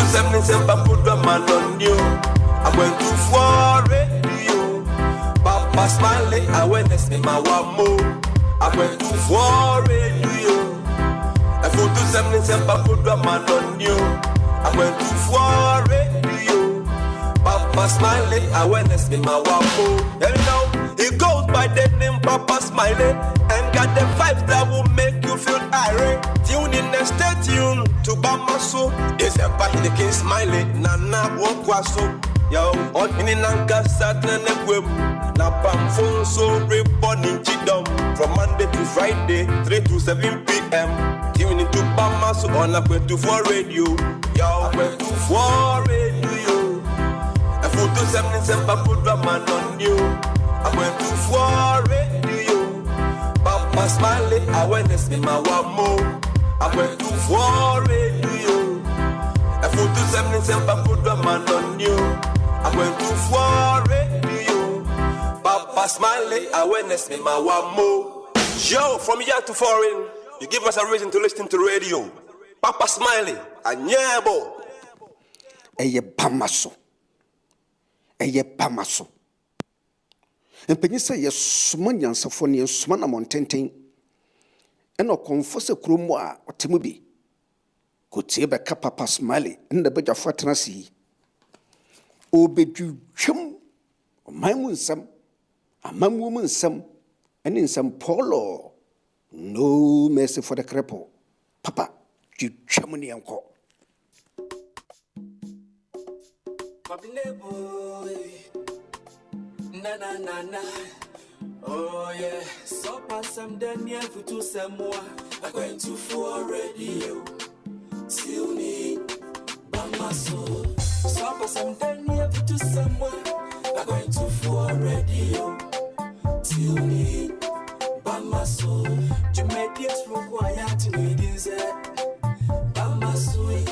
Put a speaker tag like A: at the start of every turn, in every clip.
A: Semba put the man on you. I went to for radio. Papa Smiley, I went to see my wamo. I went to for radio. I put to Semba put the man on you. I went to for radio. Papa Smiley, I went to see my wamo. There you know, he goes by the name Papa Smiley and got the vibes that will make you feel irate. Tune in and stay tuned to Bamaso. It's a party the king Smiley. Nana Wokwaso. Yo, on in Nanka Saturn and Web. Napam phone so reborn in Chidom. From Monday to Friday, 3 to 7 p.m. Tune into Bamaso on a 24 radio. Yo, I went to 4 radio. I put to 77 put the man on you. I went to 4 radio. Papa Smiley, I went to see my wamo. I went to 4 radio. I put to 77 put the man on you. I went to 4 radio. Papa Smiley, I went to see my wamo. Yo, from here to foreign, you give us a reason to listen to radio. Papa Smiley, a nyabo.
B: Eye Bamaso. Eye Bamaso. And Penisa, yes, Sumanian Safonian Sumana Montaigne. And no confess a crumwa or Timubi. Could say by Papa Smiley and the bed of Fatrancy. Obedu chum, my moon some, a man woman some, and in some polo. No mercy for the cripple. Papa, you chummy uncle.
C: Na na na na. Oh yeah, so pass some Daniel for two some more. I'm going to for radio. Tune in, Bamaso. So pass some Daniel for two some more. I'm going to for radio. Tune in, Bamaso. Jamaica's required to read inside. Bamaso,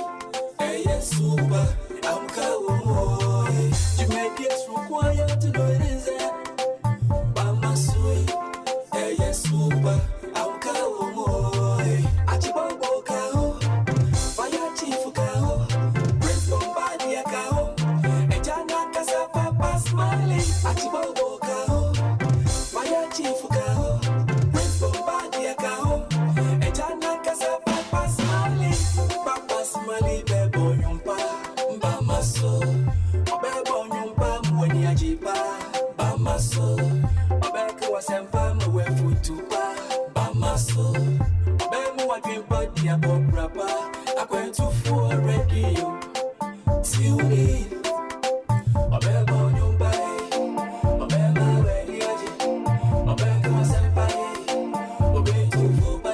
C: hey yes, super. I'm going. Jamaica's required to know it is there. Bamasui, hey yes, super. I'm going. Achibabo kao, fire chief kao, Prince Bombardier kao, Ejana Casa Papa Smiley. Achibabo kao, fire chief kao, Prince Bombardier kao, Ejana Casa Papa Smiley. Papa Smiley bebo yumpa, Bamaso. Obebo nyumpa mweni ajipa, Bamaso. Obeko wasempa mwe futupa, Bamaso. Obemu wadwimpa dia bobrapa, akwentu for radio. Tune in. Obebo nyumpa, obema weni aji, obeko wasempa, obetu fupa,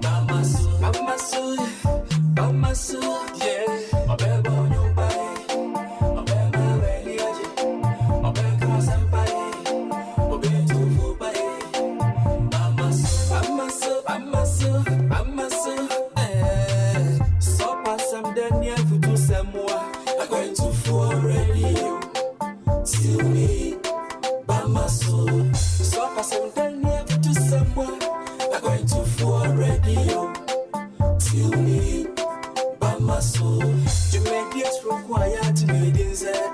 C: Bamaso, Bamaso, Bamaso, yeah. Obebo nyumpa. Jamaica's required to be inside.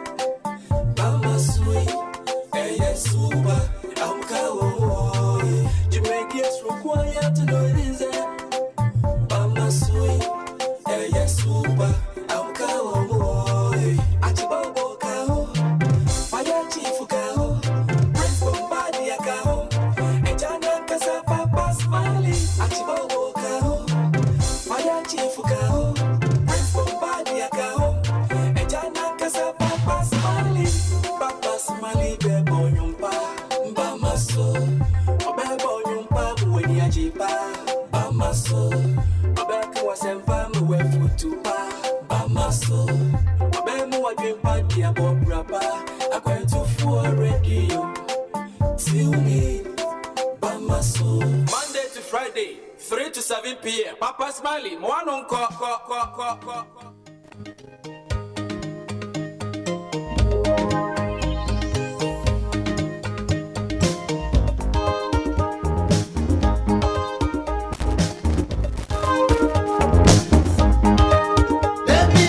C: Bamasui, hey yes, super. I'm going. Jamaica's required to know it inside. Bamasui, hey yes, super. I'm going. Achibabo kao, fire chief kao, Prince Bombardier kao, Ejana Casa Papa Smiley. Achibabo kao, fire chief kao. Papa Smiley bebo nyumpa, Bamaso. Obebo nyumpa mweni ajipa, Bamaso. Obeko wasempa mwe futupa, Bamaso. Obemu wadwimpa dia bobrapa, akwentu for radio. Tune in, Bamaso. Monday to Friday, 3 to 7 p.m. Papa Smiley, mwanon ko.
D: Let me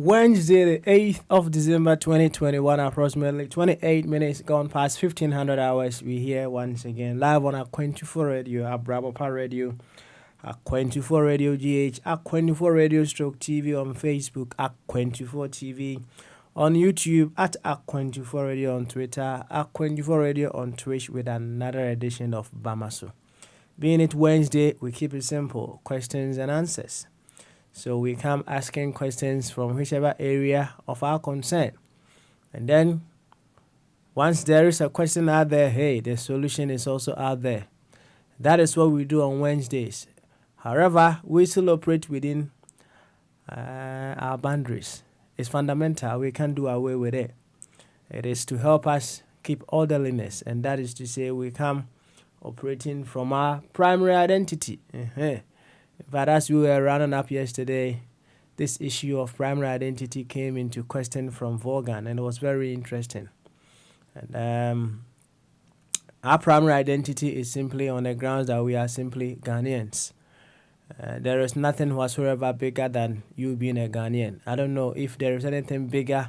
D: Wednesday, the 8th of December 2021, approximately 28 minutes gone past 1500 hours. We here once again live on Aqu24 Radio, Abrabapa Radio, Aqu24 Radio GH, Aqu24 Radio Stroke TV on Facebook, Aqu24 TV on YouTube, at Aqu24 Radio on Twitter, Aqu24 Radio on Twitch with another edition of Bamaso. Being it Wednesday, we keep it simple, questions and answers. So we come asking questions from whichever area of our concern. And then once there is a question out there, hey, the solution is also out there. That is what we do on Wednesdays. However, we still operate within our boundaries. It's fundamental. We can't do away with it. It is to help us keep orderliness. And that is to say we come operating from our primary identity. But as we were running up yesterday, this issue of primary identity came into question from Vaughan, and it was very interesting. And our primary identity is simply on the grounds that we are simply Ghanaians. There is nothing whatsoever bigger than you being a Ghanaian. I don't know if there is anything bigger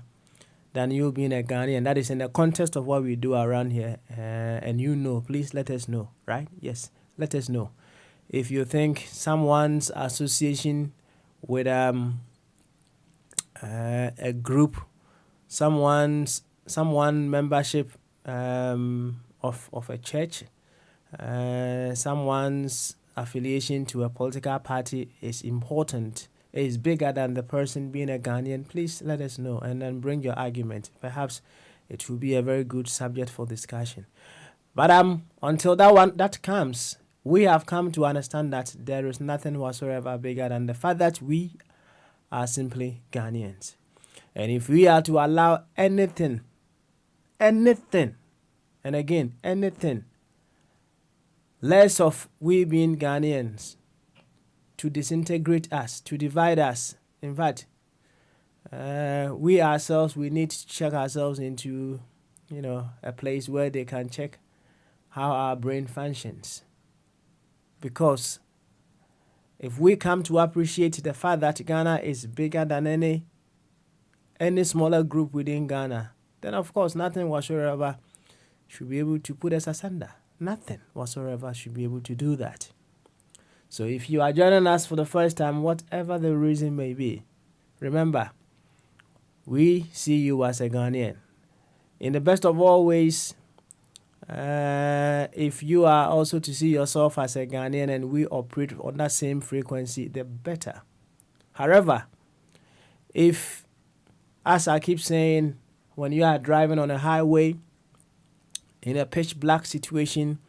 D: than you being a Ghanaian. That is in the context of what we do around here. And you know, please let us know, right? Yes, let us know. If you think someone's association with a group, someone membership of a church, someone's affiliation to a political party is important, is bigger than the person being a Ghanaian, please let us know and then bring your argument. Perhaps it will be a very good subject for discussion. But until that comes, we have come to understand that there is nothing whatsoever bigger than the fact that we are simply Ghanaians. And if we are to allow anything, and again, anything, less of we being Ghanaians, to disintegrate us, to divide us, in fact, we ourselves, we need to check ourselves into, a place where they can check how our brain functions. Because if we come to appreciate the fact that Ghana is bigger than any smaller group within Ghana, then of course nothing whatsoever should be able to put us asunder. Nothing whatsoever should be able to do that. So if you are joining us for the first time, whatever the reason may be, remember, we see you as a Ghanaian. In the best of all ways, if you are also to see yourself as a Ghanaian and we operate on that same frequency, the better. However, if as I keep saying, when you are driving on a highway in a pitch black situation,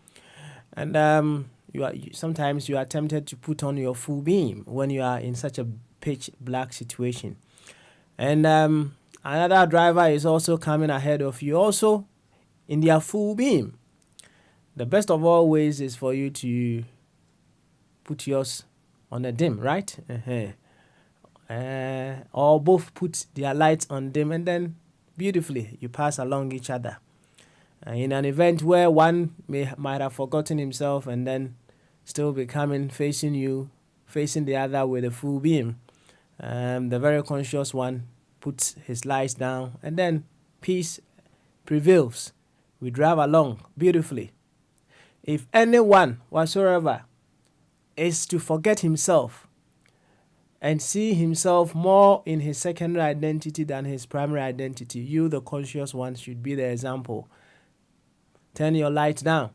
D: and sometimes you are tempted to put on your full beam when you are in such a pitch black situation, and another driver is also coming ahead of you, also in their full beam. The best of all ways is for you to put yours on a dim, right? Or both put their lights on dim, and then beautifully you pass along each other. In an event where one might have forgotten himself and then still be coming facing you, facing the other with a full beam, the very conscious one puts his lights down, and then peace prevails. We drive along beautifully. If anyone whatsoever is to forget himself and see himself more in his secondary identity than his primary identity, you, the conscious one, should be the example. Turn your lights down.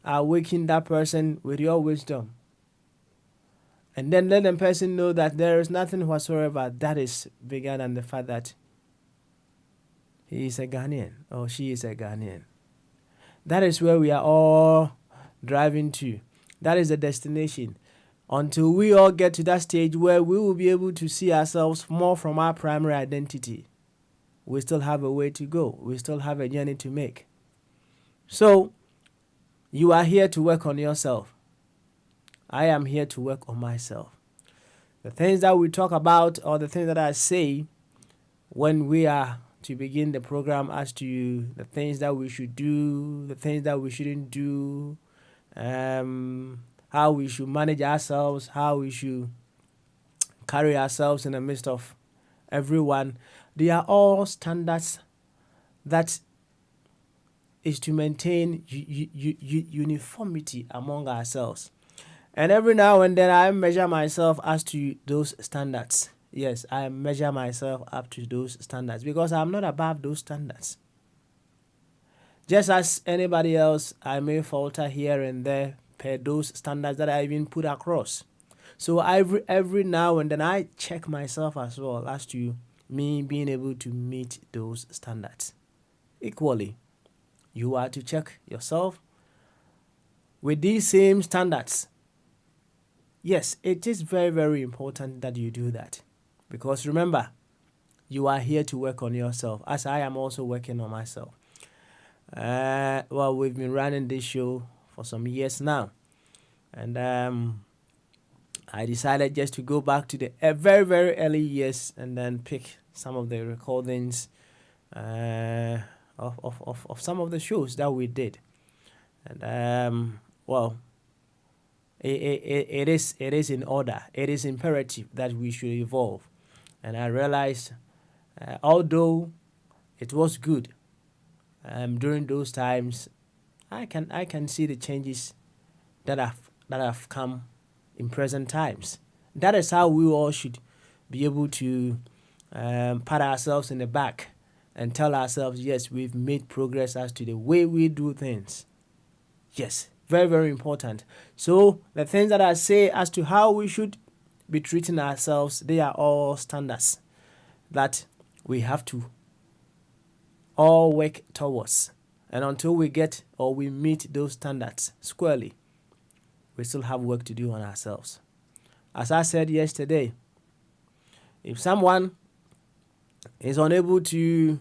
D: Awaken that person with your wisdom. And then let the person know that there is nothing whatsoever that is bigger than the fact that he is a Ghanaian or she is a Ghanaian. That is where we are all driving to. That is the destination. Until we all get to that stage where we will be able to see ourselves more from our primary identity, we still have a way to go. We still have a journey to make. So, you are here to work on yourself. I am here to work on myself. The things that we talk about, or the things that I say when we are to begin the program, as to the things that we should do, the things that we shouldn't do, how we should manage ourselves, how we should carry ourselves in the midst of everyone, they are all standards that is to maintain uniformity among ourselves. And every now and then I measure myself as to those standards. Yes, I measure myself up to those standards because I'm not above those standards. Just as anybody else, I may falter here and there per those standards that I even put across. So every now and then I check myself as well as to me being able to meet those standards. Equally, you are to check yourself with these same standards. Yes, it is very, very important that you do that. Because remember, you are here to work on yourself, as I am also working on myself. Well, we've been running this show for some years now. And I decided just to go back to the very, very early years and then pick some of the recordings of some of the shows that we did. And well, it is in order. It is imperative that we should evolve. And I realized, although it was good during those times, I can see the changes that have come in present times. That is how we all should be able to pat ourselves in the back and tell ourselves, yes, we've made progress as to the way we do things. Yes, very, very important. So the things that I say as to how we should be treating ourselves, they are all standards that we have to all work towards. And until we get or we meet those standards squarely, we still have work to do on ourselves. As I said yesterday, if someone is unable to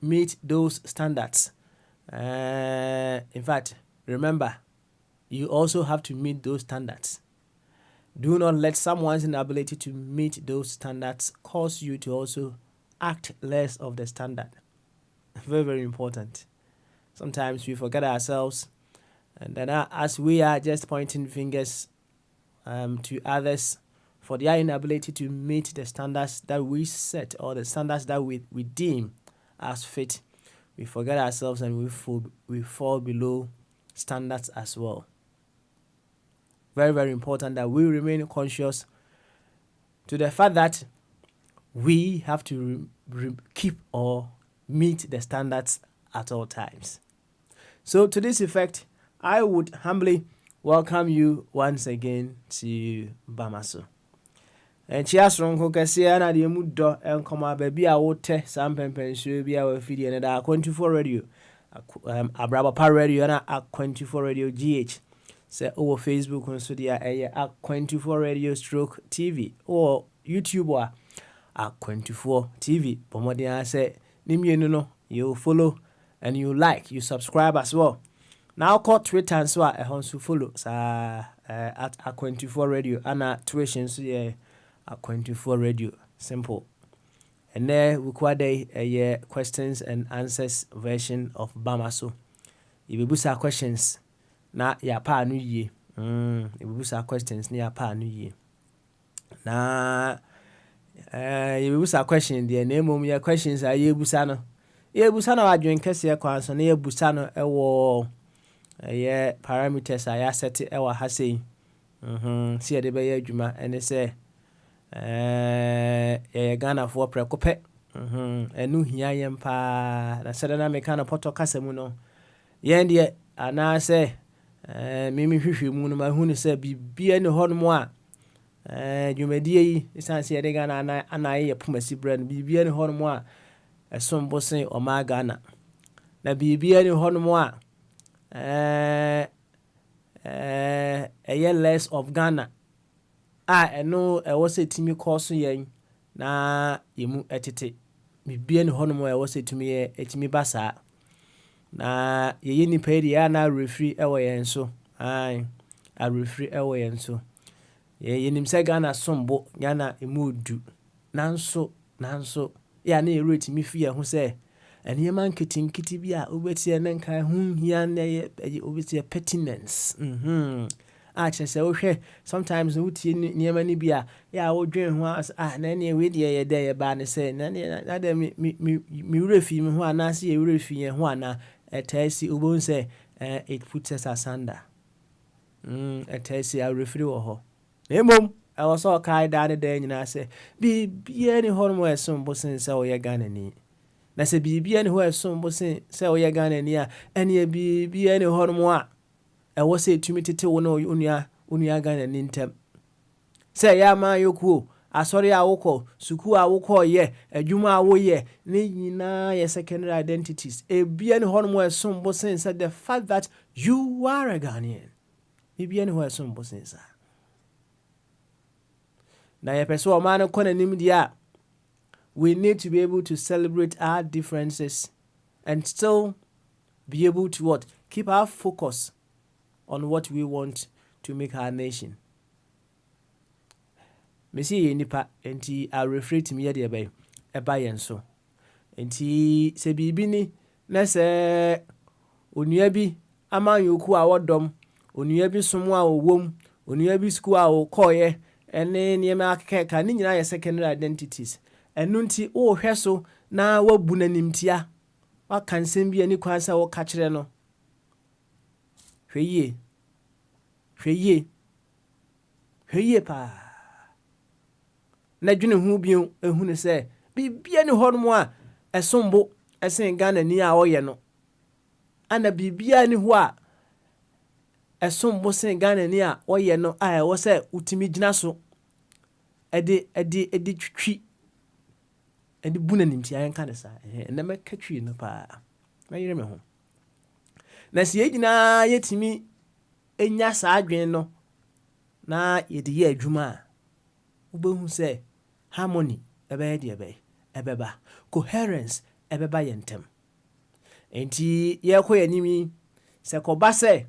D: meet those standards, in fact, remember, you also have to meet those standards. Do not let someone's inability to meet those standards cause you to also act less of the standard. Very, very important. Sometimes we forget ourselves, and then as we are just pointing fingers to others for their inability to meet the standards that we set or the standards that we deem as fit, we forget ourselves and we fall below standards as well. Very, very important that we remain conscious to the fact that we have to keep or meet the standards at all times. So to this effect, I would humbly welcome you once again to Bamaso. Chia Stronko Cassia and the Mudo and Coma Baby, I would tell some pension be our video and our 24 radio. Abraba Par Radio and our 24 radio GH. Say over Facebook on Sudia a 24 radio stroke TV or YouTube or a 24 TV. Pomodia say, Nimuno, you follow and you like, you subscribe as well. Now call Twitter and so I want to follow at a 24 radio and a tuitions yeah. A 24 radio simple and there we quite a questions and answers version of Bamaso. If we boost our questions na ya pa new year if we boost our questions near pa new year na if we boost our question the name of your questions are ye busano wa drink kese kwa so na ye busano ewo ye parameters I set ewa ha sei see de be ye adwuma and say Ghana for prekope enu hia yem pa na sada na meka na poto kasa mu no yen de ana se mimi hwehwe mu no ma hu ne se bibia ne ho no mu a dwumadie yi isanse ye de Ghana ana ye pomasi brand bibia ne ho no mu a esombo sen o ma Ghana na bibia ne ho no mu a less of Ghana eno was a timi course yen na yemu etete bibia ne hono mo was a timi etimi basa na ye ni pedi ya na refree ewo yen so a refree ewo yen so ye nim se Ghana sombo yana emudu nanso ya na rate mi fi ho se ene man kitinkiti bi a obetie ne nkan hu hia na ye obetie pertinence se wo sometimes wo tie niema ni bia ya wo dwen ho na ne we de ye de ye ba ne se na de mi refi mi ho ana se ye refi ye ho ana etasi ubon se it puts us asunder etasi a refi wo ho emom I was all kai da de nyina se bibia ni ho mo esom bo sen se wo ye Ghana ni na se bibia ni ho esom bo sen se wo ye Ghana ni a ene bibia ni ho mo a ewo se tumi tete wo na unia Ghana ni ntem se ya ma yoku asori awoko suku awoko ye adwuma awo ye ne nyina ye secondary identities bia ni ho mo esom bo sen se the fact that you are a Ghanaian bibia ni ho esom bo sen sa na ye peso o man ko na nim dia we need to be able to celebrate our differences and still be able to what keep our focus on what we want to make our nation. Mesi nipa enti I refer to me de eba yen so. Enti se bibi ni na se onua bi aman yoku a wodom, onua bi somo a owom, onua bi school a okoye, ene niema akeka ni nyina ye secondary identities. Enu nti wo hwe so na wabu nanimtia. Wa kansem bi ani kwansa wo ka kire no. Hweye pa na dwene hu bio ehu ne se bibia ne hono a esombo esen Ghana ni a oye no ana bibia ne ho a esombo sen Ghana ni a oye no a wo se utimi gina so edi twitwi edi bunanimti ayen kan sa na makatwi no pa mayire me ho na si egina yetimi enya sa adwen no na yede ye adwuma ubehu se harmony ebeba coherence ebeba yentem enti ye ko yanimi se ko ba se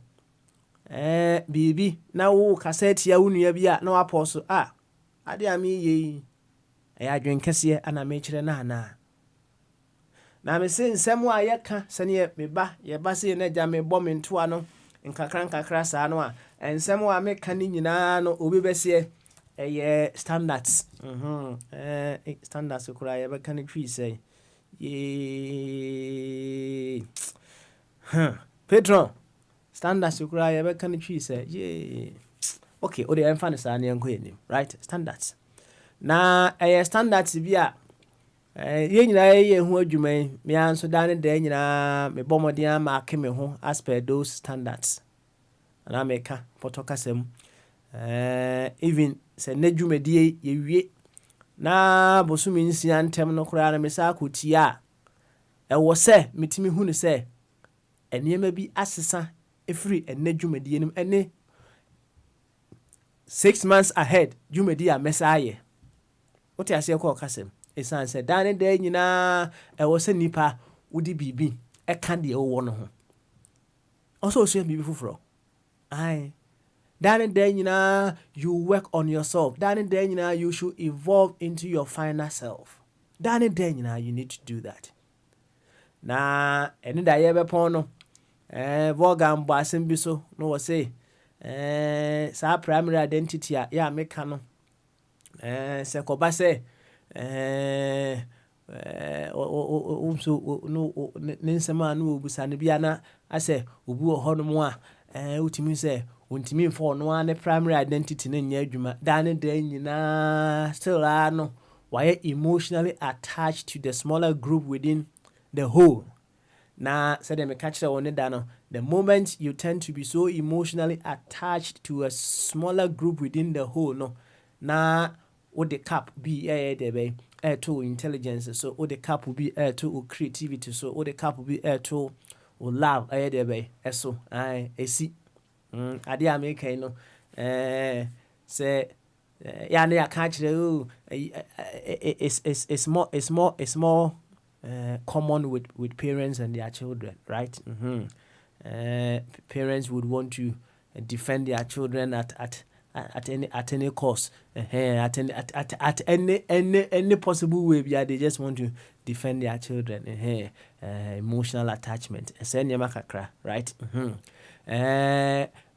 D: bibi na wo cassette ya wunua bi a na waposo ade ami ye adwen kese ana me kire na me se nsem a ye ka se ne me ba ye ba se na ja me bɔ me ntoa no nkakra saa no a ensem wa me ka ni nyina no obi bese standards standards kura ye be ka ni twi say ye Pedro standards kura ye be ka ni twi say okay o de emfa ne saa ne enko enim right standards na standards bi a ye nyina ye hu adwuma me anso da ne da nyina me bomodin ama ke me ho as per those standards and I make potokasem even sɛ ne dwumadie yɛwie na bosome nsia ntɛm no koraa na mesa akɔtia a ɛwɔ sɛ metumi hu no sɛ nneɛma bi asesa ɛfiri ɛnɛ dwumadie no ɛne 6 months ahead dwumadie a mɛsa ayɛ wote aseɛ kɔ ɔkasɛm ɛsiane sɛ daa ne daa nyinaa ɛwɔ sɛ nnipa wode biribi ɛka deɛ wowɔ no ho ɔsɛ ɔsua biribi foforɔ ae daa ne daa nyinaa you work on yourself daa ne daa nyinaa you should evolve into your final self daa ne daa nyinaa you need to do that na ɛne da yɛbɛpɔn no Vaughan bɔ asɛm bi so no wɔ sɛ saa primary identity a yɛ a meka no sɛ kɔba sɛ ne nsɛm a no wɔbusa no bia na asɛ obi wɔ hɔ no mu a wotumi sɛ wontumi mfa ɔno a ne primary identity no nyɛ adwuma daa ne daa nyinaa still a no wayɛ emotionally attached to the smaller group within the whole. Na sɛdeɛ meka kyerɛ wɔ ne da no, the moment you tend to be so emotionally attached to a smaller group within the whole no, na wode cap bi ɛyɛ dɛ to intelligence so wode cap bi to creativity so wode cap bi to love ɛyɛ dɛ ɛso ɛsi adeɛ a meka no sɛ ya ne yɛaka kyerɛ it's more common with parents and their children, right? Parents would want to defend their children at any cost, at any possible way. Yeah, they just want to defend their children. Emotional attachment. Right?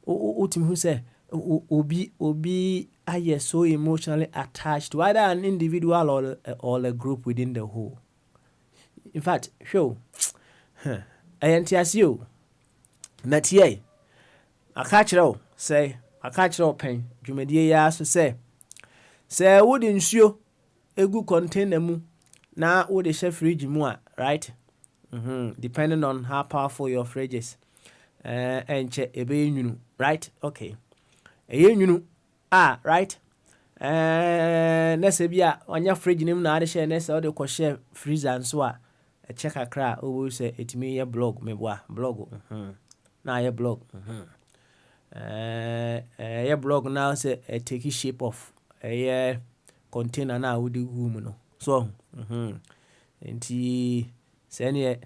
D: Who say obi are so emotionally attached to either an individual or a group within the whole. In fact, show ANTSU Natie a catcher say a catcher pen, Jumedia so say wouldn't show a good container mu now would the chef fridge more, right? Depending on how powerful your fridge is. And check a bay, right? Okay. Right? Nesebia on your fridge name na share ness or the share freezer and so a check a cry always say it me a blog me blog now your blog your blog now say a take shape of a container now with the woman so and send a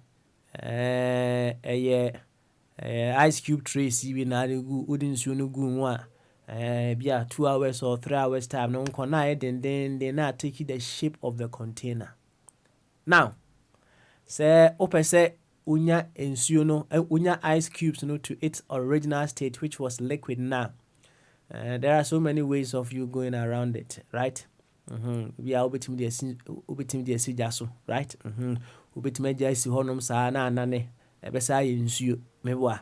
D: ice cube tray see we now wouldn't soon go one be 2 hours or 3 hours time no connect then they now take the shape of the container now say open say unya ensuo no unya ice cubes no to its original state which was liquid now there are so many ways of you going around it right we are obetim the sijaso right obetim agya si honom saa na anane ebesa ensuo meboa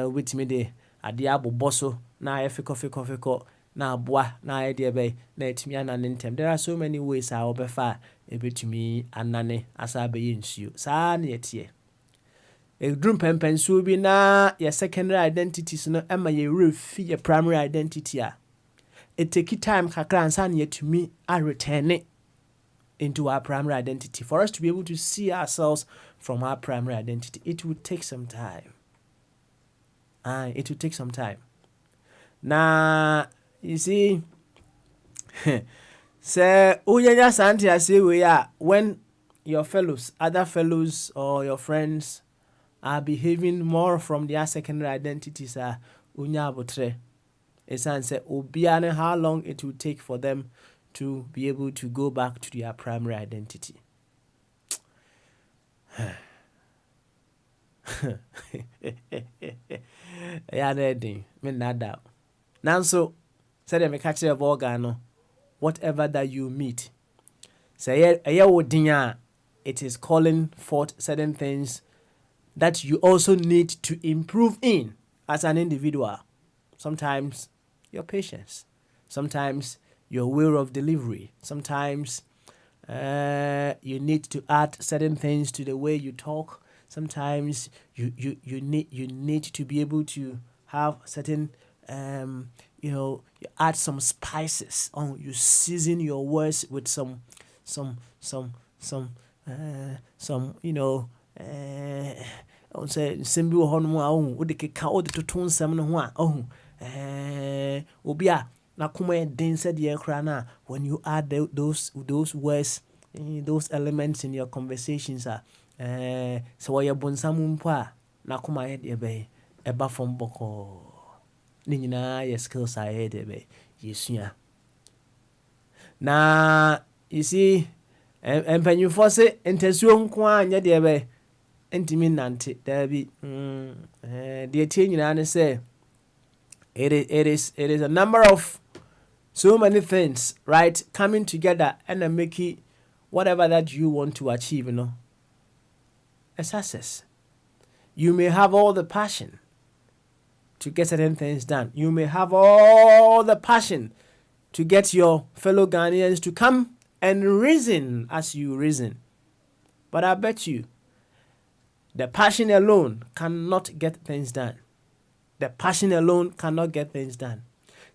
D: obetim de ade abobɔ so na ayɛ fikɔ na aboa na ayɛ deɛ bɛyɛ na etumi anane ntem there are so many ways a wobɛfa ebetumi anane asa bɛyɛ nsuo saa na yɛteɛ edrum pɛmpɛnsuo bi na your secondary identities no ɛma yɛ refi your primary identity a it take time kakra ansa na yɛtumi a return into our primary identity for us to be able to see ourselves from our primary identity. It will take some time. It will take some time. Now, you see, say, Uyanya Santi, I say we are when your fellows, other fellows, or your friends are behaving more from their secondary identities, Unya Botre. It's say, Obiane, how long it will take for them to be able to go back to their primary identity. Yeah, me not doubt. Now, so said me catch a Vaughan, whatever that you meet, say it is calling forth certain things that you also need to improve in as an individual. Sometimes your patience, sometimes your way of delivery, sometimes you need to add certain things to the way you talk. Sometimes you need to be able to have certain you add some spices. You season your words with some, I would say, Simbi or Honma, would the kick out to tone some no Obia, Nakuma Den said, yeah, crana, when you add those words, those elements in your conversations, so you're bonsamumpa, Nakuma head your bay, a buffon boko. Nina, your skills are head, yes, yeah. Now, you see, and when you force it, into soon, quan, yet, dear bay. Intimi nante there be the thing and say it is a number of so many things, right, coming together and then make it whatever that you want to achieve, a success. You may have all the passion to get certain things done. You may have all the passion to get your fellow Ghanaians to come and reason as you reason. But I bet you the passion alone cannot get things done. The passion alone cannot get things done.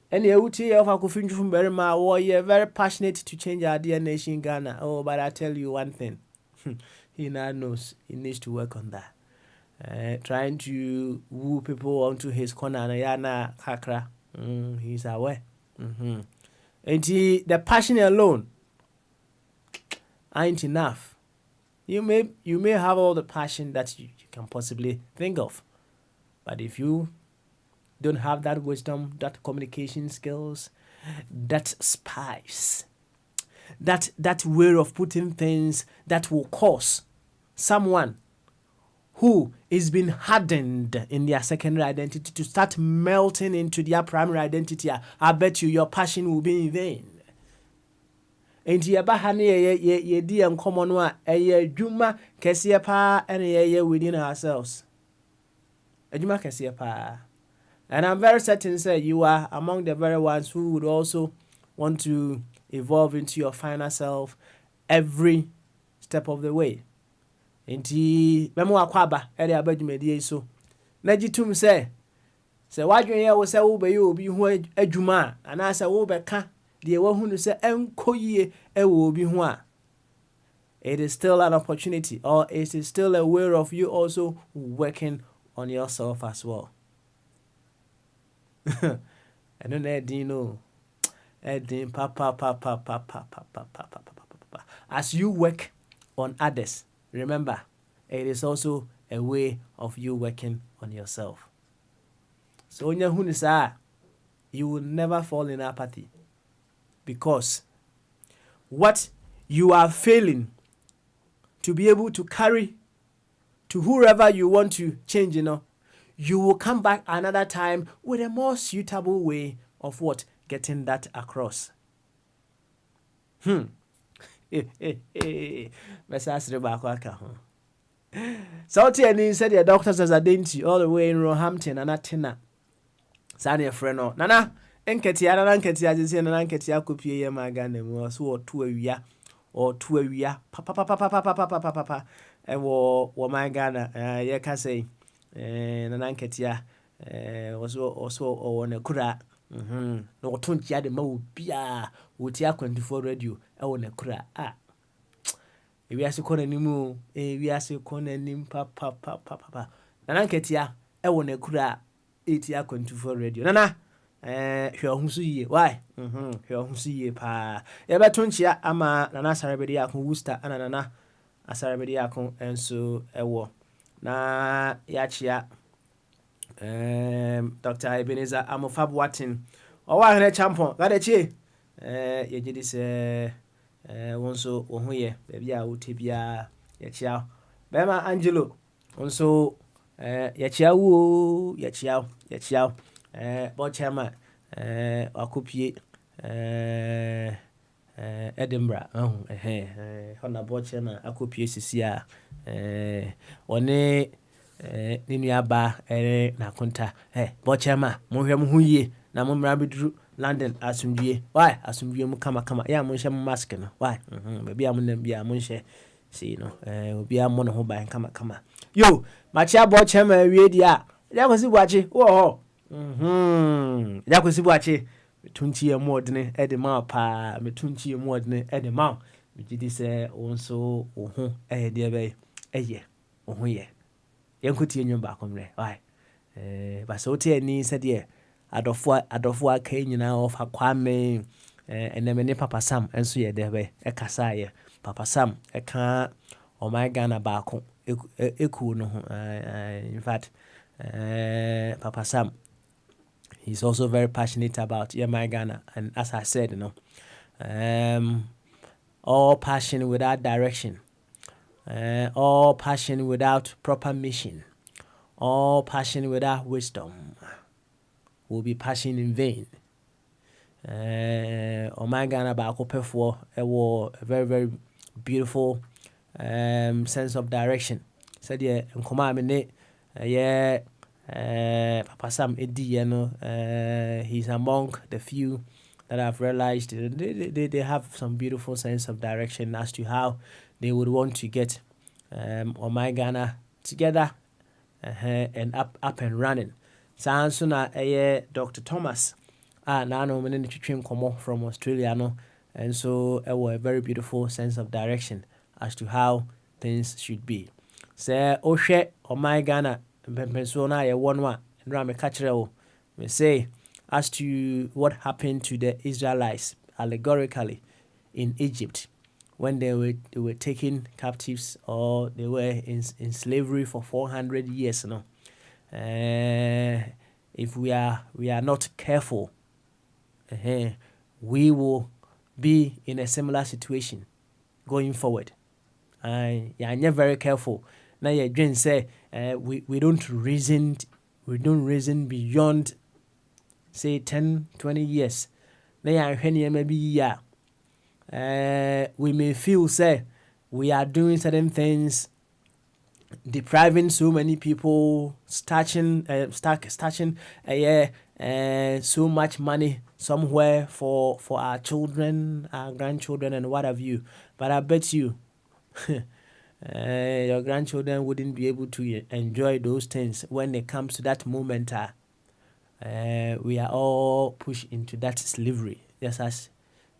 D: And the UT of Akufinju from Berima, you're very passionate to change our dear nation Ghana. Oh, but I tell you one thing. He now knows he needs to work on that. Trying to woo people onto his corner and yana kakra. He's aware. And the passion alone ain't enough. You may have all the passion that you can possibly think of, but if you don't have that wisdom, that communication skills, that spice, that way of putting things that will cause someone who is been hardened in their secondary identity to start melting into their primary identity, I bet you your passion will be in vain. Enti yeba ha ne ye di enkomo no a eye adwuma kese pa ene ye within ourselves. Adwuma kese pa. And I'm very certain say you are among the very ones who would also want to evolve into your final self every step of the way. Enti memo akwaba ere abadwumadi so. Na gitum say wadwen ye wo say wo be ye obi hu adwuma ana say wo be ka it is still an opportunity, or it is still a way of you also working on yourself as well. I don't know, as you work on others, remember, it is also a way of you working on yourself. So when you will never fall in apathy. Because what you are failing to be able to carry to whoever you want to change, you will come back another time with a more suitable way of getting that across. So said the doctors as a dainty all the way in Roehampton and Atina. Sanya friend Nana. Enketia jisi na enketia kopie ye magane mu so otu awia papa wo magana ye ka sei na enketia also wona kura no otuntia de ma obia woti A24 radio wona kura ewiase kona nimu ewiase kona nim papa na enketia wona kura eti A24 radio nana hwehunsu why hwehunsu pa yebetonchia ama nana sarebedi akon Worcester ana nana asarebedi akon enso ewo na yachia Dr. Ebenezer Amofab Watin owa hene champion gadechi yegidi se wonso wohuye bebia a wotebia yachia bema Angelo wonso yachia board chairman akopie Edinburgh hona board chairman akopie sisia one ninu aba na konta board chairman mohwe mo huye na mo mra bedru London asumdue why asumdue mu kama ya mo hye mask no why baby am na bia mo hye see no obi am no ho ban kama yo machia board chairman wie dia ya kwesi buachi wo ho Yakosi Buache, metunchi e modne e de ma pa, metunchi e modne e de ma. Megidi se onso ohu e de be eye, ohu ye. Yenkuti enyo ba komre. Why? Ba so te ani se de adofo aka nyina ofa kwame enemene Papa Sam enso ye de be e kasa ye. Papa Sam e ka o my Ghana ba ko eku no ho. In fact, Papa Sam, he's also very passionate about my Ghana, and as I said, all passion without direction, all passion without proper mission, all passion without wisdom will be passion in vain. My Ghana back for a very, very beautiful sense of direction. Said yeah, Papa Sam Edi, he's among the few that I've realized they have some beautiful sense of direction as to how they would want to get my Ghana together and up and running. Sounds soon Dr. Thomas now no man come from Australia no, and so a very beautiful sense of direction as to how things should be. Say Oshe my Ghana Pensona ye one and Rame Kachreo may say as to what happened to the Israelites allegorically in Egypt when they were taken captives or they were in slavery for 400 years. No, if we are not careful, we will be in a similar situation going forward. Yeah, I'm very careful. Now your dream say we don't reason beyond say 10-20 years. Now maybe we may feel say we are doing certain things, depriving so many people, starching so much money somewhere for our children, our grandchildren, and what have you. But I bet you your grandchildren wouldn't be able to enjoy those things when it comes to that moment. We are all pushed into that slavery, just as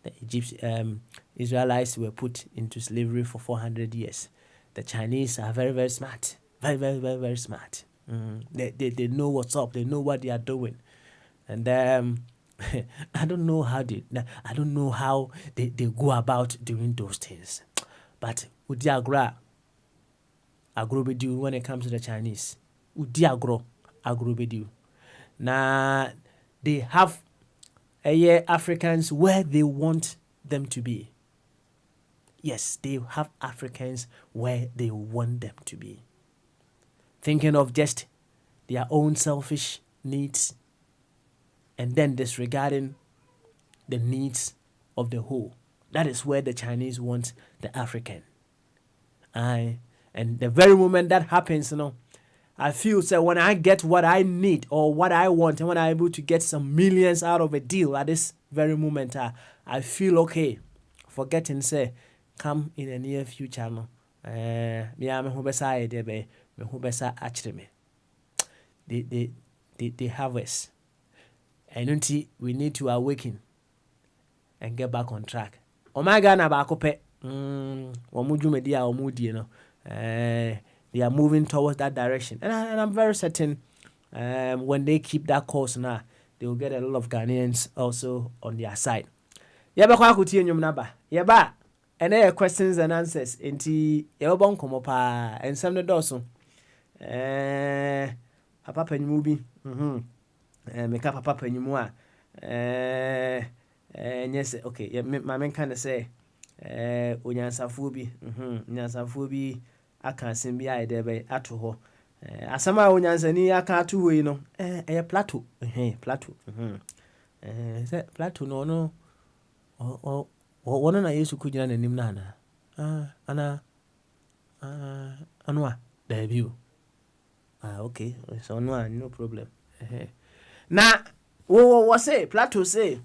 D: the Israelites were put into slavery for 400 years. The Chinese are very, very smart, very, very, very, very smart. They know what's up. They know what they are doing, and I don't know how they go about doing those things. But with the agro be do when it comes to the Chinese. With the agro be do. Now they have Africans where they want them to be. Yes, they have Africans where they want them to be. Thinking of just their own selfish needs and then disregarding the needs of the whole. That is where the Chinese want the African. And the very moment that happens, I feel so when I get what I need or what I want, and when I'm able to get some millions out of a deal at this very moment, I feel okay. Forgetting say, come in the near future, they have us. And we need to awaken and get back on track. Omega na bakope, media omudi, they are moving towards that direction, and I'm very certain when they keep that course now, they will get a lot of Ghanaians also on their side. Yaba kwa kuti enyum naba. Yaba, and questions and answers. Enti yaba komo pa and some the doso. Papa penyubi. Meka papa penyumwa. Yes, okay. My man kind of say, unyansafubi. Unyansafubi. Aka simbi a edebe ato ho asama onyansani aka ato we no plateau plateau se plateau no wono na Yesu kugina nanim na ana anwa da biu okay so no problem na wo say plateau say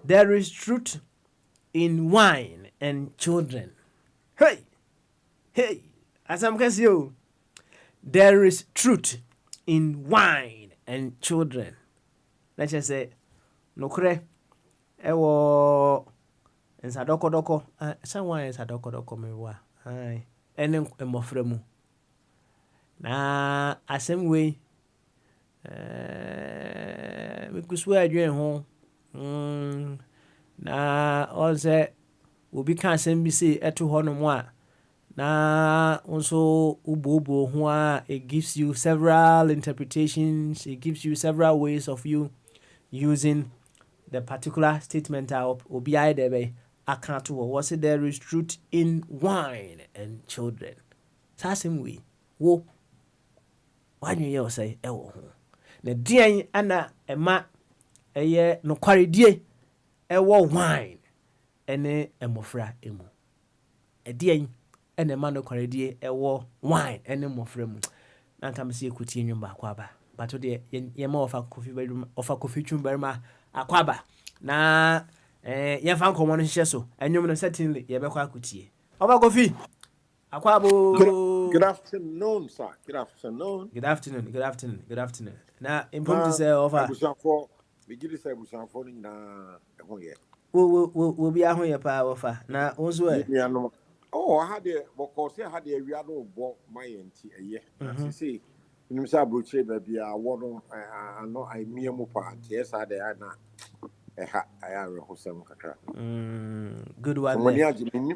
D: there is truth in wine and children. Hey, as I'm guessing you, there is truth in wine and children. Let's just say, no cre, ewo, and sadoko, someone is sadoko me wa, aye, and then a mofremu. Na, a same way, we could swear you home. Na, also, will be can't be say at 200 na also ubo hua, it gives you several interpretations, it gives you several ways of you using the particular statement of obi debe account was it there is truth in wine and children. Same way wo when you say ewo ho na dien ana ema eye no kware die ewo wine ene emofra emu edien ene ma no kwaredie ewo wine ene mofra mu na nka mse ekuti enwumba akwaba bato de ye ma ofa kofi bedum ofa kofi twumbarima akwaba na ye fa nkomo no hye so enwum no certainly ye be kwa akutie oba kofi akwabo.
E: Good afternoon, sir. Good afternoon.
D: Good afternoon. Na impom say ofa
E: busanfo me gidi say busanfo ni na ehon ye
D: wo bi ahon ye pa ofa na onzo
E: oh, I had a because I had a real bo my enti a year. See, you know, Bruce, baby, I want I know I mere more part. Yes, I had I am a Husam Katra.
D: Good one.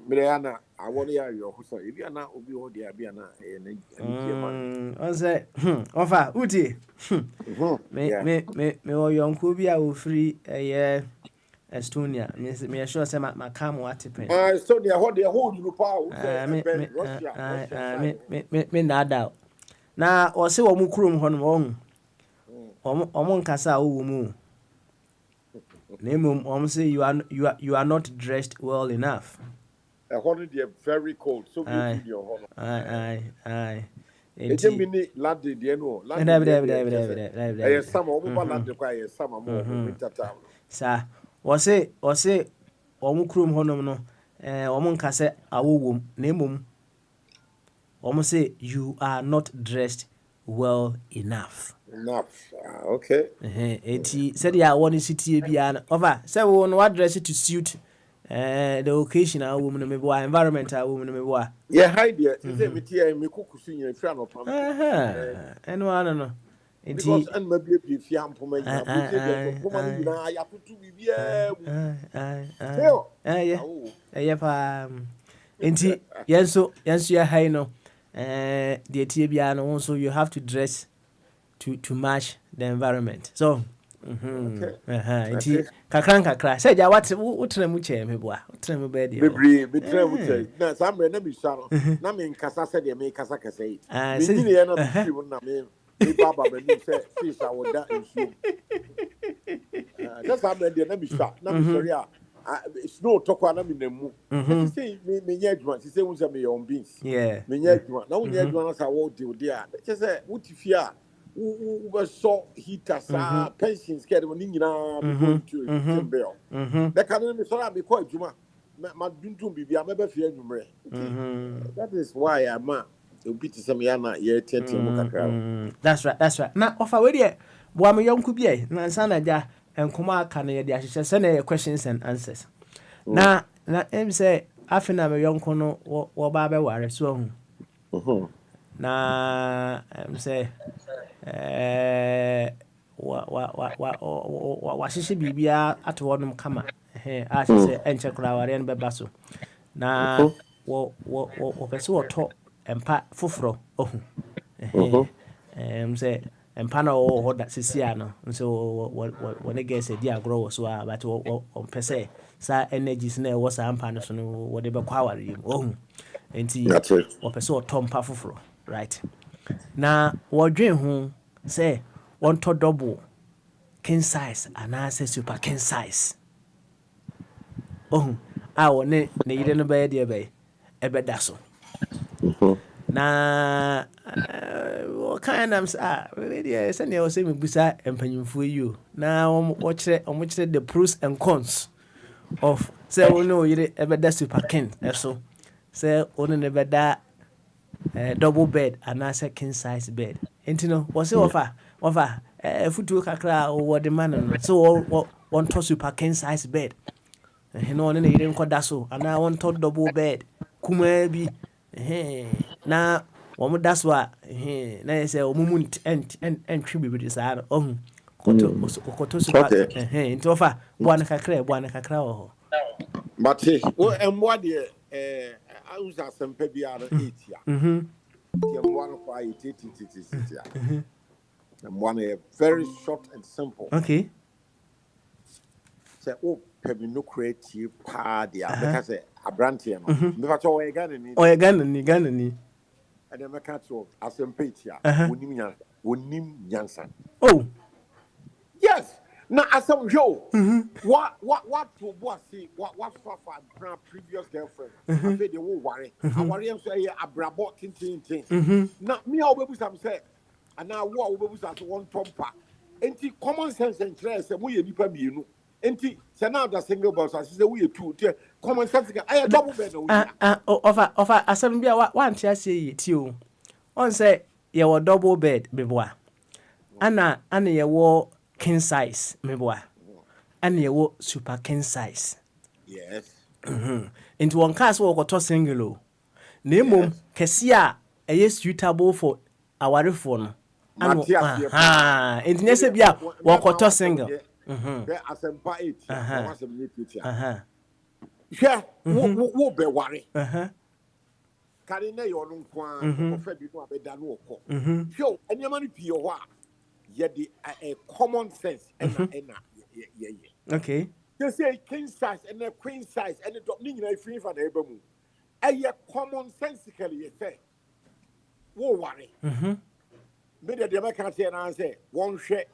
E: Mariana, I want to hear your Husa. If you are not, be all the Abiana and
D: I say, offer, Uti. Me or young Kubia will free a year. Estonia, me sure say my camo atipen.
E: Estonia, what they hold you power.
D: Me nada. Na o se wo mu krom ho no omo nkasa wo mu. Na mum say you are not dressed well enough.
E: They are very cold, so we need your honor.
D: Aye.
E: It's a mini lad, the no. I am some over land require some more winter town.
D: Sir. Ose omu krom honom no omu nka se awowom na emom omu say you are not dressed well enough.
E: Okay.
D: Eti said ya woni city bia na over say we no dress to suit the occasion a woman me boa environment a woman me boa.
E: Yeah, hi there. Say me tie me kukusu yin fra no pam.
D: Eno ano no.
E: Because and maybe if you am poma ya ya tutu bibia.
D: Yeah pa. Enti yenso ya high no the tie bia no so you have to dress to match the environment. So enti kakra say ja what utrem che me boa utrem be de
E: betrem che na samre na bi sha no na me nkasa se de me kasa kasa yi me ni na bi na me baba be ni say fish I would that issue that's samre de na bi sha na me sorry snow tokwa na me na mu say me nya adwuma say won say me on beans me nya adwuma na won nya adwuma na sa wo de odi a che say wuti a we saw heaters pensions get when you know to bill the can me so be quite juma ma dundum bibia me be fie nwumre that is why I'm obi to some yana ye tete mu kakra.
D: That's right na offer we dey boa me yonku bi na nsa na ja enkoma aka na ye dey ahyehyɛ sɛ na questions and answers na em say afina me yonku no wo ba be ware so hu na em say wa hyehyɛ bibia ato wonum kama a hyehyɛ enche kura ware no beba so na wo pese wo to empa foforo ohu say empa na wo ho da sisia no so wo ne get di agro wo so a but wo pese sa energies na wo sa empa no so no wo de be kwa ware yim ohu enti wo pese wo to empa foforo right na wodwen ho say one to double king size and I say super king size a wone ne yire no be de be ebeda so na kind of we dey say ne say me busa empanyimfo yi na wo kire the pros and cons of say we know yire ebeda super king eso say one ne beda double bed and I say king size bed. Enti no, was offer futu kakra over the man so one to super king size bed no one na yire nkoda so ana one to double bed kuma bi na wo da so a na yese o mumu entwi bibiri saa no ohun koto super nti ofa bwana kakra wo
E: but o emwa de I was a sempe bia no 8 ya emwa no kwa 8 ya emwa no very short and simple.
D: Okay.
E: Say oh pebi no creative pa dia because say abrante no me fa cho we Ghana
D: ni
E: and then me catch you asempe tia wonim nyansa.
D: Oh
E: yes. Now, as some show, what to see, what for previous girlfriend? I said they won't worry. I worry and say a brabo tin. Now, me, I will be some say, and now what will be some one tompa. Enti common sense and trust, and we are nipa bienu. Enti, say now the single boss, I say we are two. Common sense, I double bed.
D: Offer, as some be one chair say it you. On say, you were double bed, beboa. Anna, you were king size meboa and you super king size.
E: Yes.
D: Into one cast walk or to single name kesia suitable for our phone and and yes bia walk or to single
E: yeah wo be worry carry na your no kwa ofa bi no abeda no okọ show anyama ni pie ho a a common sense and
D: okay.
E: They say king size and a queen size and a drop ning free for the ebomu. A common sensically you say. Wo worry. Me the American say and say one share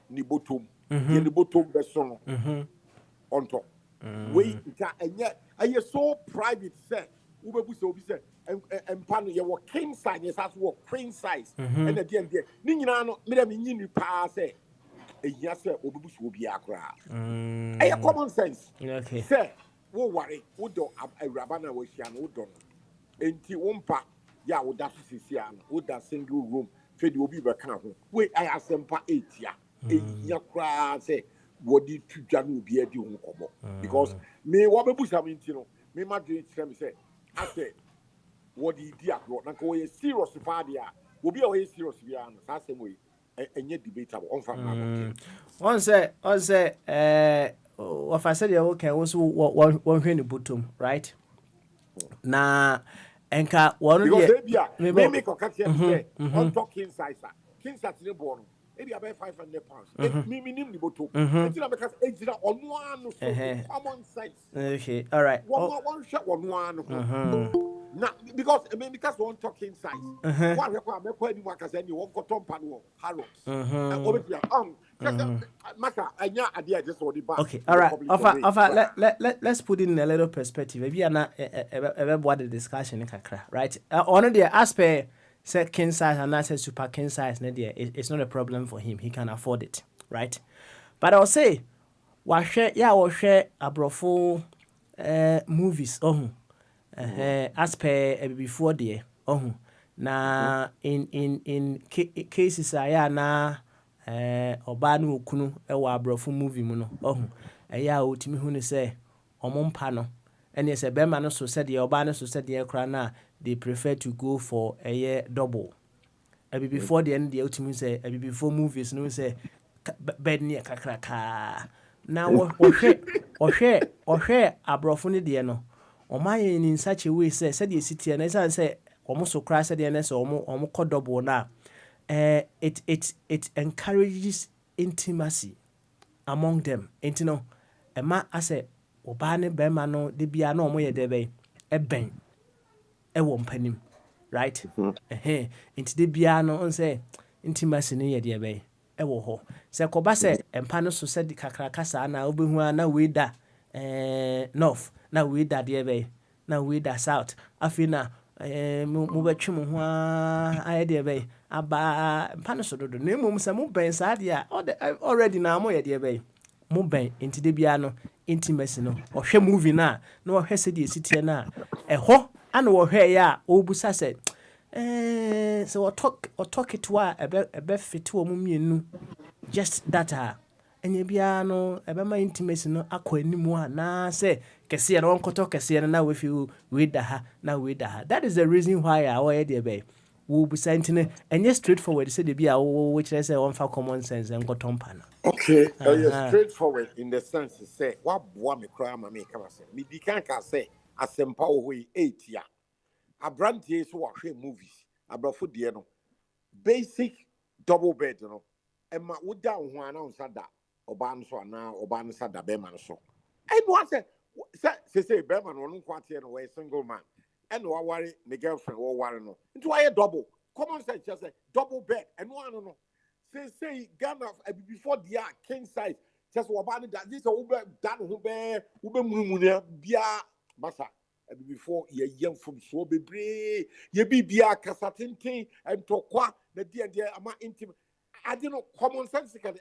E: ni bottom. The bottom besono. On top. Wait and yet I so private say Ubebu so be say and pan your king size is as well queen size and the DM there. Nina no me dem yin pa say e hia say Obebu so be akra. A common sense.
D: Okay.
E: Say wo worry wo do awraba na wo hia no wo do no. Enti wo mpa ya wo da so sisia no wo da single room fe de obi be kan ho. We I asempa 8 ya. E hia kra say wo di tudwa no obi adi ho kobo because me wo bebu sam nti no me ma dream me say I say what the idea na ko we serious fa dia obi a we serious bia no sa say moy enye debatable on fa na
D: on say what I said you okay was one hwe bottom right na enka one
E: dia me make o catch say on talking size king size ne bo no e be about 500 pounds me nim ni bottom e ti na because e jira onu anu so common sense.
D: Okay, all right,
E: one shot one anu now, because one talking size. One require me kwa ni wakase ni one cotton pan wo Harrods. Master, anya idea just for the back.
D: Okay, all right. Offer. Let's put it in a little perspective. Maybe na what the discussion kakra, right? On the aspect say king size and I say super king size, it's not a problem for him. He can afford it, right? But I'll say, wa share abrofo movies. As per before there na in cases aya na oba na okunu e wa abrofo movie mu no aya otimi hu ne say omompa no ene say be ma no so said the oba no so said the kra na they prefer to go for a double before the end the otimi say before movies no say bed near kakraka na wo hwe abrofo ne de no Omaye in such a way said the city and as I say almost so crash at the NS or double now. It encourages intimacy among them. And no a ma I say Obane Bemano de Biano moye debe a ben a wompenim, right? Into the Biano and say intimacy near the bay. Ewo se kobase empano so said the kakrakasa na obehu na we da north na we da there be na we da south afina mo betwe mo ho a there be aba empano so dodo na mum se mo ben sa dia already na mo ye there be mo ben enti de bia no intimacy no ohwe movie na ohwe se de sitie na eho ana ohwe ya obusa se So or talk it wa a be fit wo mmienu just that and ye bia no ebe ma intimacy no akọ animu a na say kese no onkoto kese no na we feel we da ha na we da ha. That is the reason why I we dey be will be sentine and straightforward say dey bia which say one for common sense and koto mpa na.
E: Okay, you're straightforward in the sense to say what boy me cry ma me come say me di kan ka say asempa wo we 8 ya abrantie so wa hwe movies abrafo de no basic double bed no ema wo da ho ana unsa da oba no so ana oba no sada be man so I no say be man no nkwate no we single man and wa worry the girlfriend wo worry no into why double common sense just say double bed and one no say Ghana before the king size just oba no that this oba dan ho be mumunia bia masa before ye yam from so bebre ye bibia kasatenten and tokwa na dia ama intimate I don't know common sense can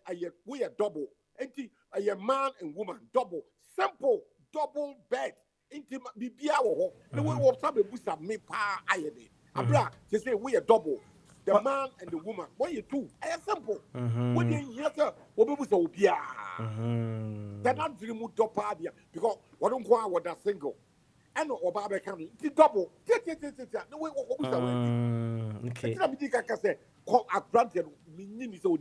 E: we are double enti a man and woman double simple double bed intimate bibia wo ho the way we sabe busa me pa ayede abra they say we are double the man and the woman what you two I simple when you hear we busa obia that not dream dopa dia because we don't go with that single and oba be kan the double no way we busa we okay na bidika ka say granted minni so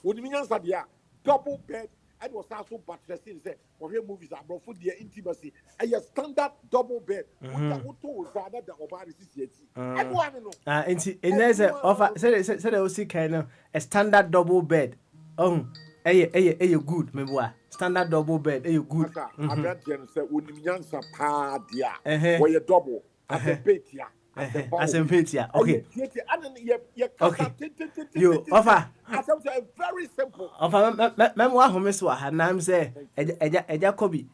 E: onimiansa dia double bed and was also buttressing say for here movies abroad for their intimacy a standard double bed with to zada da oba resisi and one no
D: and there's a offer say they will see kind of a standard double bed a good me boy standard double bed a good
E: granted say onimiansa pa dia where double as a bed here
D: as a picture, okay. You offer.
E: Very simple.
D: Offer. Memoir who miss what her name say. Jacobi.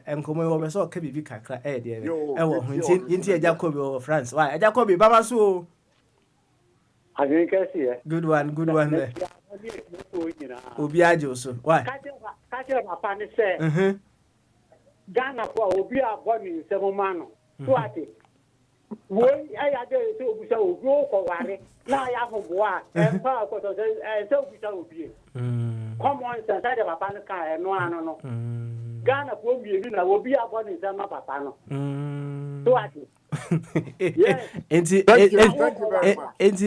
D: Enkomo over so kebi bi kakra. Dear. Inti Jacobi over France. Why Jacobi? Baba so.
F: I think I see.
D: Good one. Obiajo so. Why?
F: Kaje papa ni say. Ghana kwa obi abọ ni nsemo mano. So ati. When I had to go for worry, now I have a boy, and Park was so be. Come on, sense I have a panic and no. Ghana will be a one in some papano. So I yes,
E: thank you very much.
D: It's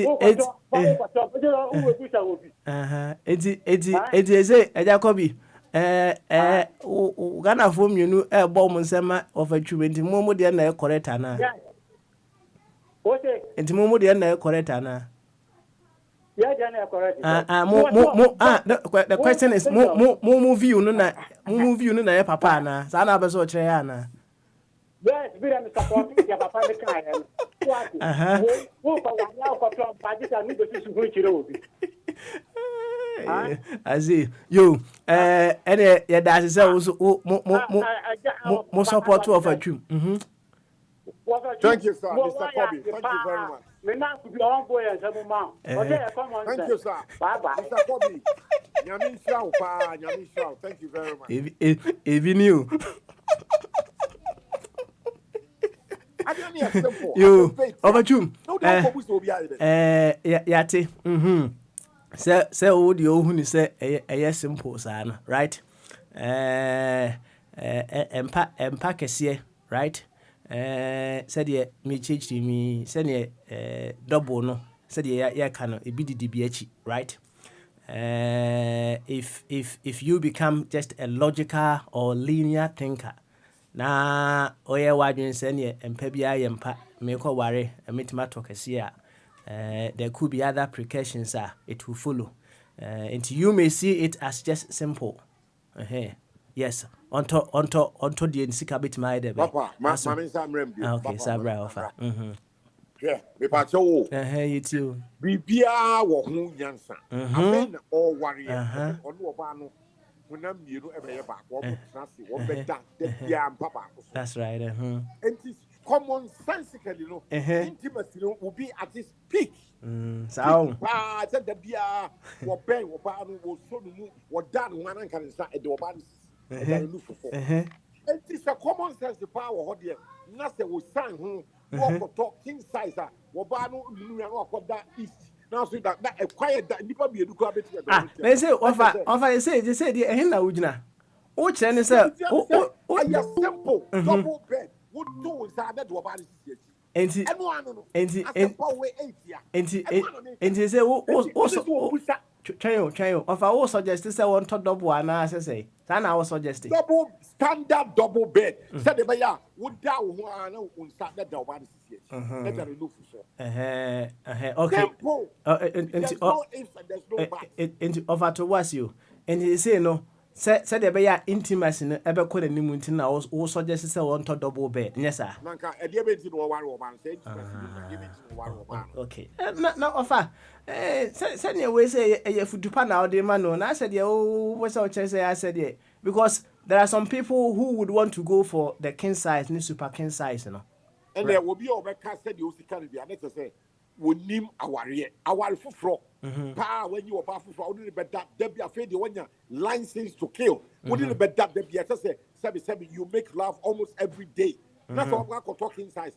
D: Jacobi. Ghana form you know bomb nsema of a chubenti momo de na correct ana.
F: Okay.
D: Enti momo de na correct ana.
F: Yeah, they are correct.
D: The question is mo movie you no na your papa na. Sa na be so kire ya na.
F: Yes, we am supporting your papa the kind. What? Wo pa wa ya ko to pa ji ta ni go su hu kire obi.
D: I see. You any ya da say mo support of a dream.
E: Thank you, sir. Mr. Kobe. Thank you very much. Thank you, sir. Bye-bye. Mr. Kobe. Nyamin Shao. Thank you very much.
D: Even you.
E: You.
D: Over to
E: Yate.
D: Say old you who say a simple son, right? Empa kesiye, right? Said ye me change to me send ye double no said ye can it be the DBH, right? If you become just a logical or linear thinker, na oye wadwin send ye empa bia ye empa me ko ware emitima to kesiye there could be other precautions it will follow and you may see it as just simple. Yes, onto the nsika bit my de
E: papa mami samrem bi
D: okay sabra offer
E: yeah me pa cho
D: you too
E: bibia wo hu nyansa afen all warrior onu oba no munam mienu ebeye ba ko trust wo beta de bia papa.
D: That's right.
E: And it's common sensically, intimacy will be at its peak.
D: So,
E: I said the beer, what Ben, what Barnum was so what done one can start at the Obans. And it's a common sense, the power of the Nasa will sign who walk talk king size wobano nunu ya no akoda east now so that a quiet that nipa be edu kwa beti
D: they say ofa they say the ehna ujina o kire ne say
E: o simple double bed would do inside that wobano sisi
D: enti say o Chayo, of our suggest say one to double and I say, Sana was suggesting.
E: Double standard double bed. Said the Baya would down one start that double let her remove
D: okay.
E: There's no if and there's no
D: but. Offer to was you. And he say no. Said the Baya intimacy in ever could any mountain now or suggest say one to double bed. Yes, sir.
E: Nanka, a dear bed in one woman said,
D: okay. No offer. Send your way say a food pan out the man. And I said, what's our chance? I said, yeah, because there are some people who would want to go for the king size, new super king size, you know.
E: And there will be over cast said you can be a say, we name our fro. Pa when you are powerful for only bet that there be afraid you want your license to kill. Wouldn't bet that there be a say, Sebi, you make love almost every day. That's what I'm talking size.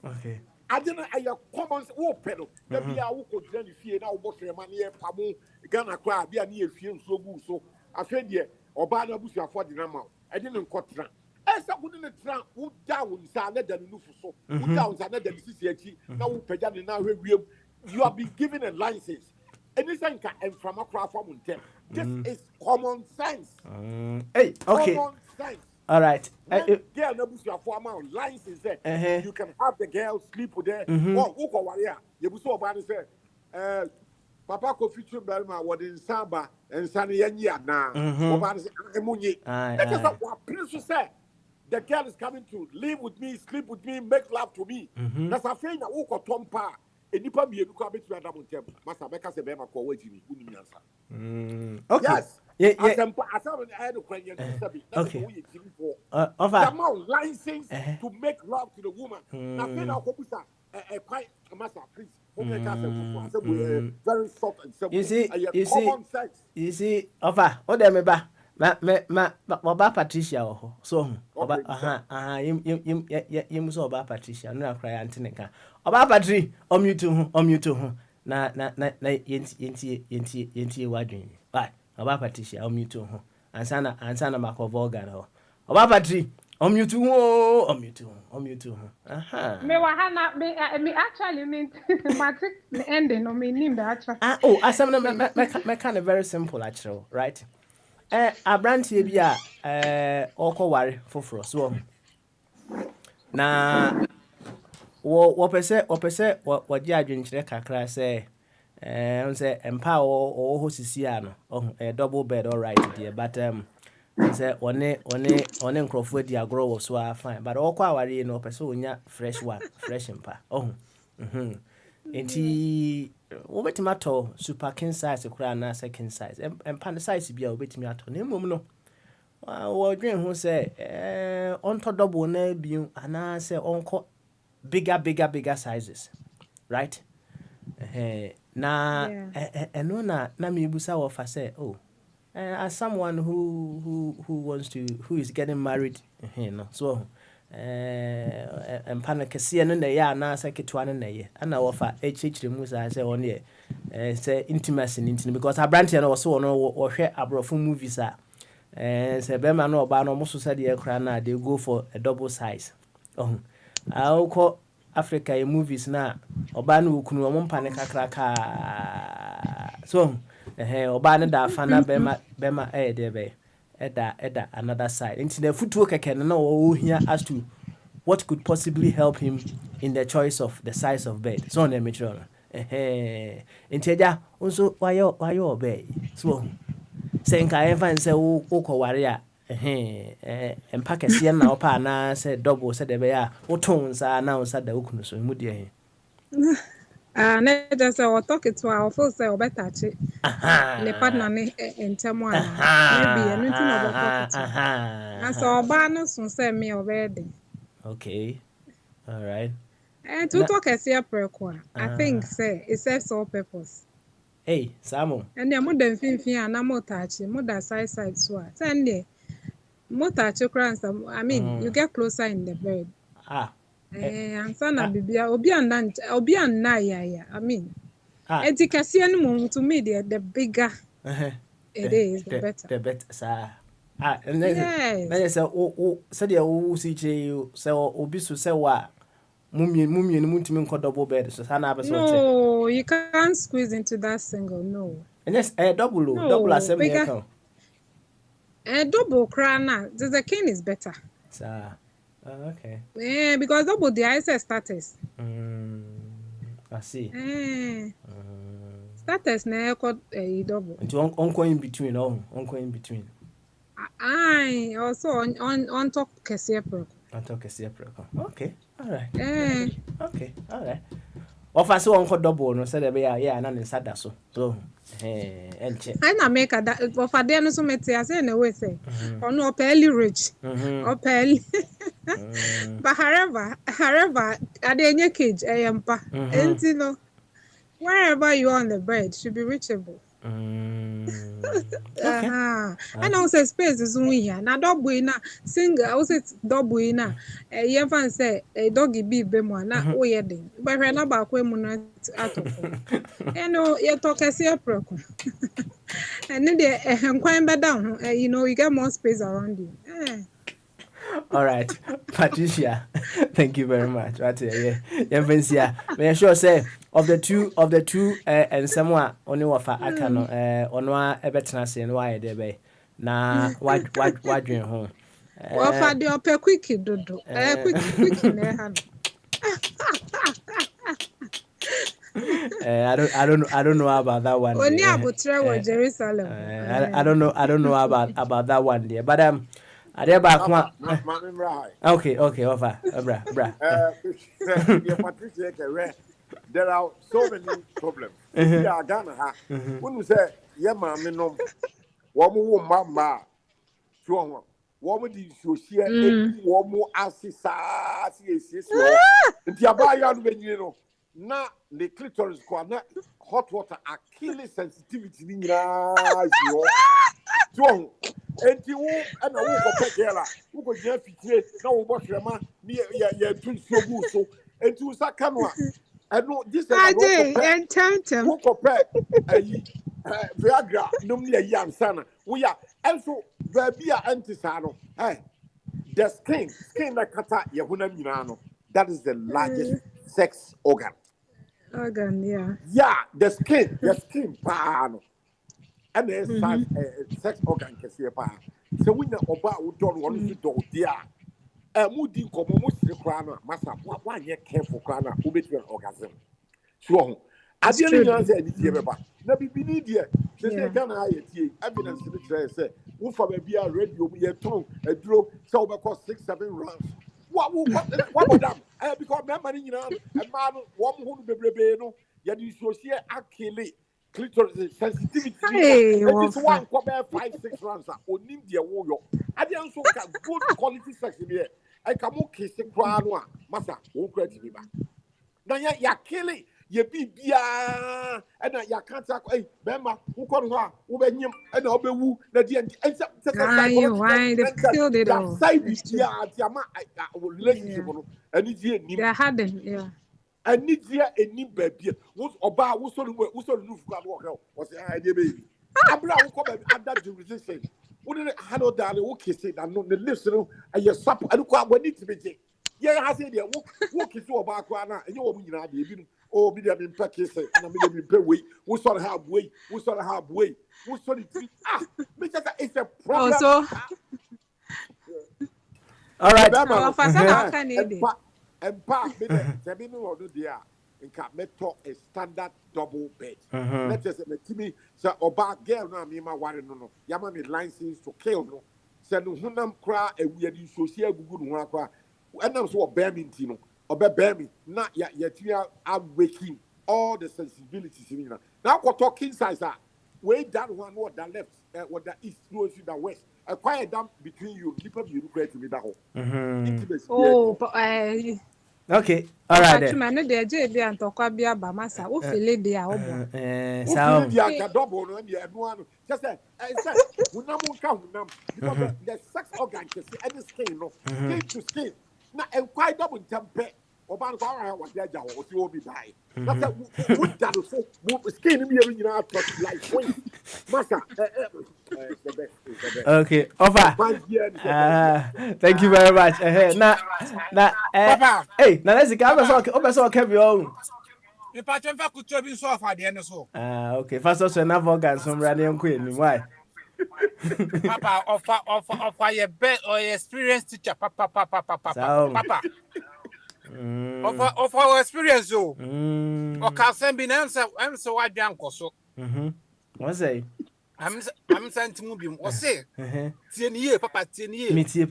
D: Okay.
E: I didn't common pedal. There be a who could then fear now boss your money, Pamu, Ghana crab, be a near film so good. So I said, yeah, or Bana Busia for the number. I didn't cut trunk. As I wouldn't trunk, would down Sanet than Nufuso, would down Sanet than CCH, now Pejani now you have been given a license. Anything and from a craft from them. This is common sense.
D: Hey, okay.
E: Common sense.
D: All right.
E: Girl, no bush your former license there. You can have the girl sleep with her. Or who warrior. You will so about say, Papa could feature Belma was in Samba and Sunny Yanya now. That is what Prince said. The girl is coming to live with me, sleep with me, make love to me. That's a thing that Oko Tompa. And you probably look a bit to Adam Temple. Master Becca said, Bema, call waiting.
D: Okay.
E: Yes.
D: Yeah.
E: I had a question.
D: Okay.
E: The license to make love to the woman. Now, a quiet master, please. Very soft and simple.
D: You see, offer. Oh, there, me ba Patricia so oba yim so oba Patricia no akra anteneka oba Patri omute ho na yenti wadwen right oba Patricia omute ho ansana makovoga no oba Patri omute ho aha
G: me wa hana me actually mean matric ending no me nim that actually
D: asem no me kind of very simple actually right. Abrantie bi a okoware foforo so na wo pese wodi adwenkyere kakra se say empa o ho sisi ano double bed all right there but say one nkrofo di agro wo so fine but okoware no pese onya fresh empa enti wobetimi ato super king size kura na second size empa size bia wobetimi ato na emom no wo dwen ho say onto double na biu ana say onko bigger sizes right na eno na me busa wo fa say as someone who wants to who is getting married no so empana kese no na ya na seketwa no na ye ana wo fa echichire mu say on ye say intimacy intime because abrante na wo so no wo hwe abrofo movies say be ma no oba no mo so say de kra na they go for a double size ko Africa movies na oba na okunu mo mpane kakraka so oba na da fa na be ma de be eda another side into the footwo keke no wo here as to what could possibly help him in the choice of the size of bed so on the material inteja also why obey so say nka even say wo ko ware a empa kese na opa na say double say de be ya wo ton sa na unsa da okunu so mu de
G: na just say talk it to our first say obetachi le partner ne entemo maybe anything about talk and so oba no so say me obede
D: okay all right
G: and to talk as here preko I think say it serves all purpose
D: hey Samu
G: and the modern fin na motachi modern side so say the motachi crans I mean you get closer in the bed Ansa na bibia obi anna ya. I mean, education to me the bigger it is, the better.
D: The better, sir. And then say, oh, said you see you say obi so say what mummy and muntimin called double bed. So
G: no, you can't squeeze into that single. No.
D: And yes, a double assembly account.
G: A double crown. The king is better.
D: Sir. Okay.
G: Yeah, because double the ISS status.
D: I see.
G: Status na called a double.
D: And uncle in between, uncle in between.
G: Also on top Kesiapro.
D: On top Kesiapro. Okay. All right. Okay. All right. Offer so uncle double no said yeah, and then sad so. So
G: I na make that offer there no so meti say na we say. On no early rich. Or early. But however, at the cage ayampa. And you know, wherever you are on the bed should be reachable. And also space is here. Now double in single also double in you fan say a doggy be bemo na o yedin. But we na ba kwemu na atofo. You talk as a proko. And then the kwan be down, you know, you get more space around you.
D: All right, Patricia, thank you very much. Right here, yeah. May I sure say of the two, and someone only offer I can on one ebetina say why they be na what doing home.
G: Offer the upper quick dodo, quick in their hand.
D: I don't know about that one.
G: Only about Jerusalem.
D: I don't know about that one there, but Are back one? Okay, over.
E: There are so many problems. Yeah, Ghana. When you say, yeah, mammy, no, one mama, one woman, you see, one more assist, and Yabayan, when you know, now the clitoris, hot water, are killing sensitivity in your strong. And you and I will go here. Who go here? Now, what your man, yeah, twin so and to Sakanwa. I know this is
G: and Tantum.
E: Who compare Viagra, no near young son. We are also Verbia antisano. Hey, the skin like Kata Yahuna Milano. That is the largest sex organ. Yeah, the skin, pano. And there's sex organ can see a part. So when the Oba would don't want to do, dear. Moody come almost the crana, Massa, one year careful crana, who bet your orgasm. So, I didn't answer anything about. Now, be need here. Say, can I evidence to the say, who from a beer radio, your tongue, a draw, so because 6-7 rounds. What about them? Because my money, you know, a man, one who be rebellion, yet you should see actually. Clitoris sensitivity. This one come 5-6 rounds. Onim dia wo. I dey also good quality sex in here. I can mo kiss kwa no a masa wo credit me ba. Na ya kill ye bibia and ya can't talk eh bema wo ko no a wo benyim and obewu na dia
G: why they killed it all.
E: Side bibia tiama relationship no ani die nim.
G: They had them, yeah.
E: I need here a new baby. What's about who's on the roof? Was the idea, baby? Abra will come at that jurisdiction. Wouldn't it handle that? Okay, say that no, the listener and your supper. I don't want need to be. Yeah, I said, walk is so about Quana, and you will be not even. Oh, be there in practice, and I'm going to be way. Who's on halfway? Who's on halfway? Who's on it? Because it's a problem.
D: All right.
E: And part me there, or do there. In Cameto a standard double bed. Let us say me say oba girl no me ma ware no. Yama me license to kill no. Say no hunam kra e weird social gugu no akwa. Enam so oba me ntino. Oba bear me na ya tia awaking all the sensibilities in na. Now ko talking size ah. Way down one or the left or the east no to the west. A quiet dam between you. Keep up you create me that hole.
G: Oh, but
D: okay, all right.
G: Then. I know the JB and Tokabia Bamasa. Who feel they are over?
E: So, double no the one. Just say, the sex organ can see any skin, no skin to skin. na quite double tempe oban kwa wa wa dia o si obi bai na say wo da do so skin me every na touch like point masa the best.
D: Okay, offer. Thank you very much.
H: Papa.
D: Hey, now let's go. Obeso kebi o.
H: Me pa twemfa kutu bi so offer de ne so.
D: Okay. First also na organ so mra ne nko eni why?
H: Papa offer your best or your experienced teacher papa. Offer experience o. O ka sen bi na am so wadwan koso.
D: What say?
H: I'm sent mu bi o say. Tie ni ye papa tie ni ye.
D: Me tie.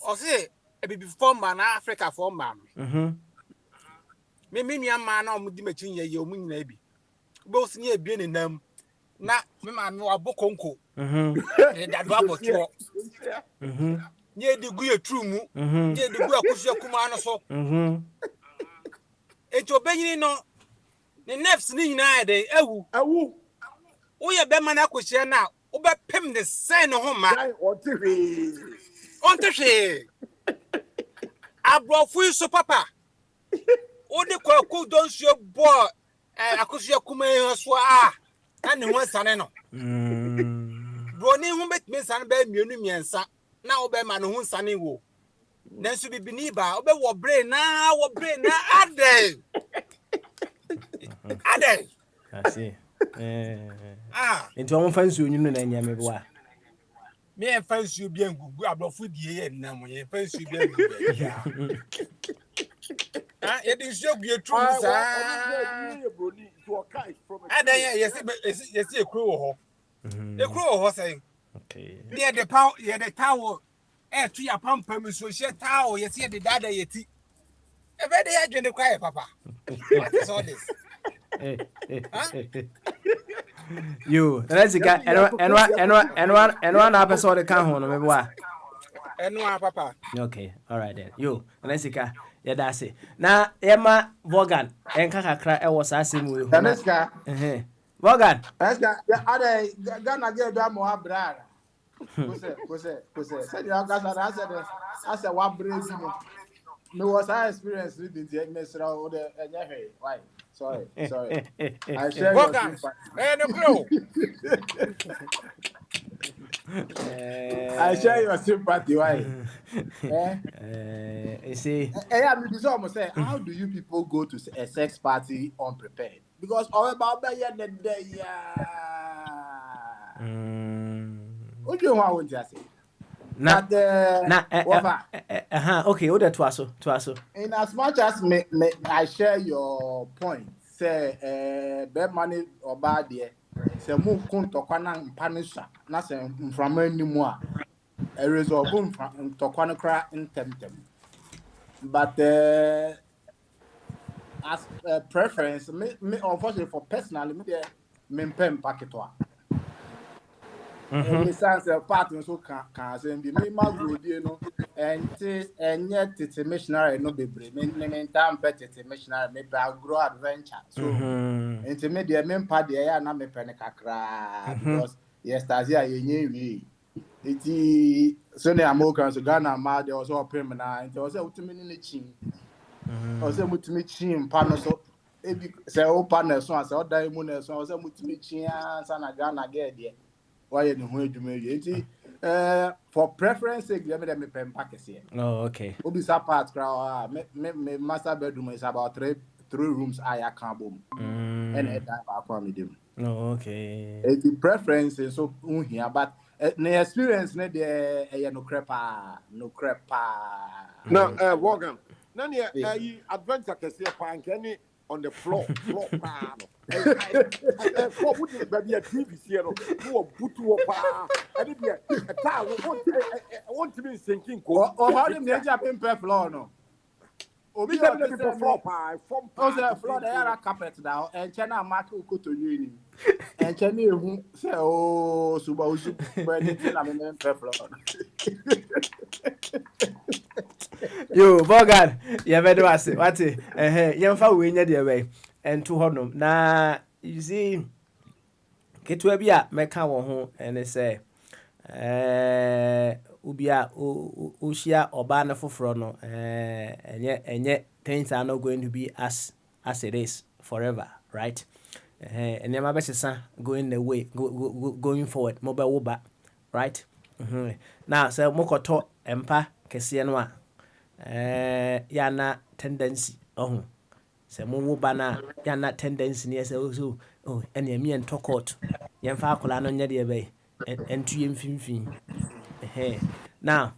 H: O say e bi form man Africa form man. Me nua man na omudi machin ye omu nyina bi. Bo si ni ebie ne nam. Na me ma me wa bokonko. E da do aboto. Nye di gu ye tru mu. Nye di gu akusia kuma no so. Eto benyini no ne nerves ni nyina ya de awu. Wo ye be man akohia na wo be pem ne sen no ho ma. Onte hwe. Abrofu so papa. Odi kwaku don so bo akosia kuma e so na ne ho sane no. Broni hu betime sane ba mienu miensa na wo be ma ne ho sane wo. Nanso bibini ba wo be wo brain na ade.
D: I see. Into one fancy you know na nyame bo a.
H: Me en fancy bi engugu abrofu die ye na mo ye fancy bi engugu. It is your good truth, sir. And then, yes, a crow. The crow was saying, okay, near the power, yeah, the tower, and 3 pump, so she tower, yes, the dada yeti. A very agent of quiet, papa. What is all this?
D: You, let's get and one episode come home, remember what?
H: And no, papa.
D: Okay, all right then. You, let's get. Yeah, that's it. Now, Emma Vaughan, and Kakakra, I was asking you. Vaughan.
I: Are gonna get them more brother. Said you I said, what brings you? No, was I experienced reading the Mr. Ode and why? Sorry. I share
H: Vaughan.
I: I share your sympathy. Why?
D: You see,
I: almost say, how do you people go to a sex party unprepared? Because all about the day, what do you want to say?
D: Okay, order to
I: in as much as I share your point, say, bad money or bad dear. Se mu kun tokwana mpanisha na se mframa animu a resolve tokwana kra intemtem but as preference me unfortunately for personally me mpem paketo a in sense part so can say be me magodi no enye tete missionary no bebre me time tete missionary me grow adventure so into me the mempa de ya na me pene kakra because yesterday yenye wi iti so ne amokan so Ghana ma de also pem na into o say utimi ni chin o say mutimi chin pa no so ebi say o pa na so say o dan mu na so o say mutimi chin ansa na Ghana get there why you ho adwuma wi iti for preference sake let me pem pakese.
D: Oh, okay.
I: Obi sa part kra me master bedroom is about 3 rooms I can boom and I back them.
D: Oh, okay.
I: The preference is so here, but the experience ne de no crepa.
E: Now, Morgan, none you adventure can see a punk any on the floor pan. What would it be a TV zero? You are put to a bar. I did a tower. Want to be sinking.
I: Or how do you jump in floor? No. Obi the floor pie from the floor there carpet now and China mark go to you and China who say oh suba usu when in floor.
D: You Vaughan, you better ask it. What it? Young fa we near the way and to honum. Na you see, get to a bia make our home and they say, ubia ushia oba na foforo no enye things are not going to be as it is forever, right? And then my best going the way going forward mobile woba, right? Now so mokoto empa kese no a ya na tendency se mo woba na ya na tendency ne se so ene mi en tokot yemfa akola no nya de be entu yemfimfin now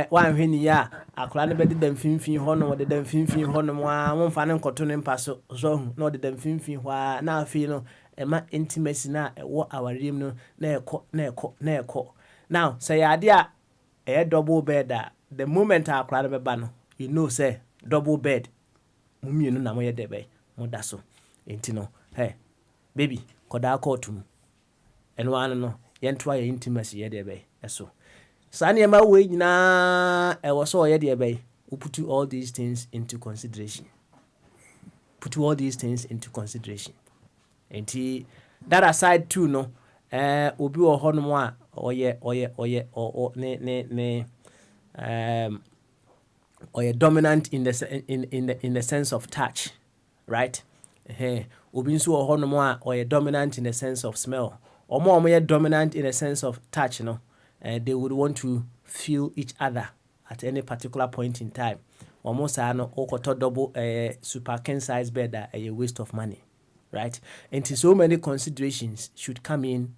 D: wan hweni ya akola no bede dem finfin ho no de dem finfin ho no wa momfa ne nkoto ne mpaso so no de dem finfin ho na afi no ema intimacy na wo awarem no na ekọ now say ade a double bed the moment akola no beba no you know say double bed mumienu na moye de be moda so enti no baby koda kotum eno an no yento aye intimacy ye de be eso sani ma we nyina e wo so ye de be we put all these things into consideration enti that aside too no obi wo ho no mo a oye dominant in the sense of touch, right? Obi nso wo ho no mo a oye dominant in the sense of smell. Omo dominant in the sense of touch, no. They would want to feel each other at any particular point in time. Almost no okoto double super king size bed a waste of money, right? And so many considerations should come in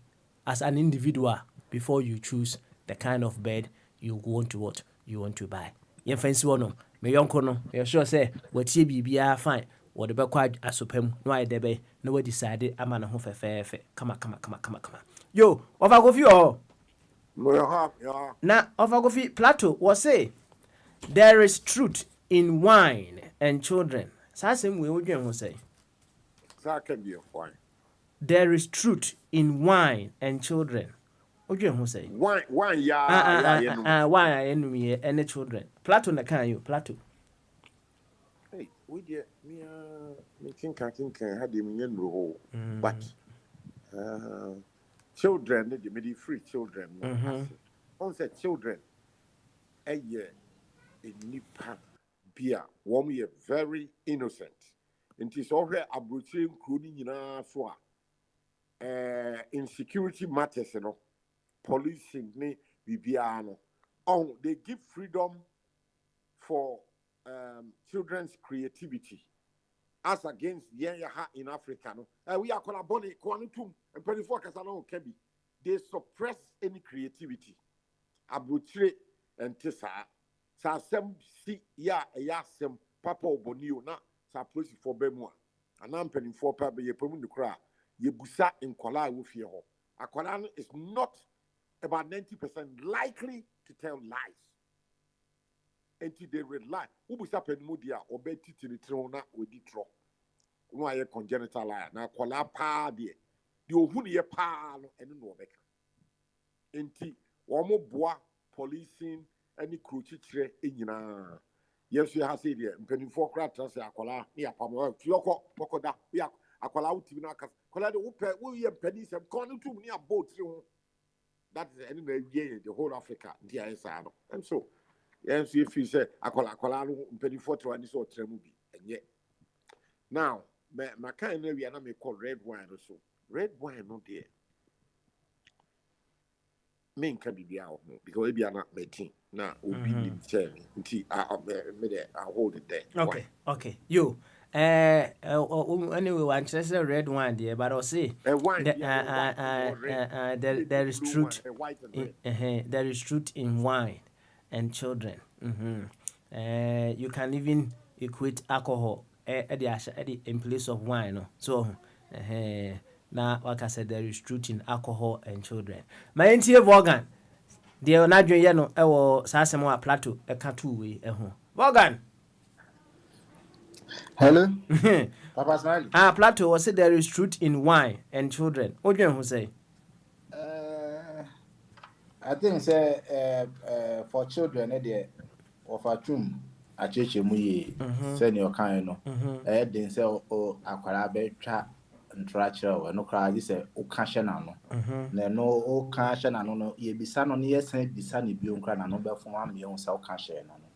D: as an individual before you choose the kind of bed you want to buy. Yen fancy one me yonko no you sure say watie bibia fine wo de bekwa asopam no ay debe no we decide ama na ho fefefe kama yo over go fi o na over go fi Plato was say there is truth in wine and children. Sasem we odwen ho say there is truth in wine and children. Odwen ho say
E: wine
D: wine enumi and children. Plato na kan you Plato.
E: Hey, we dey me think had him nro but children they be free children. On say children a nipa bia wom ye very innocent. It is already abroaching including nyina so insecurity matters, you know. Policing ne bibia no. Oh, they give freedom for children's creativity as against in Africa. No, we are collaborating. And 24 kasano kebi. They suppress any creativity. Abutre and tesa. Sa sem si ya sem papa obonio na sa police for bemwa. Anam penin for papa ye pemu nukra. Ye busa in kola wufie ho. Akola is not about 90% likely to tell lies. Until they rely. Ubusa penmudia obeti tinitrona weditro. No aye congenital liar. Na kola pa de. The ohunu ye pa no eno no obeka. Enti womo boa policing any crucitre enyina. Yes, you have said here. Mpenifo kra trase akola ni apamo fioko pokoda. We akola utibi na aka. Kola de wo ye mpani sem kono tum ni abot ho. That is anyway the whole Africa dia esa no. And so yes, if you say akola no mpenifo to ani so tremu bi enye. Now, my kind of we na me call red wine so. Red wine no there. Men can be out because we are not making now. Obi ni tell me until I hold it there.
D: Okay. You anyway, one just a red wine there, but I'll say there is truth. There is truth in wine and children. You can even equate alcohol in place of wine. No? So now, like I said, there is truth in alcohol and children. My NTA Morgan, the Onadrian Yano, or Sasamo Plato, a catu Morgan.
I: Hello, Papa Smiley.
D: Plato was said there is truth in wine and children. What do you say?
I: I think say for children, or for chum, a church muye, senior kind no. Then say akwara be tra ntrakyerɛ no kra gi sɛ o ka hye na no na no o ka hye na no ye bisa no ne yɛsan bisa ne bio nkra na no bɛfo ambe ho sɛ o ka hye na no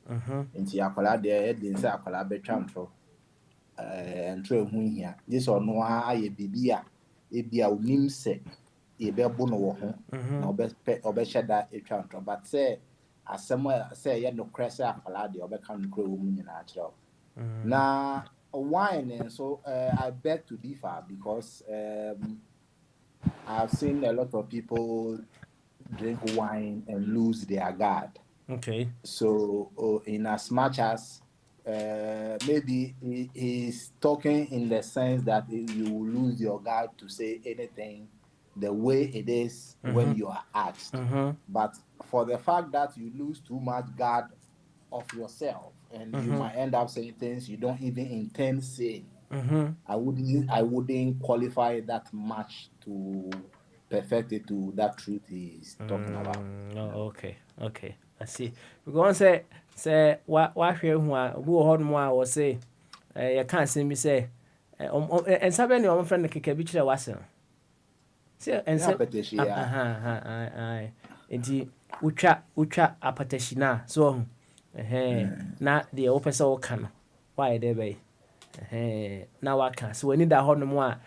I: nti akwala de e de sɛ akwala bɛtwa ntro ntro ehu hia gi sɛ no ayɛ bibi a ebia onim sɛ ye bɛbo no wo ho na obɛhyɛ da etwa ntro but sɛ asɛm sɛ yɛ no kra sɛ akwala de obɛka no kra wo mu nyina akyerɛ na wine and so I beg to differ because I've seen a lot of people drink wine and lose their guard.
D: Okay.
I: So in as much as maybe he's talking in the sense that you will lose your guard to say anything the way it is when you are asked. But for the fact that you lose too much guard of yourself and you might end up saying things you don't even intend saying. I wouldn't qualify that much to perfect it to that truth he's talking about.
D: Okay. I see. Because say what hwe hu a obi wo hodmo a wo say you can't see me say and sabe ni o friend keke bi kire wase. Say and say enti utwa apatashi na so na de wo pese wo ka no why dey be na waka so wani da hodmo a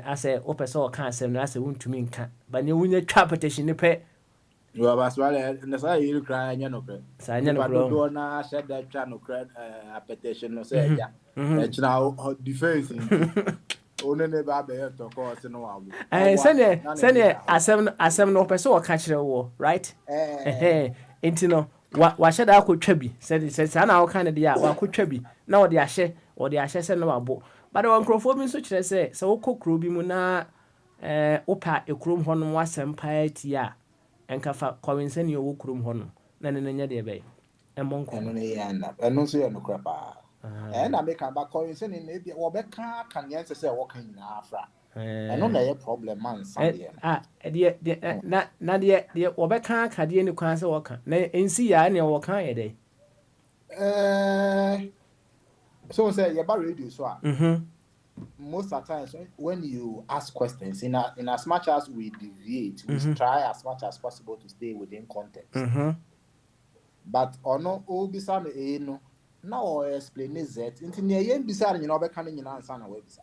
D: ase wo pese wo ka asem na ase wontumi nka ba ne wunya twa apatashi ne pe
I: you are baswale na say you cry anya no cry
D: sa anya no cry
I: do na shed that twa no cry apetition no say ya china defense one ne ba be to ko se no wawo
D: sene asem no pese wo ka kire wo right enti no wa shed akotwa bi se na wo ka ne de a wa akotwa bi na wo de ahye se no wabo but one crofo bi so kire se wo kokro bi mu na opa ekrom hono wasem paati a enkafa kwensani wo kurom hono na ne nya de be emonko
I: eno ne ya na eno so ye no krapa na make ba kwensani ne bi wo be kan yen se wo kan nyina afra eno na ye problem man sande na de wo be kan kade ni kwan se wo kan na ensi ya ne wo kan ye de so say ye ba radio so a most of the times when you ask questions in as much as we deviate we try as much as possible to stay within context but ono obisa no na o explain it into near yen bisa ni na obeka ni na ansa na we bisa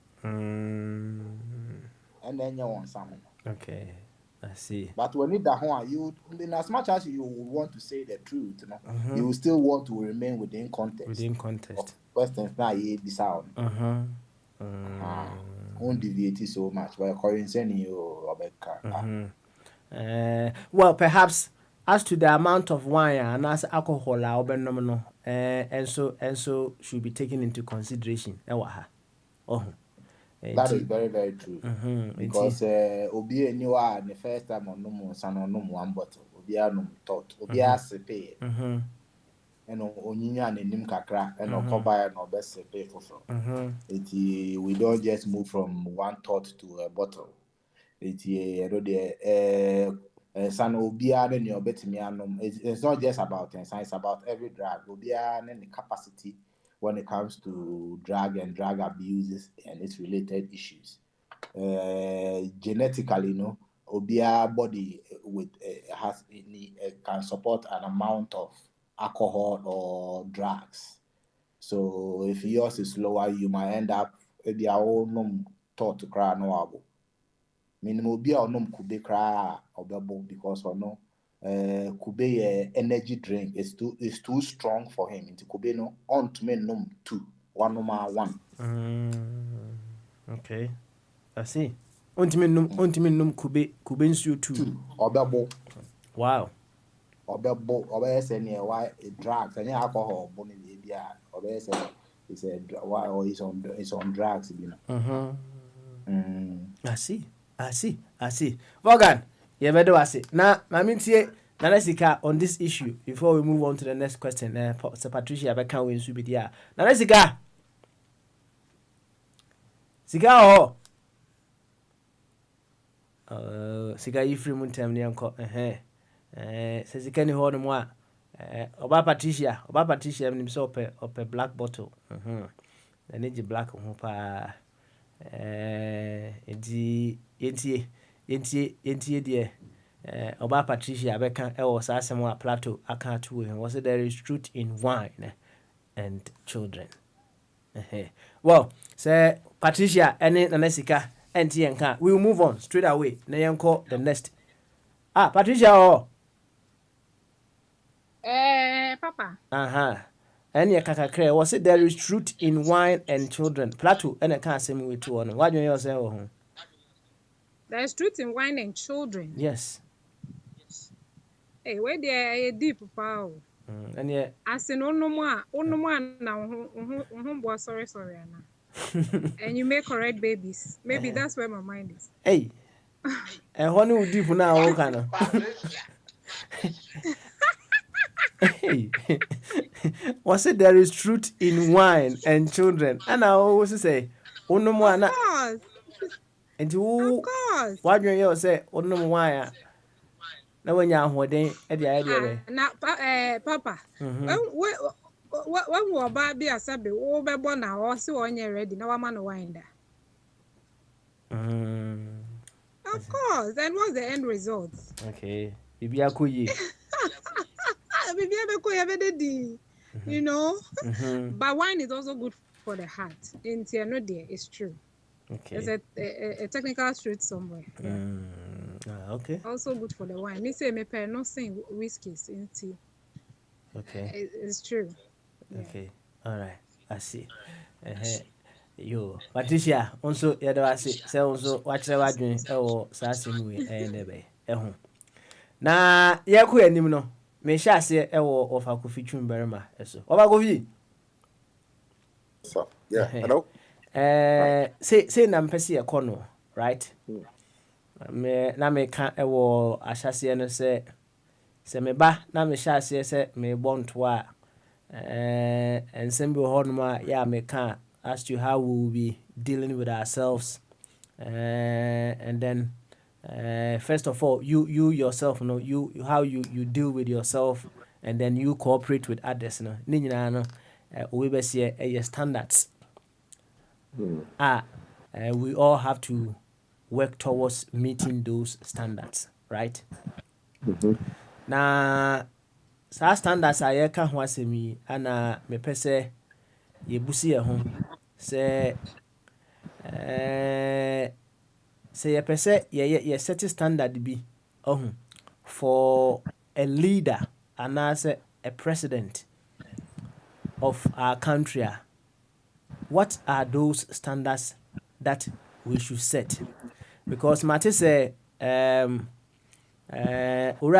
I: and then you want something.
D: Okay, I see.
I: But when it that one, you in as much as you want to say the truth, you will still want to remain within context.
D: Within context.
I: Questions now you decide. Won't deviate so much by coinciding you
D: well, perhaps as to the amount of wine and as alcohol and so should be taken into consideration.
I: That is very, very true. Because obi anywhere the first time on no one bottle, obi no thought, obi sepe. And onyinya nenim kakra and okoba no best sepe for. We don't just move from one thought to a bottle. It's not just about it's about every drug. Obi and the capacity when it comes to drug and drug abuses and its related issues. Genetically, Obia body with can support an amount of alcohol or drugs. So if yours is lower, you might end up with your own thought to cry no abo. Minimum Obia or num could be cry or bubble because or no. Could be a energy drink is too strong for him. It could be no on to me num 2 1 number 1.
D: Okay, I see. On to me num could be you 2
I: or double.
D: Wow.
I: Or double or any why drugs and alcohol bonnie or it's on drugs, you know.
D: I see. Morgan. Yeah, better was it. Now, Mamintie, Nanasika on this issue before we move on to the next question. Sir Patricia, I can't win Subidia. Nanasika. Cigar. Cigar, you free moon time, uncle. Says you can't hold him what. Oba Patricia, and himself up a black bottle. I need your black on Yentie deɛ Oba Patricia Becca was Asamoah Plateau to him. Was it there is truth in wine and children? Well, say Patricia and Nanesika and Tienka. We will move on straight away. Nayanko the next. Patricia
G: Papa.
D: And your kakakre was it there is truth in wine and children. Plateau and I can't say me with two on. Why do you say
G: There is truth in wine and children.
D: Yes.
G: Hey, where they are deep power.
D: And yet,
G: I say no more now. Sorry, Anna. And you make correct babies. Maybe that's where my mind is.
D: Hey, and one who deep now, kind of. Hey, was it there is truth in wine and children? And I always say, oh no more.
G: Of course.
D: And you, why do you say, oh no more? Now when you're holding at the idea.
G: Now, Papa, when we about be a sabi, we be born now, also when you're ready. Now I'm on a winder. Of course. And what's the end result?
D: Okay. Bibi akuyi.
G: Bibi akuyi, you know. But wine is also good for the heart. In Tiano, it's true.
D: Okay.
G: There's a technical truth somewhere.
D: Okay.
G: Also good for the wine. Me say me pay no sing whiskeys in tea.
D: Okay.
G: It's true.
D: Okay. All right. I see. Yo, Patricia, also yada say also watch the wadwin e sasim we be na yaku anim no me sha ase e wo ofa kofi twumberma eso oba kofi
E: so yeah hello
D: say na mpese e kono right me ka e wo ahyase no se me ba na me sha ase se me bonto a ensem bi ho no ma ya me ka as to how we will be dealing with ourselves, and then first of all, you yourself, you how you deal with yourself, and then you cooperate with others. We be see standards. We all have to work towards meeting those standards, right? Now, some standards are yeka ho asemi ana me pese ye busi home say ye pese ye set standard be for a leader and as a president of our country. What are those standards that we should set? Because Mate say Ura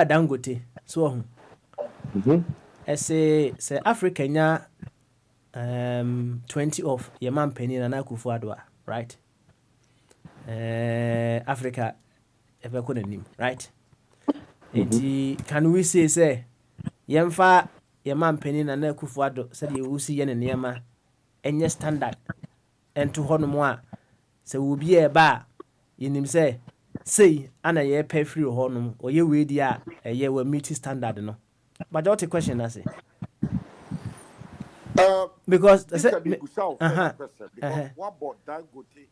D: Dangote so say Africa 20 of Yaman Penny and Akufo-Addo, right? Africa ever couldn't name, right? Can we say Yemfa Yaman Penny and Akufo-Addo said you will see Yen and Yama and your standard and to Honomoa. So will be a bar in him say Anna ye pay free honum or ye will dia a year will meet his standard no. But that's a question I say. Because
E: what about Dangote?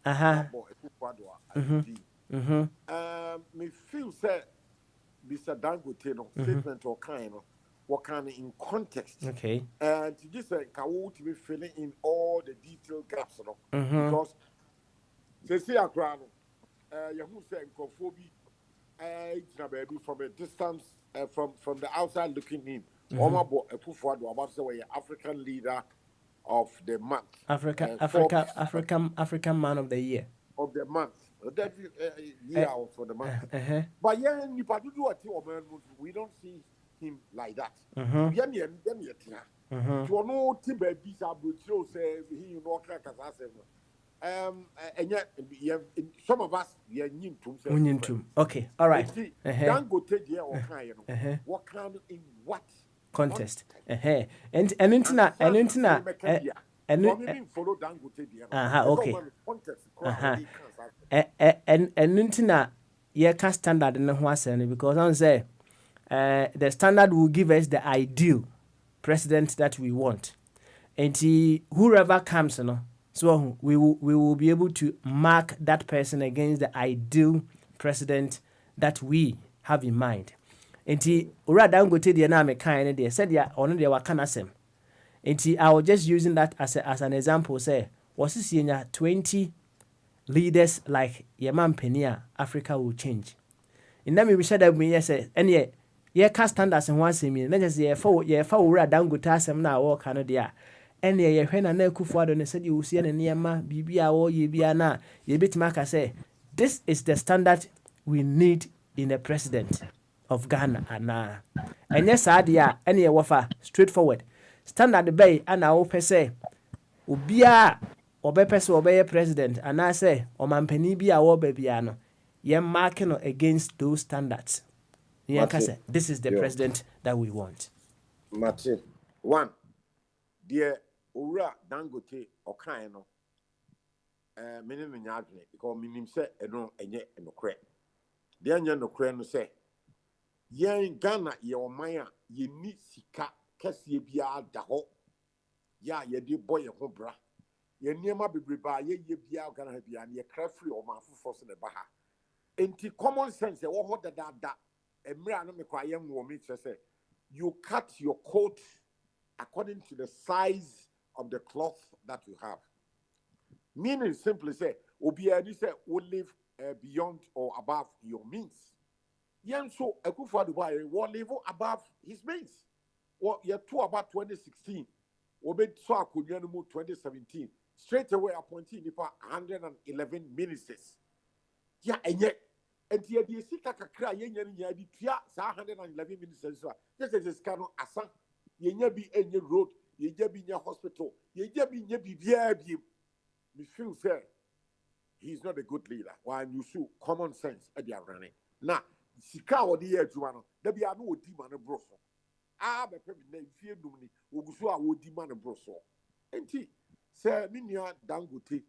E: Me feel say Mr. Dangote no statement or kind of what kind in context.
D: Okay.
E: And just say can to be filling in all the detailed gaps, because they say a crown. You say Kofobi, baby from a distance, from the outside looking in. About say African leader of the month.
D: African man of the year.
E: Of the month. Year for the month. But yeah, we don't see him like that. And yet, some of us,
D: okay, all right.
E: What kind in what
D: contest? And internet
E: follow Dangote.
D: Okay. And internet, yeah, standard in the Huasen because I say the standard will give us the ideal president that we want, and whoever comes, So we will be able to mark that person against the ideal president that we have in mind. Enti ura Dangote de na me kan de said ya ono de waka nasem. Enti I was just using that as an example. Say was this 20 leaders like Yaman Penia, Africa will change. In that we said that we say any cast standards and one semi. Let us say for ura Dangote asem na walk ano dia. And ye when an Kufuado and said you will see an Niama, Bibia or Yibiana, ye bit Maka say, this is the standard we need in a president of Ghana. And yes, idea, any wafer, straightforward. Standard the bay, and I hope say, Ubia, or Bepes obey a president, and I say, or Mampenibia or Bebiano, ye marking against those standards. This is the president that we want.
E: Martin, one, dear. Ura Dangote Okaino meaning in Yadne, because meaning say no enye enokre. The anya nokre no say yen Ghana ye omaya ye ni sika kese bia da ho ya ye de boy ho bra ye niema bebreba ye bia Ghana bia ye kra free o ma fofo so ne ba ha enti common sense wo ho da emra no me kwa ye wo me say you cut your coat according to the size of the cloth that you have. Meaning simply say, Obiadi say, will live beyond or above your means. Yen so Akufo Addo will live above his means. Or year 2 about 2016, Obe so Akunyanu 2017, straight away appointing 111 ministers. Yeah, and yet, and the Sika Kakra Yen Yadi Tia 111 ministers. This is Kano Asan, Yen be any road. Ye be in hospital. Ye be me feel fair. He's not a good leader. Why you show common sense at the running. Now, Sika or the year Juano, there be no demand of broso. Ah, but name fear Dumini, Ugusua would demand a broso. And T. Sir Minia Dangote,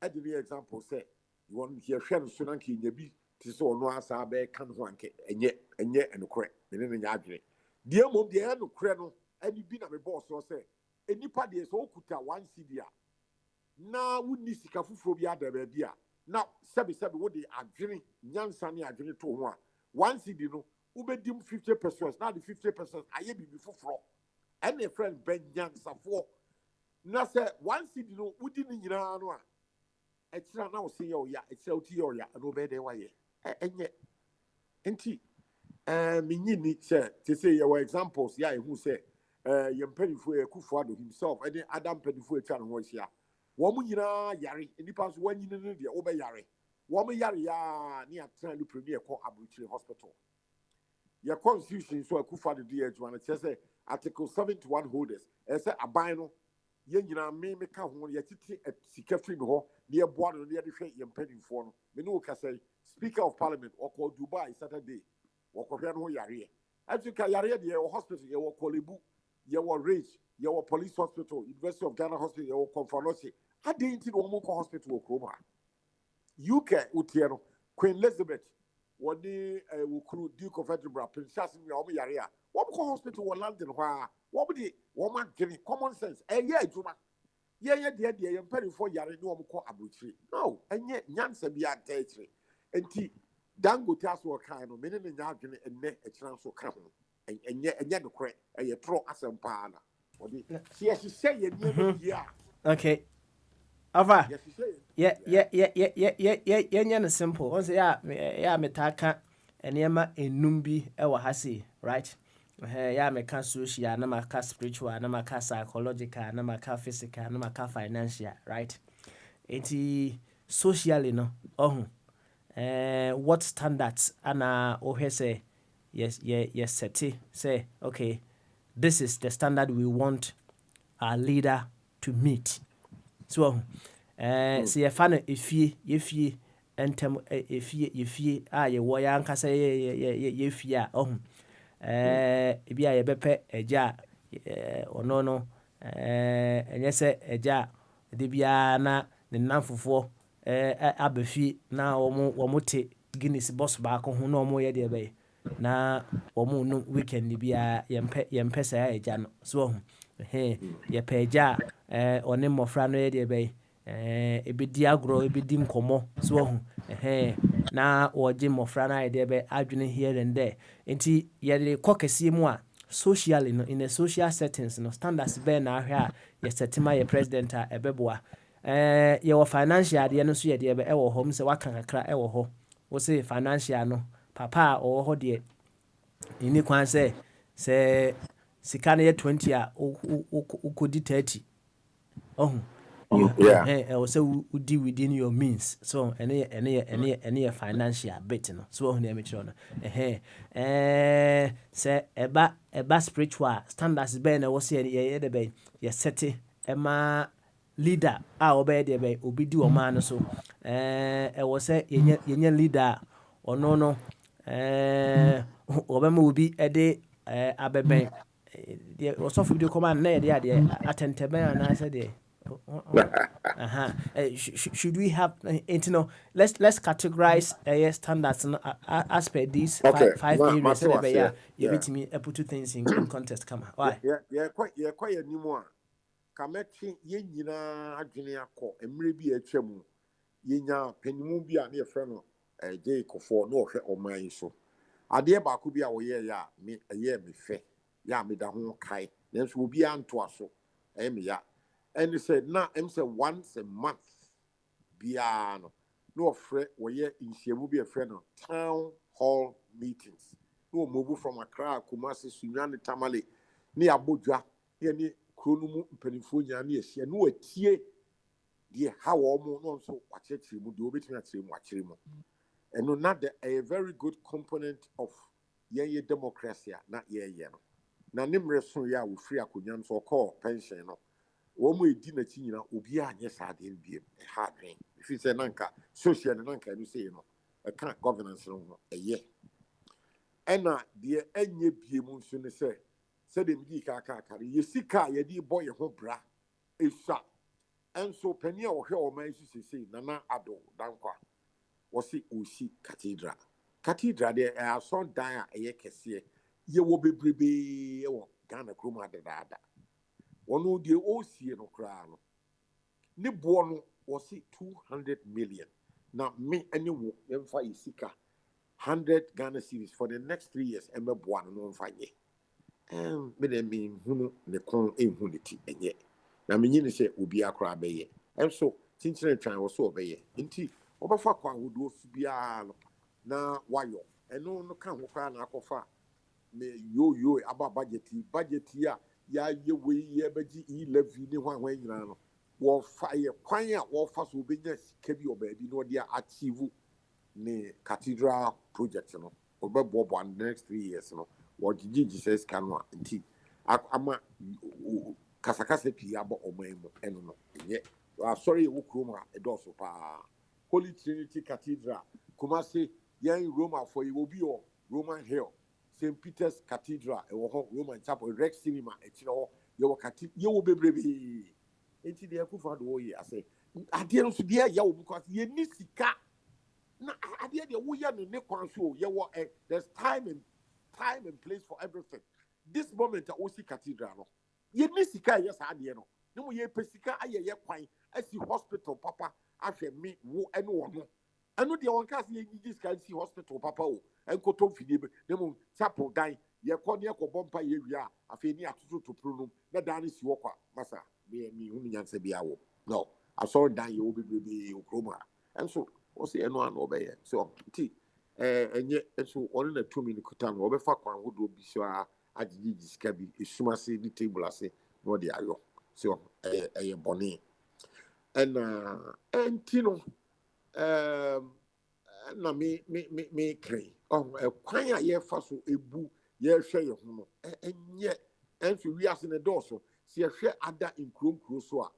E: at the example, say, you want to hear Shannon Sunanki in your beat, Tiso no Asabe, Kanwanke, and yet and the correct, and then the yagre. Dear Mom, the end of Creno. And you been a boss or say, any party is all kuta 1 CDA. Now, wouldn't you see Kafuphobia de Babia? Now, Sabi what they are drinking, young Sunny are drinking to 1 CD, no, Ube dim 50%, now the 50% I be before floor. And a friend Ben Young Safo. Now, say 1 CD, no, wouldn't you know? It's not now say, oh, yeah, it's out here, and obey the way. And yet, and tea. Minini said to say your examples, yeah, who say, Yempenifu Kufuado himself, and Adam Penifu Chan was here. Woman Yari, in the past 1 year, the Obe Yari. Woman Yari, near Tran Premier called Abuchi Hospital. Your constitution so a Kufuado DH1, it says Article 71 holders, as a bino, Yenina may make a one yet at Sikafri Ho, near Bono, near the Fate Yempenifu. Menuka say, Speaker of Parliament, or called Dubai Saturday, or Koreano Yari. As you can Yari, your hospital, your Kolibu. Your Rage, your police hospital, University of Ghana hospital, your Confanosi. I didn't know one hospital of Chroma. UK, Utiano, Queen Elizabeth, one day, Duke of Edinburgh, Princess in your area. What hospital in London? What would it? Woman, common sense. Yeah, Juma. Yeah, dear, I'm paying for Yari, no one call Abuchi. No, and yet, Yansa be at Tatri. And T. Dangote as well kind of meaning in Yargin and net a chance of come. And yet the correct and you throw us some pana. Yes, you say yeah.
D: Okay. Ava. Yeah, simple. Once metaka and yama enumbi ewa hasi, right? Yeah, me can social, na maka spiritual, na maka psychological, na maka physical, na maka financial, right? Enti socially no. What standards ana say yes say okay, this is the standard we want our leader to meet. So see if you entem if you ye wo ya nkasa ye fia ebia ye bepe eja ono enye se eja de bia na ne nanfofo abefi na womote Guinness boss baako ho na omo ye de be na omo no weekend bia yempe sa eja no so ye peja one mmofra no ye de be ebedi agro ebedi nkomo so ho na woje mmofra na ye de be adwene here and there enti ye de kokese mu a socially no in a social settings no standards be na ahwe a ye setima ye president a ebeboa ye wo financial de no so ye de be e wo hom se waka kakra e wo ho wo se financial no papa o ho de ini kwan se sika na ye 20 a ukodi 30 oh you say we deal within your means so any financial bit no so na me chiro no say eba spiritual standards be na wo say ye de be ye set ema leader a obey de be obi di o man no so wo say yenye leader ono no obema obi e de abeben the osofu de command na de atentebe na say de should we have let's categorize standards as per these five areas you meet me put two things in context come why
E: quite anymore kamechi ye nyina adwene akọ emre bi atwam yenya panimu bi a na ye frɛ no Jaycofo no hwɛ oman so ade ba ko bi a wo ye ya me eye me fɛ ya me da ho kai nanso obi anto aso me ya and he said na em say once a month bia no frɛ wo ye nhyiamu bi a frɛ no town hall meetings no move from Accra Kumasi Sunyani Tamale ni Abodwa ni kronumu mpanifo nya na ehia no atie de ha wo mo no so wakyekire mu de obetumi akyire mu akyire mu eno na a very good component of ye democracy na ye no na nimre so ya wo free akonyan so call pension no wo mo edi na chi nyina obi anye saade biem ha dwen if say nanka social nanka no say no e kan governance no ye ena de anye biem nso ne say de mdi ka ye sika ye di boy ho bra esa enso pani a wo hwe o man su sese nana ado dankwa wo si osi cathedral de aso dan a ye kese ye wo bebrebe wo Ghana kroma dada wono de osie no kra no ne bo no wo si 200 million na me ani wo emfa isika 100 Ghana cedis for the next 3 years embe bo no mfa ye me de me hunu ne kon ehunu ne ti enye na me nyine se obi akra beye enso tinchire twan wo so obeye nti obafa kwa hodo su bia no na wayo eno no kan ho kwa na akofa me yo aba budget ya ye we ye baji e levy ni hwan nyina no wo fa ye kwan a wo fa so obenya sika bi obabi no de achieve ne cathedral project no obebobo and next 3 years no wo gigi says kanwa nti ama kasakasa pi aba oman mu eno no ye sorry wo kroma edoso pa Holy Trinity Cathedral Kumasi yan Roma for you will be Roman Hill St. Peter's Cathedral e wo Roman Chapel Rex Cinema e kire ho ye wo cathedral ye wo bebrebe enti de akufa do ye ase ade no so de ya wo because ye ni sika na ade de wo ya no ne kwan so ye wo there's time and place for everything this moment at Osi Cathedral no ye ni sika ye sa ade no ne mo ye pesika aye ye kwan asi hospital papa ahwe me wo ene wo no eno de won case ye gigi sika si hospital papa o enkoto fidie be ne mo chapel dan ye kɔ ne kɔ bompa ye wia afi ni atoto to pronum na dan si wo kwa masa me hunu nyansa bia wo no aso dan ye obebrebe okroma enso o se eno an obeye so ti enye enso on na tumi ni kuta no obefa kwan hodo bi so a agigi sika bi esuma se di table ase no de ayo so eye boni entino na me krai kwan a ye fa so ebu ye hwe ye ho no enye enso wi ase ne doso se ye hwe ada nkronkro so a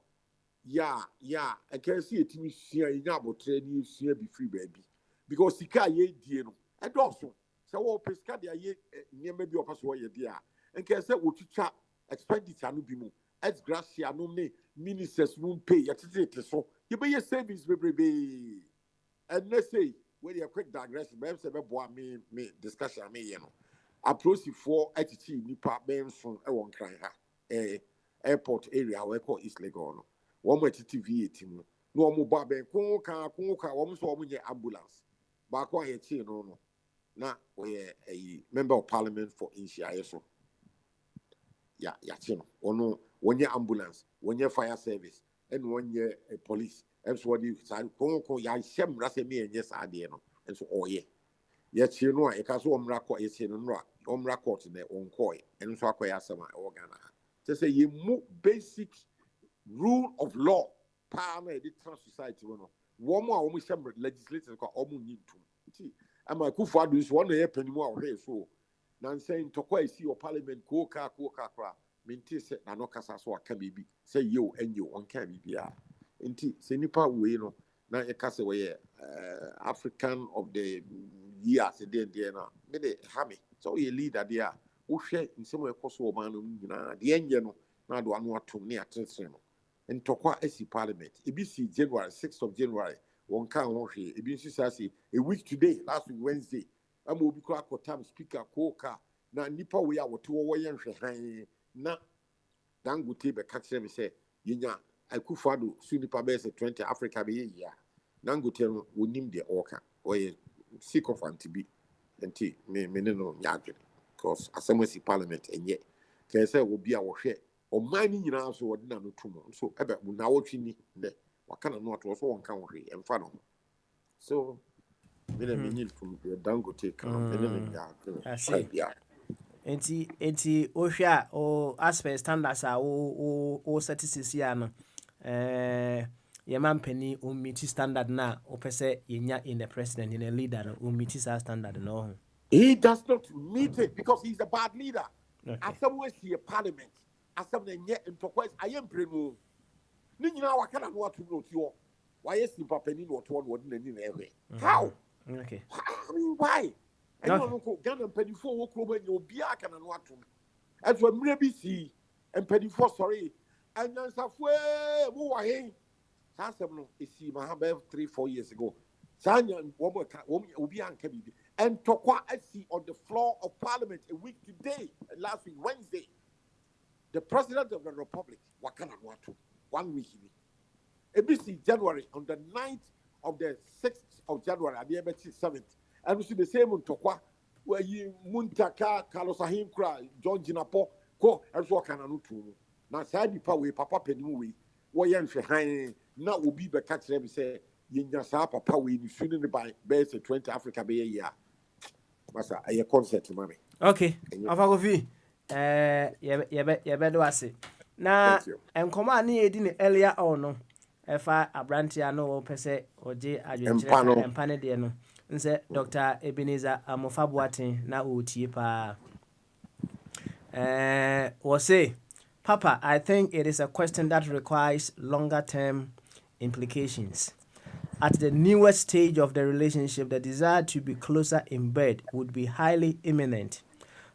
E: ya e can see etimi sua nya abotre ni sua bi free baby because sika ye die no e doso se wo pesca de ye nyema bi ofa so ye de a en can say otwitwa expenditure no bi mu ex gracia no me ministers won pay ye tete so ye be ye savings bebrebe and let's say when you quick digression be say be boa me discussion me ye no approach for attitude nipa ben so e won kran ha airport area we call East Legon. One more TV team. No more babe, Konka, almost all ambulance. Back on a chain, no. Now we a member of parliament for Inshiaso. Yeah, chino. Or no, 1 year ambulance, 1 year fire service, and 1 year police. And so what you say, Konko, ya shem rasemi and yes, I no. And so, oh yeah. Yet you know, a caso omrako is in omrako in their own coy, and so I some organ. Just say you move basic rule of law. Palmer the trans society. One more almost legislators got almost need to. I'm a kufa do is 1 year penny more so. Nan saying to quite see your parliament coca cra. Minty said, Nanocasa so can be say you and you on can be. Inti, Senipa way no. Now a castaway African of the years a day now. Made hammy. So you leader there who share in some way possible man the engine now do one to near attention. And Tokwa SC Parliament. ABC January 6th of January. One can watch it. ABC a week today, last week Wednesday. I'm will be crack time speaker Koka. Now Nipa we are 2 away na Dangote be catch them say Yinya Akufado Sunipa base 20 Africa be ya. Dangote will name the orca or a sick of antibi and tea me no yard because Assembly Parliament and yet can say will be our share. Or mining in our so no 2 months. So ever now watching the what kind of not also one country and fun. So we need from the Dangote
D: I see. Enti ohwa o aspect standards a o statistics ya no ye mampani o meet standard na o pese yenya in the president in a leader no o meet that standard no.
E: He does not meet it because he's a bad leader. Okay. As someone see a parliament as someone yet in turquoise I am primo. Nina wa kana no atu no ti o. Why is the papani no to one in every? How?
D: Okay.
E: I mean, why? I don't know. Ghana penny for work over your biak and what to. As when maybe see and penny for sorry. And then Safway, who are he? Sansam is see my 3-4 years ago. Sanya and Obian Kabi and Tokwa SC on the floor of Parliament a week today, last week, Wednesday. The President of the Republic, Wakana Watu, 1 week. ABC January on the 9th of the 6th of January at the 7th. And we see the same on Tokwa, where you Muntaka, Carlos Ahim Kra, John Jinapo, Ko, and so can I now Sadi Power, Papa Penui, Wayan Shahine, now will be the catch them say, Yinyasa, Papa, we shouldn't buy base 20 Africa Bay a year. Massa, a concert, mommy.
D: Okay, Avagovi, Yabedwasi. Now, and command needing earlier or no, if I a brantiano pese or J. Adrian and Panadiano. Nse Dr. Ebenezer Amofabuatin na uti pa. Say, Papa, I think it is a question that requires longer term implications. At the newest stage of the relationship, the desire to be closer in bed would be highly imminent.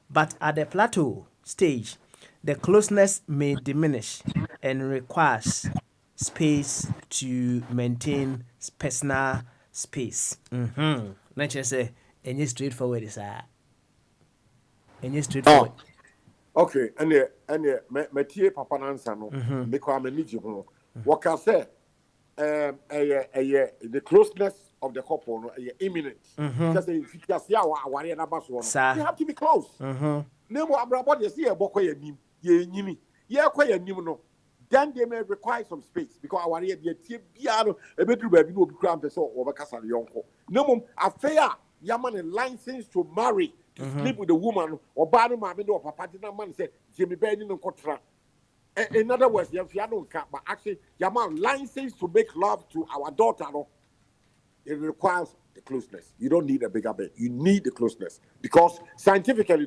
D: But at the plateau stage, the closeness may diminish and requires space to maintain personal space. Let's just say, any straightforward is any straightforward.
E: Okay, and Mathieu Papa Nansa no, because I'm a need you. What can say? The closeness of the couple no, imminent. Just say if you see our na baso, you have to be close. Nemo abrabod you see a boko ye nim, ye nyimi. Ye kwa ye nim no. Then they may require some space because our area the piano a bedroom baby no be cram person over casa yonko. No affair yaman license to marry to sleep with a woman or bad man or papa didn't man say Jimmy Benny no contra. In other words, you don't cap, but actually yaman license to make love to our daughter. No, it requires the closeness. You don't need a bigger bed. You need the closeness because scientifically,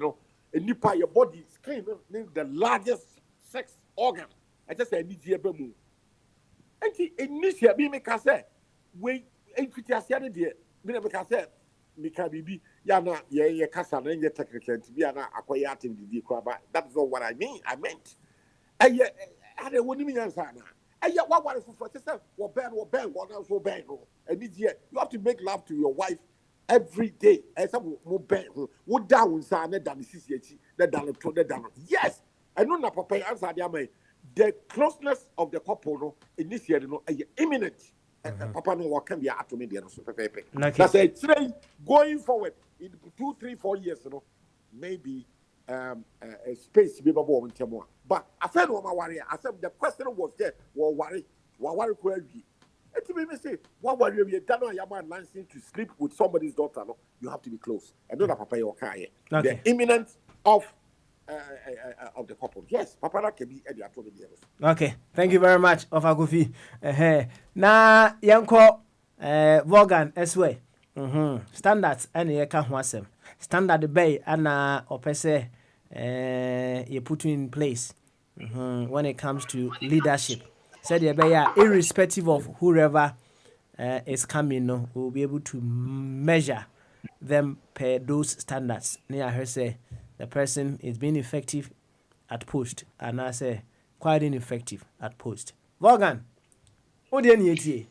E: in your body screen the largest sex organ. I just say, need to be moved. And initially, me make say, we ain't fit as yet, dear. Me make say, me can be, yana, ye casa, and ye technical to be an acquiring the crab. That's not what I mean. I meant. And yet, I don't want to answer now. And yet, what was for yourself? What else will bang? And this year, you have to make love to your wife every day. And some more bang, what down, son, than the CCH, that down. Yes, I know not papa answer, dear man. the closeness of the couple, no, in this year, no, imminent. Papa no what can be at me, so pepe. That's a train going forward in 2, 3, 4 years, you know, maybe a space be more. But I said, "Oh my warrior," I said the question was there, "What worry query?" And to me, say, "What worry? We don't know your man lancing to sleep with somebody's daughter. No, you have to be close. And don't papa your car. The imminence of the couple. Yes, papa can be at the
D: Okay, thank you very much, Ofagufi. Na yanko Vaughan Eswe. Standards and ye can wasem. Standard bay and opese you put in place when it comes to leadership. Said ye bay irrespective of whoever is coming, no, we'll be able to measure them per those standards. Near her say the person is being effective at post, and I say quite ineffective at post. Vaughan, what do you need?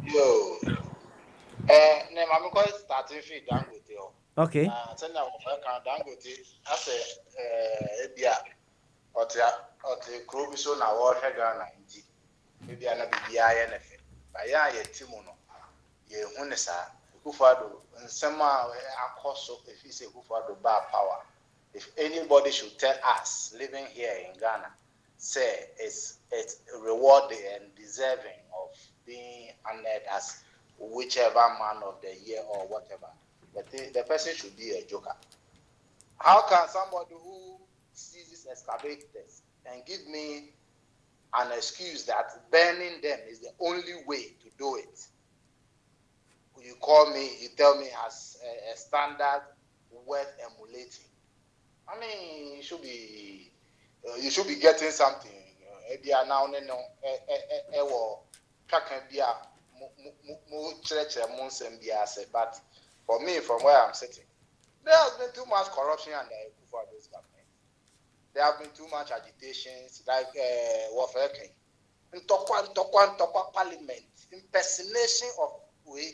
J: Yo, name I'm going to start with Dangote.
D: Okay.
J: Send out Dangote. I say, Ebia, or the Krobiso na war Hegana indeed. Maybe I not be INF. By ya Timono, ye Hunesa, Kufado, and somehow a cost if he say Kufado bar power. If anybody should tell us living here in Ghana, say it's rewarding and deserving of being honored as whichever man of the year or whatever, the person should be a joker. How can somebody who sees these excavators and give me an excuse that burning them is the only way to do it? You call me, you tell me as a standard worth emulating. I mean, you should be getting something. Now, but for me, from where I'm sitting, there has been too much corruption under Kufuor's government. There have been too much agitations, like warfare, Tokwa Parliament, impersonation of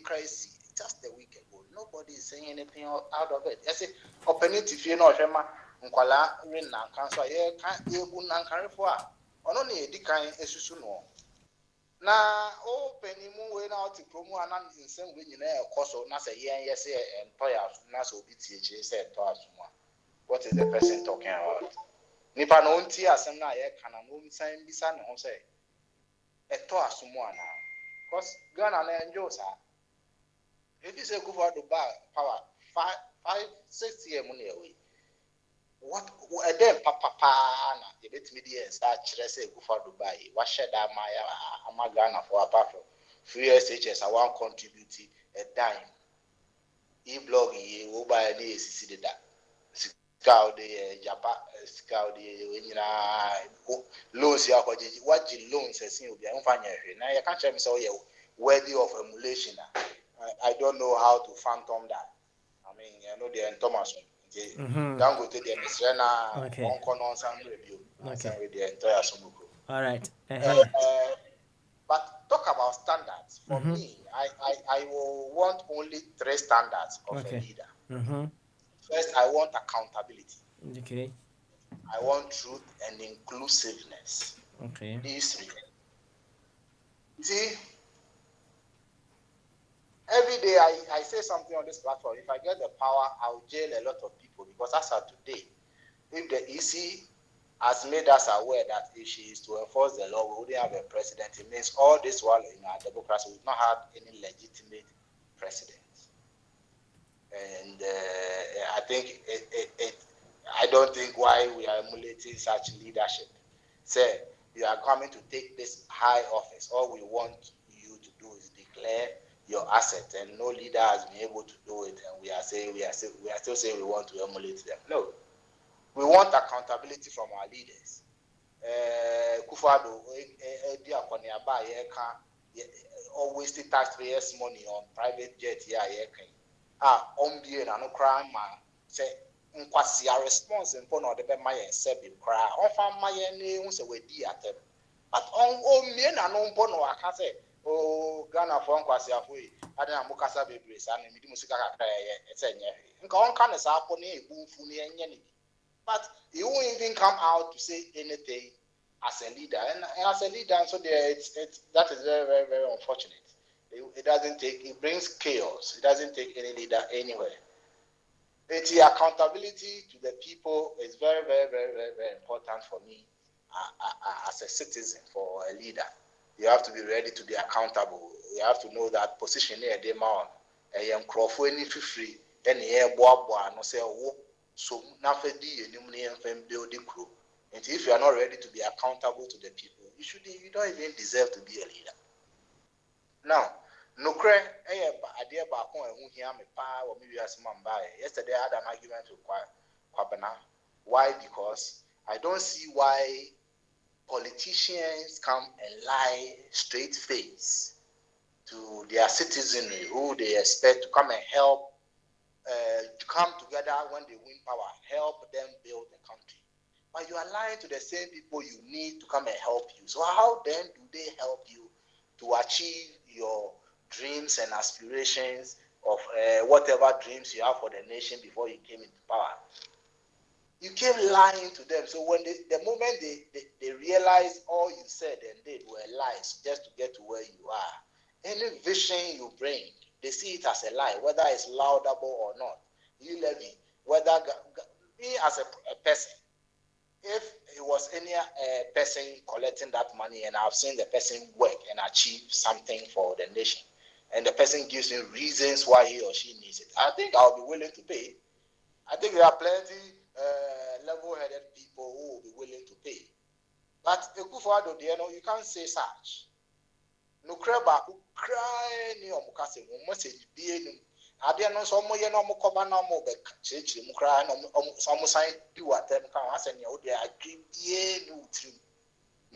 J: crazy. Just a week ago, nobody is saying anything out of it. I say, opening to fear no Shema, Nkwala, Rina, Cancer, Nankan for only a decline Esusuno. Now, opening way out to promo and in some way, course of Nasa, yes, and Toya, Naso BTH said to us. What is the person talking about? Nipa no tea as an I can only sign Bisan or say a toa sumwana. Because Ghana enjoys her. If you say go for the power 5, 6 years money away, what then papa na the bit media start say go for Dubai. What should my Ghana for apart from free SHS? I want contribute a dime. E-blog ye will buy a see that. Scout the Japan, scout the loans. What the loans has seen will be unfamiliar. Now you can't tell me so you're worthy of emulation. I don't know how to phantom that. I mean, I know they're in Thomas. Don't go to the Mistrena, one corner some review. With the entire Sumuku.
D: All right.
J: But talk about standards. For me, I will want only 3 standards of a leader. First, I want accountability.
D: Okay.
J: I want truth and inclusiveness.
D: Okay.
J: These 3. See, every day I say something on this platform. If I get the power, I'll jail a lot of people because as of today, if the EC has made us aware that if she is to enforce the law, we wouldn't have a president. It means all this while in our democracy, we've not had any legitimate president. And I think I don't think why we are emulating such leadership. Say, you are coming to take this high office. All we want you to do is declare your asset, and no leader has been able to do it. And we are still saying we want to emulate them. No, we want accountability from our leaders. Kufado, always the taxpayers' money on private jet. No crime man say are responsible for no the my and cry. On my name say we di at them. But on me na no bono I can say, oh Ghana for Nkwasi Afoi, Adana Mukasa Bebres and Midi Musika Nka on can say happen e bufu ni enye ni. But he won't even come out to say anything as a leader, and as a leader, so there, that is very, very, very unfortunate. It doesn't take, it brings chaos. It doesn't take any leader anywhere. The accountability to the people is very, very, very, very, very important for me as a citizen, for a leader. You have to be ready to be accountable. You have to know that position here, they man, and Crawford any free, and air boa no say, oh, so nothing and build the crew. And if you are not ready to be accountable to the people, you don't even deserve to be a leader. Now, yesterday I had an argument with Kwabena. Why? Because I don't see why politicians come and lie straight face to their citizenry who they expect to come and help, to come together when they win power, help them build the country. But you are lying to the same people you need to come and help you. So how then do they help you to achieve your dreams and aspirations of whatever dreams you have for the nation before you came into power? You came lying to them. So when the moment they realize all you said and did were lies just to get to where you are, any vision you bring, they see it as a lie, whether it's laudable or not. You Levy, whether me as a person, if it was any person collecting that money and I've seen the person work and achieve something for the nation, and the person gives me reasons why he or she needs it, I think I'll be willing to pay. I think there are plenty level-headed people who will be willing to pay. But you can't say such. No creba who cry near Mukase, message being I didn't know some more, no more cover no more, but church, Mukra, some sign do what them can ask and you are dream,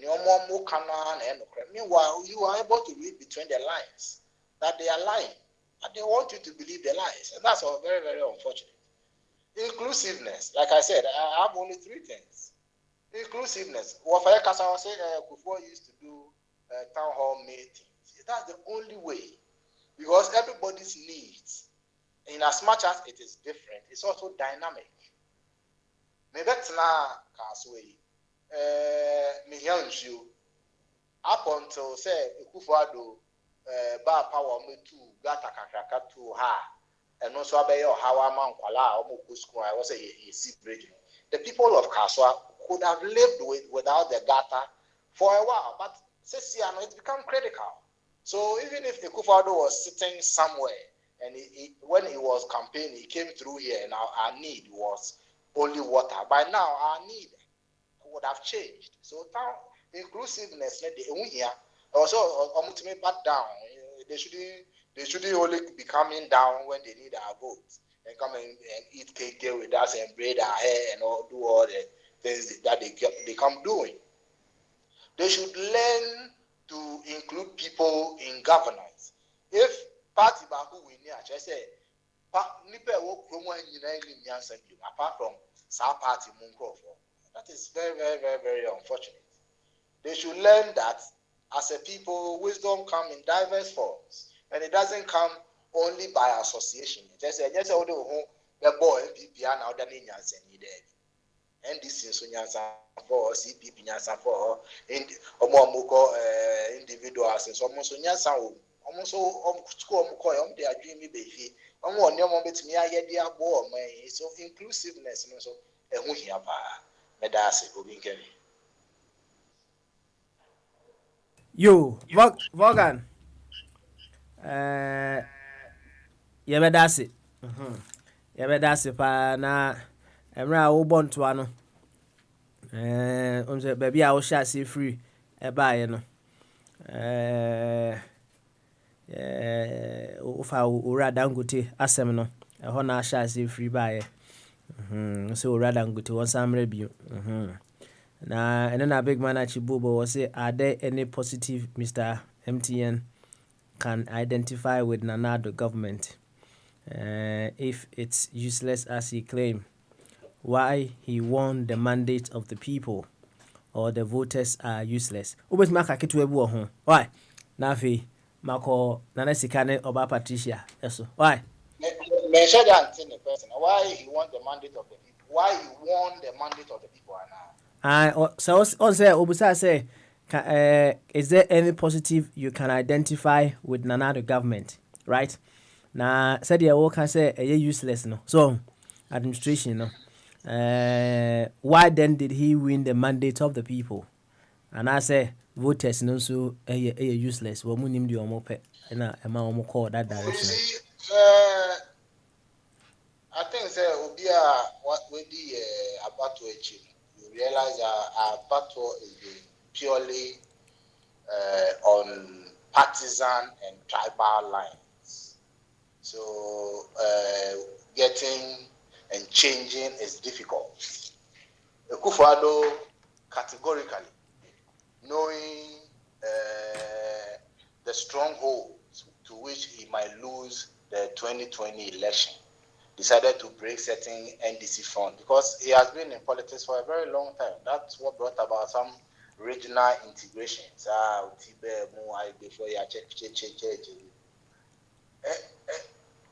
J: no more Mukana and meanwhile, you are able to read between the lines that they are lying, and they want you to believe the lies, and that's all very, very unfortunate. Inclusiveness, like I said, I have only three things. Inclusiveness. What Kasa said before used to do town hall meetings. That's the only way, because everybody's needs, in as much as it is different, it's also dynamic. Maybe that's now Kasway. Me up until say Kufuado bar power me to gata kakraka to her. And also how a man I was a sea bridge. The people of Kaswa could have lived without the gata for a while, but it's become critical. So even if the Kufado was sitting somewhere and when he was campaigning, he came through here and our need was only water. By now, our need would have changed. So now, inclusiveness, also, ultimately back down. They shouldn't only be coming down when they need our votes and come and eat cake with us and braid our hair and do all the things that they come doing. They should learn to include people in governance. If party baku we need, I say, apart from South Party Munkrofo, that is very, very, very, very unfortunate. They should learn that as a people, wisdom comes in diverse forms. And it doesn't come only by association. Just all the boy PPR now than in Yansen needed. And this is for CPP Yansan for individuals and so almost Yansan almost school they are dreamy baby. One your moment me I get the boy so inclusiveness and so a muhiapa medasi Ubin
D: Yo, Vaughan. Yɛbɛda ase paa na mmerɛ a wobɔ ntoa no sɛ baabi a wohyɛ ase firi ɛbaeɛ no wofa owura Dangote asɛm no ɛhɔ na ahyɛ ase firi baeɛ sɛ owura Dangote wɔn san mmerɛ bio na ɛno na Big Man Achibobo wɔ sɛ are there any positive Mr. MTN can identify with Nanado government if it's useless as he claimed, why he won the mandate of the people or the voters are useless. Always maka kitu ebu ho. Why? Nafi mako nana sikane oba Patricia. Eso. Why?
J: Mention that in the person. Why he won the mandate of the people? Why he won the mandate of the people now?
D: So also say Obusa say is there any positive you can identify with Nana Addo government, right? Na said the work can say useless no. So administration no. Why then did he win the mandate of the people? And I say voters no so useless. We munim di omo pe na ema omo call that
J: You
D: direction.
J: see, I think say Obia what we the Abattoir achieve. You realize our battle is purely on partisan and tribal lines. So getting and changing is difficult. Akufo-Addo categorically knowing the strongholds to which he might lose the 2020 election, decided to break certain NDC front because he has been in politics for a very long time. That's what brought about some regional integrations.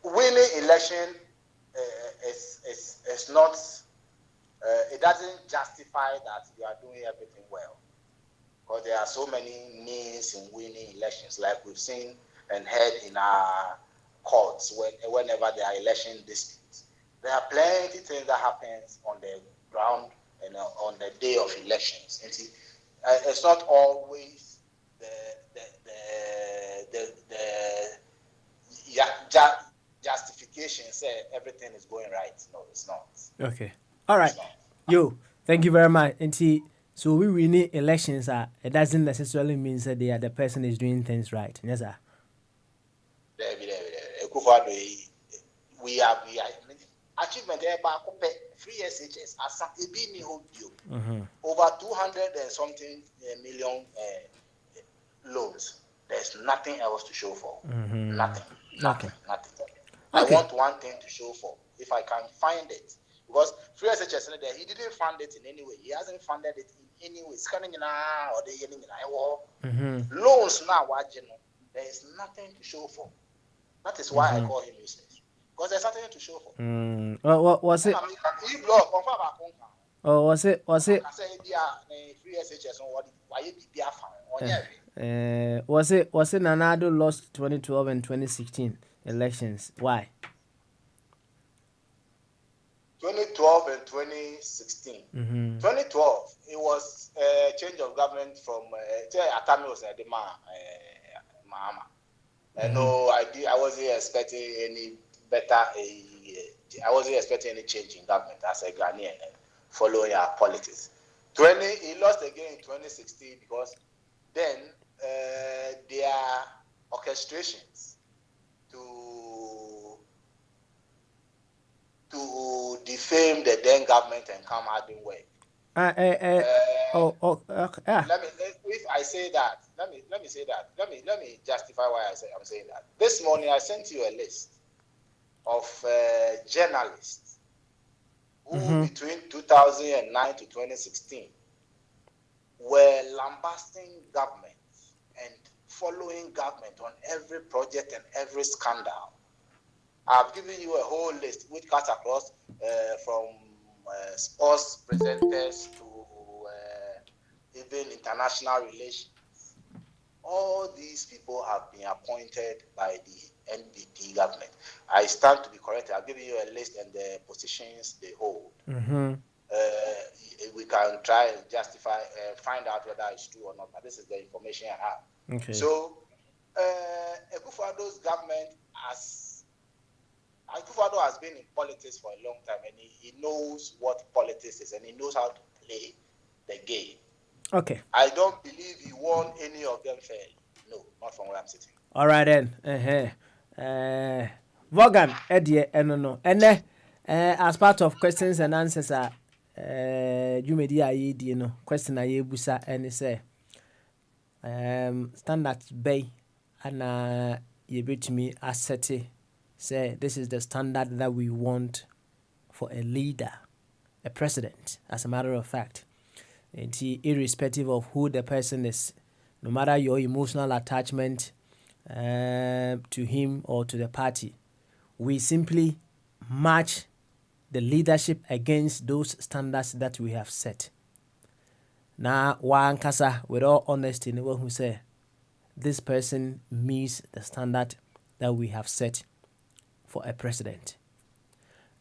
J: Winning election is not, it doesn't justify that you are doing everything well. Because there are so many means in winning elections, like we've seen and heard in our courts whenever there are election disputes. There are plenty of things that happens on the ground and on the day of elections. And see, it's not always the justification say everything is going right. No, it's not.
D: Okay. All right. Yo, thank you very much. And see, so we win elections. It doesn't necessarily mean that the person is doing things right. Yes, sir.
J: We have achievement about free SHS as over 200 and something million loans. There's nothing else to show for. Nothing. I want one thing to show for. If I can find it, because free SHS he didn't fund it in any way. He hasn't funded it in any way. Scanning or the loans now. There is nothing to show for. That is why I call him useless. Because there's nothing to show for.
D: What was it? Oh, was it? Was it? Was it Nana Addo lost 2012 and 2016 elections? Why?
J: 2012 and 2016. 2012, it was a change of government from Atami was the Mahama. No, I wasn't expecting any better. I wasn't expecting any change in government as a Ghanaian following our politics. He lost again in 2016 because then their orchestrations to defame the then government and come out in work. Let me justify why I'm saying that. This morning I sent you a list of journalists who between 2009 to 2016 were lambasting government and following government on every project and every scandal. I've given you a whole list which cuts across from sports presenters to even international relations. All these people have been appointed by the NDP government. I stand to be corrected. I've given you a list and the positions they hold. We can try and justify, find out whether it's true or not, but this is the information I have.
D: Okay.
J: So, Akufo-Addo's government Akufo-Addo has been in politics for a long time, and he knows what politics is, and he knows how to play the game.
D: Okay.
J: I don't believe he won any of them fairly. No, not from where I'm sitting.
D: All right then. Vaughan, Eddie, no. And as part of questions and answers, you may do question I busa and say, standards bay and you bit me asset. Say this is the standard that we want for a leader, a president, as a matter of fact. And irrespective of who the person is, no matter your emotional attachment to him or to the party, we simply match the leadership against those standards that we have set. na wankasa with all honesty ne who say this person meets the standard that we have set for a president.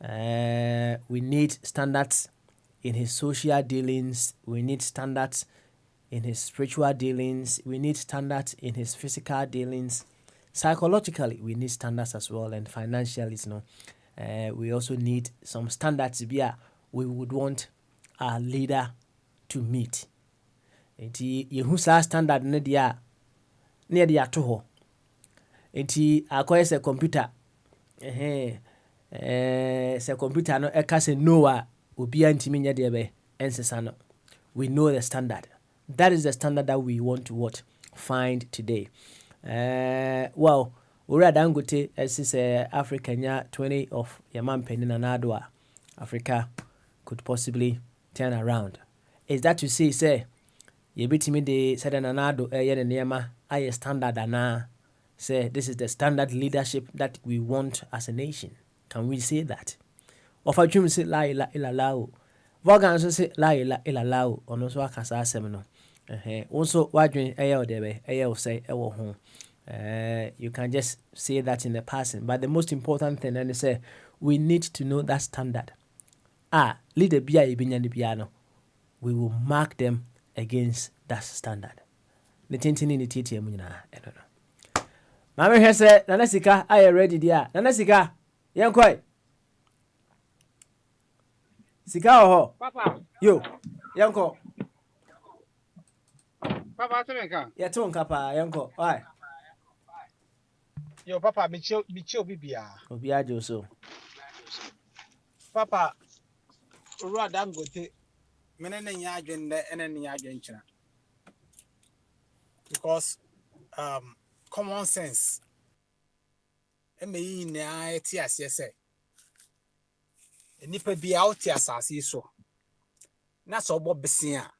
D: We need standards in his social dealings. We need standards in his spiritual dealings. We need standards in his physical dealings. Psychologically, we need standards as well, and financially, we also need some standards we would want our leader to meet. Enti yehu sa standard ne dia ne dia to ho. Enti akoye se computer se computer no eka se no a obi antimi nya de be ensesa no. We know the standard. That is the standard that we want to find today. Well, Ura Dangote as Africa nya 20 of Yaman Peninanadwa. Africa could possibly turn around. Is that to say ye bitimi de said anado yen nema aye standard ana say this is the standard leadership that we want as a nation? Can we say that? Of a dream say la ila lao. Vogan so say la ila lao ono so akasa asem no. Also wadwen eye odebe eye say ewo ho. You can just say that in the passing, but the most important thing and say we need to know that standard. Leader bia ibinya ni bia no, we will mark them against that standard. The tintini ni titi mu nyina I don't know. Mama he say Nana Sika are ready there. Nana Sika yankoi Sika ho
H: Papa
D: yo yanko
H: Papa Temenka
D: ya ton kapa yanko why
H: yo Papa michio bibia
D: obi ajo so
H: Papa Ura Dangote menene nya adwen de ene nya adwen kira because common sense emeyi na eti ase se nipa bia oti asase so na so obo besia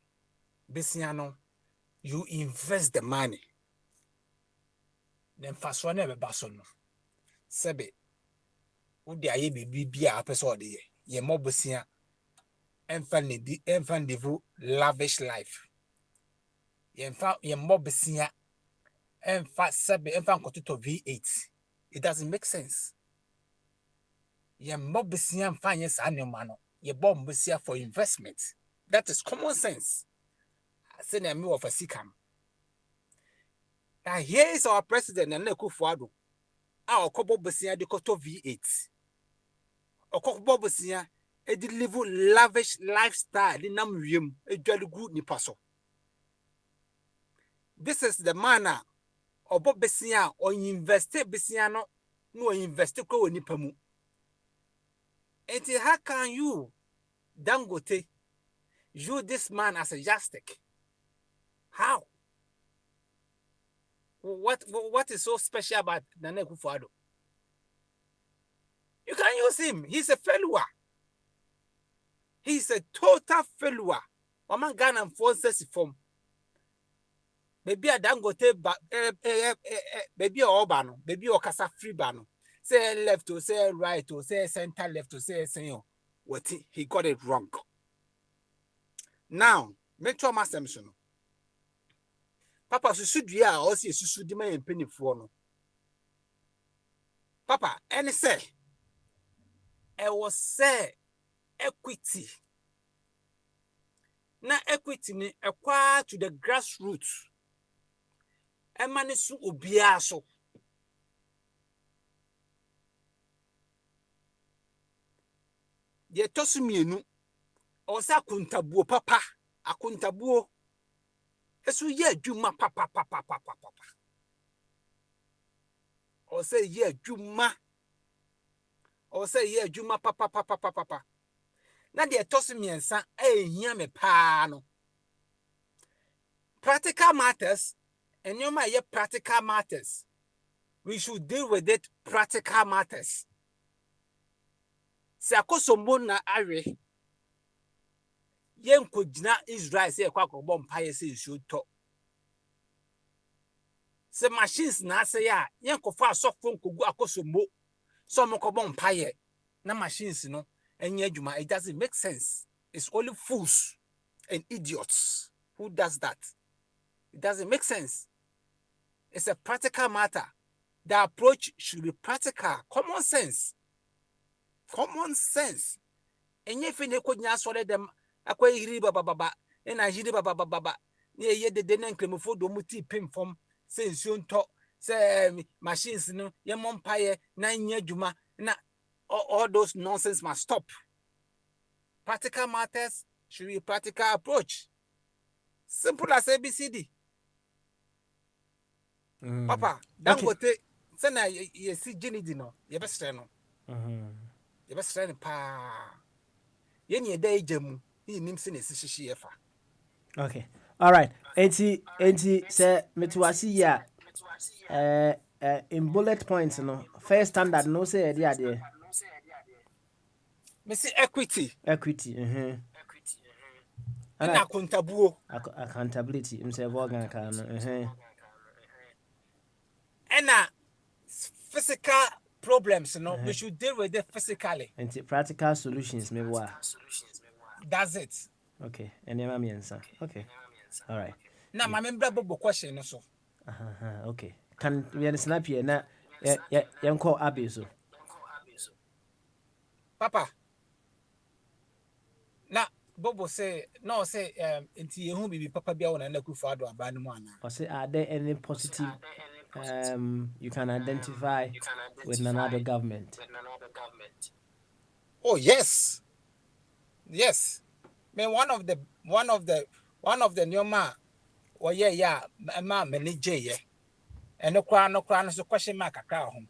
H: no you invest the money then fast one be baso no sebe udi aye bibia apeso de ye mo besia enfan devu lavish life ye mo besia enfa sebe enfan kotuto V8. It doesn't make sense. Ye mo besia enfan yes anema no ye bomb besia for investment. That is common sense. I say na me of a sikam. Now here is our president Nana Akufo-Addo. Okobo besia de koto V8. Okobo besia e de live lavish lifestyle di nam wiem e dwale good ni paso. This is the manner obo besia o invest besia no invest ko woni pamu. How can you Dangote use this man as a yardstick? How? What is so special about Nana Akufo-Addo? You can use him. He's a failure. He's a total failure. Oman Ghana forces form. Maybe a Dangote maybe Obano, maybe Okasa free bano. Say left to say right to say center left to say what he got it wrong. Now, make sure my assumption. Papa susudia also susudima and penny for no. Papa, any say I was say equity. Na equity ni acquire to the grassroots. Emani su obia so. Ye tosu mienu. Osa akuntabuo papa. Akuntabuo. Esu ye adwuma papa. Osa ye adwuma. Osa ye adwuma papa. Na de tosu miensa ehia me pa no. Practical matters and you might practical matters. We should deal with it practical matters. Se akosombo na are yen ko gina Israel se kwa ko bom paye se should talk. Se machines na se ya yen ko fa sofo nkogu akosombo so mo ko bom paye na machines no enye adwuma. It doesn't make sense. It's only fools and idiots who does that. It doesn't make sense. It's a practical matter. The approach should be practical. Common sense. Common sense. And if you could not solve them, acquire riba baba, and I jiri baba baba, ye the denen clemofo domuti pim from, since you talk, say machines, no, your mumpire, 9 year juma, na all those nonsense must stop. Practical matters should be a practical approach. Simple as ABCD. Papa, don't go take. Say na you see Jenny Dino. You best friend no. You best friend pa. You need day jemu. He nims in his shishi efa.
D: Okay. All right. Enti say metuasi ya. In bullet points no. First standard no say there.
H: Me see equity.
D: Equity.
H: And
D: accountability. Mse organ kan.
H: And physical problems, we should deal with it physically.
D: And practical solutions, maybe what?
H: That's it.
D: Okay. And your mommy answer. Okay. All right.
H: Now, my member question also.
D: Okay. Can we understand here? Now, yeah, call Abiso.
H: Papa. Now, Bobo say, no, say, until you won't be Papa Bion and Nakufado Abanwana.
D: Or say, are there any positive you can identify with another government?
H: Oh yes. Man, one of the Nyoma, well yeah, ma manager yeah. And no crown so question mark a crowd home.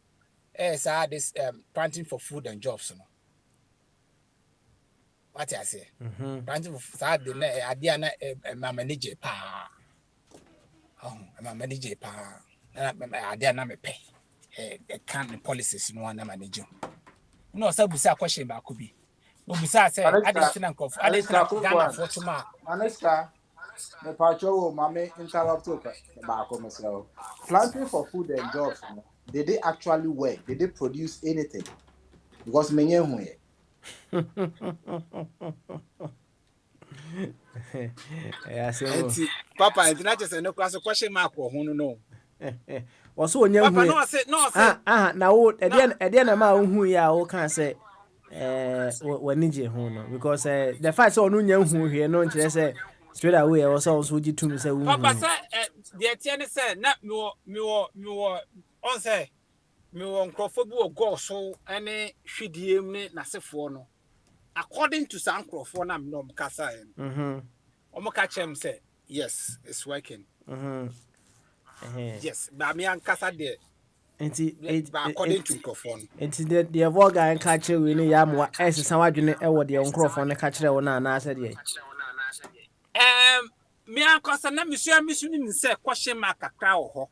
H: This planting for food and jobs, What I say? Planting for sad the idea my manager pa. Oh, my manager pa. I dare not pay. Can't policies no one manage. No, so beside question about could be. No, besides, I didn't for tomorrow.
I: Aneska, the patrol, Mammy interrupt about myself. Planting for food and jobs, did they actually work? Did they produce anything? Because many way.
H: Papa, I did not just no class question mark or who no.
D: Also when you no now again ma hu ya o kan say when je hu no because the fact say onu nya hu hwe no nche say straight away also gi to me say hu
H: Papa say the tiene say na me on say me won crofo bi o go so ene hwidie ne nasefo no according to some crofo na me no kasa omo ka chem say yes it's working. Yes, but me and Casa there. According to microphone.
D: It's the avoga and catcher we need yam as someone what the microphone catcher or na said ye.
H: Me and Casa na monsieur say question mark a crowd ho.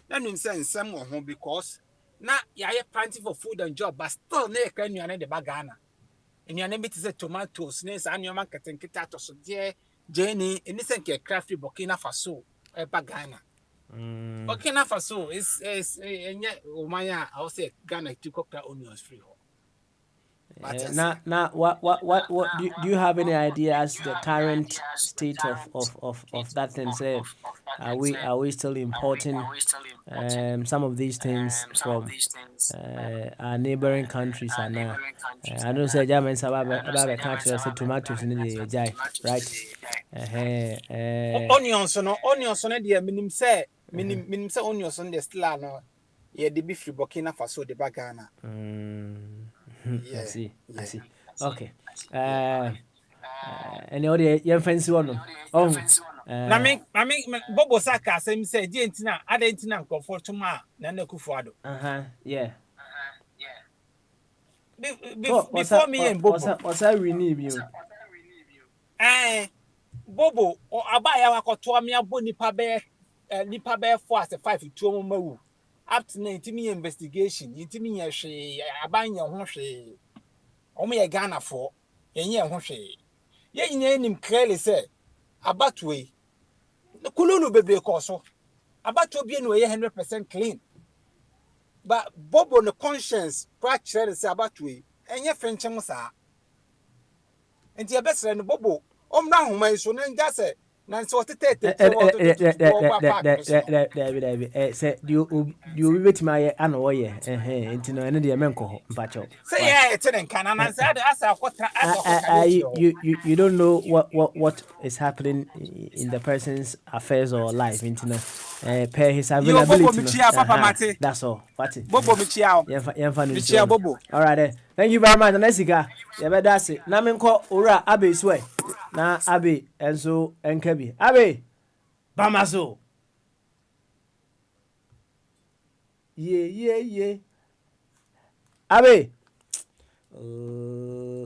H: That means some of home because now you are planting for food and job, but still ne can you the bagana. And your name is tomatoes, nails and your market and kitato so dear Jenny, and this and crafty Burkina Faso, a bagana. Burkina Faso is Omaya. I'll say Ghana to cook the onions free.
D: Now, what do you have any idea as the current state of that thing? Say, are we still importing some of these things from our neighboring countries? And now, I don't say Germans about a country. I say tomatoes in the jai, right?
H: Onions, no onions on the minimum say. Minim say onions on the still no. Yeah, the beef Burkina Faso the bagana.
D: I see. Okay. Any other your fancy one? Oh.
H: I mean, Bobo Saka say Gentina, Adentina comfort to ma, Nana Kufuado.
D: Yeah.
H: Before me and Bobo.
D: What's I rename you?
H: Bobo or Abaya Kotoamia Bonipa Bear for us 5 to 2 up to 90 investigation, intimate a buying your hoshe. Only a Ghana for a year hoshe. Ye name him clearly say, about way. The Kulunu baby coso. About to be 100% clean. But Bob on the conscience, practice about way, and your French Mosa. And your best friend Bobo, now my son and just say, Nanso what take
D: say you wait my an oye into no any menko mpacho.
H: Say yeah, it's in can and say asa
D: you don't know what is happening in the person's affairs or life into no per his availability. That's all. What it?
H: Bobo Michiao.
D: Michia Bobo. All right. Thank you very much. Nesika. Yeah, that's it. Na menko ora abe swe. Na abe enso enkabi. Abe Bamaso. Yeah. Abe.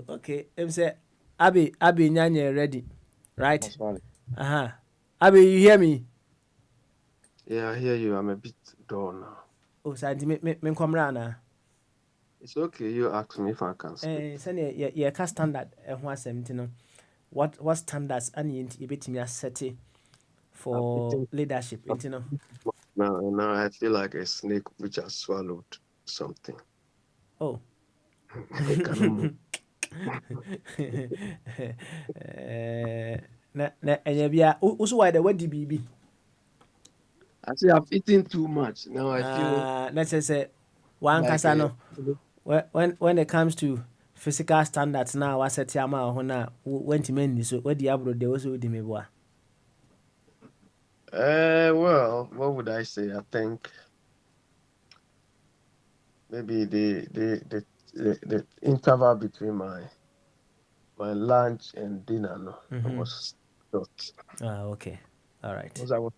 D: Okay. Say Abe Nyanya ready. Right? Abe, you hear me?
K: Yeah, I hear you. I'm a bit dull now.
D: Oh, Santi, me come round.
K: It's okay. You ask me if I can speak.
D: Send your standard. What standards and you bit me set for leadership?
K: Now I feel like a snake which has swallowed something.
D: Oh.
K: I cannot move.
D: Also why the what DBB?
K: I say I've eaten too much. Now I feel
D: let's say one like casano. When it comes to physical standards now, I said Yama Hona went to many so what the abroad they also do me boa.
K: Well, what would I say? I think maybe the interval between my lunch and dinner was short.
D: Okay. All right.
K: Because I was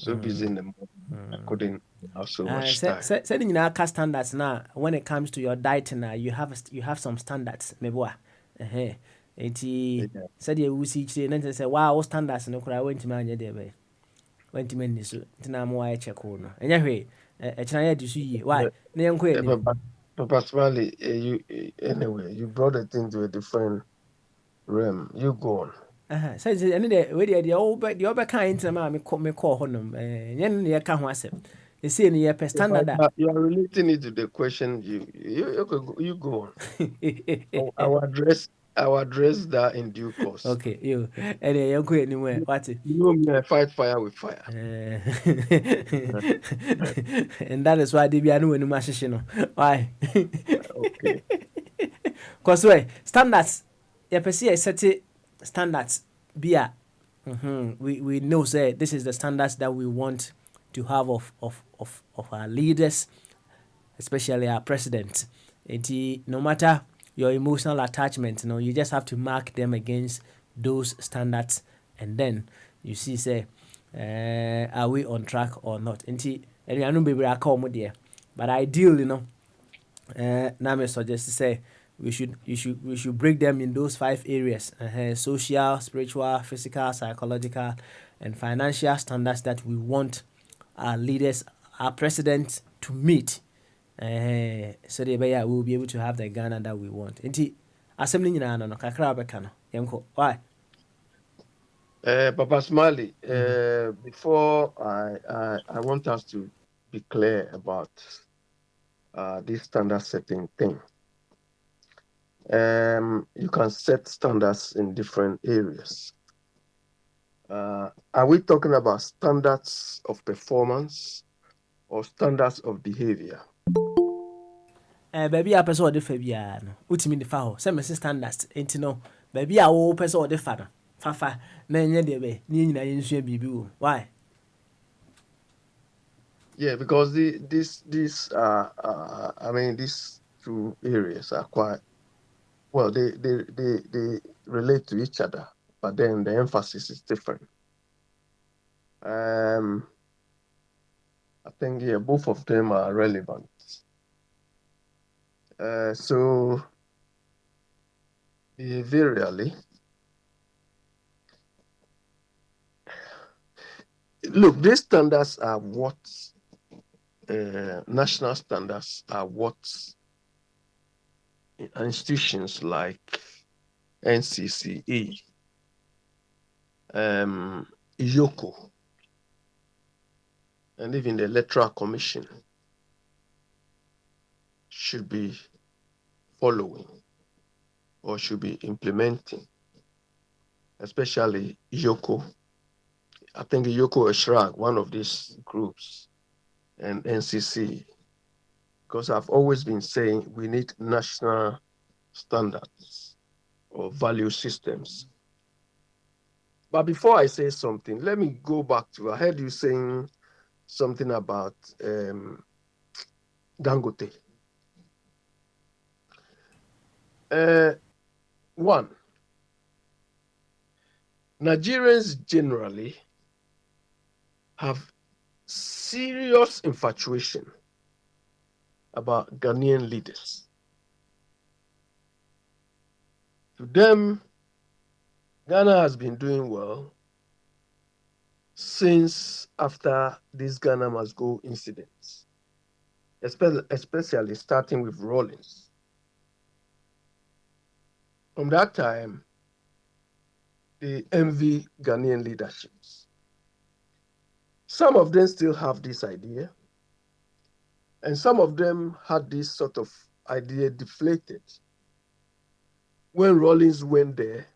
K: so busy in the morning. I couldn't have so much time.
D: Setting in our standards now, when it comes to your diet now, you have some standards. Meboa. Said you will see and say, wow, standards no cry went to man there. Went to many so now more check on. And anyway, a China to see why.
K: Papa Smiley, you brought the thing to a different realm. You go on.
D: Says any day, the other kind to me call honum, and you can't was it. You see, in your standard.
K: You are relating it to the question. You go on. I will address that in due course.
D: Okay, you go anywhere. What?
K: You know me, I fight fire with fire.
D: And that is why they be anu machine. Why?
K: Okay.
D: Cause way standards. You perceive set standards. Beer. We know say this is the standards that we want to have of our leaders, especially our president. And no matter your emotional attachment, you just have to mark them against those standards, and then you see say are we on track or not. And I know baby I call me there, but ideally, now me suggest to say we should break them in those 5 areas: social, spiritual, physical, psychological, and financial standards that we want our leaders, our president to meet. So we will be able to have the Ghana that we want. Inti assembly no kakra beka no yenko. Why?
K: Papa Smiley, before I want us to be clear about this standard setting thing. You can set standards in different areas. Are we talking about standards of performance or standards of behavior?
D: Baby, I person the Fabian. Ultimate the foul. Some standards ain't no. Baby, I will person the father. Fafa, Nanya de Nina in Bibu. Why?
K: Yeah, because these 2 areas are quite well. They relate to each other, but then the emphasis is different. I think both of them are relevant. So behaviorally, look, these standards are what national standards are what institutions like NCCE, IOCO, and even the Electoral Commission should be following or should be implementing, especially IOCO I think Yoko Eshrag, one of these groups, and NCC, because I've always been saying we need national standards or value systems. But before I say something, let me go back to, I heard you saying something about Dangote. One, Nigerians generally have serious infatuation about Ghanaian leaders. To them, Ghana has been doing well since after this Ghana must go incidents, especially starting with Rawlings. From that time, they envy Ghanaian leaderships. Some of them still have this idea, and some of them had this sort of idea deflated when Rawlings went there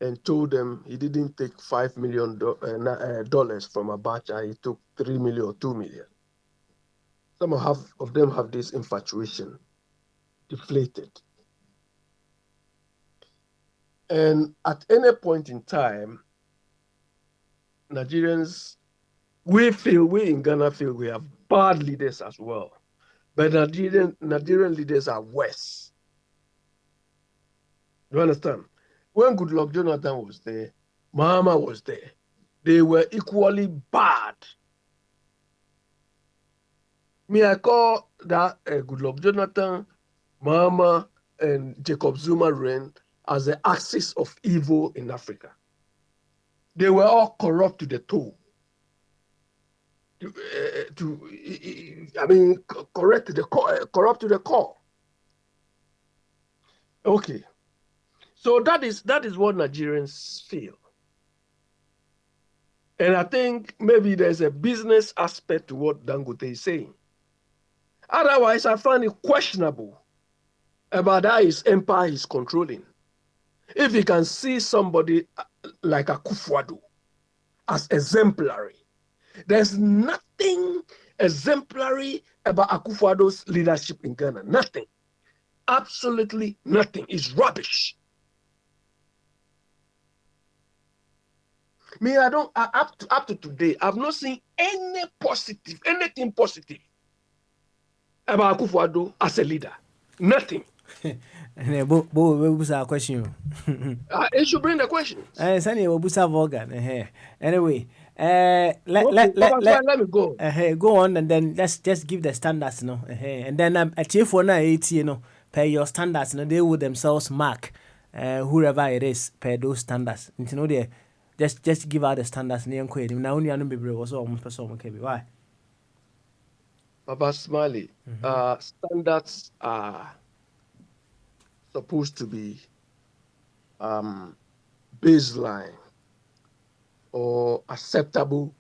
K: and told them he didn't take $5 million from Abacha, he took 3 million or 2 million. Some of them have this infatuation deflated. And at any point in time, Nigerians, we in Ghana feel we have bad leaders as well. But Nigerian leaders are worse. You understand? When Goodluck Jonathan was there, Mahama was there. They were equally bad. Me, I call that Goodluck Jonathan, Mahama, and Jacob Zuma reign as the axis of evil in Africa. They were all corrupt to the toe. Corrupt to the core. Okay. So that is what Nigerians feel. And I think maybe there's a business aspect to what Dangote is saying. Otherwise, I find it questionable about how his empire is controlling. If he can see somebody like Akufo-Addo as exemplary, there's nothing exemplary about Akufo-Addo's leadership in Ghana. Nothing. Absolutely nothing. It's rubbish. Me, up to today, I've not seen anything positive about Akufo-Addo as a leader. Nothing.
D: And Bo question.
K: It should bring the question.
D: Anyway, let me go. Go on, and then let's just give the standards, and then a chief for 80, pay your standards, they would themselves mark whoever it is per those standards. They just give out the standards. Now only be was almost person okay. Why?
K: Baba Smiley, standards are supposed to be baseline or acceptable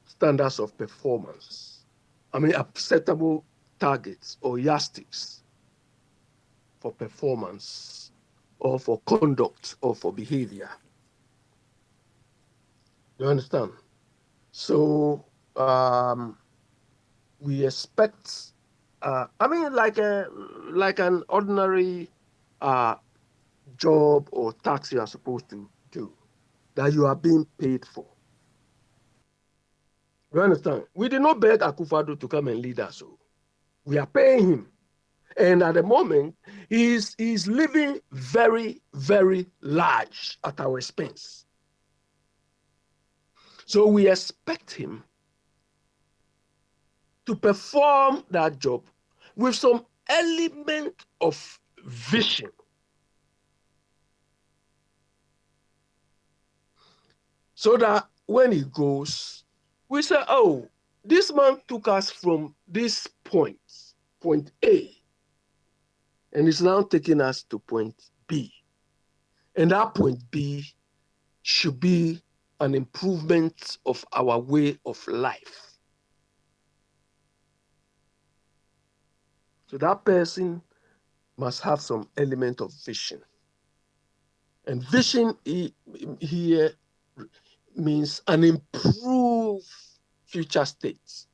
K: standards of performance. Acceptable targets or yardsticks for performance or for conduct or for behavior. You understand? So we expect like an ordinary job or tax you are supposed to do, that you are being paid for. You understand? We did not beg Akufo-Addo to come and lead us. So we are paying him. And at the moment, he's living very, very large at our expense. So we expect him to perform that job with some element of vision. So that when he goes, we say, oh, this man took us from this point A, and is now taking us to point B. And that point B should be an improvement of our way of life. So that person must have some element of vision. And vision here means an improved future state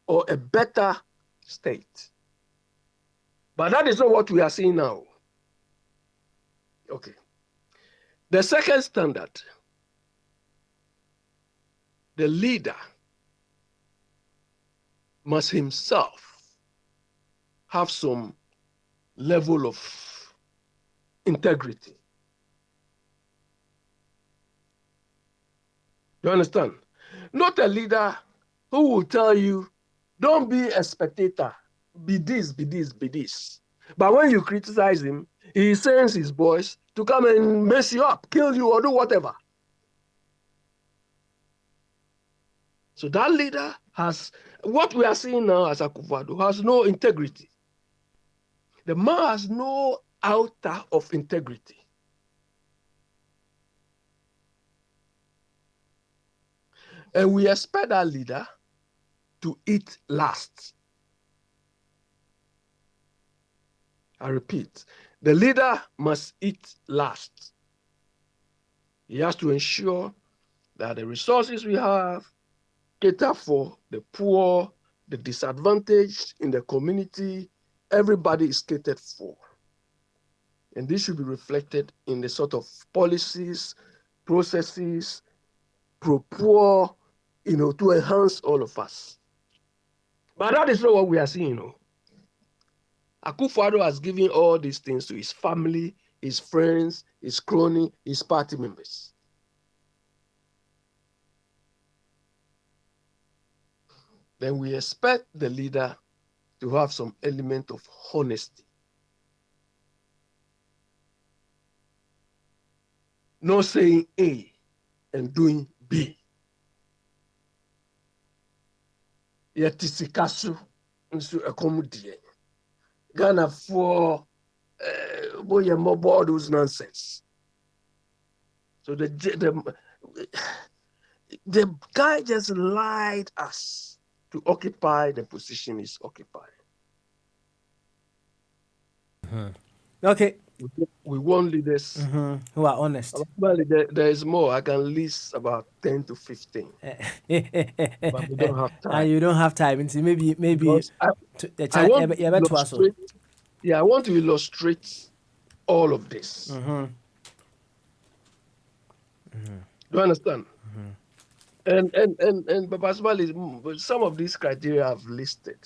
K: or a better state. But that is not what we are seeing now. Okay. The second standard, the leader must himself have some level of integrity. You understand? Not a leader who will tell you, don't be a spectator, be this, be this, be this. But when you criticize him, he sends his boys to come and mess you up, kill you, or do whatever. So that leader has, what we are seeing now as Akufo-Addo has no integrity. The man has no outer of integrity. And we expect that leader to eat last. I repeat, the leader must eat last. He has to ensure that the resources we have cater for the poor, the disadvantaged in the community. Everybody is catered for. And this should be reflected in the sort of policies, processes, pro-poor, to enhance all of us. But that is not what we are seeing. Akufo-Addo has given all these things to his family, his friends, his crony, his party members. Then we expect the leader to have some element of honesty. No saying A and doing B. Yatisikasu nso accommodate. Ghana for all those nonsense. So the guy just lied us to occupy the position he's occupying.
D: Okay.
K: We want leaders
D: who are honest.
K: Well, there is more. I can list about 10 to 15. But we don't have time.
D: And you don't have time. Maybe
K: I want to illustrate all of this. Do you understand? And Papa Smiley, some of these criteria I've listed.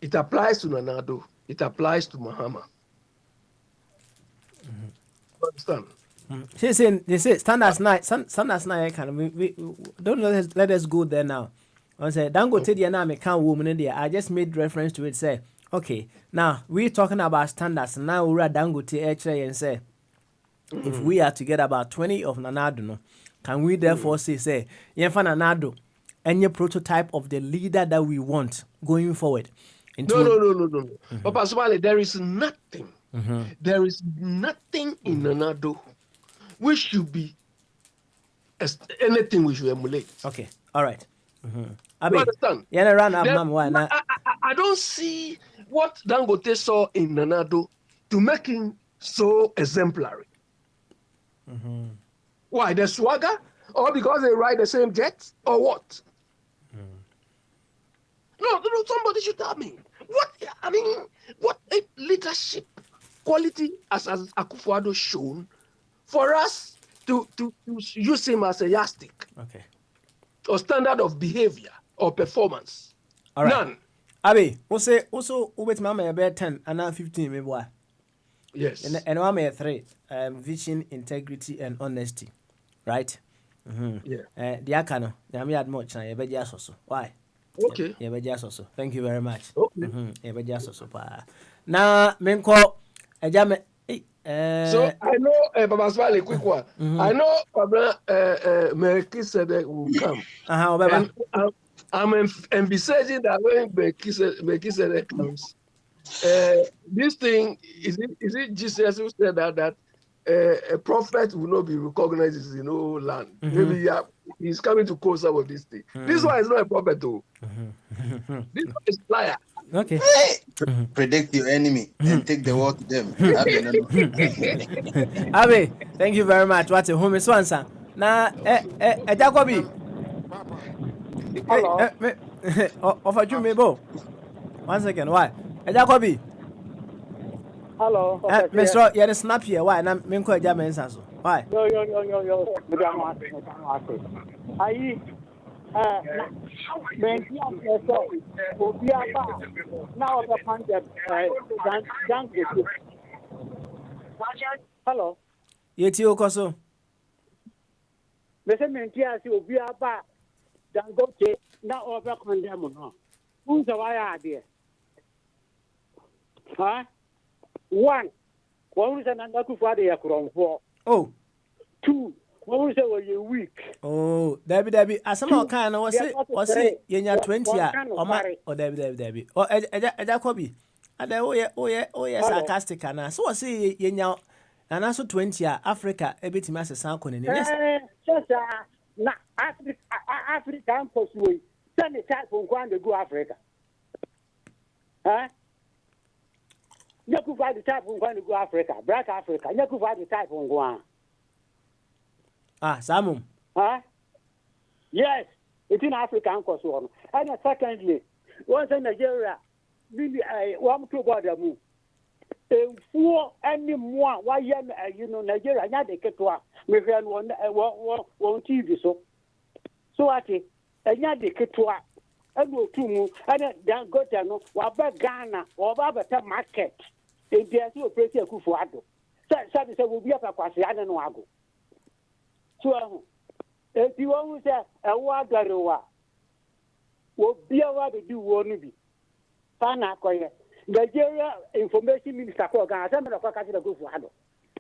K: It applies to Nana Addo. It applies to Mahama. Understand?
D: They say standards nine can we don't let us go there now. I say Dangote the na me can woman there. I just made reference to it. Say okay, now we're talking about standards. Now we're at Dangote actually and say if we are to get about 20 of Nana Addo, no, can we therefore say Yenfa Nana Addo any prototype of the leader that we want going forward?
K: No. Papa Smiley, there is nothing. There is nothing in Nana Addo which should be anything we should emulate.
D: Okay, all right.
K: You understand? I don't see what Dangote saw in Nana Addo to make him so exemplary. Why? The swagger? Or because they ride the same jet? Or what? No, somebody should tell me. What a leadership quality as Akufo-Addo shown for us to use him as a yardstick.
D: Okay.
K: Or standard of behavior or performance.
D: All right.
K: None.
D: Abi, also wait mama about 10 and 15 maybe why?
K: Yes.
D: And one may 3 vision, integrity and honesty. Right?
K: Yeah.
D: The akano, na me add much na ye so. Why?
K: Okay.
D: Ye so. Thank you very much.
K: Okay.
D: Ye so pa. Na menko ejame
K: so I know Baba Smiley, quick one. I know Melchizedek will come. And I'm envisaging that when Melchizedek comes, this thing is it Jesus who said that a prophet will not be recognized in no land. Maybe he's coming to cause some of this thing. This one is not a prophet though. This one is liar.
D: Okay.
L: Predict your enemy and take the word to them.
D: Abe, thank you very much. What's a home answer? Na Jacobi.
F: Hello.
D: Offer you me bo. 1 second. Why? Jacobi.
F: Hello.
D: Mr. You snap here. Why? Na me ko ja mensa so. Why?
F: Yo. Madam. Ayi. Menti aso. Obi aba. Na oba pandem. Dan. Hello.
D: Yeti okoso.
F: Me say menti aso obi aba. Dangote na oba pandem no. Unza waya ade. Huh? One, one say na Akufo ade yakromfo.
D: Oh.
F: Two, one say we weak.
D: Oh, Debbie. Asama kan na wose yenya 20 a oma o Debbie. Oh, Jacobi. Ade oye sarcastic na. So wose yenya na so 20 a Africa ebetima asesa akone ne.
F: Na African poswe. Send the type from Kwanda go Africa. Huh? Nyakufa the type from Kwanda go Africa. Black Africa. Nyakufa the type from Gwan.
D: Samum.
F: Huh? Yes. It's in African one. And secondly, once in Nigeria, really, one to border move. For any more, why, Nigeria, not the Ketua, we ran one TV so. So I think, and not the Ketua, and go to move, and then go to no, or Ghana, or Babata market. If there's no place to go for Ado. Sabi will be up across the other Wago. So, if you want to say a water, will be a water do one be. Fana Koya. Nigeria Information Minister Kogan, some of the go for Ado.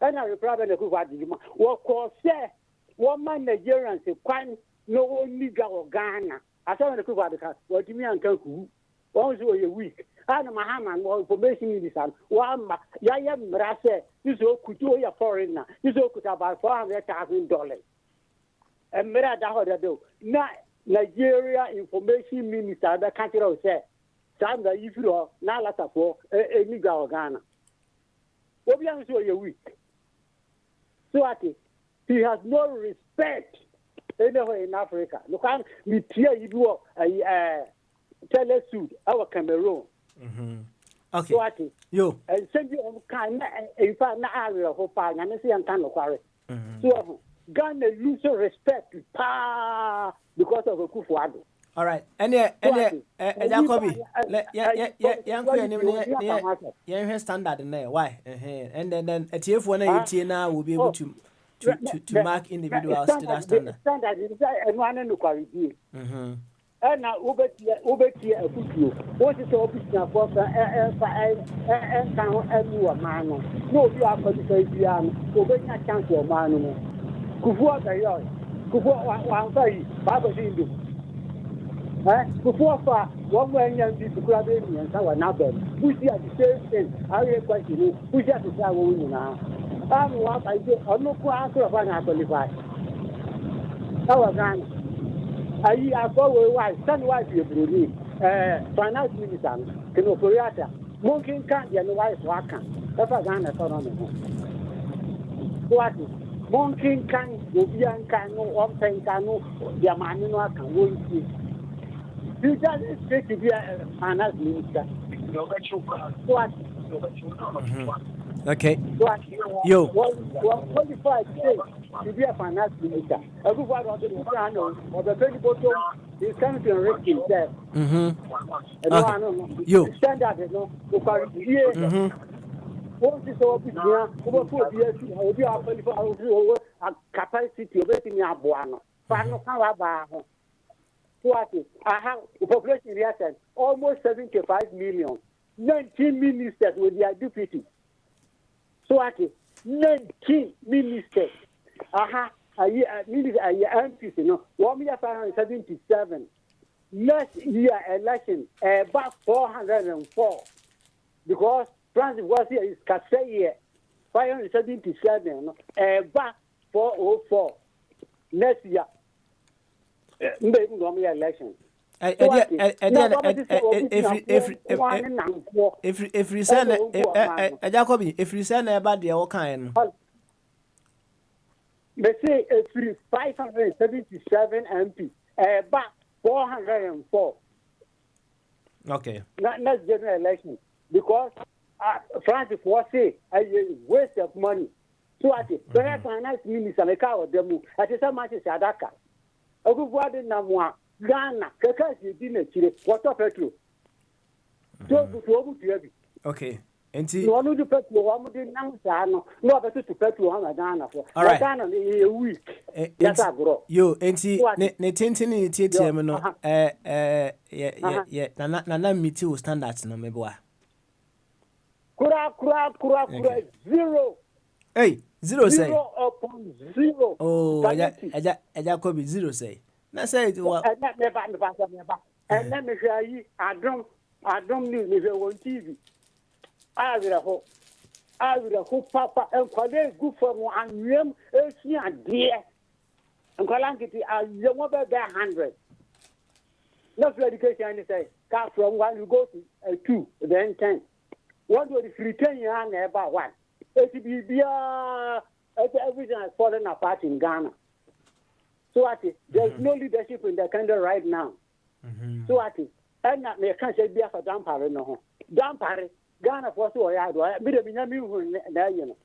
F: And I will probably go for Ado. What cause say, one man Nigerians, quite no nigga or Ghana. I saw the Kuba, what do you mean, Uncle? Once a week. And Mahaman was Information Minister. One Yayam Rase, you so could do a foreigner. You so could about $400,000. And Mera Dahodo. Now, Nigeria Information Minister, the country of say, Sandra, if you are now let for a nigga or Ghana. What do you say a week? So I think he has no respect anywhere in Africa. Look, I'm with you do a telesuit, our Cameroon.
D: Okay.
F: So I think
D: you
F: and send you on kind in fact, not area of Hopang and see and can acquire. So Ghana lose respect because of a Kufuado.
D: All right. And Jacobi, yeah, standard in there. Why? And then a TF1 now will be able to mark individuals to that standard.
F: Standard is and one and quality. And now over here a football. What is the official for and man? No, you are for the same over a chance of man. Kufuor the yoy. Kufuor one say, Baba Hindu. Before far, one way young people grab me and so another. We see at the same thing. I hear question who just is our woman now. I'm what I do. I'm not quite sure if I qualify. Our Ghana. I go away, son wife, you believe. Finance minister, Kino Koreata. Monkey can't be a wife worker. That's a Ghana son on the home. What is Monkey can, Obian can, no one thing can, no, their man can won't see. You just take to be a finance minister. What?
D: Okay.
F: What?
D: Yo.
F: What qualified to be a finance minister? Everybody on the ground or the very bottom is coming to a ranking there.
D: Okay. Yo.
F: Standard, no, here. What is all this here? Over 4 years, I will be a capacity of everything in Abuano. I have a population recent almost 75 million. 19 ministers with their deputy. So I think 19 ministers. MPs, you know, 1,577. Next year election, about 404. Because Francis was here is Kasseye, 577, about 404. Next year. Election.
D: If you send Jacobi, if you send about the kind.
F: They say it's 577 MP, but 404.
D: Okay.
F: Next general election. Because Francis was say a waste of money. So I say, the finance minister, the car of them, at the same time, Sadaka. A good word in Namwa, Ghana, Kakasi didn't chile, what of petrol?
D: Okay.
F: No one do petrol, one would not no better to petrol on Ghana for.
D: All right.
F: Ghana a week. Yes, I grow.
D: Yo, ne tintini TTM no, yeah, Nana meet standards no meboa.
F: Kura, zero.
D: Hey, zero say.
F: 0 upon 0.
D: Oh, Eja Kobe 0 say. Na say it was.
F: And let me show you, I don't need me on TV. I will hope Papa and Quade good for me and Yam, dear. And Kalangiti, I don't want 100. Not for education, I say, car from 1 you go to 2, then 10. What would it return you on about 1? Everything has fallen apart in Ghana. So there's no leadership in the country right now. So and that may can't say be for Dampare no. Dampare, Ghana for so I do. I be there, you know.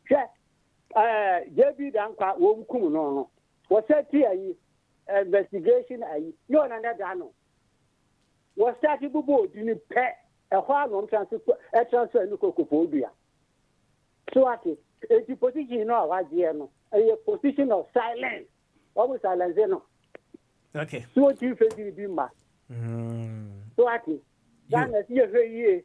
F: JB Dampa won't come no. What's that here? Investigation, no, another. What's that you both didn't pay a while on transfer no cocophobia. So it's a position of a position of silence. Always silence, no.
D: Okay.
F: So what you feel to be ma. So Ghana see a year.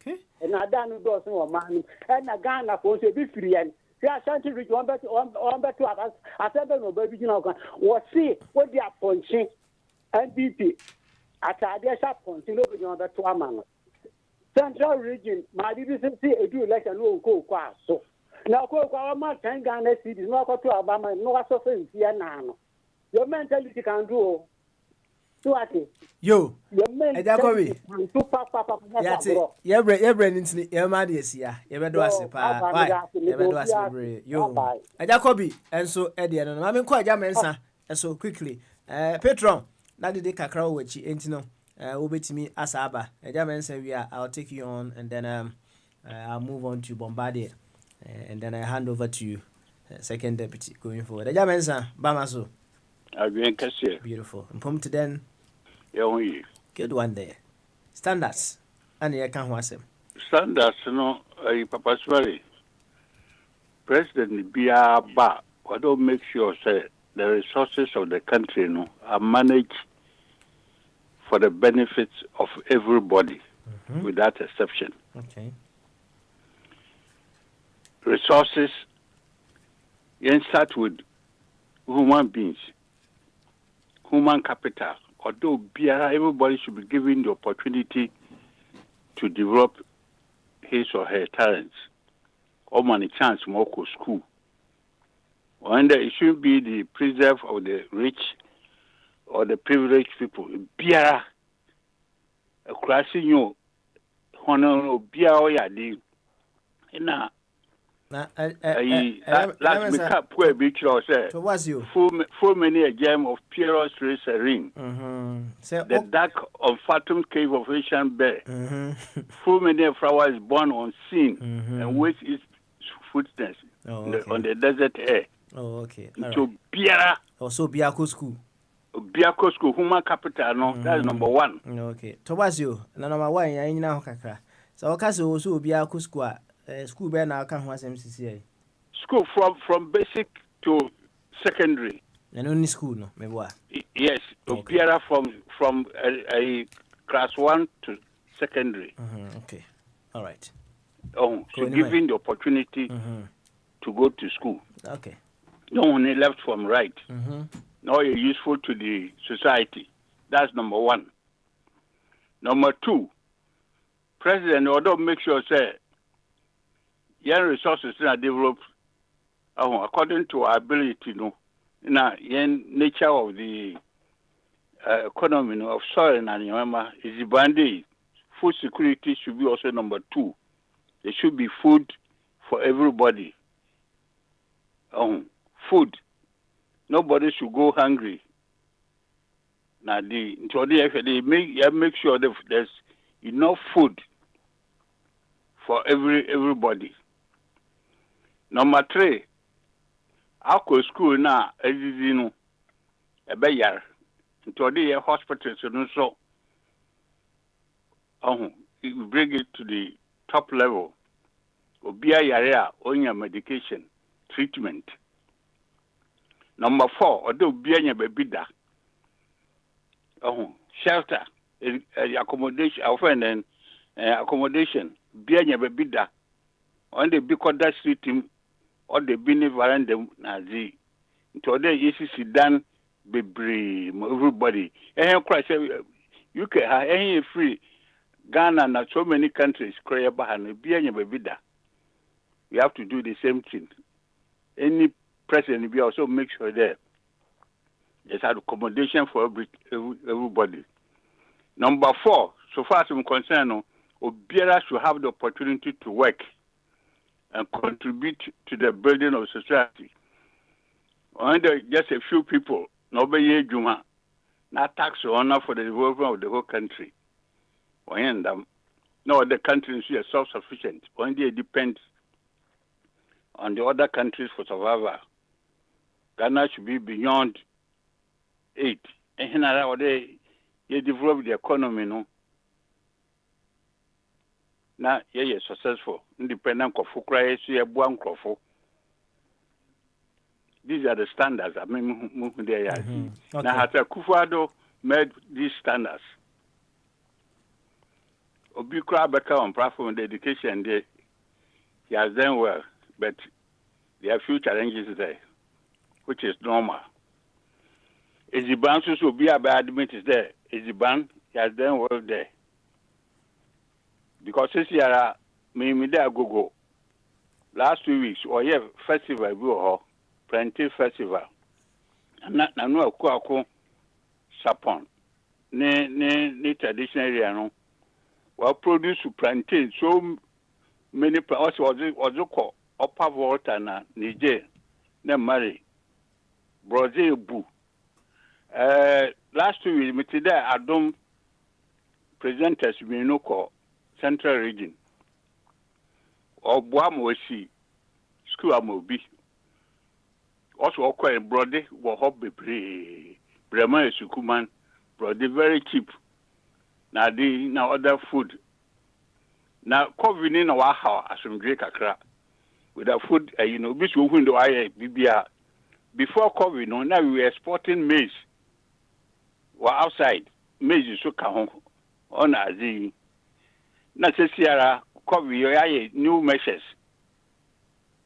D: Okay.
F: And I don't know some man. And a Ghana for to be free and they are trying to reach one better to us. I said no baby you know what see what they are punching NDP. At their sharp punching over to a man. Central region, my didn't see a do election no go so. Now go my 10 Ghana cities, no go to Obama, no suffering here now. Your mentality can do. So
D: yo,
F: your mentality can do papa.
D: Yeah, Brennan, your money is here. You better do us pa. You better do us yo. Jacobi, and so Eddie, and I'm quite Jamensa, and so quickly. Petron, now did the cacao which you ain't no. Over to me as Abba. I'll take you on, and then I'll move on to Bombardier, and then I hand over to you, second deputy, going forward. Jamensa, Bamaso.
M: I've been cashier.
D: Beautiful. And pump to then. Good one there. Standards. And I can't watch them.
M: Standards, no, Papa Swari. President Biaba, I don't make sure say the resources of the country no are managed for the benefits of everybody, without exception.
D: Okay.
M: Resources, you start with human beings, human capital. Although everybody should be given the opportunity to develop his or her talents, or money chance to go to school. And it should be the preserve of the rich or the privileged people. Biara, a crashing you, honor, Biara, yadi. Na, last me cap poor beach or say,
D: so was you?
M: Full many a gem of Pieros race a ring. The dark of Fatum cave of Asian Bear. Full many flowers born on scene and waste its footsteps on the desert air.
D: Oh, okay.
M: To Biara.
D: Also, Biako school.
M: Biako school, human capital, no, that's number one.
D: Okay. Tobasio, number one, I know Kaka. So, Castle also Biako school. School bear now can't watch MCCA.
M: School from basic to secondary.
D: And only school, no, maybe what?
M: Yes, okay. Biara from a class 1 to secondary.
D: Okay. All right.
M: Oh, so giving the opportunity to go to school.
D: Okay.
M: No one left from right. Now you're useful to the society. That's number one. Number two, President, although make sure say, young resources are developed according to our ability, no, in nature of the economy of soil and Yama is the bandit. Food security should be also number two. There should be food for everybody. Food nobody should go hungry. Now they make sure that there's enough food for everybody. Number 3, our school now is a bayar. Into the hospitals and so you bring it to the top level. Obia yarea on your medication treatment. Number 4, although Bianya Bebida. Shelter, accommodation, our friend and accommodation, Bianya Bebida. On the Bikoda street or the Bini Varandam Nazi. Into the ECC done bebre everybody. You can have any free Ghana and so many countries, Korea Bahan, Bianya Bebida. We have to do the same thing. Any president will also make sure that there's accommodation for everybody. Number 4, so far as I'm concerned, Obiara should have the opportunity to work and contribute to the building of society. Only just a few people, nobody Juma, not tax or honor for the development of the whole country. No other countries are self-sufficient. Only it depends on the other countries for survival. Ghana should be beyond 8. And you develop the economy, no. Now, you're successful. Independent of Fukra, you one crofo. These are the standards. I mean, now, Kufuado made these standards. Obikra Beka on platform the education, he has done well, but there are few challenges there, which is normal. Eziban so be a bad admit is there. Eziban, he has done well there. Because this year, me there go. Last 2 weeks, or yeah, festival we were plantain festival. And not no ko sapon. Ne traditional area no. Well produce plantain so many also was called upper volta na Niger na Mali. Brazil bu. Last 2 weeks, me today Adom presenters we no call Central Region. Or Boamosi school amobi. Also okay brody wo hobby Brema Sukuman brody very cheap. Now other food. Now COVID in our house as some Greek kakra with the food bis window I BBR. Before COVID now we were exporting maize. We're outside. Maize is so kahon on azi. Na sesiara COVID new measures.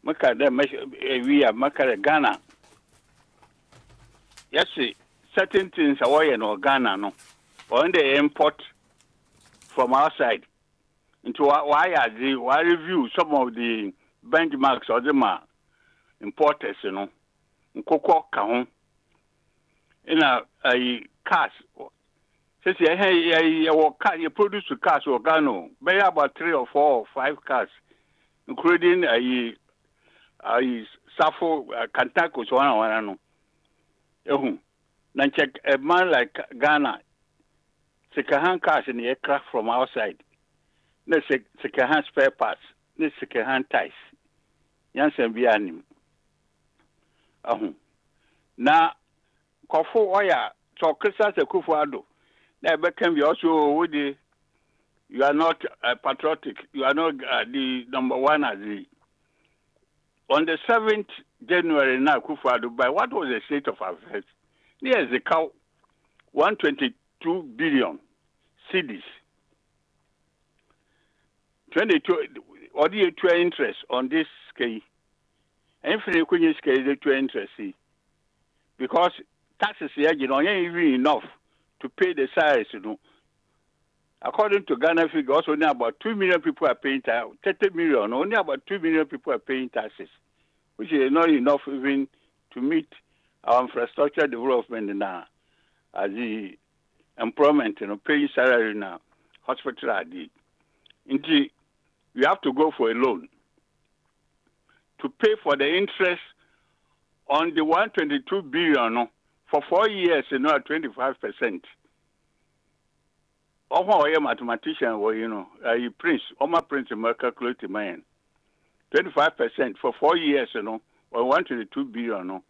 M: Maka the measure we are maka Ghana. Yes, certain things are why no Ghana no. Or they import from outside into why review some of the benchmarks or them importers, Nkoko kahon. In a cars. Says you produce cars or Ghana, buy about 3 or 4 or 5 cars, including a Safo Kantakus one. Then check a man like Ghana, second-hand cars in the aircraft from outside. No second-hand spare parts, no second-hand ties. Yansen Bianim. Now, Kofo Oya, so Christmas Kufuado. Now, can be also with the. You are not patriotic. You are not the number one as the. On the 7th January now, Kufuado, by what was the state of affairs? There's the cow, 122 billion cedis. 22, or the interest on this scale. And if you scale the interest, because taxes here, ain't even enough to pay the salaries, According to Ghana figures, only about 2 million people are paying taxes. 30 million, only about 2 million people are paying taxes, which is not enough even to meet our infrastructure development now, as the employment, paying salary now, hospital ID. Indeed, we have to go for a loan to pay for the interest on the 122 billion no, for 4 years, you know, at 25%. Oh, a mathematician, or you know, Prince, my Prince, calculate man. 25% for 4 years, you know, or 122 billion, no.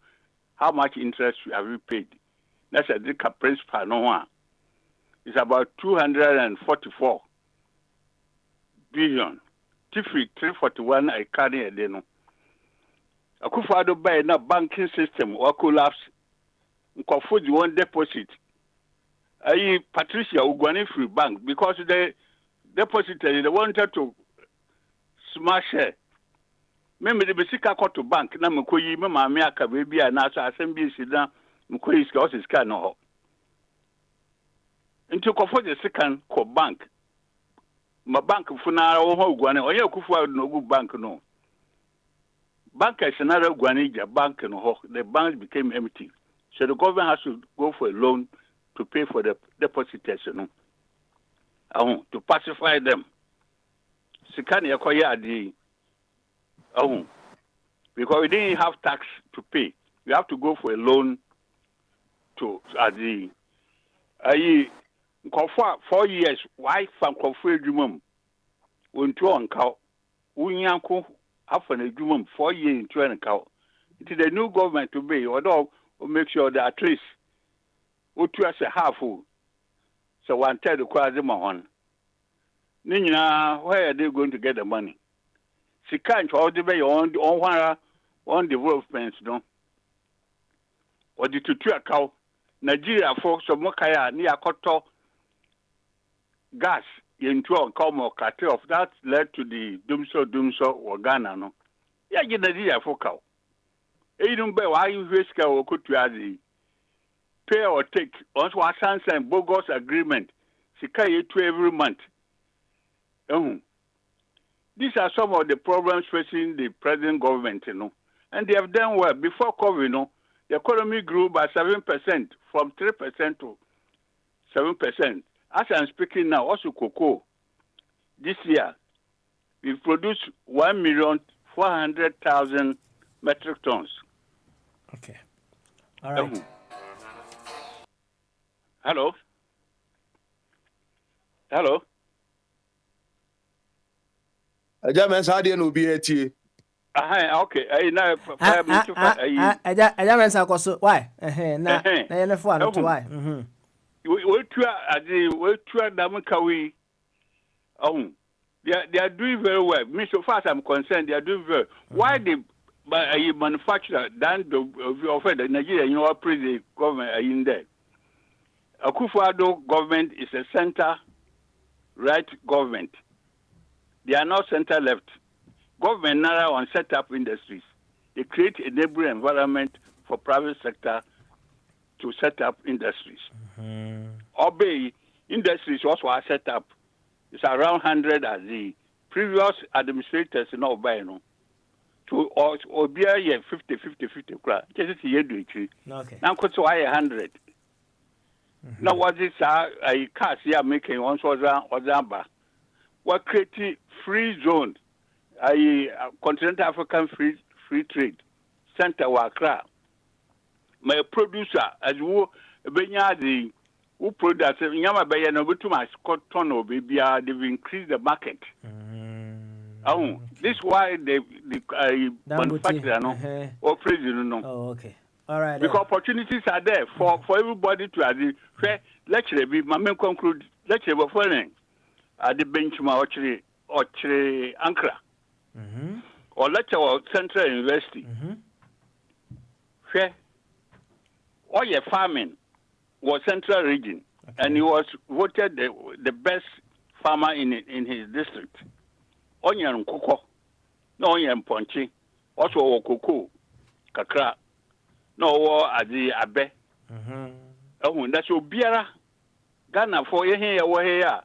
M: How much interest have you paid? That's a different principal, no one. It's about 244 billion. Tifri 341 I carry a day, no. Akufo-Addo buy na banking system or collapse. Nkofo di one deposit. Patricia Ugwani free bank because the depositors they wanted to smash her. Maybe the besika go to bank na mkoyi me maame aka baby na so assembly sida mkoyi ska o ska no ho. Into kofo the second ko bank. Ma bank funa wo ho Ugwani oye Akufo-Addo no go bank no. Bank is another Ugwani bank no ho. The bank became empty. So the government has to go for a loan to pay for the depositors, you know. To pacify them. Sikani yakoya adi. Because we didn't have tax to pay. We have to go for a loan to adi. 4 years, why from Kofu Jumum? Unto on cow. Unyanko after the Jumum 4 years into an cow. It is the new government to be, although we'll make sure that at least utu as a half so 1/3 requires them on. Nina, where are they going to get the money? She can't all the way on developments, no. Or the tutu cow, Nigeria folks of Mokaya near Koto gas into a common cartel that led to the Dumso or Ghana, no. Yeah, you Nigeria for cow. You don't buy why you risk or could to pay or take once was and bogus agreement. She carry to every month. These are some of the problems facing the present government, you know. And they have done well. Before COVID, you know, the economy grew by 7%, from 3% to 7%. As I'm speaking now, also cocoa, this year, we've produced 1,400,000 metric tons.
D: Okay. All right.
M: Hello? Hello?
N: Ajaman Sadia no be eti.
M: Okay. Now
D: Ajaman Sakoso, why? Na na for no why?
M: We try Damakawi. They are doing very well. Me, so far as I'm concerned, they are doing very well. Why the manufacturer than the offer the Nigerian the government in there? Akufo-Addo government is a center-right government. They are not center-left. Government now on set-up industries. They create a neighboring environment for private sector to set up industries. Obey industries also are set up. It's around 100 as the previous administrators in Obey. To or be a 50 crowd. Just a year do it.
D: Okay.
M: Now, what's why 100? Now, what is a cars here making once was Ozamba? What creating free zone, a continental African free trade center Wakra. My producer, as who Benyadi, who produce Yama Bayano, but too much cotton or baby, they've increased the market. This is why the manufacturer or president no.
D: Oh, okay. All right.
M: Because opportunities are there for everybody to add. Let's be my main conclude. Let's be following at the benchmark or Ankara. Or let's our Central University. Fair. All your farming was Central Region, and he was voted the best farmer in his district. Onion cocoa, no onion ponchi, also cocoa, kakra, no adi abe. That's your biara. Ghana for your here,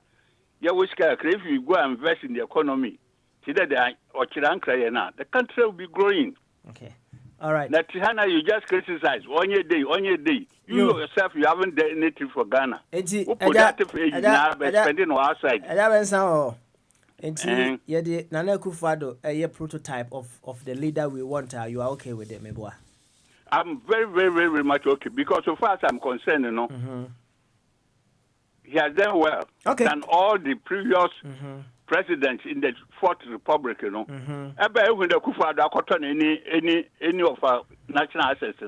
M: you wish if you go and invest in the economy, today or Chirankra, the country will be growing.
D: Okay. All right.
M: That Hana, you just criticize on your day. You know yourself, you haven't done anything for Ghana. Who productive age now by spending on outside?
D: Nana Akufo-Addo, a prototype of the leader we want. You are okay with it, Meboa?
M: I'm very, very, very, very much okay because so far as I'm concerned, he has done well than all the previous presidents in the Fourth Republic, Ever when the Kufuor cotton any of our national assets,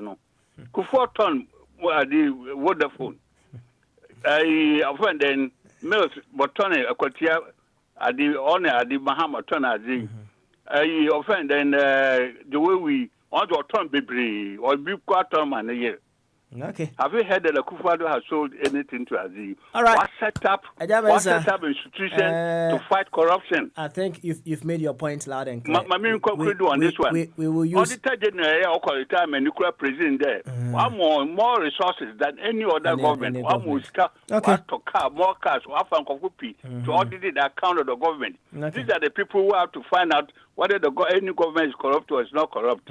M: Kufuor turned the Vodafone. I offend then Mills, but Tony Akotia at the honor at the Bahama Tona. I offend then the way we want to turn baby or be quarter man a year.
D: Okay.
M: Have you heard that the Kufuor has sold anything to Aziz?
D: All right.
M: What set up institution to fight corruption?
D: I think you've made your point loud and clear.
M: My main conclusion on this one.
D: We will use
M: Auditor General or time and nuclear president there. One more resources than any other government. One more more cars, one to audit the account of the government. These are the people who have to find out whether any government is corrupt or is not corrupt.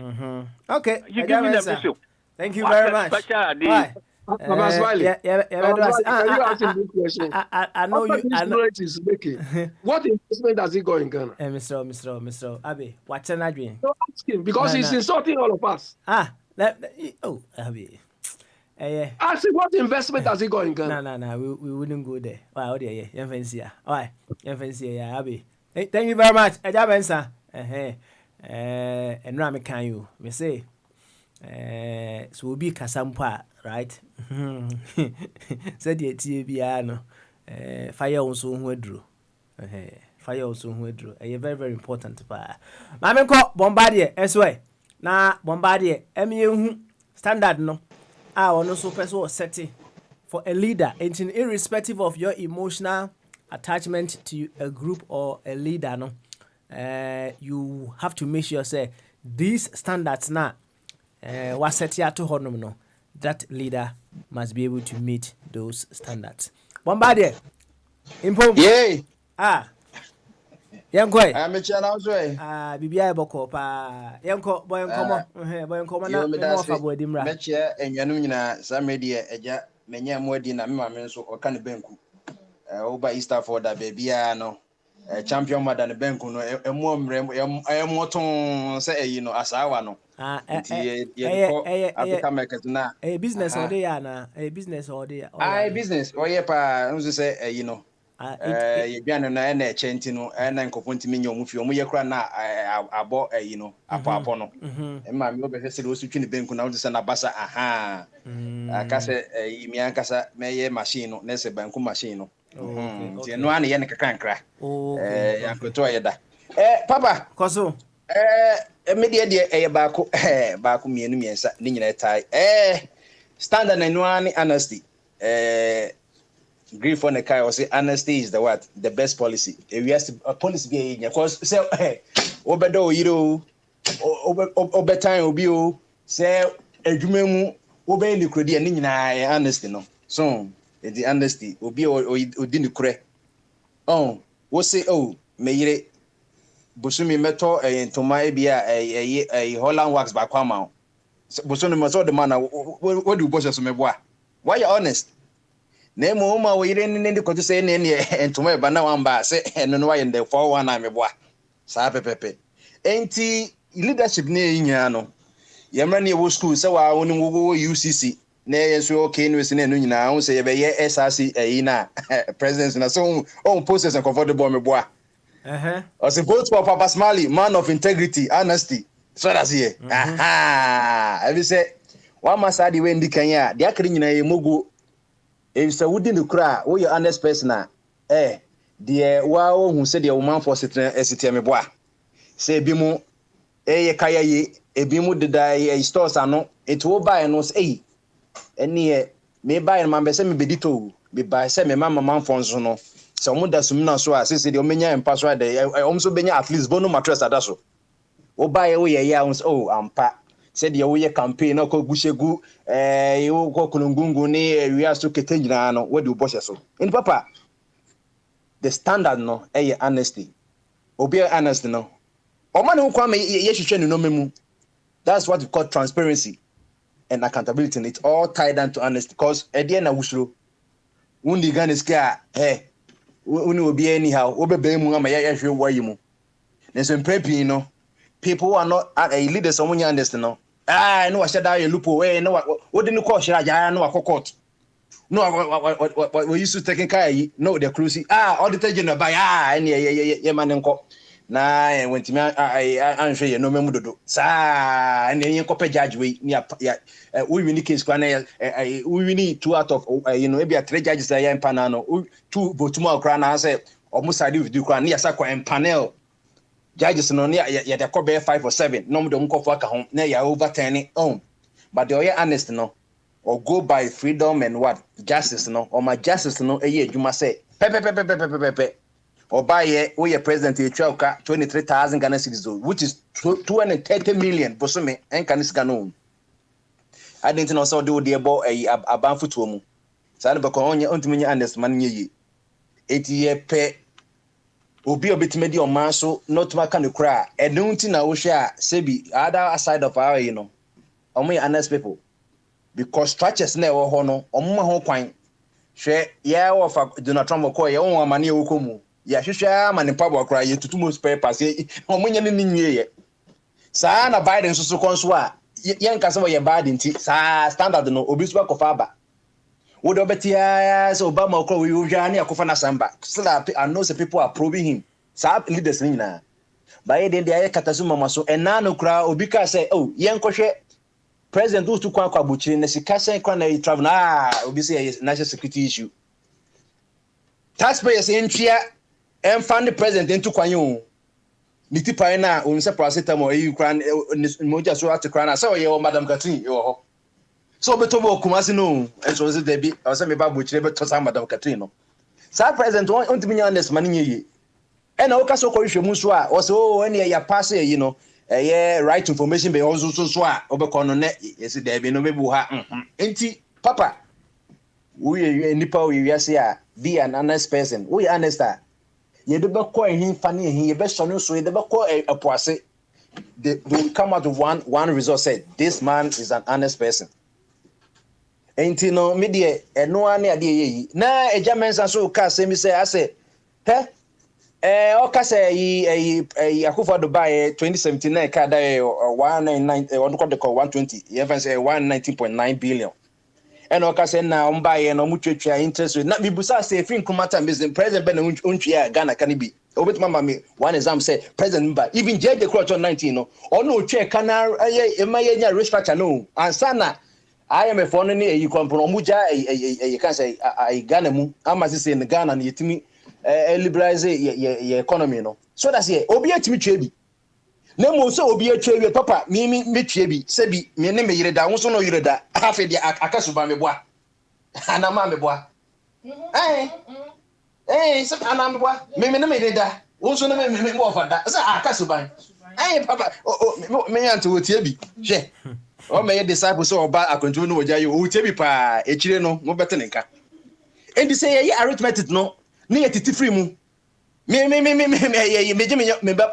D: Okay.
M: You give me the message.
D: Thank you very much. Bye.
K: Papa Smiley, can you ask him this question?
D: I know you.
K: Is making. What investment does he go in Ghana?
D: Mr. Abi, what's an adwin?
K: Don't ask him because he's insulting all of us.
D: Abi.
K: Ask him what investment does he go in Ghana?
D: No, we wouldn't go there. Wow, dear, yeah, fancy. All right, fancy, Abi. Thank you very much. Ajabensa. And Rami, can you? Me say. So we'll be Kasampa, right? Said the TBiano. Fire also withdrew. Fire also withdrew. A very, very important part. Mamma call Bombardier, as well. Now, Bombardier, MU standard no. Our no super so setting for a leader, and irrespective of your emotional attachment to a group or a leader, no. You have to make sure say these standards now. That leader must be able to meet those standards. Bombardier. Impom.
L: Yay.
D: Yankoi.
L: I'm a channel.
D: Bibia Boko pa. Yanko boy komo na mo fa bo dimra.
L: Meche enwanu nyina some media eja menya modi na me mame nso o kan banku. Oba Easter for da bebia no. Champion mother ne banku no emo mrem emoton say asawa no. Africa market na
D: business all day na business all day.
L: Business pa nso say you biano na na echenti no na nkofo ntimi nya omufi omuye kra na abo apo no ma me obe se do sutwi ne banku na nso say na basa aka say imi ankasa meye machine no na se banku machine no no ana ye ne kakra yankoto ayeda papa
D: koso
L: media de baako mienu miensa ni nyina tai standard na no ani honesty grief on the kai or say honesty is the best policy if you have a policy be because say obedo yiro obetan obi o say adwuma mu obe ni krodi ni nyina honesty no so the honesty obi odi ni kure wo say meyire Busumi meto ntoma ebia Holland wax back kwama Busumi meto the man what do boss so meboa why you honest na emo ma wo yire ne ko to say ne ntoma e ba na wamba say eno no why in the 41 na meboa sa pepepe enti leadership ne nya no yemra ne wo school say wa woni wo UCC na yeso okay no se ne no nyina wo say ye be ye SRC na president na so on process and comfortable meboa as a vote for Papa Smiley, man of integrity, honesty. So that's here. I say, one must add the way in the Kenya, the Akrinya Mugu. If so, wouldn't the cry, oh, you're honest person. The wow who said the woman for sitting as it boy. Say Bimu, Kaya ye, a Bimu the die stores are no, it will buy and was and near may buy and mamma semi bedito, be by semi mamma man fonsono. Someone that's not so as the Omenia and password. I also been at least bono mattress at us. Oh, by a way, I'm pa. Said the way campaign, no bushegu, you go Kulungungu, we are so Ketanjano, what do boss so? In Papa, the standard no, honesty. Obe honest no. O man who come, yes, you no memu. That's what we call transparency and accountability. It's all tied down to honesty because at the end of Wushro, Wundi Ganiska, uni obi anyhow obebe mu ama ya hwe wayi mu. There's some people who are not leaders someone you understand no. no wa sheda ye lupo no wo de no call shira ja no wa court no we used to taking kai no the cruise auditor general by any ye man nko na went me anhwe ye no memu dodo sa na ye kopa judge we we win case kwa na we win 2 out of e be 3 judges ya empana no 2 vote mu akra na say omusade with du kwa na yasa kwa empanel judges no na ye de kobe 5 or 7 no mo nkofo aka ho na ya over 10 on but they are honest no or go by freedom and what justice no or my justice no adwuma say pepe or buy we president Ethiopia 23,000 Ghana cedis which is 230 million bosome en kan sika no I didn't know so do the abo abanfo to mu sa na be ko onye ontumi honest man nye eti pe obi obetimedi o man so not maka no kra edunti na wo hwe a sebi other side of our omo honest people because structures na wo ho no omo ho kwan hwe ya wo fa Donald Trump ko ye won amane wo komu ya hwehwe amane pabo akra ye tutumo spare pass omo nya ne nwie ye saa na Biden so konso a ye nka se wo ye bad nti saa standard no obi so akofa aba wo do betia so Obama ko we hwa na akofa na samba still I know the people are probing him saa leaders ni na ba ye de aye katasuma maso ena no kra obi ka say oh ye nkohwe president who to kwa buchiri na sika sen kwa na travel obi say national security issue taxpayers entria and fund the president into kwanyo ni tipa na o nse paracetamol e kran moja so at kran na say o madam Catherine yo so beto bo kumasi no enso se debi o se me ba buchiri beto sa madam Catherine no sa president on timi nya honest man nye e na o ka so ko hwehwe mu so a o se o ene ya pass e no right information be also so a obekọ no ne yesi there be no mebu ha enti papa we nipa we wiase a be an honest person we honest a ye de bekọ ehin fa ne ehin ye be so no so ye de bekọ apoase they will come out of one result said this man is an honest person enti no me de eno ane ade ye na eja mensa so ka semi say ase he okase Akufo Dubai 2017 ka da 199 on ko de ko 120 even say 119.9 billion and okase na mbaye no mutwetwa interest rate na bibusa say fin kumata business president ben untwa Ghana kan bi obetuma mama one exam say president mba even JJ Crotch on 19 no ono otwa kana emaye nya restructure no ansana IMF no ni eyi kompro muja kan say Ghana mu amasi say in Ghana na yetimi liberalize your economy no so that's here obi atimi twebi na mo so obi atwebi papa me twebi se bi me ne me yireda wo so no yireda afa dia akasuba me boa anama me boa se anama me boa me ne me yireda wo so no me bo fada se akasuba papa me yanto wo tiebi hwe o me ye disciple so oba akontu no ojayo wo tiebi pa echire no mo bete nka endi say ye arithmetic no ni yetiti free mu me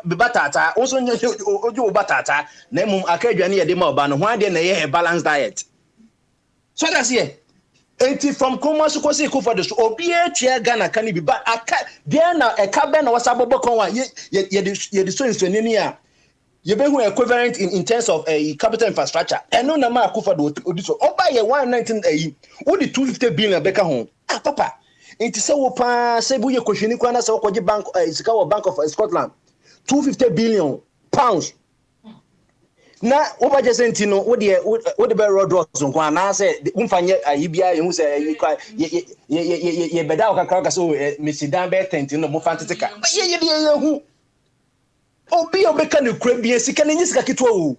L: batata also ojo batata na mum akadwane ye de ma oba no ho ade na ye balanced diet so that's here enti from Kuma so ko say ko for the so obi etua Ghana kan bi ba aka there na e ka be na wasabobọ kon wa ye de so insani a ye be hu equivalent in terms of capital infrastructure eno na ma Akufo do odi so oba ye 119 wo di 250 billion beka ho papa enti se wo pa se buye kohwini kwa na se wokoje bank sika wo Bank of Scotland 250 billion pounds na wo ba je senti no wo de be road roads nkwa na se umfanye ayibia ye hu se ye beda o kakra so mesidan be tent no mo fantetika ye hu obi obeka ne kura bi sika ne nyisika kitwa o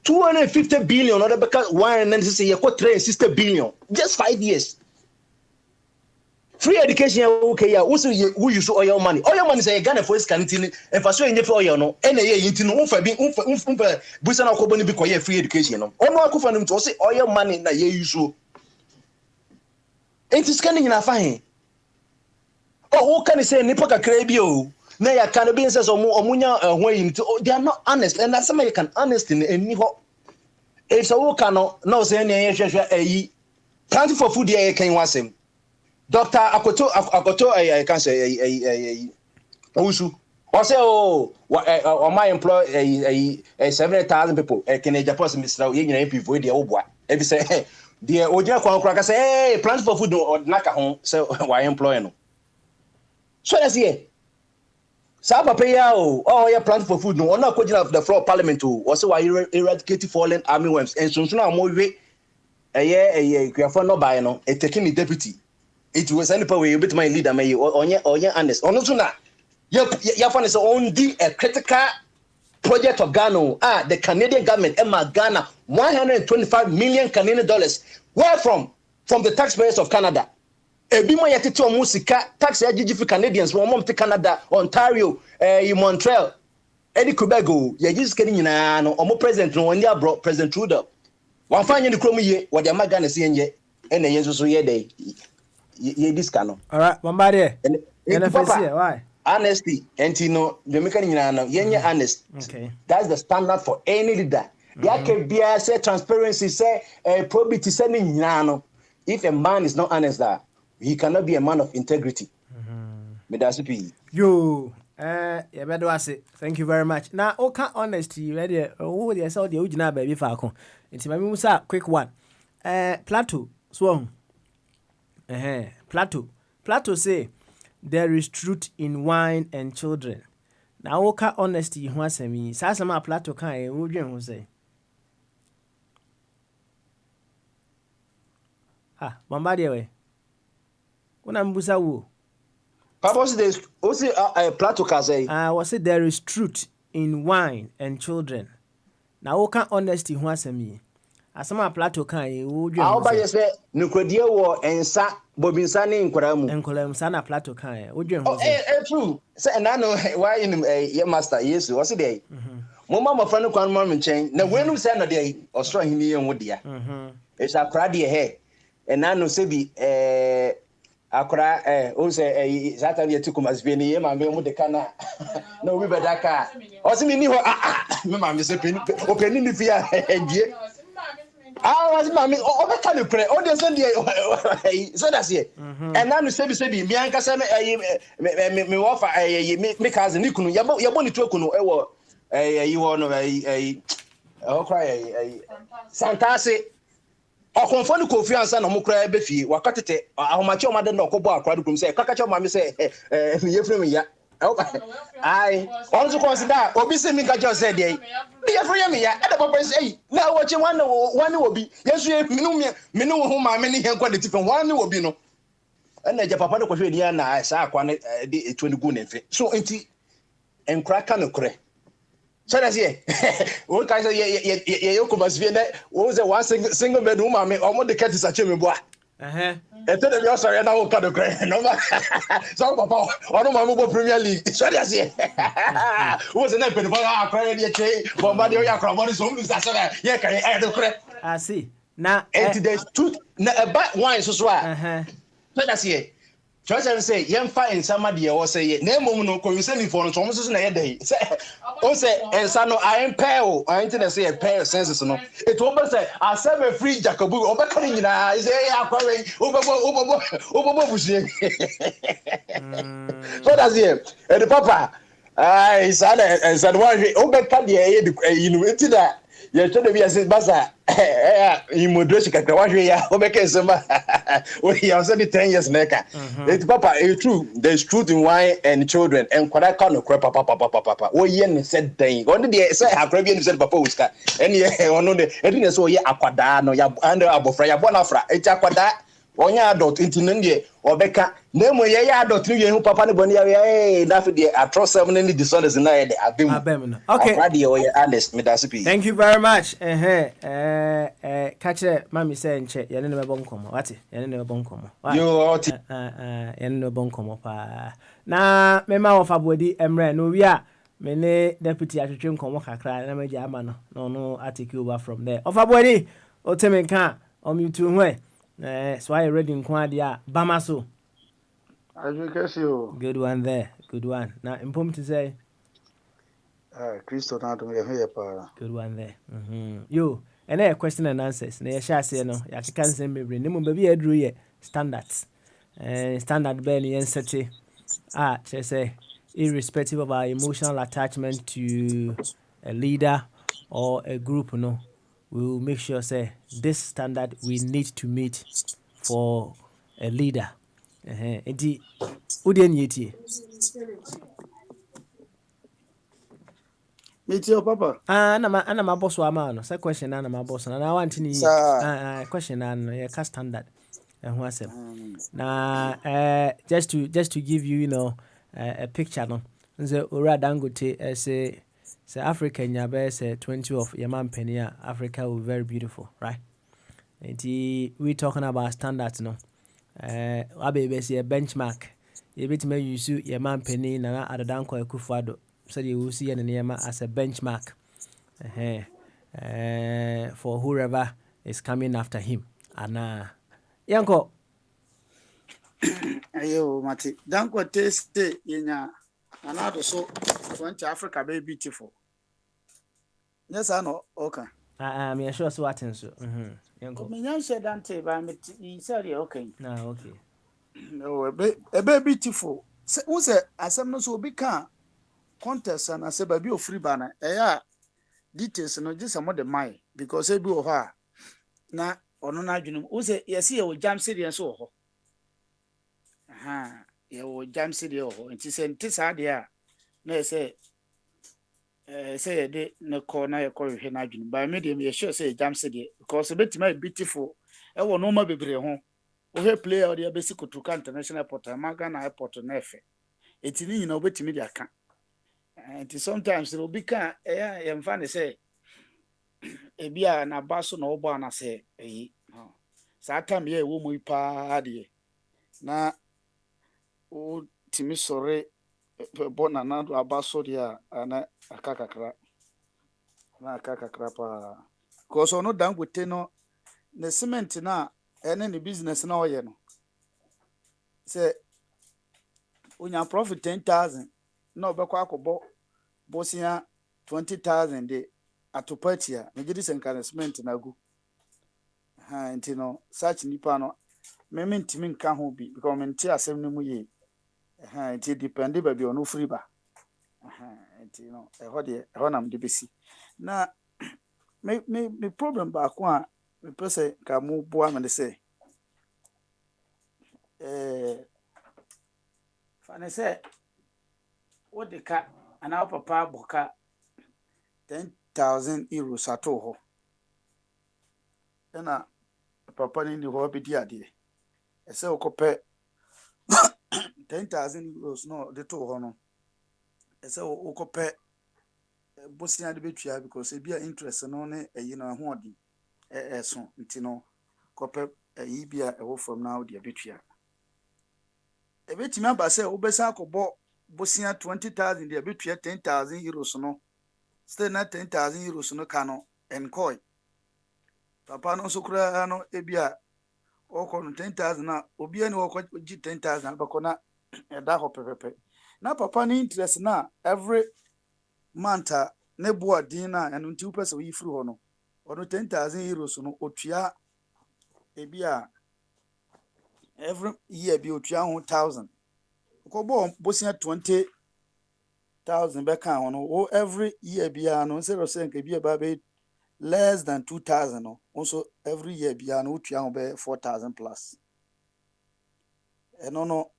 L: 250 billion or beka 196 ye ko 360 billion just 5 years. Free education okay ya who use oil money say Ghana for scanning and for so in for oil no ene ye yinti no umfa busa na akoboni bi koye free education no ono Akufo no to say oil money na ye use enti scanning na fine who can say nipa kakra bi o na ya kan be say so omunya ho yinti they are not honest and that's somebody can honest in any ho if so who can no say na ye hwehwe ayi plenty for food ye kan wasem Dr. Akoto I can say Owusu Ose o my employ 7,000 people can Japan Mr. Yen people dey obwa. Ebi say the original kwan say hey plant for food or naka ho say why employ no. So that's here. Sa papa ya yeah plant for food no ona kwagina the floor parliament o. Ose why eradicate fallen army worms and so na mo we kwafo no buy no e taking the deputy. It was any power you bit my leader may onye honest. Ono so na ya find only a critical project of Ghana. The Canadian government, Ghana, $125 million Canadian dollars. Where from? From the taxpayers of Canada. Ebimo yatiti omusika tax agigi for Canadians from mom to Canada, Ontario, Montreal, Eddie Quebec. Ya just getting nyina no omo president no one bro President Trudeau. Wan fanya ni kromu ye what the Ghana see enye ene yenso so ye dey ye this canon. All right, Bombardie. Why? Honesty, and you know, the mechanic yenye honest. Okay. That's the standard for any leader. Yake bia say transparency, say probity, sending nyano. If a man is not honest, that he cannot be a man of integrity.
D: Yo, yeah, better was it. Thank you very much. Now, okay, honesty, ready? Oh, yes, all the original baby falcon. It's my musa quick one. Plateau, Swan. Plateau say. There is truth in wine and children. Now, okay, honesty, you want to me. Sasama Plato can would you say? Bombardie way. When I'm Busawu.
L: Papa, there's also a Plato can say.
D: Was it there is truth in wine and children? Now, okay, honesty, you want to me. Asama Plato kan would you
L: I'll buy you say Nukodia war and sa Bobinsani in Koramu
D: and Kolam Plato kan would you
L: true say and I know why in your master yes was it Mama friend kwan mom chain na wenu say no dey osro hini yen wodia it's a crowd here and I know say bi akra o say Satan ye tukumas bi ni ye ma me mu de kana no we bedaka o se mi ni ho me ma me say openi ni fia die was mommy oh can you pray oh there's so that's here and now say me anka say me offer me cousin ni kunu yabo ni to kunu e wo you no oh cry santase okonfo ni kofi ansa na mo kra be fie wakatete ahomache o made na okobo akra dukum say kakache mama say me yefrem ya I also consider obi se mi kacho say dey me yefrem ya e da papa say na wo che one obi yesu minu ho ma me ni hen kwa de tifen one obi no na je papa de ko hwe dia na sa akwa ne de 20 gu ne mfe so enti enkra ka no kre so that's here wo ka say ye yo ko basvie na wo say one single bed wo ma me omo de ket sa che me boa Eto de mi osare na wo ka do kre no ma so papa onu ma mo Premier League so that's here wo say na pe de ba akra de che bomba de o ya akra mo so mu sa so na ye ka e do kre
D: see na
L: there's truth na about wine so so so that's here Chosen say yemfa ensama de wo say na emom no ko wi for no so mo so na ye dey say o say ensa no I impel I think say a pair senses no it will say I serve a free jacobu obeka ni nyina say akware obobo busie so that's here and the papa said one obeka de you know it that you told me as basa in moderation kakra wa hwe ya obeka ensama we are saying 10 years neka it papa it's true there's truth in wine and children and kwada ka no kra papa wo ye ne said den on dey say akra bi ne said papa uska and ye ono de edin say wo ye akwada no ya and abofra ya bona fra eti akwada onya adult intin ne obeka na mo ye ya adult ni ye hu papa ne boni ya na fi de atrocious seven ni disorders na ye de abem
D: okay
L: akwada ye honest me that's it.
D: Thank you very much catch mami say nche ye ne me bonkomo wati ye ne me bonkomo
L: yo oti
D: ye ne bonkomo pa na me ma ofa bodi emre no wi a me ne deputy atwetwe nkomo kakra na maji ama no I take you over from there ofa bodi o teme kan o mi tu hwe so I ready nkwade a bamaso good one there good one now impom to say
O: Christo na to me here pa
D: good one there yo and a question and answers na ye sha say no ya keka nsem bebre ne mo ba bi aduru ye standards standard be ne yen sete che say irrespective of our emotional attachment to a leader or a group, we will make sure say this standard we need to meet for a leader. Enti udien yeti.
O: Meet your papa.
D: Ana my boss wa ma no. Say question na my boss na want ni question na yeah ka standard. Who asem. Na just to give you a picture no. Nze Ora Dangote say Africa nyabe say 20 of Yaman penny Africa will be very beautiful, right? And we talking about standards no. Abe say a benchmark. You bit me use Yaman penny na Adanko Akufo-Addo. So you will see an as a benchmark for whoever is coming after him. And Yanko.
O: Ayo, Mati. Dangote say another so 20 Africa very beautiful. Yes, I know. Okay.
D: I'm sure so what so.
O: Me yan said Dante by me said okay.
D: No, okay.
O: No, a baby beautiful. Who say asem no so be can contest and I say baby of free banner. Details no just some of the mind because e bi o ha na ono na adwene who say yes ye o jam city so ho. Ye o jam city ho. Nti say nti sa de a na say say de na corner ye ko hwe na adwene by me dem ye sure say jam city because betima beautiful e wo no ma bebre ho o he player de abesi Kotoka International Airport amaga na airport na efe etini nyina obetimi de aka and sometimes it will be can em fan say e bia na baso na obo na say eyi sa time ye wo mu pa de na o timi sore bona na do abaso dia na akakakra pa because ono Dangote no ne cement na ene ne business na oye no say onya profit 10,000 no obekwa akobo bosia 20,000 de atopatia me gidi encouragement na gu enti no such nipa no me ntimi nka ho bi because me nti asem no mu ye enti depend ba bi ono free ba enti no ho nam de besi na me problem ba ko a me pese ka mu boa me de say fane say what the cat and our papa boka 10,000 euros ato ho na papa ni ho bi di ade e say okope 10,000 euros no de to ho no e say okope bosia de betua because e bia interest no ne eyi no ho odi so nti no kope eyi bia e wo from now de betua e betimi aba say obesa akobo bosia 20,000 de betua 10,000 euros no still na 10,000 euros no kano enkoi papa no so kura no ebia oko no 10,000 na obi ani oko gi 10,000 bako na eda ho pepepe na papa ni interest na every month ne boa din na enu nti upese wi free ho no ono 10,000 euros no otua ebia every year bi otua ho 1,000 ko bo bosia 20,000 back on every year bia no say nke bia ba be less than 2,000 no also every year bia no tua ho be 4,000 plus no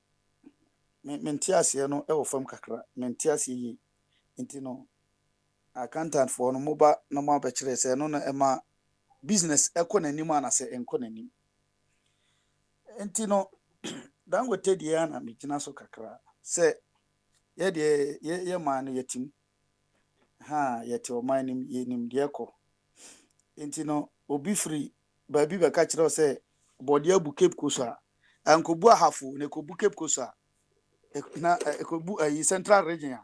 O: mentiase no e wo fam kakra mentiase yi enti no accountant for no moba no ma be kire say no na e ma business economy ana say economy enti no Dangote dia na mikina so kakra say ye de ye man yetim yete o man nim yenim de ko enti no obi free baby be ka kire say body abu Cape Coast ankobu ahafo ne kobu Cape Coast na ekobu ayi central region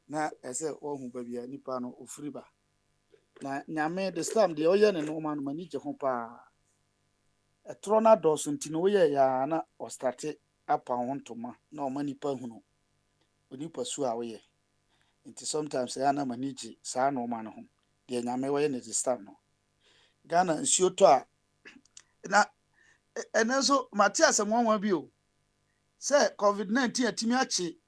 O: na ese ohun babia nipa no ofri ba na nyame the stam de oye ne no man mani je ho pa etrona dos ntino oye ya na o start apa hontoma na o mani pa hunu onipa su a oye nti sometimes ya na mani je sa no man ho de nyame oye ne the stam no Ghana nsuo to a na enenso Matias amwanwa bi o say COVID-19 atimi achi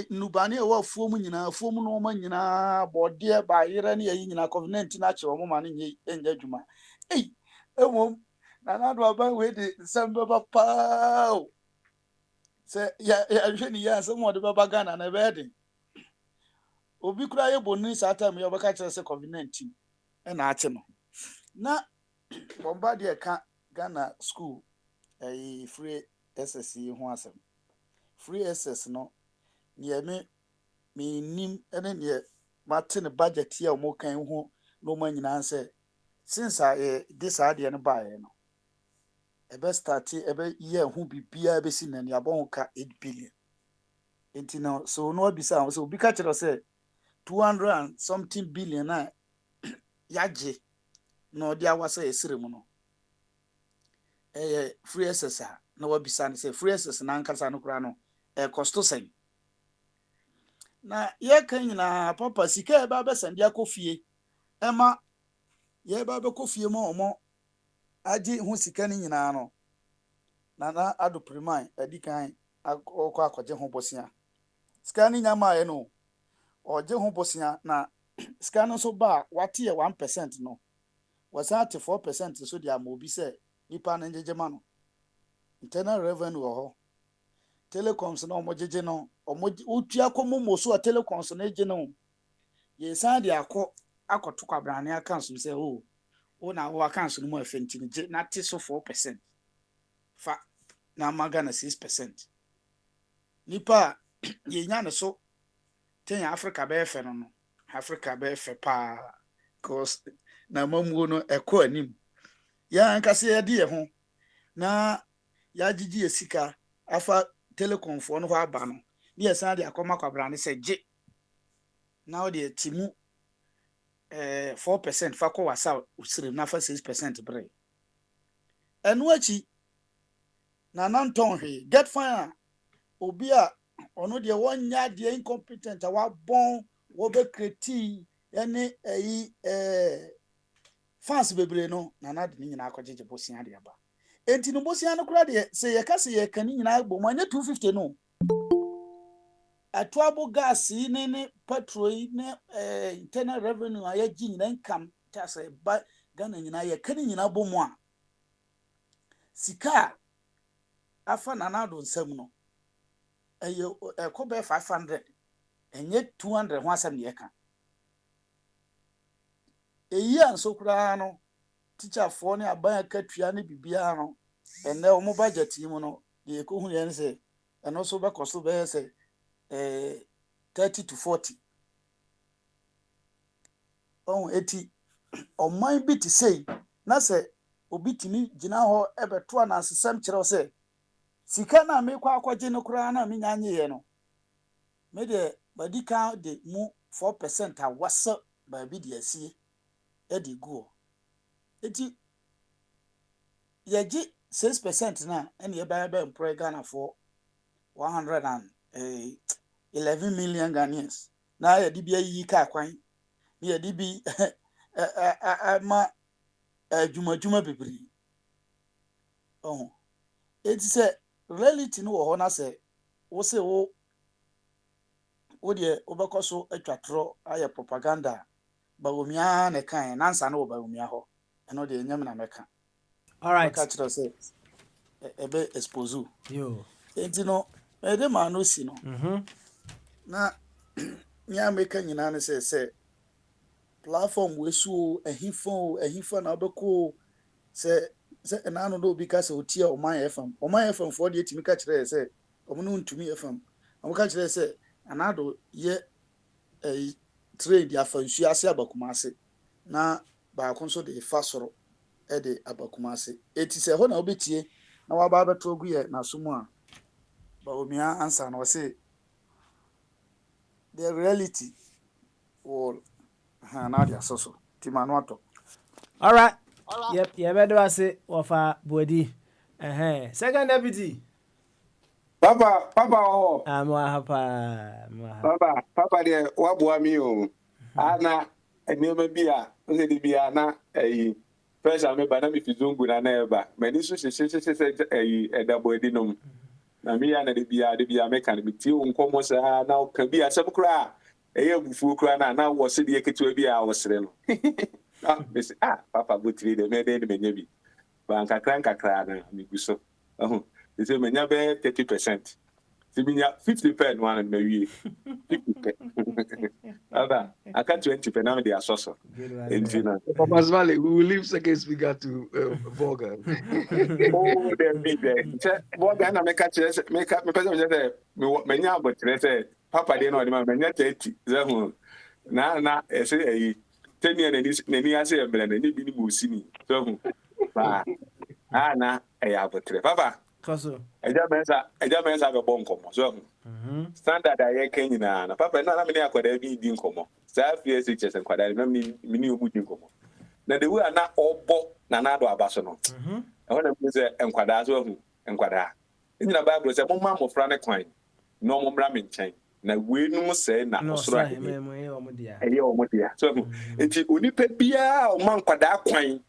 O: nubane e wa fuom nyina fuom no ma nyina bode ba yere ne yi nyina covenant na che wo ma ne enya dwuma emom na do aba we de sembe ba pa se ya hwe ni ya se mo de ba Ghana na be de obi kura ye bonu sa time ye baka kire se covenant e na ache no na bomba de ka Ghana school free SSC ho asem free SS no ye me nim ene ne mate ne budget ya mo kan ho no ma nyina se since this idea no buy no ebe start ebe ye ho bibia be si na ne abon ka 8 billion enti no so no bisa so bi ka kire se 200 and something billion na yaje no dia wasa esire mu no free SS na wabisa ne se free SS na nkasa no kura no costo sen na ye kan nyina papa sika e ba be sande akofie ema ye ba be kofie mo omo agi hu sika ni nyina no na ado priman adikan akọ akọje ho bosia sika ni nyama ye no oje ho bosia na sika no so ba wate ye 1% no wasa 4% so dia ma obi se nipa na njejema no internal revenue ho telecoms na omojeje no otua komomo so telecoms na eje no ye san dia akoto kwabrane akanso se o na wo akanso no mo afenti je na te so 4% fa na maga na 6% nipa ye nya ne so ten Africa be fe no Africa be fe pa cause na mamuo no ekọ anim ya nkase ye de ho na ya gigi esika afa telecom fo no ho aba no ne yesa de akoma kwabra ne se je na o de timu 4% fa ko wasa usire na fa 6% bre enu achi na nanton he get fire obi a ono de wonya de incompetent wa bon wo be kreti ene fans bebre no na de nyina akọjeje bosia de aba enti no bosia no kura de se ye kase ye kan nyina agbo manya 250 no atuabo gas ne petrol ne internal revenue aye gi nyina income tax ba Ghana nyina ye kan nyina bomu a sika afa nanado nsam no ekobe 500 enye 200 ho asem ye kan eyi anso kura no teacher for ne aban akatua ne bibia no ene o mo budget mu no de ko hu ye nse eno so be koso be se 30 to 40 on eti o man bi ti sei na se obi timi gina ho ebeto na asesem kire o se sika na me kwa akwaje no kura na me nyanye ye no me de badika de mu 4% a wasa ba bi de asie edi go eti yeji 6% na ene ye ba employ Ghana for 111 million Ghanaians na ye di bia yi ka kwan ye di bi ma juma bibiri eti se reality no ho na se wo se wo de obekoso atwatro aye propaganda ba omia ne kan nansa no ba omia ho eno de nyam na meka
D: all right
O: ka tro se ebe expose
D: yo
O: enti no ede ma no si no na nya meka nyina ne se platform wesu ehifo na obeko se na no do bi ka se otia Oman FM for de etimi ka kire se omuno ntumi FM omuka kire se anado ye trade afansu ase abakumase na ba konso de fasoro e de abakumase eti se ho na obetie na wa ba beto gu ye na sumu a ba omia answer na say the reality all na dia soso ti manu ato
D: all right yep ye bedo ase wofa body second deputy
N: Papa oh. Papa de wabua mi o. Ana enema bia, o se di bia na pressure me ba na mi fizungu na eba. Me ni so se edabo edi nom. Na me ya na de bia make kan be tie nkomo sa na ka bi asem kra eye bufu kra na wo se de ketewa bi a wo sere no. Papa botiri de me de menya bi. Ba nkakra na me guso. They say menya be 30%. Si binya 50% no na me 50%. I got 20% now they are so.
K: Papa Smalley, we will leave second speaker to Morgan.
N: Oh, they be there. Morgan, I make me person say me nya but say Papa dey no dey me nya 30. Na say 10 years na ni ase emble na ni bi ni mo sini. So ba na abotre. Papa.
D: Kaso.
N: Eja mensa be bon komo. So standard aye kan nyina na papa na me ne akwada bi di nkomo. Sa fie se chese nkwada na me ni omu di nkomo. Na the way na obo na do abaso no. Na me say nkwada so nkwada. Nyina Bible say mo ma mo fra ne kwan. No mo bra me nchen. Na we nu say na osoro aye. Eye omo dia. So enti onipa bia o man nkwada kwan.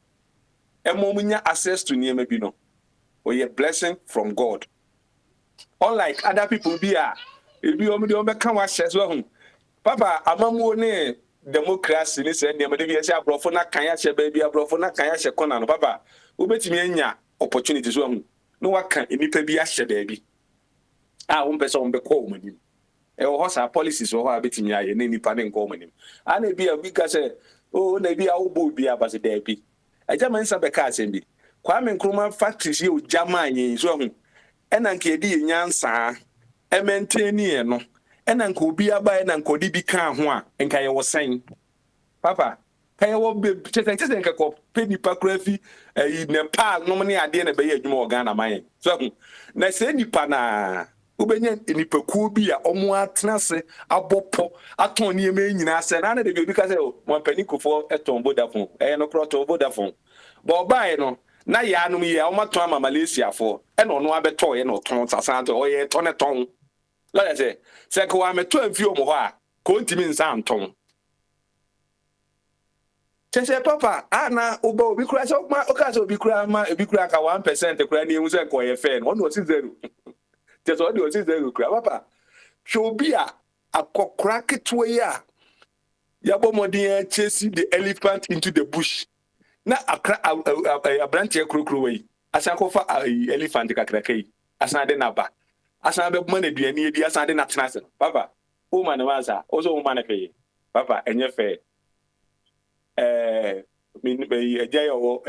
N: Emo munya access to niema bi no. Or a blessing from God. Unlike other people be if you only come as well. Papa, amamu ne democracy ni say near maybe say abrofo na kan ya she baby abrofo na kan ya she kona no papa. Ubetimi anya opportunities so no waka enipa bi ahye baby. Wo mpese wo be call manim. E wo hosa policies wo ha betimi aye na nipa ne nko manim. Ana bi a ka say na bi a wo bo bi abase da bi. Aja man sa be ka asem bi. Kwame Nkrumah factories ye Germany so hu ena nka edi nyansa e maintain e no ena nka obi aba ena nka odi bi kan ho a nka ye wo sen papa kan ye wo chese nka ko peni pakrafi Nepal no ne ade na be ye adwuma Ghana man so hu na se nipa na ubenya nipa ku bi a omo atenase abopo aton ne ema nyina se na de bi ka se mo pani kofo eton Vodafone no kroto Vodafone bo bai no na ya anum ye o maton ama Malaysia fo e no no abeto ye no ton sasan to o ye ton la ya se ko wa meto amfi o mo ho a ko ntimi nsa anton chese papa ana oba obi kura so ma o ka so obi kura ma obi kura ka 1% kura ni emu se ko ye fe no no si zero chese o di o si zero kura papa show bi a akokura ketwe ya ya bomodin chase the elephant into the bush. Na a branch krokro we asan ko fa elephant kakraka yi asan de na ba asan be buma na duani edi asan de na tenase papa o ma na wansa o so o ma na fe papa enye fe mi be eja yo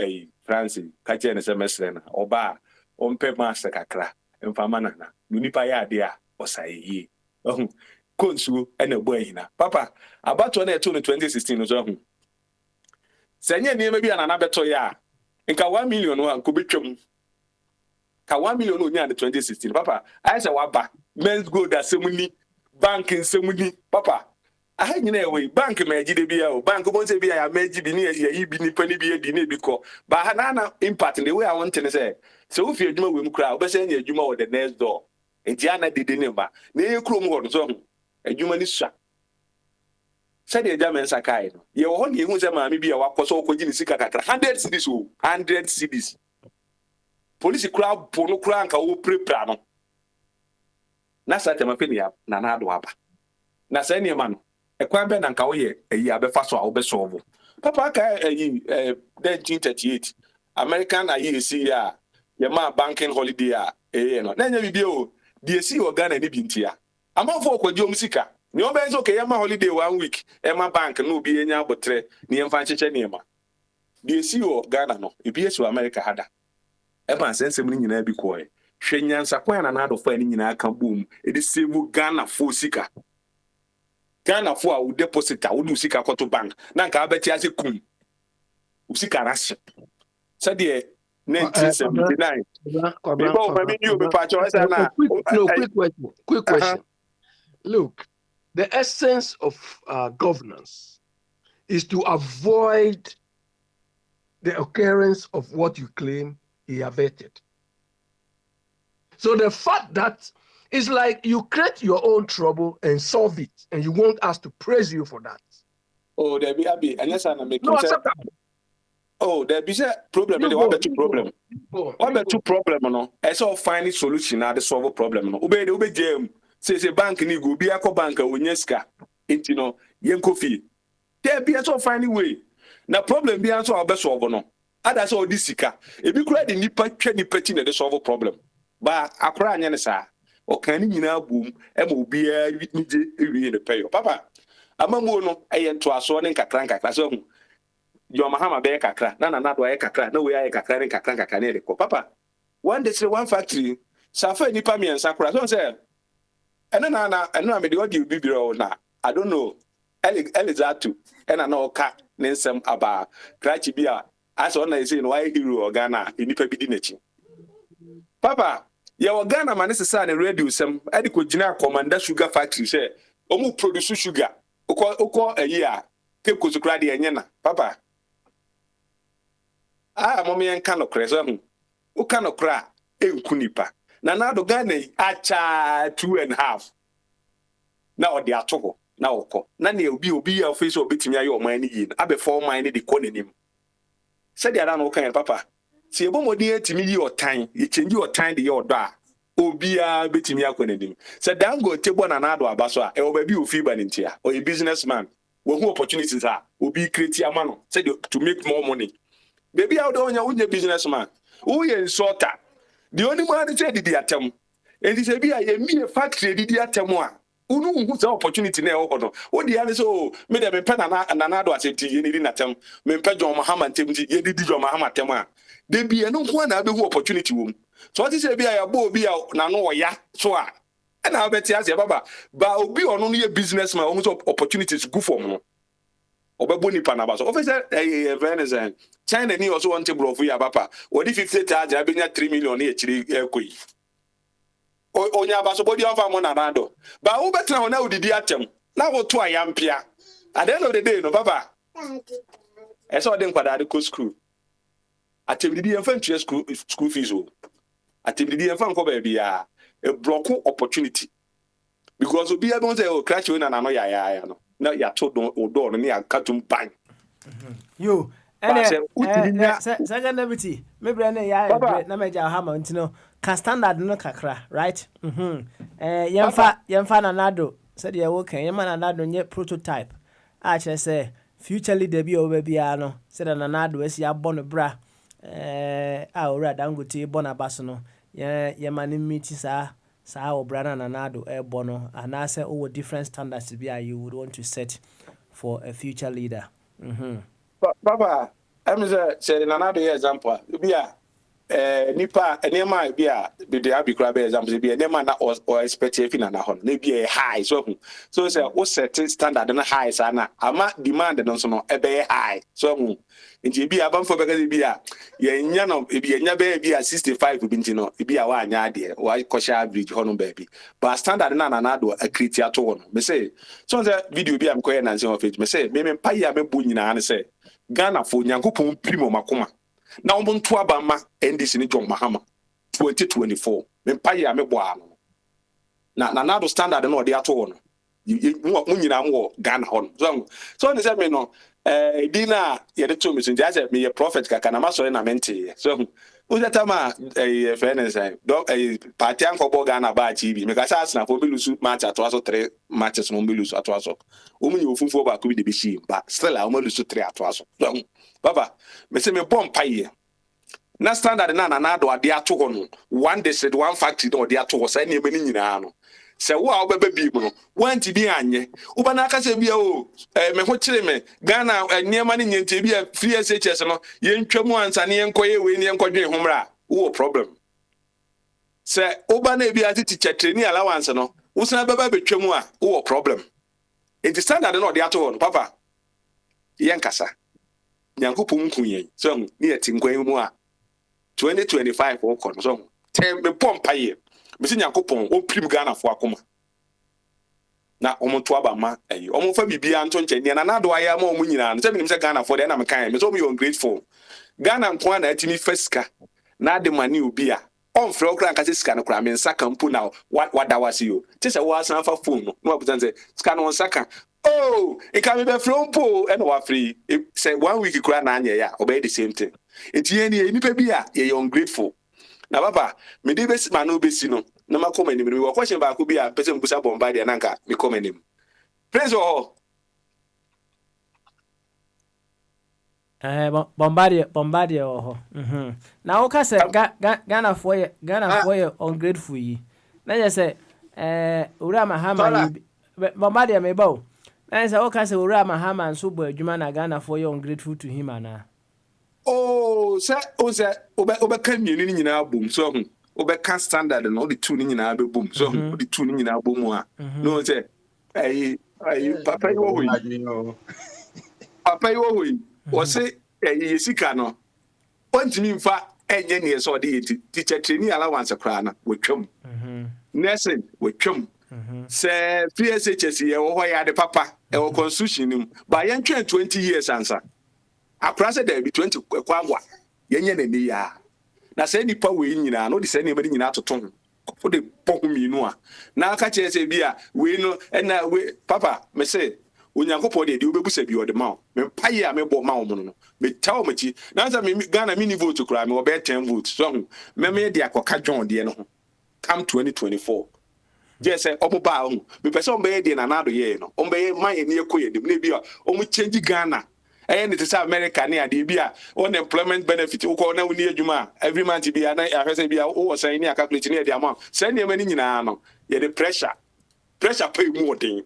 N: France ka che ne semestre na oba o mpe master kakra mfa mana na nipa ya ade a osayi konsu ena bo ahina papa abato na eto no 2016 no so Senye niema bi anana beto ya nka 1 million no ko betwam ka 1 million no nya 2016 papa ayesa waba men's gold asemuni bank nsemuni papa aha nyina ewe bank magide bi ya o bank mo se bi ya magi bi ni ya yi bi ni pani bi ya di na bi ko ba ha na impact the way I want to say so if you adwuma we mu kra obese nya adwuma wo the next door enti ana dede ne ba na ye krom ho so adwuma ni sua said the German Sakai. You only who's a mammy be a wakoso Sika 100 cities, 100 cities. Police crowd, Pono crank, or pre-prano. Nasa Temapinia, Nanado Abba. Nasa any man, a quamben and Kawaye, a yabe faso, obesovo. Papa, 1938. American, I see ya, your ma banking holiday, no. Then you be, dear see or Ghana, Nibintia. I'm all for Jomsika. Ni obenzo okay yama holiday 1 week ema bank no bi enya abotre ni emfa cheche ni ema die si o Ghana no ebi esu America hada eba sensem ni nyina bi koe hwenyansa kwan na do fa ni nyina aka boom edi save Ghana fo sika Ghana fo a wo deposit a wo du sika kwato bank na nka abeti ase kum usika rashe sade 1979
K: quick question. Look, the essence of governance is to avoid the occurrence of what you claim he averted. So the fact that it's like you create your own trouble and solve it, and you want us to praise you for that.
N: Oh, there be Abi, unless I'm making
K: no acceptable.
N: Oh, there be a problem. There be two problem. What be two problem? No, I saw find solution now to solve a problem. No, ube jam. Say bank ni go be a co bank unyeska. Into no yenko fee. There be a so find way. Na problem be answer our solve no. Others all this sika. If you create the nipa petty na solve a problem. But akra anya sa. O kan ni nyina boom. Emo be a nije ewie the pay. Papa. Amamu no ayento aso ne kakra so hu. Your Mahama be kakra, na do ay kakra, no we ay kakra ne kakra ne de ko. Papa, one day one factory, safa nipa mi ensakura. So say, na me de odi bibiro na. I don't know. Elizatu, and na oka ne nsem aba krachi bia. As on na say no why hero or Ghana, nipa bi di n'echi. Papa, your Ghana man is say na radio sem, e de ko gina commander sugar factory say, omu produce sugar. Oko a year, ke ko sukra de enye na. Papa, mommy and cano crescent. O cano cra, kunipa. Na do Ghana, acha 2.5. Now they are toko. Now, oko. Nani will be a face or bit me your money in. I before mine the calling him. Said the other okay, Papa. See a bomb dear to me your time. You change your time the your da. Obia bit me a him. Said Dango table another abaswa, a baby of fever in here, or a businessman. Who opportunities are, will be creating a man. Said to make more money. Baby, out on your businessman. Who is sorta? The only man that said the attempt. And he said, be a factory, the attempt. Who's opportunity now? What the other so made a pen and another as a tea in attempt. Men Pedro Mahaman Timothy, ye did your Mahama Tema. There be no one other opportunity room. So what is a be a bow be out no ya so. And I bet you as a baba, but be on only a businessman almost opportunities go for more. Obebuni Panabas. Officer, Venezan. China ni also want to blow for your papa. What if you say that I've been at 3 million actually? O Yabaso body of Monado. But who better now did the atom? Now what 2 I am Pia. At the end of the day, no papa. I saw them for the school. At the infantry school fees. At the infant baby, a block opportunity. Because we are going to crash in and I know. Now you told Odor and you cut to bang.
D: You second deputy, maybe I na meja hama ntino ka standard no kakra, right? Yemfa nanado said ye work yemma nanado nye prototype. A chere say future leader bi obia no said nanado esi abon bra a ora Dangote bon abaso no yemma ni meet sa obra na nanado bono and I say over different standards be you would want to set for a future leader.
N: Papa, I'm saying another example. Be a nipa, nema be a the Abbey Crab example, be a nema or expectation in a hon, maybe a high. So say, what's set standard and a high, sana. I'm not demanded on some a very high. So, in GB, I'm for because be a yan be a nyabe be a 65 bintino, be a 1 idea, why Kosha bridge honor baby. But standard and another a creature to one. Me say, so the video be I'm going and say of it. Me say, me paya me bunina and say. Ghana for Yankupon Primo Makoma. Now on Tuabama and this in John Mahama 2024. Empire me boano. Now another standard and all the atone. You know Ghana hon. So on the same no Dina yet to me since I me a prophet Kakanamaso and a mente. So Uzatama a fairness a partian for Ghana by TV. Because I asked for Bilusu match at also 3 matches Mombilus at also. Woman you for back with the machine, but still I almost to 3 at also. Papa, me say me bomb pie. Na standard na another they are to one they said one factory or they are to was any meaning. Se wo a obebe bi no wanti bi anye uba na aka se bia o me ho kire me Ghana niema ne nyente bia free SHS no ye ntwamu ansa ne enkoye we ne enkodwe homra wo problem se uba na bia teacher training allowance no wo sana baba betwamu a wo problem it is standard no dey ato no papa yen kasa nyankopon kunyen so ne yeti nkwan mu a 2025 wo kon so tem me pompa ye Mesi Yakupon, o prim Ghana for Akuma. Na Omontuaba ma, Omofa Bibia Anton Chenian, and another I am Munina, and 7 Ghana for the Namakan, Miss Omi ungrateful. Ghana and Kwana at me Fesca, na de manu beer. On Frogran Casiscan cram and Sakam Puna, what that was you. Just a was for phone, no, but Scan on Saka, Oh, it can be from po and wa free. Say 1 week kura na anya ya, obey the same thing. Enti any nipa bia ye ungrateful. Na papa, me dey besi ma no besi no. Na ma come anim. Me wo question ba ko bia person busa Bombardier na nka me come anim. Praise all.
D: Bombardier oh. Na o ka say Ghana for ye ungrateful yi. Na je say Ura Mahama Bombardier me ba. Na say o ka say Ura Mahama nso bo adwuma na Ghana for ye ungrateful to him ana.
N: Oh, sir, obeka mienu ni nyina bom so hu. Obeka standard no the two ni nyina be bom so hu. The two ni nyina bom a. No say papa yo hu. Papa yo hu. O say sika no. Ontimi mfa enye ne so de teacher training allowance kra na wotwam. Nursing wotwam. Say PSHS ye wo ho ya de papa e wo constitution nim. Ba yen 20 years answer. Akrasa there be 20 kwagwa yenye ne ni ya na say nipa we nyina no de say ne be nyina toton for the poku minu a na aka che say bia we no na we papa me say onyankopɔ de obebusa bi ode ma me paye a me bɔ ma wo no me tawo machi na say me Ghana mini vote kura me obe 10 votes so me de akoka John de no come 2024 just say omo ba ho me pese ombe de na na do ye no ombe man ye ne ekoye dem na bi a omo change Ghana and it is America near the Bia unemployment benefit. Who call now near Juma every month be a Bia or saying a calculation near the amount. Send your money in ano. Yeah, the pressure pay more thing.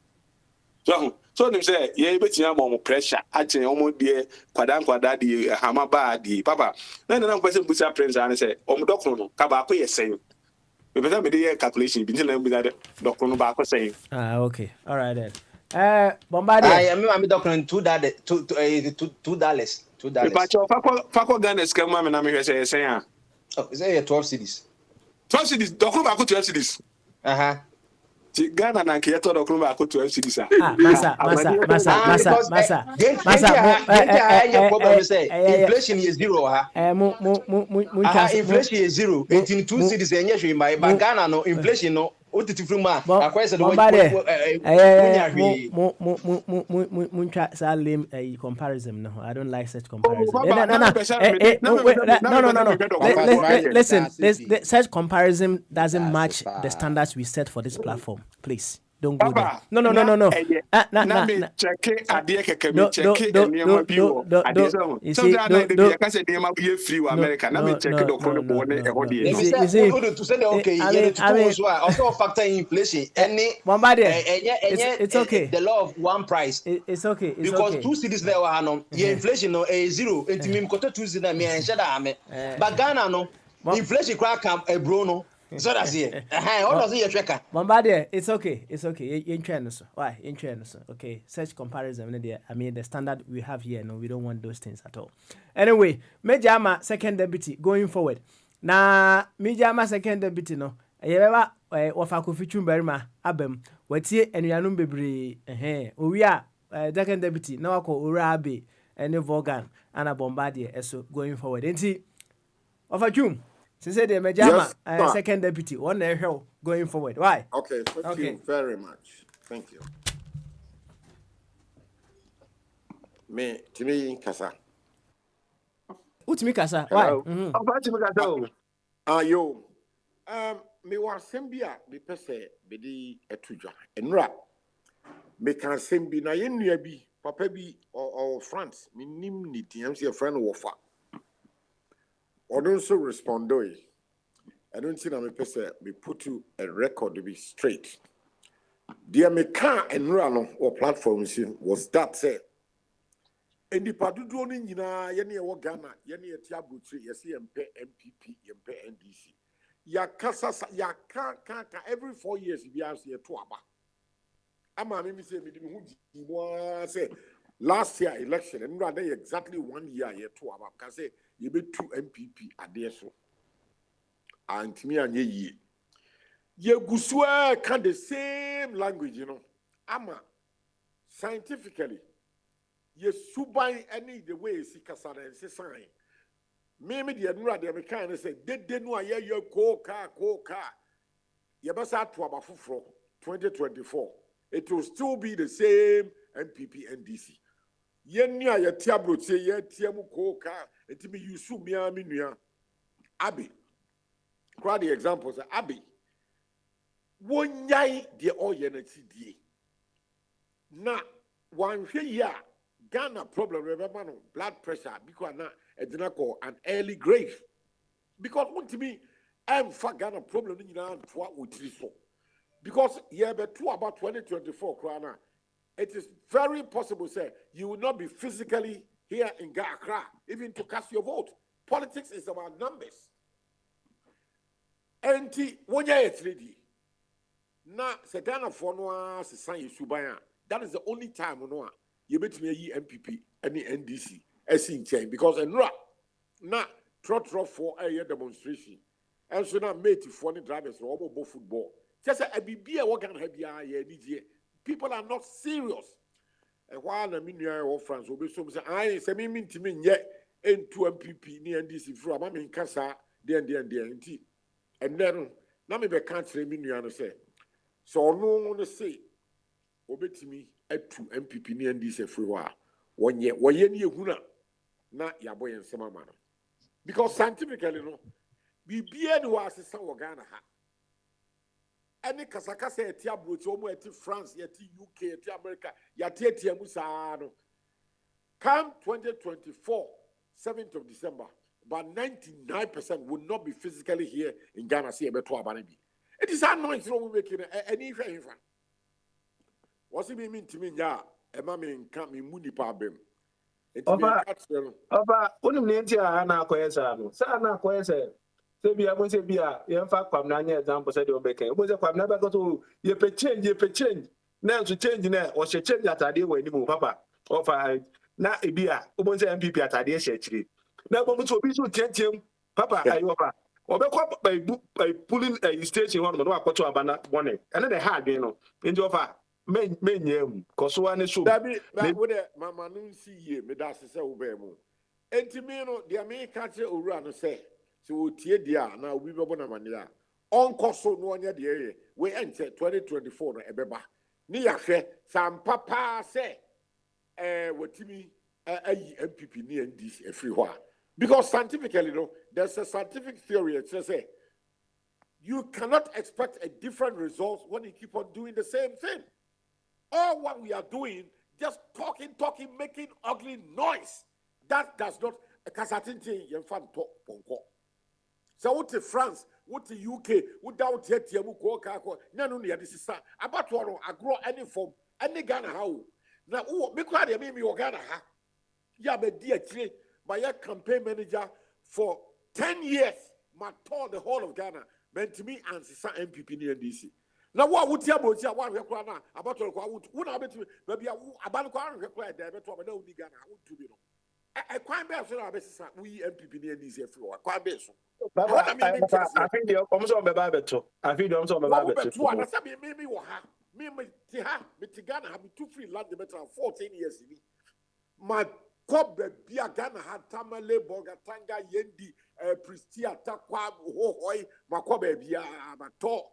N: So them say, yeah, but you more pressure. I say almost the quadan the hamaba the papa. Then another person puts up friends and say, doctor no kabako is saying. We better be the calculation. Be that doctor no back saying.
D: Okay, all right then. Bombardier.
L: I'm doctoring $2.
N: Fako Ghana scam na me say
L: oh, is it 12 cities?
N: 12 cities. Doctor back 12 cities. Ghana na nke yeto doctor back 12 cities.
L: Masa. Inflation is zero inflation is zero. 2 cities enye hwe mai ba Ghana no inflation no.
D: Comparison. No, I don't like such comparison. No. Listen, such comparison doesn't match the standards we set for this platform. Please. Don't go there. No.
N: Check it.
D: It's okay.
L: The law of one price.
D: It's okay.
L: Because 2 cities there were no. Inflation no is zero. Intimim koto 2 cities na me enshada ame. But Ghana no. Inflation crack a Bruno. So that's it. What does it tracker?
D: Bombardier, it's okay. In China, why? In China, okay. Such comparison, I mean, the standard we have here, no, we don't want those things at all. Anyway, Majama second deputy going forward. Na Majama second deputy, no. Ayeba, wafaku fichum berima abem. Watie enuanum bebre. We are second deputy. Now ko Urabe and Vogan and a Bombardier. So going forward. Enti wafakum. Since the Majama second deputy, one hell going forward. Why?
E: Okay, thank you very much. Thank you. Me, Timi Kasa.
D: Utimi Kasa. Why?
E: Yo. Me wa sembia me pese be di etudwa. Enra. Me kan sembi na ye nua bi, papa bi or France, me nim ni TMC a friend wofa. I don't so respond. I don't think I'm a person. We put you a record to be straight. The American and run or platforms was that said. And the Padudo in Yeni or Ghana, Yeni a Tiabutri, Yasi MPP, NDC. Yakasa, Yaka, every 4 years, if you see a Tuaba. I'm a mimi say, say, last year election, and rather exactly 1 year, Tuaba, can say, you be 2 MPP at the so. And me and ye gusua can the same language, you know. Ama scientifically, ye subai any the way see kasana and say sign. Maybe the admiral the American say, they know ye ko car. Ye basa to about 2024. It will still be the same MPP NDC. Yenya ya tiabrotie ye tiamu koka etimi yusu mia minua Abi. Quite the examples Abi. Wonyai de oyenati die. Na wanhwe ya Ghana problem remember no blood pressure because na edina call an early grave. Because to me I'm for Ghana problem ni na to utiri so. Because yeah be to about 2024 krana it is very possible, say, you will not be physically here in Accra, even to cast your vote. Politics is about numbers. And when you're ready, now, Sagana Fonwa, Sasan Subaya, that is the only time you bet me MPP, any NDC, as in chain, because in Ra, now, trot for a year demonstration, and so now made to funny drivers, robot football. Just a BB, what can have ya, people are not serious. And while the minister of France will be so say, I say, me mean to me yet into MPP near NDC from I mean Casa, and then now me be country minister say. So no one say, obey to me at 2 MPP near NDC free war. 1 year, 1 year, huna, na ya boy and some man. Because scientifically, no, be beard was a son of Ghana. Any kasakasa eti abrochi omo eti France eti UK eti America yati eti emusano. Come 2024 7th of December, but 99% will not be physically here in Ghana. See ebeto abanibi. It is annoying we making any friend. What's it mean to me? Ya ema me nka me muni pa bem.
K: Oba unim nenti ana koyesa no. Sa na koyesa Sebia, Monsebia, Yanfa Kwamna example said you're making. Was a Kwamna go to ye pe change. Now to change now, or she change that idea when you move, Papa. Or for now, a beer, Umon's MPP at idea shady. Now, Moments will be so change Papa, I offer. Or by pulling a station on the Wakoto Abana one, and then they had, you know, in your offer. Men, cause one is so. That would Mamma Nunsi ye, Medasa Obemo. And to me, the American Urano say. So tie dia na obi bebo na manila onko so no nya de we enter 2024 no ebeba ni ya hwe sam papa say wotimi ayi MPP ni NDC free ho because scientifically no there's a scientific theory that says you cannot expect a different result when you keep on doing the same thing. All what we are doing just talking making ugly noise that does not kasatinti yemfa to ponko. So what to France, what to UK, without yet Yamuko Kako, none this is about to grow any form, any Ghana how. Now, because they made me Ghana ha. Yeah, but dear tree, my campaign manager for 10 years, my tour the whole of Ghana, meant to me and Sisa MPP near DC. Now, what would you about to would I bet maybe about required there, but I don't Ghana, I would to be. I quite best we MPP near DC everywhere, quite best. I think the almost on the Bible. I think the almost on the Bible. Maybe me Ghana have 2 free land the better 14 years. My cob be a Ghana had Tamale, Bogatanga, Yendi, Pristia, Takwa, Hohoi, Makobe, Bia, Mato.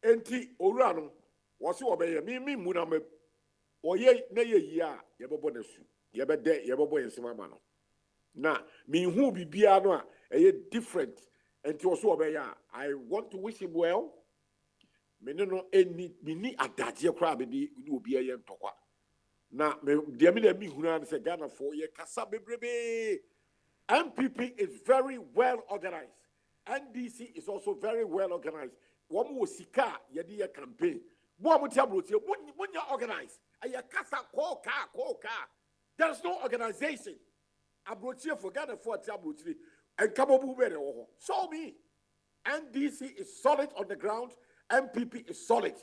K: Enti Orano was you obey me, Muname, or ye, nay, ya, Yabobonesu, Yabade, Yabobo, and Simamano. Now, me who be Biano. Different and to also I want to wish him well. Me no any mini adagye kra be di obi aye ntokwa. Na me de me huna say Ghana for ye kasa bebrebe. MPP is very well organized. NDC is also very well organized. One mo sika ye di campaign. Mo amutia brotie when you organize. Aye kasa ko ka. There's no organization. Abrotie for Ghana for abrotie. And show me. NDC is solid on the ground. MPP is solid.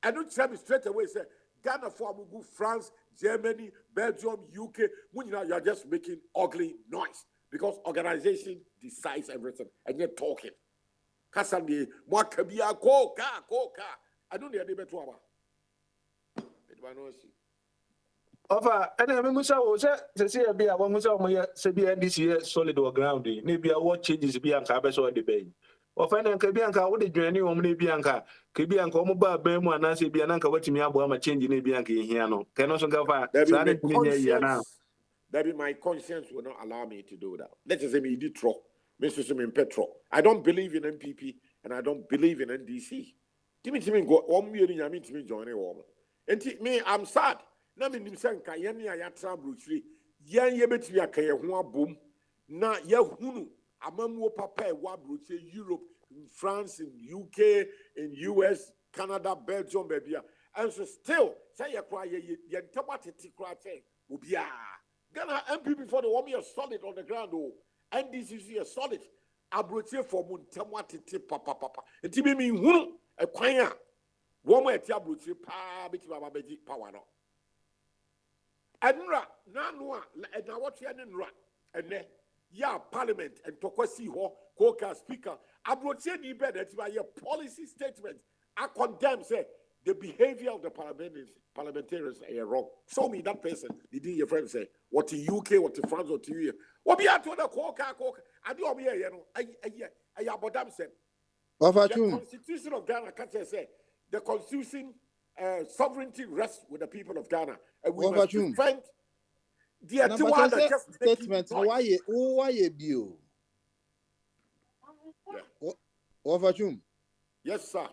K: And don't tell me straight away, say, Ghana for Amugu, France, Germany, Belgium, UK. When you are just making ugly noise. Because organization decides everything. And you're talking. Kasandi, Mwakabia, Koka. I don't need a debate to our. Ofa, and I mean, so say be a one say be NDC solid or grounding. Maybe a what changes Bianca Beso debate. Or Fan and Bianca, what the journey on Bianca?
N: Kebi anka omo ba ban mu anase bia na nka watimi abo ama change na bia nka ehia no. Keno so nka fa sa na timi nya ya na.
E: That be my conscience will not allow me to do that. Let us say me did tro. Mr. Simin Petro. I don't believe in NPP and I don't believe in NDC. Give me to go 1 million yami to me join a woman. And me, I'm sad. Na me nimsanka yani ayatra brutri. Yan yebeti ya kaya huwa boom. Na ya hunu. Amamu papa wa brutri Europe, in France, in UK, in US, Canada, Belgium, baby. And so still, say ya cry ye tabati tikra say, ubia. Ghana MPP for the one year solid on the ground, oh. NDC is solid. Abrotier for Muntamwa titi papa. And Timmy mean who a quaya. Woman at Abrotier pa bit babaji power. And ra, Nanua, and now what you had in ra, and then ya parliament and Tokwasi ho, Koka speaker. Abrotier ni bed that by your policy statement. I condemn, say, the behavior of the parliamentarians are wrong. Show me that person. Did your friend say, what to UK, what to France, what to you? What be out to the Koka? I do here, you know. I about them said. The Constitution of Ghana can't say the Constitution sovereignty rests with the people of Ghana. And we must defend the two other just
P: statement. Why you bill?
E: Yes, sir.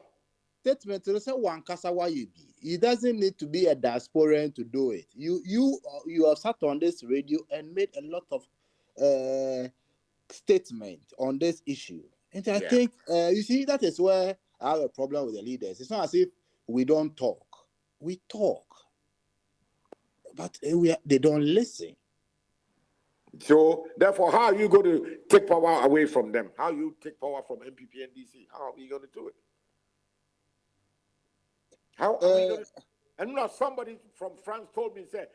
P: Statement to say one kasa why you be. It doesn't need to be a diasporan to do it. You have sat on this radio and made a lot of statement on this issue. And I think you see that is where I have a problem with the leaders. It's not as if we don't talk. We talk. But they don't listen.
E: So therefore, how are you going to take power away from them? How you take power from MPP and DC? How are you going to do it? How are we going to... And now somebody from France told me, say,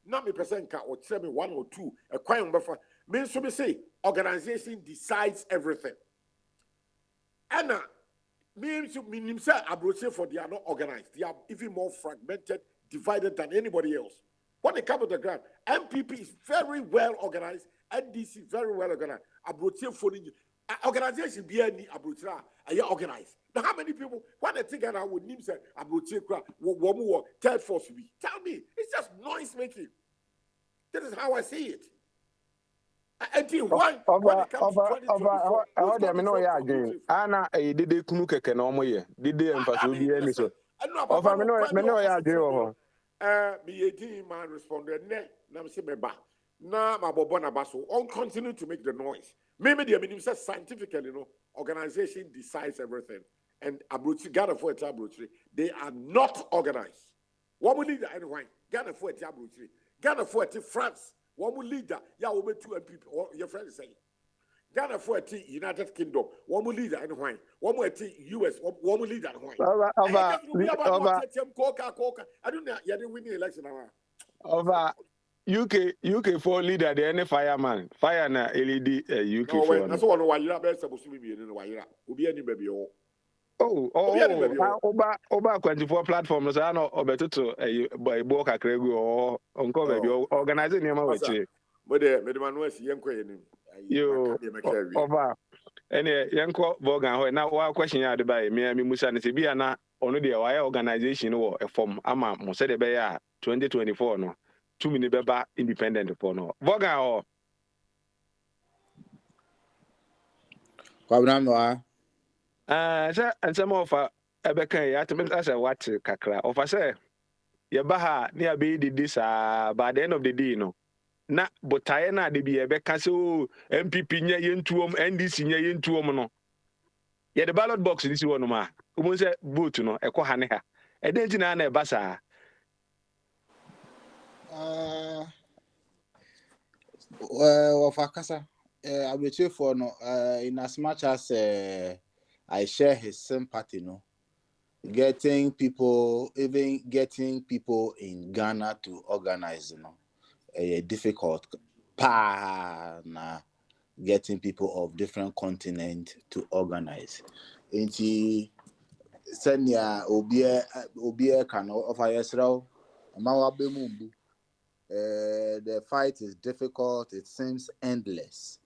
E: not me percent or tell me 1 or 2, a quiet buffer. Means to be say, organization decides everything. And means to mean himself, I for they are not organized. They are even more fragmented, divided than anybody else. When they come to the ground, MPP is very well organized, NDC very well organized. Abrotier for the organization be any Abrotra, are organized. Now, how many people, when they think I would name say Abrotier, one more, third force be? Tell me, it's just noise making. This is how I see it. Until when it comes to 2024,
N: I know ya again. Anna, a did kunu keke no mo ye. Did they emphasize be any so? Of I know ya agree.
E: Me 18 man responded, ne, na me me ba. Na ma bobona baso. On continue to make the noise. Maybe the meaning says scientifically, you know, organization decides everything. And Abrochi, Ghana for Abrochi, they are not organized. What will lead anyway? Ghana for Abrochi, Ghana for France. One will leader, yeah, we 2 MPP, or your friend is saying. Ghana for United Kingdom, one will leader and wine. One will US, one will leader and wine. I don't know, you didn't win the election.
N: Over UK for leader, the any fireman. Fire na LED UK
E: no,
N: for.
E: That's one why you're supposed to be in the wire. Will be any baby.
N: Over 24 platforms. I know better to a book a cregu or uncle baby organizing him with you.
E: But the man was young.
N: You over any young Bogan. Now, one question I by me, Musa Sibiana, only the wire organization or a form Ama Mosede Beya 2024. No, 2 minute beba independent for no. Bogan or and some of Ebeka, I to as a what kakra. Of I say, Yabaha near be this by the end of the day, no. Na Botayana de be Ebeka so MPP nya yentuom, NDC nya yentuom no. Yeah, the ballot box this one ma. Who say vote no, Eko Haneha. A dentina na basa.
P: Well, Fakasa, I will cheer for no, in as much as I share his sympathy, no. Getting people in Ghana to organize, you know, difficult. Getting people of different continents to organize. Inti senya obie can offer Yesrao, Mawabe Mumbu. The fight is difficult, it seems endless.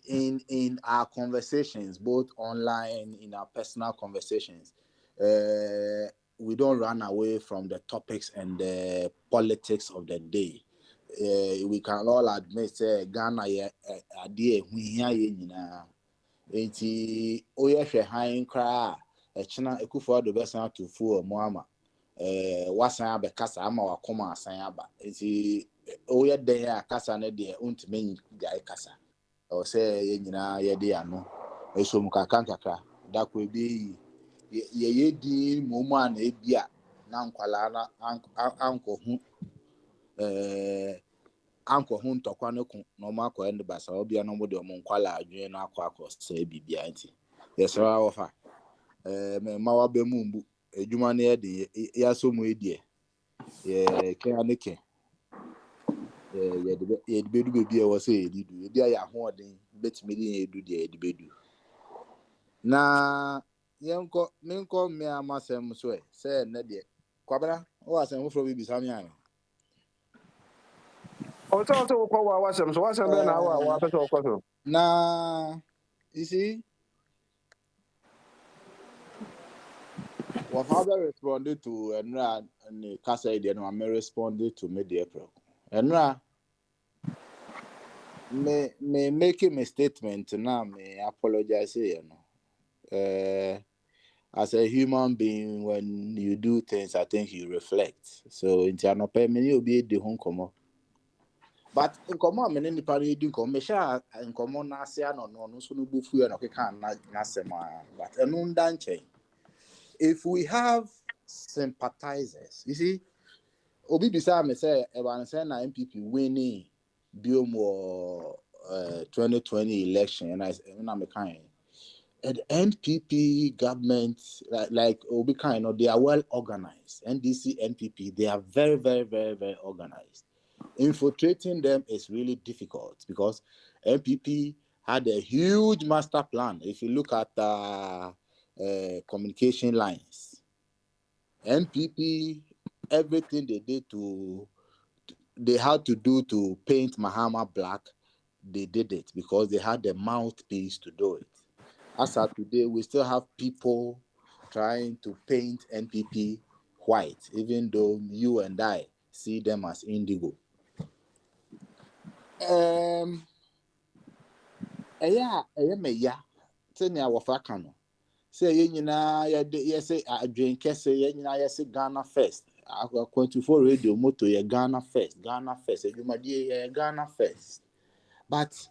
P: in our conversations, both online and in our personal conversations, we don't run away from the topics and the politics of the day. We can all admit Ghana idea enti oye hwe han kra echina Akufo-Addo besan to full moama wasan abekasa ama wakoma asan aba enti oye den akasa ne de untime gai kasa o se ye nyina ye de ano eso mukaka kakra dako ebi ye di momo ana ebia na nkwala na anko hu anko hu ntokwa ne ku no makọ end basa obia no mo de mo nkwala adwen na akọ se bibia nti yesra wofa me ma wa be mu mbu edwuma ne de ya so mu edie ye ke aneke ye de bedu bebi e wo se edidu ebi ya ho odin betimi de edu de edibedu na yenko menko me amasem so se ne de kwabra o asem fro bibi sami an
K: Also, what's some now?
P: Nah, you see, what father responded to Enra and the Casa idea, no, I responded to mid April. Enra may make him a statement now, may apologize, as a human being, when you do things, I think you reflect. So, in Tiano Payment, you'll be the home come. But in common, many party do come, Mesha, and common Nasia, no, so no bufu and okay, can Nasema, but a noon danche. If we have sympathizers, you see, Obi Bisa me say, Evan Sena MPP winning Biomo 2020 election, and I'm kind. And NPP government, like Obi kind, they are well organized. NDC, NPP, they are very, very, very, very organized. Infiltrating them is really difficult because NPP had a huge master plan. If you look at communication lines, NPP, everything they did they had to do to paint Mahama black, they did it because they had the mouthpiece to do it. As of today, we still have people trying to paint NPP white, even though you and I see them as indigo. Tenya wafakano. Say yenyina ye say adwen kese yenyina ye say Ghana first. 24 radio motto ye Ghana first. Edumadi ye Ghana first. But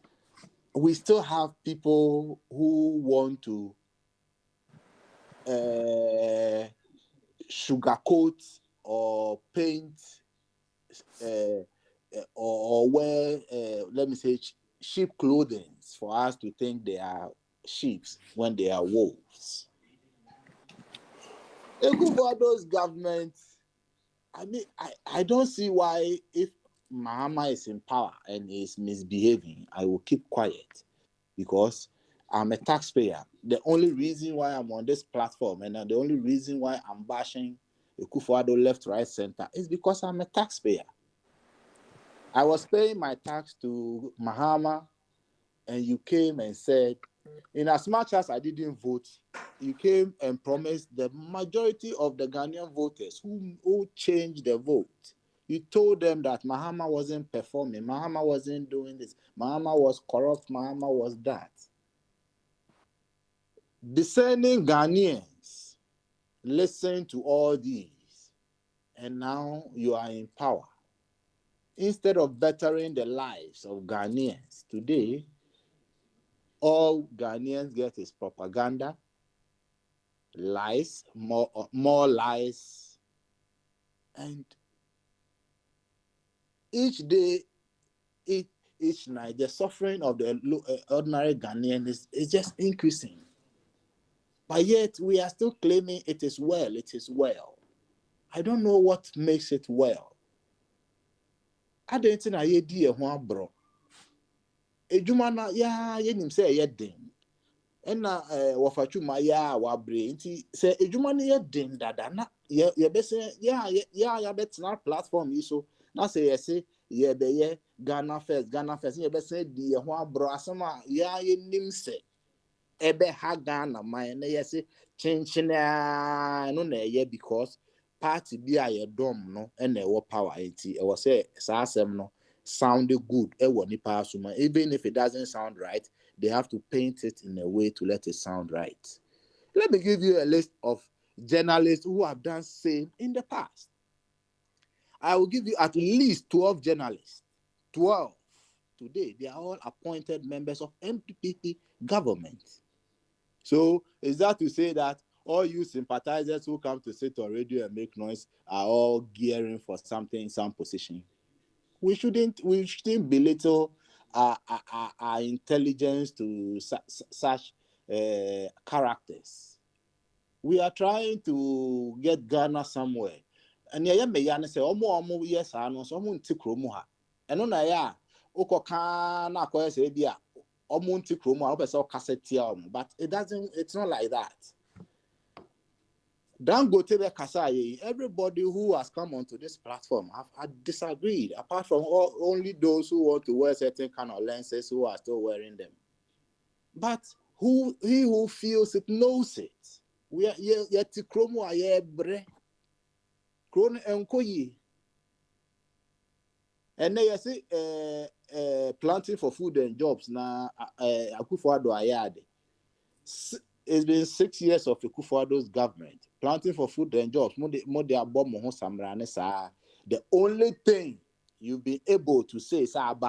P: we still have people who want to sugarcoat or paint or wear, let me say, sheep clothing for us to think they are sheep when they are wolves. Akufo-Addo's government, I mean, I don't see why, if Mahama is in power and is misbehaving, I will keep quiet because I'm a taxpayer. The only reason why I'm on this platform and the only reason why I'm bashing Akufo-Addo left, right, center is because I'm a taxpayer. I was paying my tax to Mahama, and you came and said, in as much as I didn't vote, you came and promised the majority of the Ghanaian voters who changed the vote. You told them that Mahama wasn't performing, Mahama wasn't doing this, Mahama was corrupt, Mahama was that. Discerning Ghanaians listen to all these, and now you are in power. Instead of bettering the lives of Ghanaians, today, all Ghanaians get is propaganda, lies, more lies, and each day, each night, the suffering of the ordinary Ghanaian is just increasing. But yet, we are still claiming it is well, it is well. I don't know what makes it well. I don't think I hear one bro. Ejumana ya yenim say ye den. Ena wafachuma ya wabre nti say ejumana ye den dada na ye be say ya betina platform yi so na say ye be ye Ghana first ye be say di ho abro asama ya ye nim se ebe ha Ghana man na ye say chinchina no na ye because party bi a ye dom no na e wo power enti e wo say sa asem no sounded good even if it doesn't sound right, they have to paint it in a way to let it sound right. Let me give you a list of journalists who have done same in the past. I will give you at least 12 journalists. 12. Today, they are all appointed members of MPP government. So is that to say that all you sympathizers who come to sit on radio and make noise are all gearing for something, some position? We shouldn't belittle our intelligence to such characters. We are trying to get Ghana somewhere. And yeah, me yana say omo yes ano so omo nti kromu ha. Eno na ya ukoka na akoye say bia omo nti kromu ha opese o cassette omo, but it's not like that. Everybody who has come onto this platform have disagreed, apart from only those who want to wear certain kind of lenses who are still wearing them. But he who feels it knows it. We are yet kromo aye bre kron enkoyi. And they say planting for food and jobs na Akufo-Addo ayade. It's been 6 years of Akufo-Addo's government. Planting for food and jobs. The only thing you've been able to say is out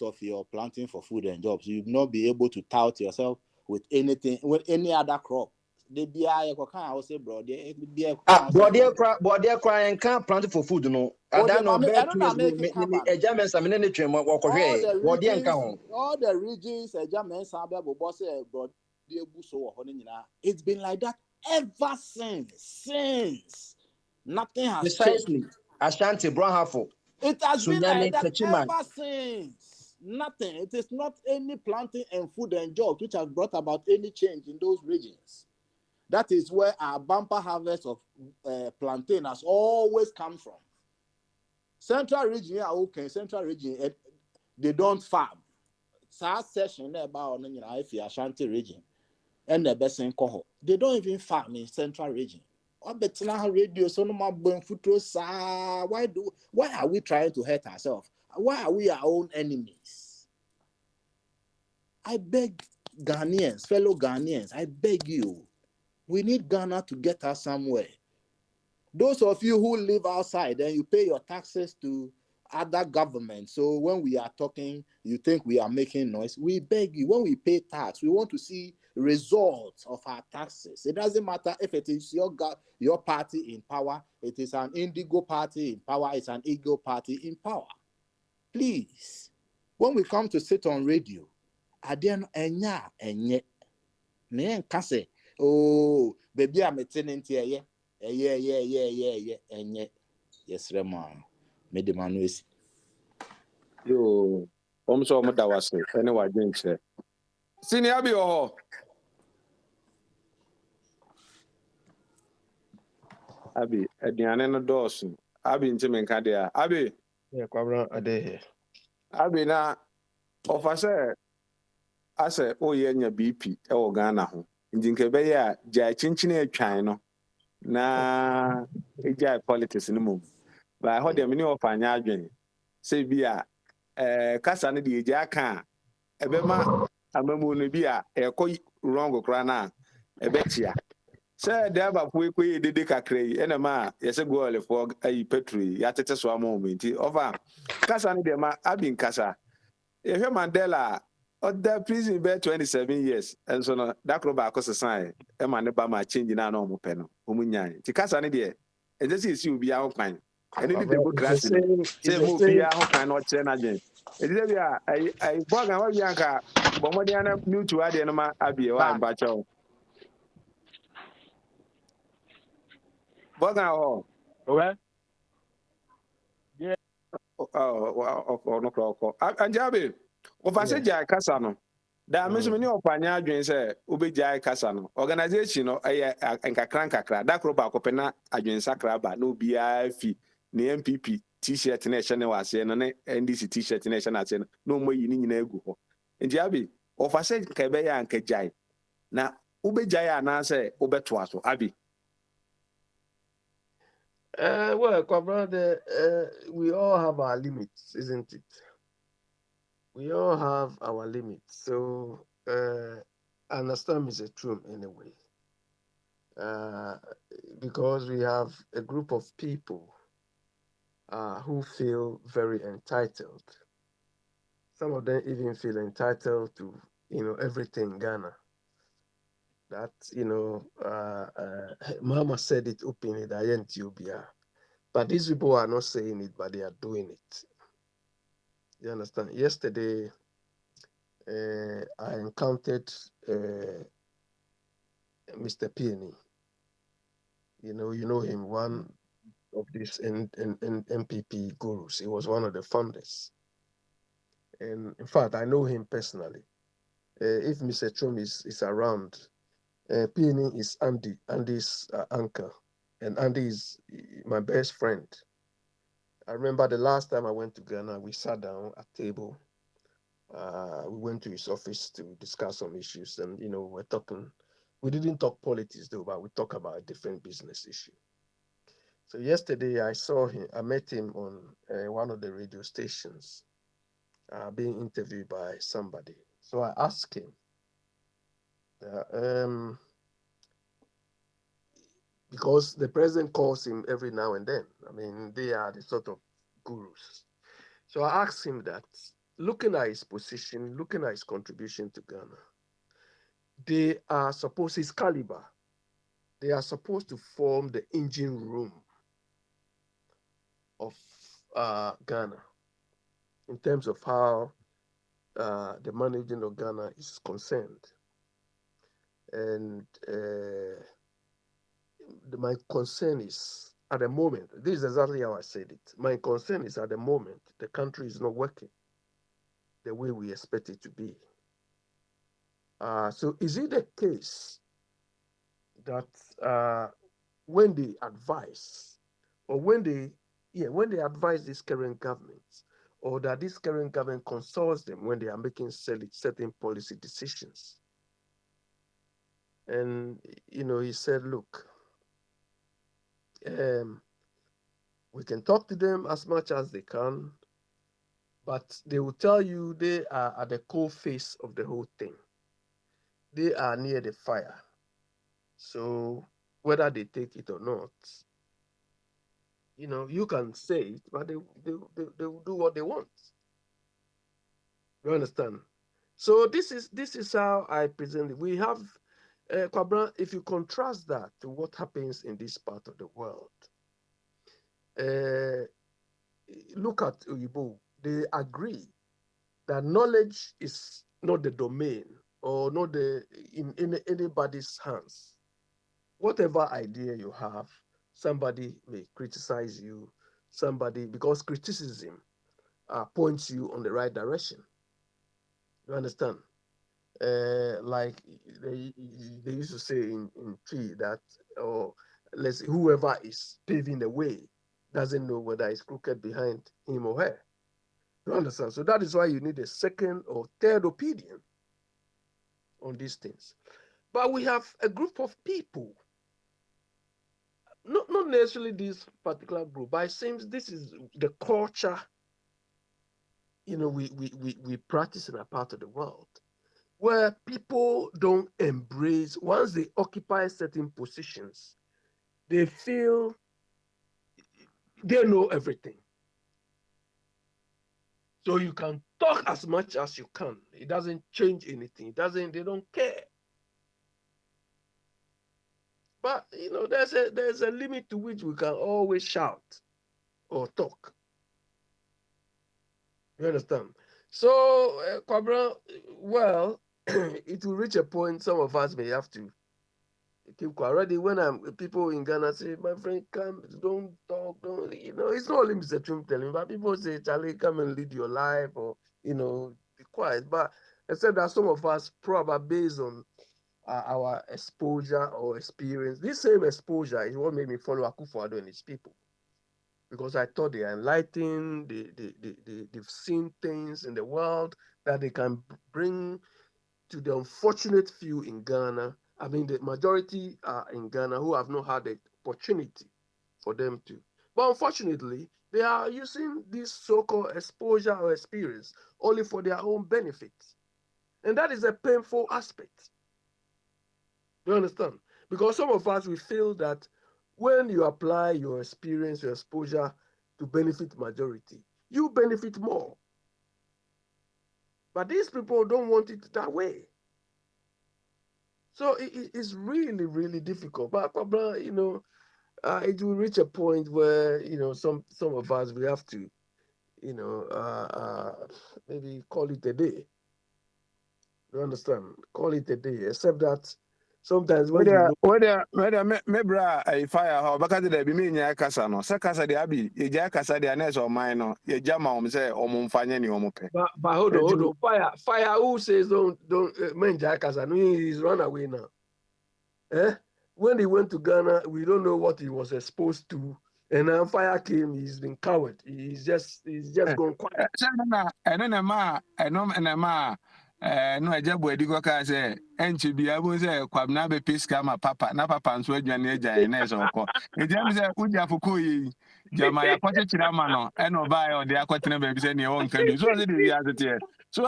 P: of your planting for food and jobs. You'll not be able to tout yourself with anything, with any other crop. Broadie
L: crying can't plant for food, no. All the
P: regions, it's been like that ever since. Nothing has
L: precisely changed. Ashanti Brownhafo.
P: It has been like that ever since. Nothing. It is not any planting and food and jobs which has brought about any change in those regions. That is where our bumper harvest of plantain has always come from. Central region, okay, Central region, they don't farm. South session about Ashanti region and the best in Koho. They don't even farm in Central region. Radio, why are we trying to hurt ourselves? Why are we our own enemies? I beg Ghanaians, fellow Ghanaians, I beg you. We need Ghana to get us somewhere. Those of you who live outside and you pay your taxes to other governments, so when we are talking, you think we are making noise. We beg you, when we pay tax, we want to see results of our taxes. It doesn't matter if it is your party in power, it is an indigo party in power, it's an ego party in power. Please, when we come to sit on radio, oh, baby, I'm a tenant here. Yeah. Yes, Ramon. Medemanuisi.
N: Yo, so much that was it. Anyway, I didn't say. Sini Abi oh. Abi, Ediane no dosu. Abi ntime nka dia. Abi.
K: Yeah, kwabra ade.
N: Abi na ofase ase oye nya BP e wo Ghana ho. Nti nke be ya ja chinchine atwan no. Na eja politics no mum. Ba ho de me ni ofanya adwen. Se bia kasa no de eja aka ebema amamu no bia ekọ wrong kra na ebetia. Se de aba kwe dede kakra yi ena ma yese goal for ayi petri ya tete so amom nti over kasa no de ma abin kasa. Ehwe Mandela other prison be 27 years and so no that club akose sign e ma ne ba ma change na na omo pe no omunyan ti kasa ne de e just see obi a hokwan ene ni democracy say mo bi a hokwan no che na gen e de bia ai boga wa bia nka bomodi ana mutu ade no ma abie wa ba chawo boga ho
Q: okay
N: yeah no clock anjabe o fa se ja kasa no da me so me ni opanya adwen se obejai kasa no organization no nkakra da kro ba ko pe na adwen sakra ba no bia fi ne MPP t-shirt na ɛhyɛ ne wɔ aseɛ no ne NDC t-shirt na ɛhyɛ n'aseɛ no na ɔmo yi ne nyinaa egu hɔ nti abi ɔfa sɛ nka ɛbɛyɛ a nka gyae na wobɛgyae anaasɛ wobɛtoa so abi.
K: Well, brother, we all have our limits, isn't it? We all have our limits. So I understand Mr. Trump anyway. Because we have a group of people who feel very entitled. Some of them even feel entitled to, everything in Ghana. That, Mama said it openly, that Ethiopia. But these people are not saying it, but they are doing it. You understand? Yesterday, I encountered Mr. Peony. You know him, one of these MPP gurus. He was one of the founders. And in fact, I know him personally. If Mr. Trump is around, Peony is Andy's uncle. And Andy is my best friend. I remember the last time I went to Ghana, we sat down at table. We went to his office to discuss some issues, and we're talking. We didn't talk politics though, but we talked about a different business issue. So yesterday I met him on one of the radio stations, being interviewed by somebody. So I asked him, because the president calls him every now and then. I mean, they are the sort of gurus. So I asked him that, looking at his position, looking at his contribution to Ghana, they are supposed, his caliber, they are supposed to form the engine room of Ghana in terms of how the managing of Ghana is concerned. And my concern is, at the moment, this is exactly how I said it. My concern is, at the moment, the country is not working the way we expect it to be. So is it the case that when they advise, or when they advise this current government, or that this current government consults them when they are making certain policy decisions? And, he said, look, we can talk to them as much as they can, but they will tell you they are at the cold face of the whole thing. They are near the fire. So whether they take it or not, you can say it, but they will do what they want. You understand? So this is how I present it. We have, Kwabra, if you contrast that to what happens in this part of the world, look at Oyibo. They agree that knowledge is not the domain or not in anybody's hands. Whatever idea you have, somebody may criticize you, because criticism points you on the right direction. You understand? Like they used to say in Tree that, let's say, whoever is paving the way doesn't know whether it's crooked behind him or her. You understand? So that is why you need a second or third opinion on these things. But we have a group of people, not necessarily this particular group, but it seems this is the culture, we practice in a part of the world, where people don't embrace, once they occupy certain positions, they feel they know everything. So you can talk as much as you can. It doesn't change anything. They don't care. But there's a limit to which we can always shout or talk. You understand? So, Kwabra, well, it will reach a point some of us may have to keep quiet. Already when people in Ghana say, my friend, come, don't talk, don't, it's not only Mr. Trump telling, but people say, Charlie, come and lead your life, or, be quiet. But except that some of us, probably based on our exposure or experience, this same exposure is what made me follow Akufo-Addo and his people. because I thought they are enlightened, they've seen things in the world that they can bring to the unfortunate few in Ghana. I mean, the majority are in Ghana who have not had the opportunity for them to. But unfortunately, they are using this so-called exposure or experience only for their own benefit. And that is a painful aspect. You understand? Because some of us, we feel that when you apply your experience, your exposure to benefit majority, you benefit more. But these people don't want it that way. So it's really, really difficult. But you know, it will reach a point where, you know, some of us, we have to, you know, maybe call it a day. You understand? Call it a day. Except that sometimes when
N: me bra I fire how because there be me nya kasa no se kasa de abi ye ja kasa de na so man no ye ja ma say omumfanye ni omupe.
K: But hold on. Fire who says don't men ja kasa no, he's run away now. When he went to Ghana, we don't know what he was exposed to. And now fire came, he's been coward. He's just gone quiet.
N: No ajabu ediko ka say enchi bia bo say kwabna be piska ma papa na papa nso adwane agyan na eso ko ejam say uja fuko yi jama ya kwache kira ma no e no ba ya ode akwetene ba bi say ne won ka bi so say de bi azete so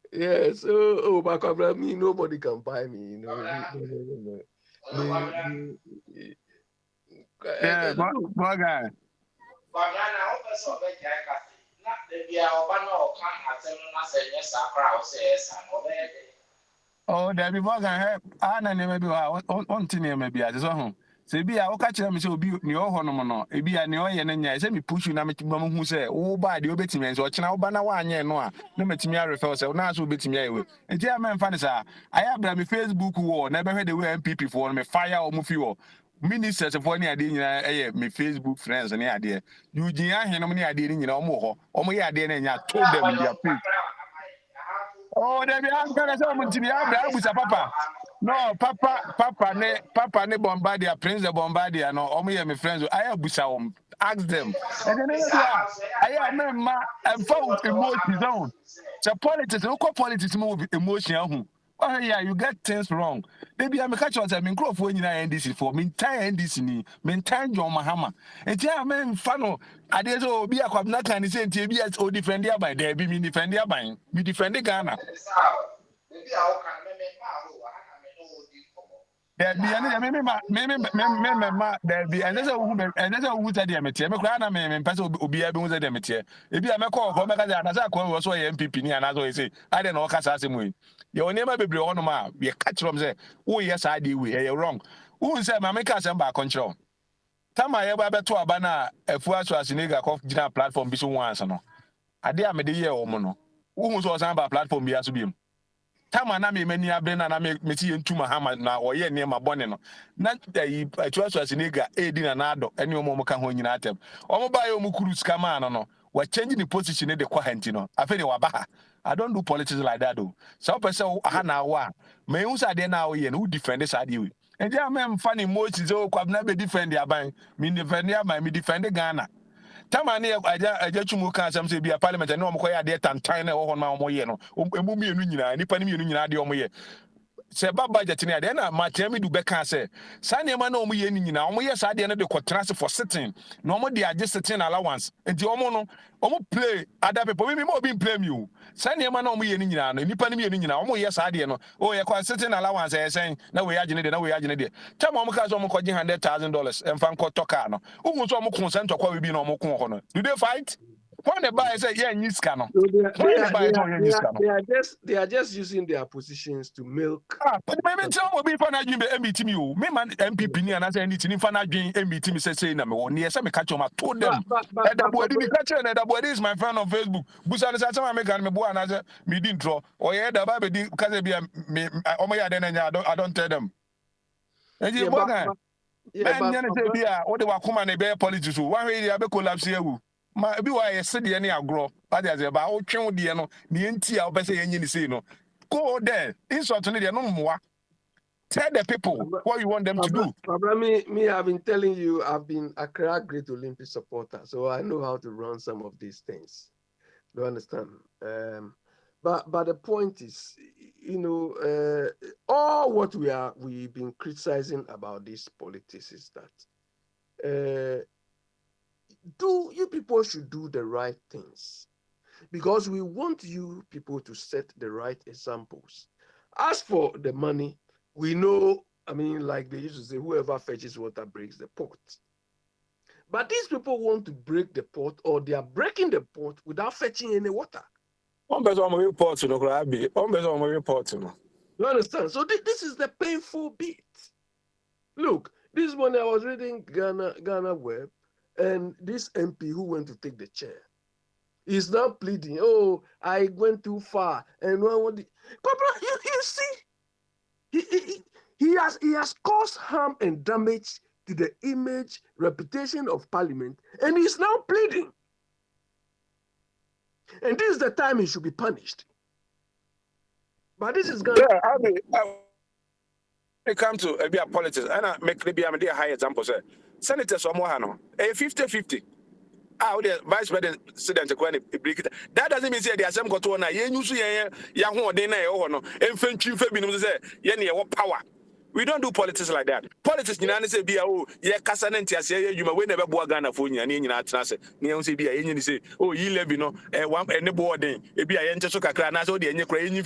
K: Yeah, so Bakabra, me, nobody can buy me, you know.
N: Yeah, Boga. Oh, there be more than help. I never be on to near maybe as well. Say be I will catch them so be near Honomono, a be a new and say me push you now who say, oh, by the obedience or China Bana one year no, no Metimia refers, so now so bit me away. And dear man, Fanisa, I have done my Facebook war, never heard the way MPP for me fire or move ministers of one idea, me Facebook friends and idea. You Gian, how many idea in your more, or my idea, and I told them in your face. Oh, there be answer someone to be with a papa. No, papa ne Bombardier, Prince of Bombardier, no, or me and my friends, I have Busawum. Ask them. And then I am and found emotion zone. So politics, local politics move emotion. Oh yeah, you get things wrong. Maybe I'm a catch on some crop when you are NDC for maintain NDC ni maintain John Mahama. And yeah, man, funnel. I did so be a quabna can say be as old defender by there, be me defender by me defend Ghana. There be there be and that's a who said the emitter. Me cry na me person obi e be who said the emitter. E bi a me call for me ka na say call was so MPP ni ana so say I dey no kasa asem we. Your name bebre on ma we catch from say who yes I dey we you wrong. Who say ma me ka asem ba control. Tama ye ba beto aba na afu aso asinega ko gina platform bi so once no. Ade a me dey ye o mo no. Who so san ba platform bi aso bi. Tama na me mani abre na me ti entuma hama na oye ne ma bone no na atuaso asinega edi na nado ene omo ka ho nyina atem omo ba ye omo kuru ska ma no wa change the position de kwa hanti no afi de wa ba I don't do politics like that though so person aha na wa me hu sa de na oye no defend sa de we e dia me mfa ni mochi zo kwabna be defend aban me defend aban me defend Ghana. Tamani aja chumu kan sam se bia parliament na omko ya de tantan na wo ma omo ye no emu mienu nyina nipa ni mienu nyina de omo ye se ba budget ni ade na matemi du be kan se sa ne ma na omo ye ni nyina omo ye sa de na de kotrase for sitting na omo de age sitting allowance enti omo no omo play other people me obi play me o sa ne ma na omo ye ni nyina no nipa ni mienu nyina omo ye sa de no o ye kwa sitting allowance e sen na we agene de na we agene de tama omo ka so omo kwaji $100,000 emfa nko toka no uhu so omo consent kwa we bi na omo kon ho no do they fight? When the buyer say yeah, no.
K: They are just using their positions to milk.
N: But maybe tell me if I dream MBT me, me man MPP ni and I say anything if I dream MBT me say na me one yes me catch I told them. That boy did catch that boy is my friend on Facebook. Busa say some me can me boy and I say me didn't draw. Or yeah, that baby did cause be me oh my then I don't tell them. And you boy man say be all the wakuma na be politics. One way they be collapse here. Ma bi wa yesi de ne agro ba de ba o twen de no ne enti a obese yenyi ni sei no go there insult ne de no mmoa Tell the people what you want them to do.
K: Me, I've been telling you, I've been Accra Great Olympic supporter, so I know how to run some of these things. Do you understand? But the point is, all what we've been criticizing about this politics is that you people should do the right things, because we want you people to set the right examples. As for the money, we know, like they used to say, whoever fetches water breaks the pot. But these people want to break the pot, or they are breaking the pot without fetching any water. You understand? So this is the painful bit. Look, this morning I was reading Ghana Web, and this MP who went to take the chair is now pleading, oh, I went too far. And you see, he has caused harm and damage to the image, reputation of Parliament, and he's now pleading. And this is the time he should be punished. But this is going
N: when it comes to politics, and I make maybe a high example, sir. Senators or Mohano, 50-50. The vice president, that doesn't mean the assembly got one. Power. We don't do politics like that. Politics, you know, say, you may never boa Ghana for you, and you say, oh, you live, one and the boarding, it be a Yentoka Kranas or the Ukraine.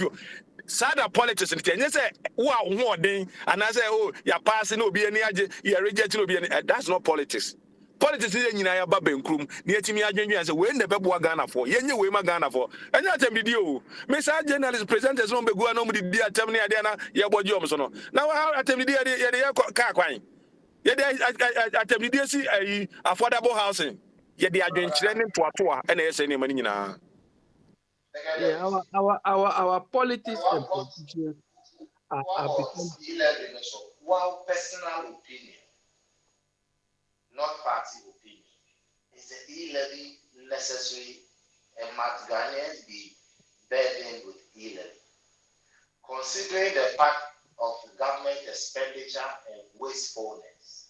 N: Sada politics, and you say, wow, one day, and I say, oh, you're passing, no be any, you're rejecting, that's not politics. Politics is in your babbling room, near to me, and say, when the Babu Ghana for, you way my Ghana for, and not tell me, you, Miss Journalist presenters don't be going on with the dear Tammy Adana, Yabo Johnson. Now I tell me, dear, car quine. Yet I tell me, dear, see affordable housing. Yet they are doing training to a tour, and there's any money now.
K: Yeah, our politics and politicians are becoming.
J: One personal opinion, not party opinion. Is the e-levy necessary, and must Ghanaians be burdened with e-levy? Considering the fact of government expenditure and wastefulness,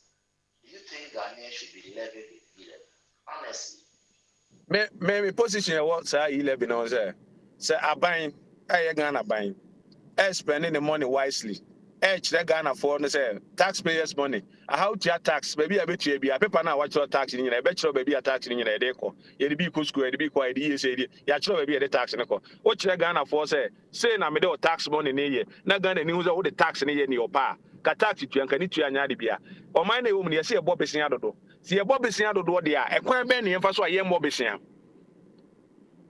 J: do you think Ghanaians should be levied with e-levy? Honestly.
N: Me position what say e-levy no say. Say abine, Ghana buying. Spending the money wisely. Ghana for no say taxpayers' money. How to tax? Maybe a bit be a paper now. Watch your tax in your bet you baby a tax in your deco. You'd be cool, you'd be quiet. You say, you be a tax in a co. What Ghana for say na me do tax money near. Not Ghana news all the tax in your pa. Katax it you and can eat you and yadibia. Or my name, you see a Bobby Siado. See a Bobby Siado do there. A quite many and for so I am Bobby Siam.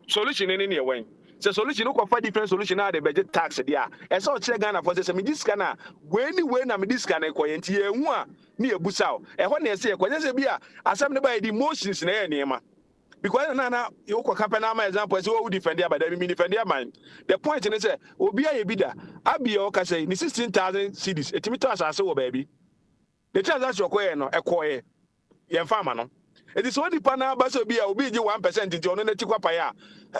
N: Solution in any way. The solution no find different solution now the budget tax there. And so Ghana for say me this kana when na me this kana kwenti e hu a me ebusaw. E ho na say kwanya say bia asem ne by the emotions na e ma. Because na you ko campaign na example say we defend there, but me defend there man. The point is say obi a bida abi o ka say ni 16,000 cedis etimi to asase wo baby. The transaction ko no e ko ye fama no. It is only pana baso be a be 1% into on the Chiquapaya.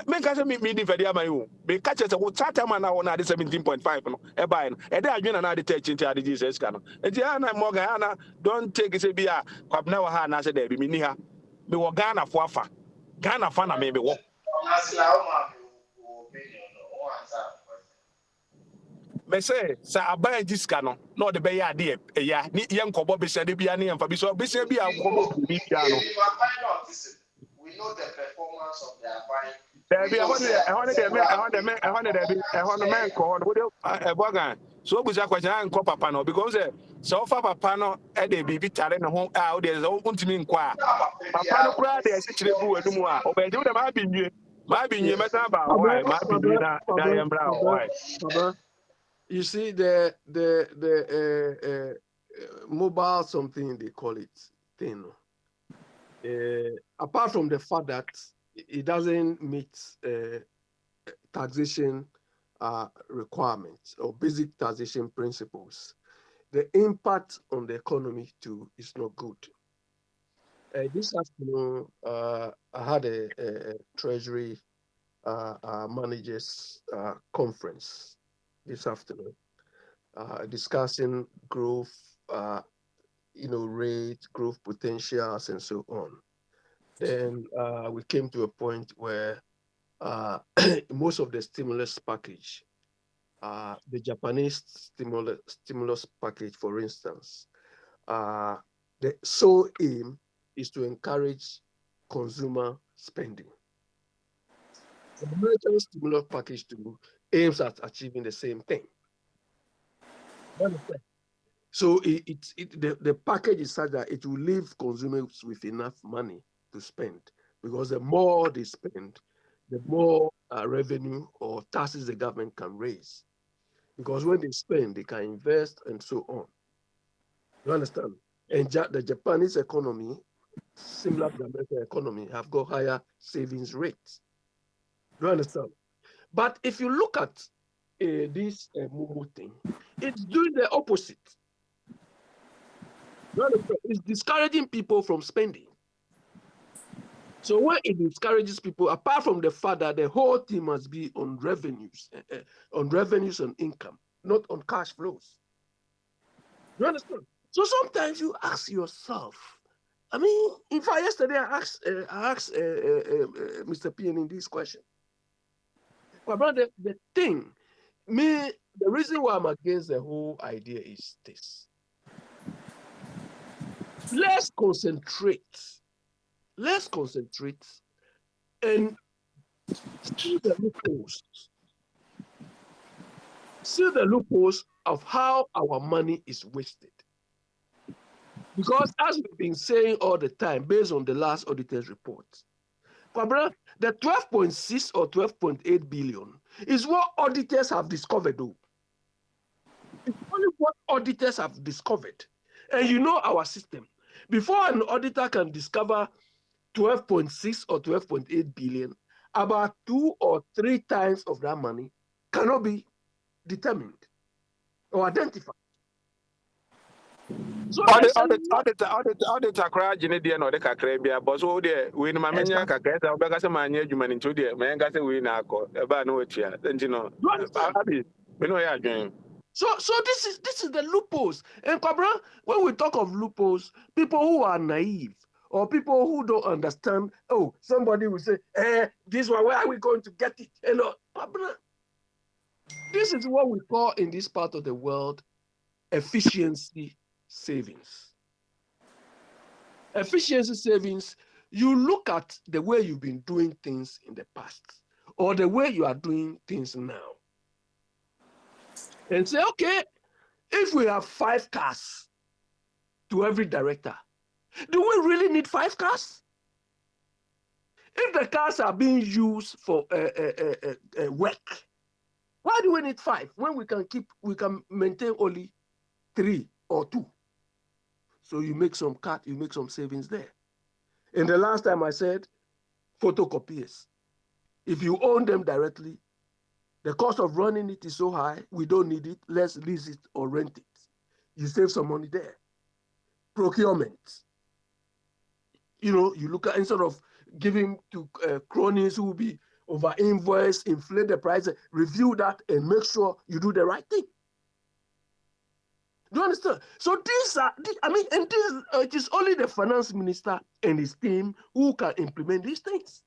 N: Make us me defend my own. Be catch us a water man now on the 17.5 no. A buying. And then I join another touch into the Jesus canon. And Diana Morgana don't take it be a Quabna Hana said, be Miniha. Be Ghana Fafa. Ghana Fana maybe walk. Me say, sa aban this canon, not the bay idea. Yeah, young Cobo be said, be an for so be said, be a Cobo.
J: We know the performance of their buying.
N: So was a question and copper panel because so far Papano at the baby talent home out there's all to me inquire. Papano cried, there's actually who more. Obey do the might be you matter about why, might be Diane Brown. Why?
K: You see the mobile something they call it thing. Apart from the fact that it doesn't meet taxation requirements or basic taxation principles, the impact on the economy too is not good. This afternoon, I had a Treasury managers conference this afternoon, discussing growth, rate, growth potentials, and so on. Then we came to a point where most of the stimulus package, the Japanese stimulus package, for instance, the sole aim is to encourage consumer spending. The American stimulus package too aims at achieving the same thing. So the package is such that it will leave consumers with enough money to spend, because the more they spend, the more revenue or taxes the government can raise. Because when they spend, they can invest and so on. You understand? And the Japanese economy, similar to the American economy, have got higher savings rates. You understand? But if you look at this Momo thing, it's doing the opposite. You understand? It's discouraging people from spending. So when it discourages people, apart from the fact that the whole thing must be on revenues and income, not on cash flows. You understand? So sometimes you ask yourself, I mean, in fact, yesterday I asked Mr. PN this question. But brother, the reason why I'm against the whole idea is this. Let's concentrate and see the loopholes. See the loopholes of how our money is wasted. Because as we've been saying all the time, based on the last auditor's report, the 12.6 or 12.8 billion is what auditors have discovered, though. It's only what auditors have discovered. And you know our system. Before an auditor can discover 12.6 or 12.8 billion, about 2 or 3 times of that money cannot be determined or identified. So
N: auditor cry Gene no de kakra bia but so de we no manya kakra da obeka se manya adwuma ni nto de men ga se we na akọ e ba na watua enti abi me no ya adwen.
K: So this is the loopholes. And Kwabra, when we talk of loopholes, people who are naive or people who don't understand, oh, somebody will say, this one, where are we going to get it? Kwabra, this is what we call in this part of the world efficiency savings. Efficiency savings, you look at the way you've been doing things in the past or the way you are doing things now. And say, okay, if we have 5 cars to every director, do we really need 5 cars? If the cars are being used for work, why do we need 5 when we can maintain only 3 or 2? So you make some cut, you make some savings there. And the last time I said, photocopiers. If you own them directly, the cost of running it is so high, we don't need it, let's lease it or rent it. You save some money there. Procurement. You look at, instead of giving to cronies who will be over invoice, inflate the price, review that and make sure you do the right thing. Do you understand? So it is only the finance minister and his team who can implement these things.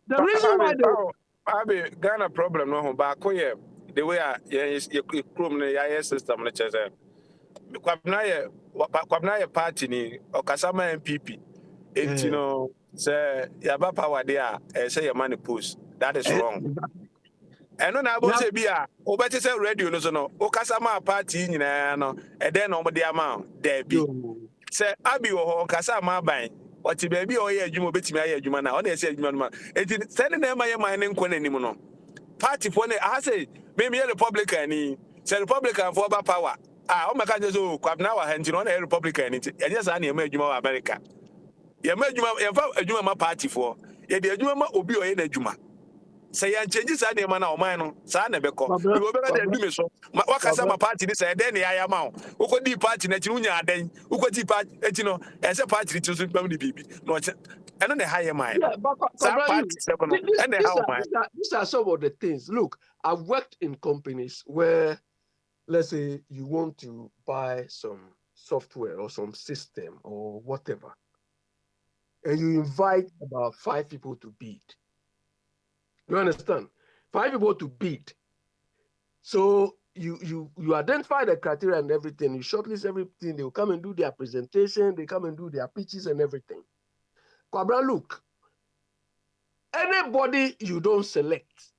N: The reason why Ghana problem no back the way you chrome the system na chese kwabna ye party ni okasama MPP etino say yaba power there say your money post that is wrong. And no na bo say bia obeti say radio no so no okasama party nyina no e den no de amount there be say abi wo okasama ban what baby or ye adwuma betimi aye adwuma na o na ese adwuma no ma enti send na ema ye man ne nkɔ nanim no party for ne I say me Republican ni say Republican for ba power o maka je so kwabna wa hanti no na Republican ni enye sa na ema adwuma wa America ye ma adwuma ye fa adwuma ma party for ye de adwuma ma obi o ye na adwuma say ya change sa na ema na o man no sa na beko we go be da adwuma so wakasa ma party ni say den ya ma o ukodi party na chi unya adan ukodi party eti no ese party ti so pam ni bibi no And then the higher mind.
K: Yeah, but these are some of the things. Look, I've worked in companies where, let's say, you want to buy some software or some system or whatever, and you invite about 5 people to bid. You understand? 5 people to bid. So you identify the criteria and everything. You shortlist everything. They will come and do their presentation. They come and do their pitches and everything. Kwabra, look, anybody you don't select,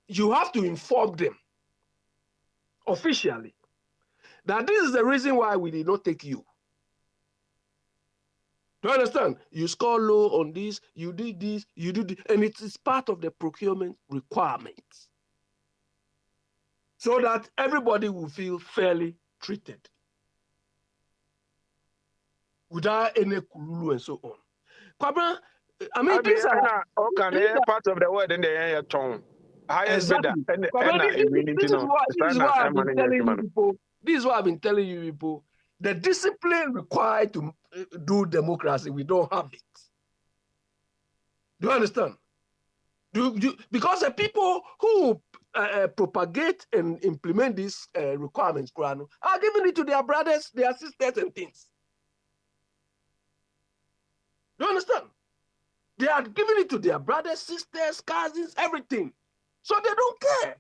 K: you have to inform them officially that this is the reason why we did not take you. Do you understand? You score low on this, you did this, you do this, and it is part of the procurement requirements so that everybody will feel fairly treated without any kululu and so on. Kwabra, I mean, these are
N: part of the word in the air tone.
K: Exactly. This is what I've been telling you people. This is what I've been telling you people. The discipline required to do democracy, we don't have it. Do you understand? Because the people who propagate and implement these requirements are giving it to their brothers, their sisters, and things. Do you understand? They are giving it to their brothers, sisters, cousins, everything. So they don't care.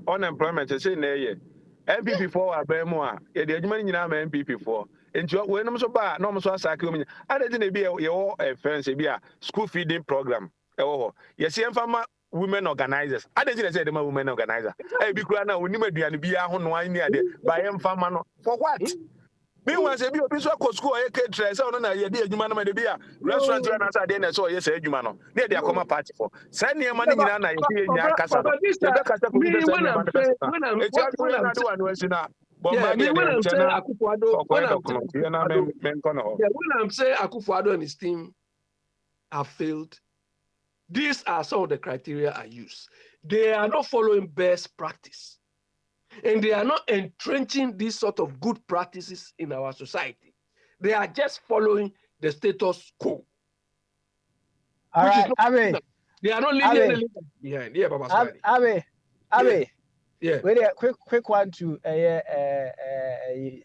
N: Unemployment is in there. MPP for Abemua, the German MPP for. And when I'm so bad, no so sacking. I didn't be a fancy school feeding program. Oh, yes, women organizers. I didn't say the women organizer. I be crying we need to be a one near by for what? Meanwhile, say be a piece of school, I can't try. So, no, you did you man, my dear. Restaurant and as I didn't saw yes, you man. Near the Acoma party for. Send your money in your casa. When
K: I'm saying Akufo-Addo and his team have failed, these are some of the criteria I use. They are not following best practice. And they are not entrenching these sort of good practices in our society. They are just following the status quo.
D: All right, Abe.
K: They are not leaving any behind. Yeah, Baba.
D: Abe.
K: Yeah.
D: Wait a quick one to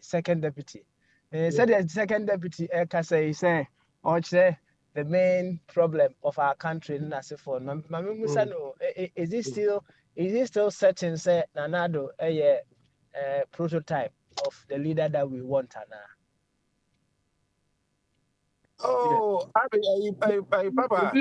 D: second deputy. Said the second deputy Kasa say, the main problem of our country in Nasifon. Mami Musano, is it still certain say Nanado a prototype of the leader that we want now?
N: Oh, Papa.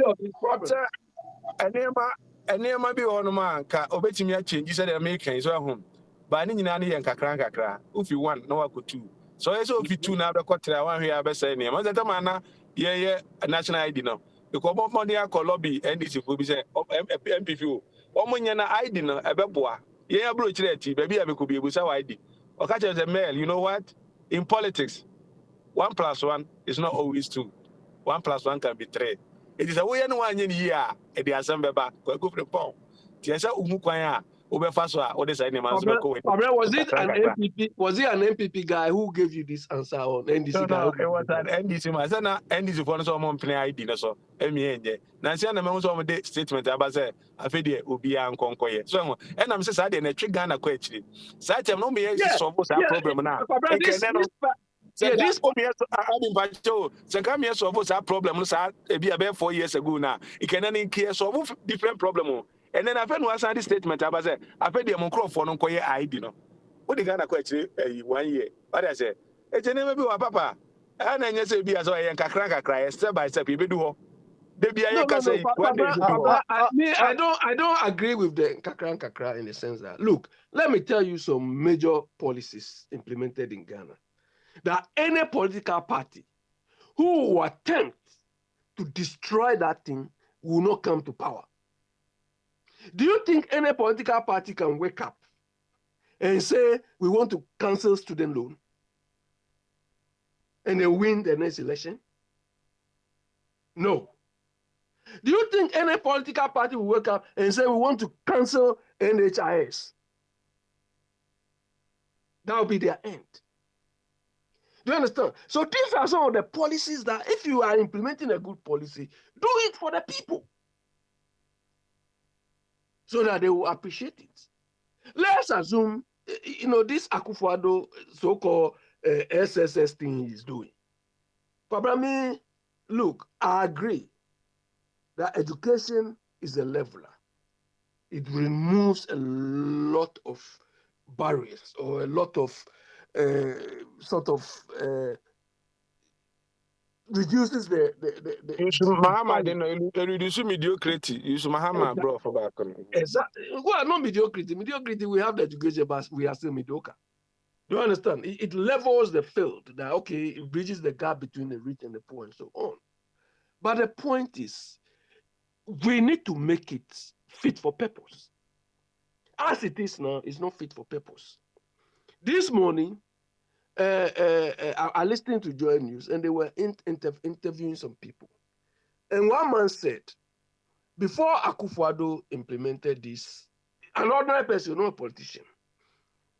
N: And there might be one man, Obetimia change, you said American is home. But any nanny and kakra, if you want, no one could too. So it's okay to now the quarter. I want here, best name. As a man, yeah, a national ID now. Because more money I call lobby and this will be said, MPF. One yana ID no, a beboa. Yeah, blue chileti, baby, I could be with our ID. Or catch as a male, you know what? In politics, 1 + 1 is not always 2. 1 + 1 can be 3. It is a way and 1 year at the assembly back, go for the pound. Tiasa Umukwaya, Ubefaswa, or the same man.
K: Was it an MPP? Was it an MPP guy who gave you this answer on NDC?
N: No, it was an NDC. My son, NDC for some play ID. So, MENJ. Nancy and the members of the statement about say, I feel the Ubia and Concoy. So, and I'm saying, I didn't trick Ghana question. Such a no me solve that problem now. Yeah, this so come here solve that problem. Be about 4 years ago now. It can only care solve different problem. And then I've had one side statement about say, I've had the microphone on Koya ID. No, what the Ghana question 1 year. What I say, it's a name of Papa. And then you say, be as I am cry step by step. You do.
K: I don't agree with the kakra in the sense that, look, let me tell you some major policies implemented in Ghana. That any political party who will attempt to destroy that thing will not come to power. Do you think any political party can wake up and say, we want to cancel student loan and then win the next election? No. Do you think any political party will wake up and say, we want to cancel NHIS? That will be their end. Do you understand? So these are some of the policies that if you are implementing a good policy, do it for the people so that they will appreciate it. Let's assume, this Akufo-Addo so-called SSS thing he is doing. Pabrami, look, I agree that education is a leveler. It removes a lot of barriers or a lot of reduces the
N: Mahama didn't reduce mediocrity. Use Mahama, bro, for back.
K: Exactly. Well, not mediocrity. Mediocrity, we have the education, but we are still mediocre. Do you understand? It levels the field that, okay, it bridges the gap between the rich and the poor and so on. But the point is, we need to make it fit for purpose. As it is now, it's not fit for purpose. This morning, I listened to Joy News and they were interviewing some people. And one man said, before Akufo-Addo implemented this, an ordinary person, not a politician,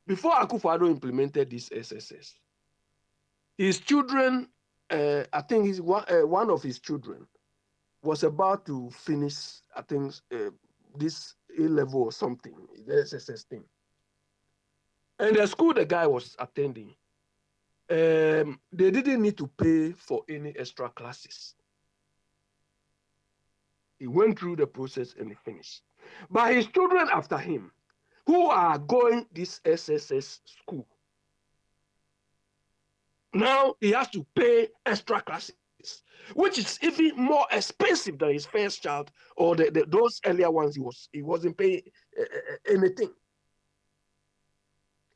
K: before Akufo-Addo implemented this SSS, his children, I think one of his children was about to finish, I think, this A-level or something, the SSS thing. And the school the guy was attending, they didn't need to pay for any extra classes. He went through the process and he finished. But his children after him, who are going this SSS school, now he has to pay extra classes, which is even more expensive than his first child or those earlier ones he wasn't paying anything.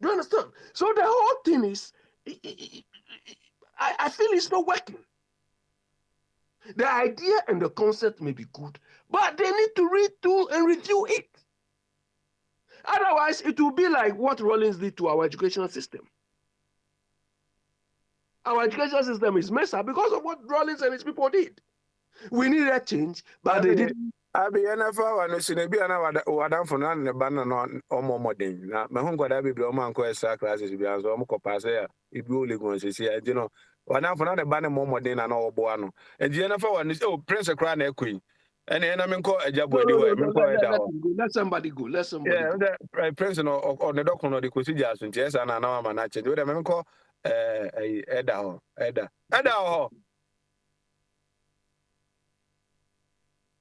K: Do you understand? So the whole thing is, I feel it's not working. The idea and the concept may be good, but they need to read through and review it. Otherwise, it will be like what Rawlings did to our educational system. Our educational system is messed up because of what Rawlings and his people did. We need a change, but they didn't.
N: Abi NFL and Sinebi and Wadam for none the banner or more thing. Now, my home got every blow extra classes to be as well. Copasa, if you only go to see, Wadam for none banner more than an old boano. And the NFL one is Prince of Crown Queen. And then I'm call a job.
K: Let somebody go. Let somebody go.
N: Yeah, Prince or the doctor or the procedures, and yes, and I know I'm not changing. I'm call Edda.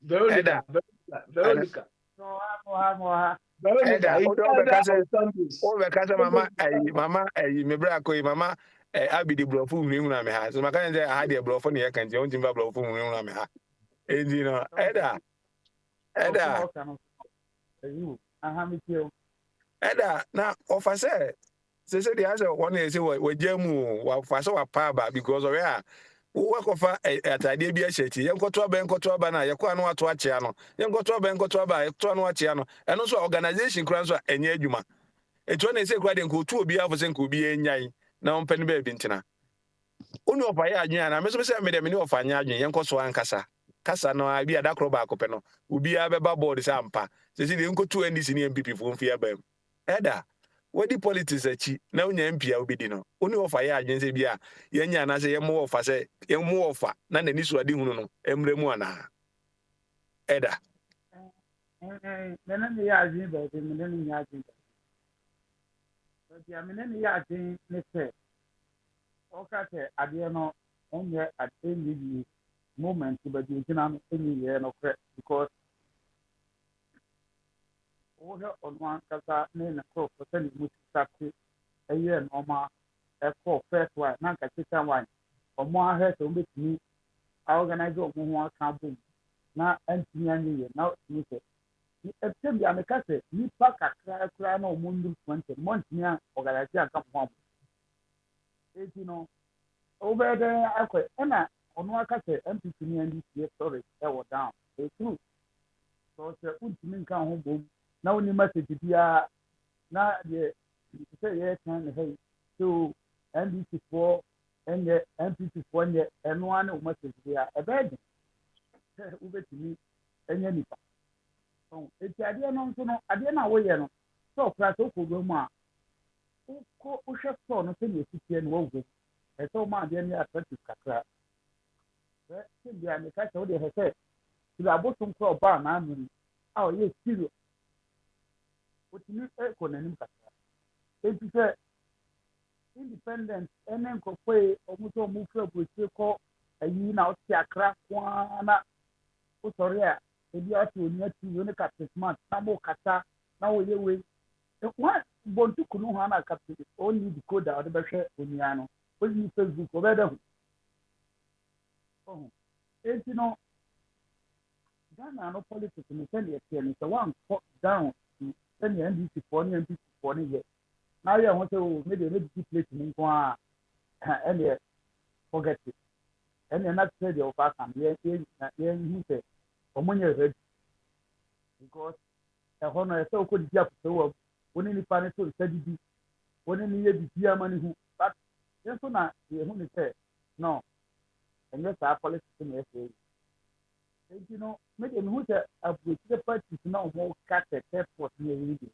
K: Veronica.
N: Mama, me brako, mama, abi the bro fu mu na me ha. So my kind say I had the bro for near kan je on timba bro fu mu na me ha. Edina, Edda. Edda, na offer say the answer one is say we jamu wa fa so wa pa ba because of where work of atade bi ahyechi yenkoto aba na yekwa no ato achia no yenkoto aba eto no achia no eno so organization kran so enye adwuma eto na ese kra de nkotu obi afo se nkobi enyan na ompani ba bi ntina oni ofa ya adwen na meso se me de me ni ofa anya adwen yenkoso ankasa kasa no abi adakro ba akopɛ no obi abeba board se ampa se de nkotu NDC ni MPP fo mfi abam eda wadi politics achi na unya mpia obidi no oni ofa ya agyense bia yenya na se yemo ofa se yemo ofa na nani so adi hunu no emremu ana eda
Q: nana ni ya agyen ba de nana ni ya agyen so dia nana ni ya agyen ne se oka te ade no onye ateni moment ba di ntina no eni ye no because on one kasa na crop for the musicati a year normal a call first one nanka chicken wine or more head to meet me organize one campaign na anti now you say except the amekase ni paka kra no mundu 20 months near organization come home over there akwa na ono akase MPP ni NDC sorry e was down it's true so say ultimate kan ho bom na woni message bia na de say yes can hey so NDC for and the MPP for the one message bia e bed ubetimi enye nipa so eti ade no nso no ade na wo ye no so kra so ko do mu a ko hwe so no se ne sitie no wo ɛsɛ ɔmo adeɛ ne attractive kakra sɛ sɛbi a meka kyɛ wo deɛ ɛsɛ sɛ abosom kora ɔbaa n'ano ni a ɔyɛ serious wotumi ɛkɔ n'anim kakra eti sɛ independent ɛne nkurɔfoɔ yi ɔmo sɛ ɔmo fira aburokyire kɔ ayi na ɔte akra koaa na wosɔre a ebi ɔte oni ati wei ne captain smart na mo kasa na wɔyɛ wei wɔn bɔntu kunu ho ana captain ɔni decoder ɔde bɛhwɛ onua no ɔni Facebook ɔbɛda ho ɔho eti no Ghana no politics no sɛdeɛ teɛ no sɛ wankɔ down sɛdeɛ NDC foɔ ne NPP foɔ ne yɛ na yɛ ho sɛ o me deɛ me di plate mu nko a ɛneɛ forget it ɛneɛ na sɛ deɛ ɔfa kan yɛn hu sɛ ɔmo nyɛ ready because ɛhɔ no ɛsɛ ɔkɔ didi apɔtɔ wɔ wɔne nipa ne so nsa didi wɔne ne yɛ bibi ama ne ho but yɛn so na yɛn ho ne sɛ no ɛnyɛ saa politics na ɛsɛ yi eti no me deɛ me hu sɛ aburokyire parties na ɔmo ka tɛtɛ pɔt ne ɛyɛ yi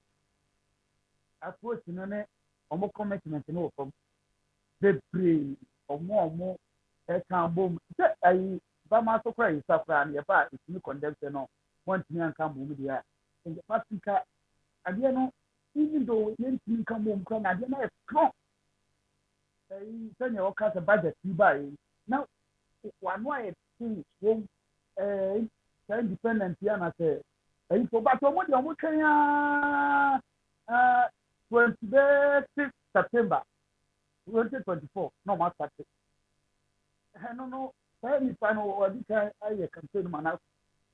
Q: approach no ne ɔmo commitment ne wɔ fam bebree ɔmo ɛka bom sɛ ayi bama so kora yi safra ne yɛba a ɛtumi condemn sɛ no wɔntumi anka mbom deɛ a ɛnkyɛ patika adeɛ no even though yɛntumi nka mbom kora na adeɛ no yɛ strong ɛyi sɛnea wɔka sɛ budget yi baa yi na wano ayɛ ten wɔm sɛ independent yi ana sɛ ɛyi fo but ɔmo deɛ ɔmo twɛn aa 26 September 2024 na ɔmo asate ɛno no saa nipa no wɔde ka ayɛ campaign ma na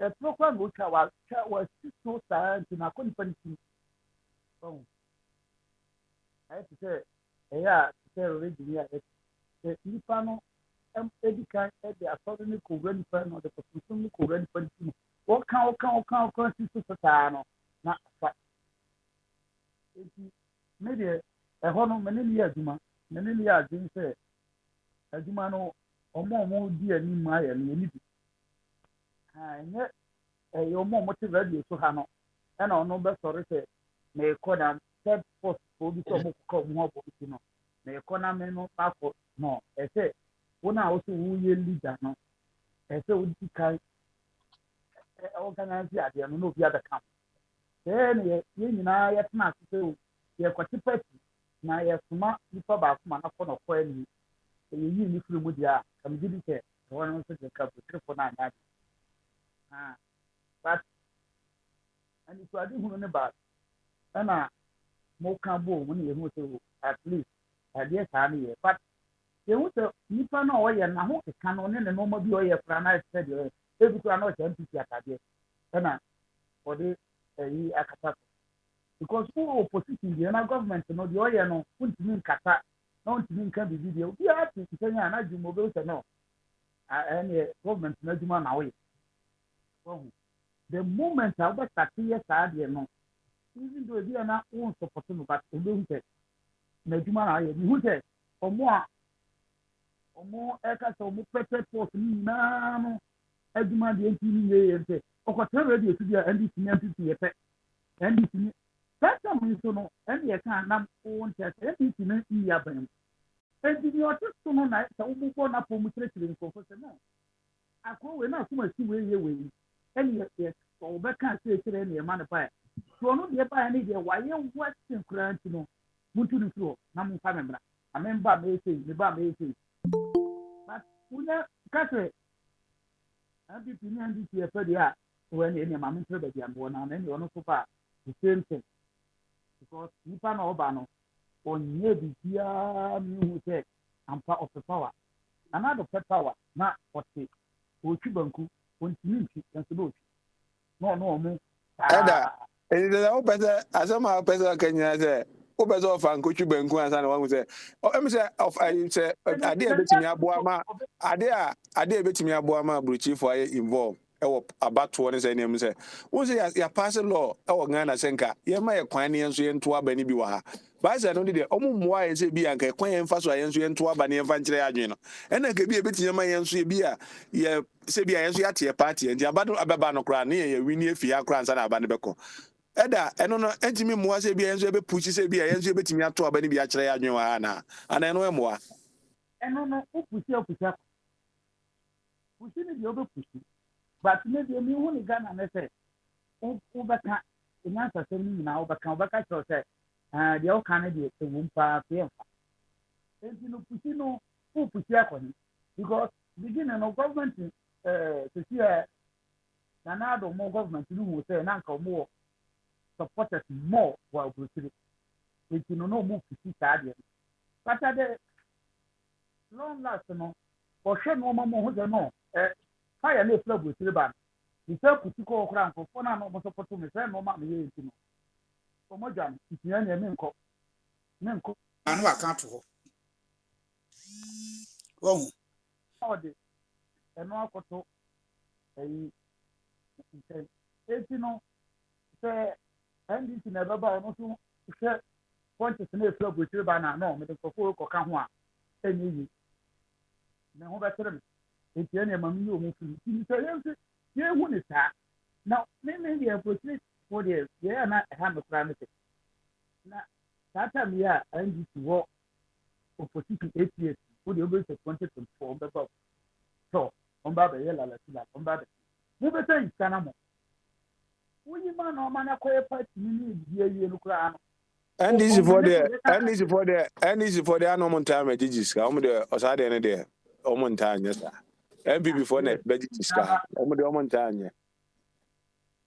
Q: ɛtoro kora na otwa wasi so saa nti na akɔ nipa no ti ɔho ayɛ te sɛ ɛyɛ a te sɛ rɛdi a sɛ nipa no edi kan ɛde asɔre ne kowura nipa no ɔde kɔsɔsɔm ne kowura nipa no ti no wɔka si so saa no na afa eti me deɛ ɛhɔ no mene ne yɛ adwuma mene ne yɛ adwene sɛ adwuma no ɔmo di anim ayɛ no yɛni bi ɛnyɛ ɛyɛ ɔmo te radio so ha no ɛna ɔno bɛsɔre sɛ na ɛkɔ na third force fo bi sɛ ɔmo kɔka ɔmo abɔ nti no na ɛkɔ na me no akɔ no ɛsɛ wɔn a wɔsɛ wɔyɛ leader no ɛsɛ wɔdi kan organize adeɛ no na obi abɛka ɛɛ ne yɛn nyinaa yɛtena ase sɛ yɛkɔte party na yɛsoma nipa baako ma n'akɔ n'ɔkɔ anim yɛyi ne firi mu deɛ a kamegye di sɛ ɛwɔ no nso de ka butirifo no anya ade but anisoade hunu ne baako ɛna moka bo mu ne yɛhu sɛ at least adeɛ saa no yɛ but yɛhu sɛ nipa no a ɔyɛ n'aho keka no ne ne nneɛma bi a ɔyɛ kora na ɛsɛ deɛ ɔyɛ ebi kora na ɔhyɛ NPP atadeɛ ɛna ɔde ɛyi akata so because who opposition deɛ na government no deɛ ɔyɛ no wontumi nkata na wontumi nka biribi deɛ obiara te nsɛn a n'adwuma obi sɛ no ɛneɛ government no adwuma na ɔyɛ ɔho the moment a wobɛsate yɛ saa deɛ no even though ebi a na wɔn support no but obehu sɛ n'adwuma na ɔyɛ mehu sɛ ɔmo ɛka sɛ ɔmo pɛpɛ pɔt no nyinaa no adwuma deɛ nti ne yɛ sɛ ɔkɔtena radio so bi a NDC ne NPP yɛ pɛ NDC ne saa time nso no ɛne yɛka anam wɔn nkyɛn sɛ NDC ne yi aban mu edi ne ɔte so no na sɛ wɔbɔ n'apɔ mu kyerɛkyerɛ nkɔfo sɛ no akɔwe na asom asi wei yɛ wei ɛne yɛ ɔbɛka kyerɛkyerɛ ne yɛma ne paa so ɔno deɛ paa ne deɛ wayɛ wɔten koraa nti no muntu ne firi hɔ na mo mfa me mmra amemba mɛyɛ me ba mɛyɛ sei but wonya ka sɛ NPP ne NDC yɛ pɛ deɛ a wɔn ne ɛne maame nkyerɛ baabi ambɔ na ɛne ɔno so paa the same thing because nipa na ɔba no ɔnyɛ biribiara mehu sɛ ampa ɔpɛ power anaa dɔpɛ power na ɔte ɔtwi banku ɔntumi ntwi nso na ɔtwi na ɔno ɔmo
N: ɛda ɛdida wopɛ sɛ asɛm a wopɛ sɛ ɔka nyinaa sɛ wopɛ sɛ ɔfa nkotwi banku ansa na wahu sɛ ɛm sɛ adeɛ a ɛbɛtumi aboa ma adeɛ a ɛbɛtumi aboa ma aburokyifoɔ ayɛ involve ɛwɔ abatoɔ ne sɛ nneɛm sɛ wo sɛ yɛpaase law ɛwɔ Ghana sɛ nka yɛma yɛ kwan ne yɛnso yɛnto aba ne bi wɔ ha baasa no deɛ ɔmo mmoa yɛ sɛ bi a nka kwan yɛmfa so a yɛnso yɛnto aba ne yɛmfa nkyerɛ adwene no ɛna nka bi ɛbɛtumi ma yɛnso bi a yɛ sɛ bi a yɛnso yɛate yɛ party nti aba no abɛba no koraa ne yɛ wini afi akora ansa na aba no bɛkɔ ɛda ɛno no ɛntumi mmoa sɛ bi a yɛnso yɛbɛpusi sɛ bi a yɛnso yɛbɛtumi ato aba ne bi akyerɛ adwene wɔ ha ana ɛno ɛmmoa
Q: ɛno no wopusi pusi ne deɛ wobɛpusi but maybe me hu ne Ghana ne sɛ wobɛka nyansasɛm no nyinaa wobɛka kyerɛw sɛ deɛ woka no deɛ ɛwom paa yɛmfa enti no pusi no wopusi akɔne because beginning no government sɛsi Nana Addo mo government no hu sɛ na nka ɔmo wɔ supporters more wɔ aburokyire enti no na ɔmo pusi saa deɛ no but at the long last no ɔhwɛ no ɔma mo ho sɛ no fire na efura aburokyire ba no nsa pusi kɔ ɔkora nkɔfo na ɔmo sɔpɔtɔ me sɛ no ɔma me yɛ enti no ɔmo dwa no ntia nea menkɔ
O: ano aka to hɔ wɔn
Q: ɔde ɛno akɔtɔ ɛyi nkyɛn eti no sɛ NDC na ɛbɛba ɔno nso hwɛ pɔnkye na efura aburokyire ba na ɔmo de nkɔfo kɔka ho a ɛnyɛ yi na ho bɛtere me eti ɛna ɛma mi yɛ ɔmo firi ti sɛ yɛn nso yɛn hu ne saa na mímí deɛ aburokyire fo deɛ yɛyɛ na ɛha no kora no sɛ na saa time yi a NDC wɔ opposition APS wo deɛ ɔbɛsɛ 2024 ɔbɛba tɔ ɔmba bɛyɛ lalasila ɔmba bɛ mo bɛsɛ nsa na mo wonyi ma na ɔma na kɔyɛ party ni ne ebi awie no koraa no
N: NDC for the no time jijis ka omo de osade ne de omo ntaa nya sa MPP for ne jijis ka omo de omo ntaa nya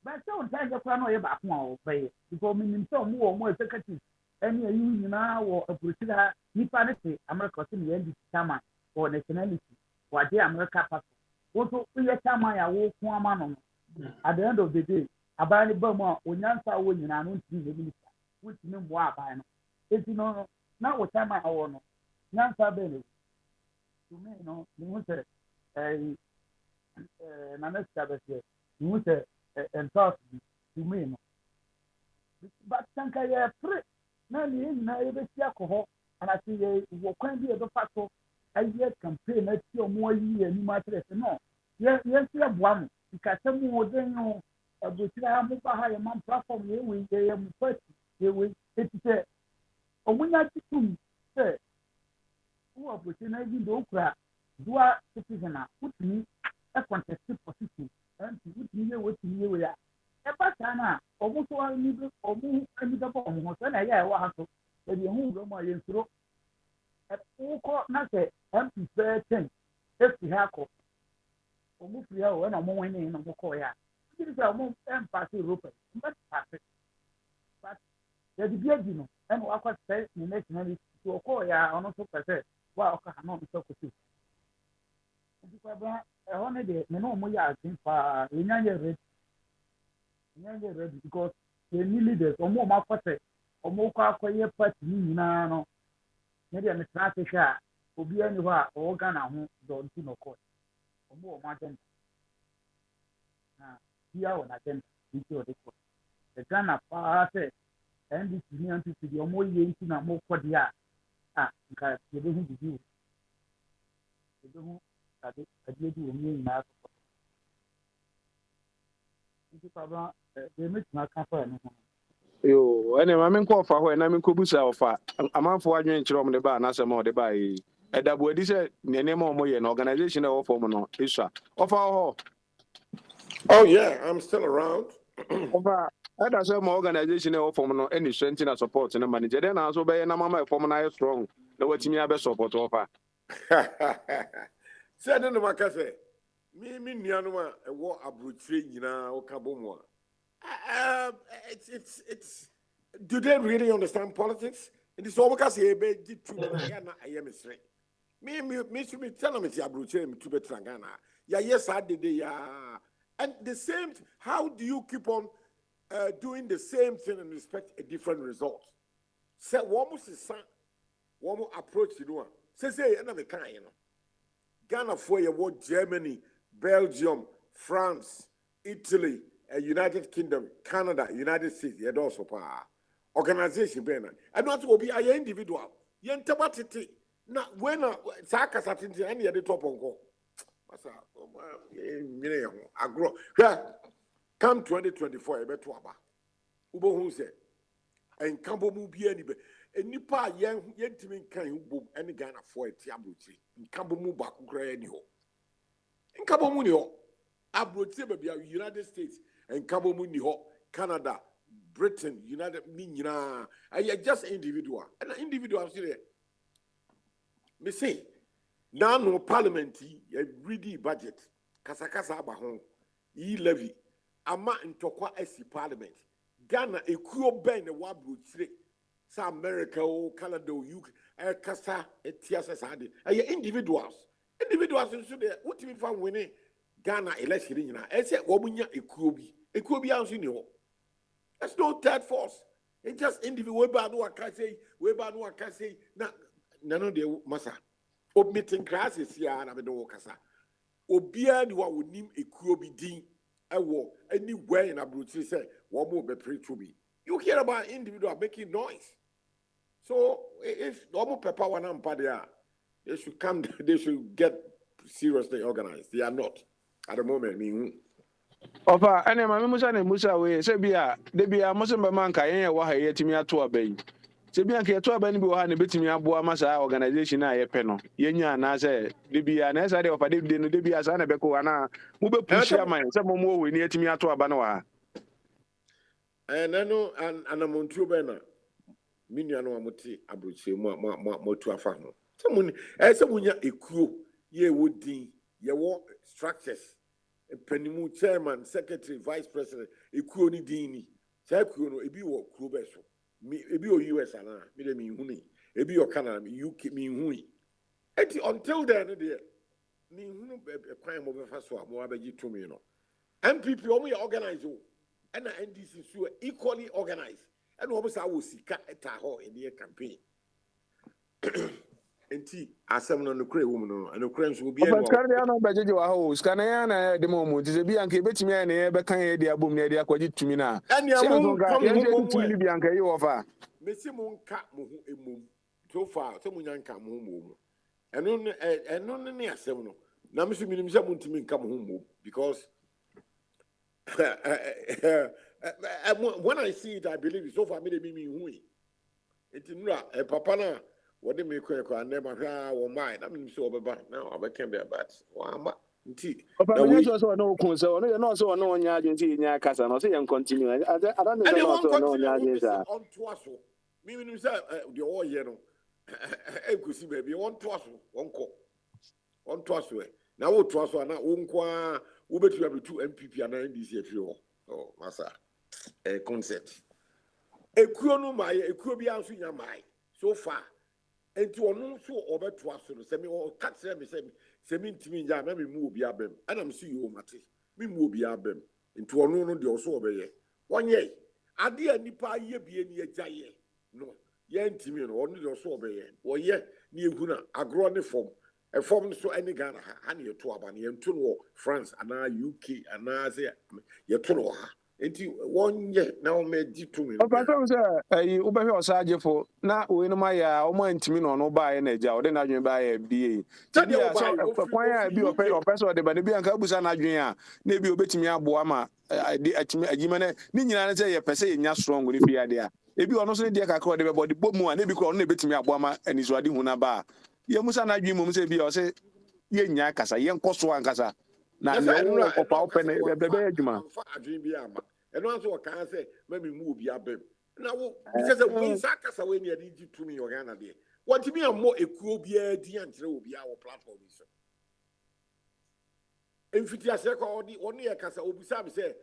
Q: but so ntaa nya koraa no yɛ baako a ɔbɛyɛ because minim sɛ ɔmo wɔ ɔmo executive ɛne ayi nyinaa wɔ aburokyire ha nipa ne te America ɔsɛ ne NDC chairman wɔ nationality wɔagye America passport woso yɛ chairman a wɔko ama no at the end of the day aban ne ba mu a onyansa wɔ nyinaa no ntumi yɛ minister wotumi mmoa aban no eti no na wɔ chairman awɔ no nyansa bɛn no tumi no ne ho sɛ nana sika bɛsɛ ne ho sɛ ɛntɔs bi tumi no but sanka yɛ pere na ne nyinaa yɛbɛsi akɔ hɔ anase yɛ wɔ kwan bi yɛbɛfa so ayɛ campaign na ti ɔmo ayi yɛ anim akyerɛ sɛ no yɛnsi aboa no nkasɛm wɔ den no aburokyire ha mo ba ha yɛ man platform yɛyɛ mo party yɛwɔ eti sɛ ɔmo nya tutum sɛ wɔ aburokyire na ebi de okura dual citizen a wotumi contest position ɛnti wotumi yɛ wotumi yɛ wɔ ya ɛba saa na ɔmo so ani bɛ ɔmo ho sɛ na ɛyɛ ɛwɔ ha so ɛdi ɛho wura mu a yɛnsoro wokɔ na sɛ MP bɛɛ 10 efi ha kɔ ɔmo firi ha wɔ ɛna ɔmo wɔn ne na ɔmo kɔɔ ya ɛdi sɛ ɔmo ɛmpaase Europe mbɛ paase but yɛde bi adi no ɛna wakɔ sɛ ne nationality so ɔkɔɔ ya ɔno nso pɛ sɛ wa ɔka ha na ɔmo sɛ kɔsi nti kɔba ɛhɔ ne deɛ ne na ɔmo yɛ asen paa yɛnya yɛ ready because yɛni leaders ɔmo akɔ sɛ ɔmo kɔ akɔyɛ party ne nyinaa no ne deɛ metena ase hwɛ a obiara ni hɔ a ɔwɔ Ghana ho dɔnti na ɔkɔ ɔmo wɔ mo agenda na bia wɔ n'agenda nti ɔde kɔ Ghana paa sɛ NDC ne NPP deɛ ɔmo yɛ nti na mo kɔ deɛ a nka yɛbɛhu bibi wɔ yɛbɛhu adeɛ bi wɔ mu nyinaa so nti papa deɛ metena ka fa no ho
N: yo ene ma men ko fa ho na men ko busa ofa amanfo adwen kyerɛ om de ba na asɛm o de ba yi edabo edi sɛ nene ma omo yɛ na organization na wo form no isua ofa ho
E: oh yeah I'm still around
N: ofa ada sɛ ma organization na wo form no any strength na support na manager den na so be na mama form na strong na watimi abe support ofa
E: sɛ no maka sɛ me nuanom a ɛwɔ aburokyire nyinaa wo ka bomu a it's do they really understand politics? It is all because they be too na I am straight. Me tell me si abroche me too better Ghana. Yeah, yes I did yeah. And the same how do you keep on doing the same thing and expect a different result? Say one more approach you know. Say na me kan you know. Ghana for your Germany, Belgium, France, Italy, United Kingdom, Canada, United States, yet also organization bena. And not will be a individual. Yen tabatiti. Na when Saka satin any at the top on go. Agro. Come 2024, I bet to Aba. Ubo who said, and Campo Mubi any. enipa yentimi nkan bom ene Ghana for eti abrochi nkabo mu ba kokra ni ho nkabo mu ni ho abrochi be bia United States nkabo mu ni ho Canada Britain United ni nyina I just individual and individual say me say now no parliament a ready budget kasakasa aba ho yi levy ama ntokwa esi parliament Ghana ekuo ben na wabrochi sa America or Canada or UK kasa etiasa sade individuals nso de what me fa winning Ghana election nyina ese omunya ekuo bi anso ni ho there's no third force it just individual we ba no aka say na no de masa ob meeting classes ya na me do kasa obia ni wa wonim ekuo bi din ewo anywhere in abroad say one more be pray to me you hear about individual making noise. So if normal pepper one and padia, they should come. They should get seriously organized. They are not at the moment.
R: Opa, ene ma memusa na musa we se bia de bia mo se be man ka yen wa ha yetimi ato abai. Se bia ka yeto abai ni bi wa ha na betimi aboa masa organization na ye pe no. Yenya na se de bia na esa de opa de no de bia sa na be ko ana mo be push am se mo we ni yetimi ato aba na wa.
E: No and amontuo be na minua no amote abrochie mo tu afa ho semuni semunya ekuo ye wodin ye wo structures panimu chairman secretary vice president ekuo ni din ni cha ekuo no ebi wo kuo be so ebi o US ana me de mi huni ebi o Canada mi UK mi huni eti until then there mi hunu kwan mo be fa so mo abaji to me no MPP o mo ye organize o and NDC so equally organized. And what was our sika at in the campaign? Enti asem no kure woman no and the crimes will be
R: but Cardano Baji wa ho scanana the moment is a bianca betimi na e be kan e dia bom na dia kwaji tumi na
E: and ya mo
R: tumi bianca you over
E: mesi mo nka mo ho emom so far so mo nyanka mo ho mo eno ne asem no na me so minim se mo ntimi nka mo ho mo because when I see it, I believe it. So far, me hui. It's not a papa na. What they make quick and never or mine. I mean, so bad now. I can't be a bad. Wow,
R: Papa, you also no concern. You know, so no one agency in your casa. I say and continue. I don't know.
E: On Twasso. Me, the all year. I could see baby on Twasso. One call. On Twasso. Now, what Twasso and Unqua. We bet you have 2 MPP and NDC. Oh, massa. A concept. A chrono my a crobby answer in your mind so far. And to no so over to us, semi or cut semi to me, ya maybe move be abem. And I'm see you, Matty. Me move be abem. Into a no, the also obey. 1 year. I dear nipa ye be any a jaye. No, yen timid or only also obey. Or ye near Guna, a growing form. A form so any Ghana, honey, a twabani, and two France, and UK, and Nazia, your two. Enti 1 year now made to me.
R: Papa say ube ho saje fo na we no ma ya o ma ntimi no no ba ye na ja o de na dwen ba ye bia. Tadi o so kwan ya bi o person de ba ne bi anka busa na dwen a na bi obetimi aboa ma atimi agima ne ni nyina ne say ye pese ye nya strong ni fi ade a. Ebi ono so ne de kakra de be body bomu a na bi ko ono na betimi aboa ma anizuade hu na ba. Ye musa na dwen mum say bi o say ye nya kasa ye nkoso ankasa. Na no opa open be adwuma
E: adwin bi ama eno anso kan say mami mu obi abem na wo because we sakasa we ne adi to me Ghana de what me am mo ekuo bi adi antre obi a wo platform so emfiti ase ko oni e kasa obusa me say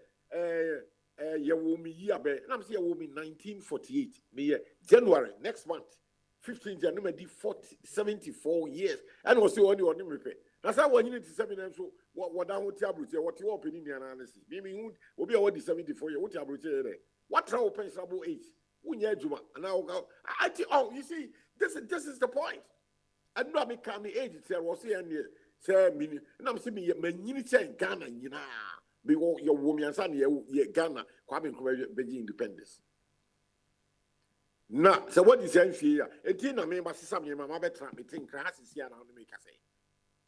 E: ye wo mi yi abe na me say ye wo mi 1948 me ye January next month 15 January di 74 years and was say oni me pe. That's how when you need to seminar so what down with Tablet, what you open in analysis. Meaning, will be already 74 years. What Tablet there? What trouble pensable age? Juma and now I oh, you see, this is the point. And not become age, it's was here and say, and I'm saying, you say Ghana, you know, because your woman and son, Ghana, coming Beijing independence. Now, so what is here? A teen, I mean, but some of my better, I think, classes here now to make us say.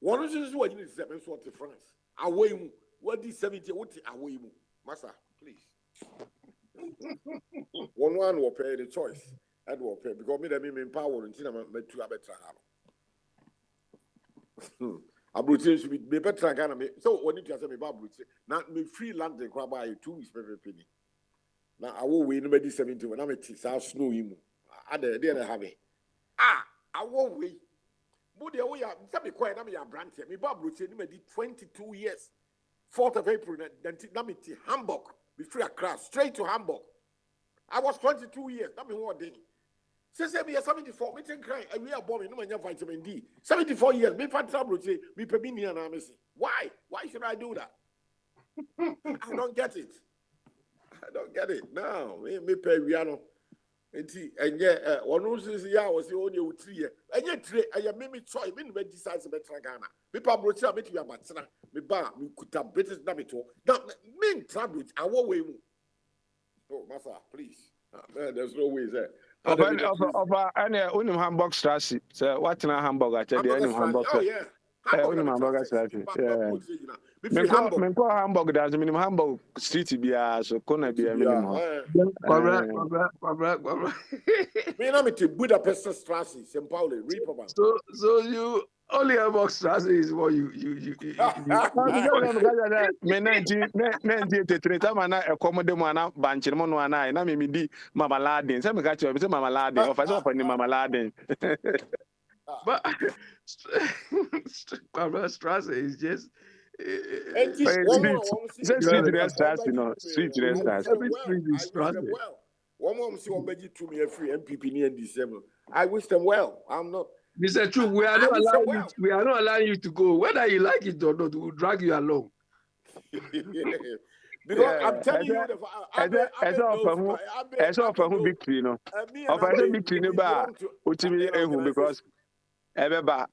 E: One of the what you need to say, what to France. Away, what is 70? What away, Massa, please. One will pay the choice. and will pay because me empower and tina me to abetra abroad should be better Ghana me so when you say me abroad now me free land the crab by 2 weeks per penny now I will win nobody 70 when I'm a snow him I there have it I won't wait but the way I'm me quiet I'm your brand me abroad say me 22 years 4th of April then me Hamburg be free a crash straight to Hamburg I was 22 years that me what day say me 74 me think cry we are born no man vitamin D 74 years me fan trouble say me pe me na me say why should I do that I don't get it now me pe we no enti enye wonu sisi ya wo say only o 3 years enye 3 eye me choice me no be decide se betra Ghana me pa bro tira me ti abatena me ba me kuta British na me to now me trouble I wo we mu oh massa please man there's no way there
R: Of any unim Hamburg Strasse. So what in a Hamburg at the end of Hamburg?
E: Oh yeah.
R: Hamburg Strasse. Yeah. Menko Hamburg does minimum Hamburg Street be so corner be a minimum.
K: Correct.
E: Me na me to Budapest Strasse, St. Pauli, Reeperbahn.
K: So you only Hamburg Strasse is what you.
R: Me 1983 time na accommodate mo na banchi mo no na na me di Mama Laden. Say me catch you, say Mama Laden. Of us open Mama Laden.
K: But Strasse is just
R: street restaurants, you know, street restaurants.
K: Every street is Strasse.
E: One more see one beji to me free MPP near December. I wish them well. I'm not.
K: Mr. True, we are not allowing you to go. Whether you like it or not, we will drag you along.
E: Because I'm telling you,
R: it's all for who victory, no. Of a victory, no bar. Because everybody,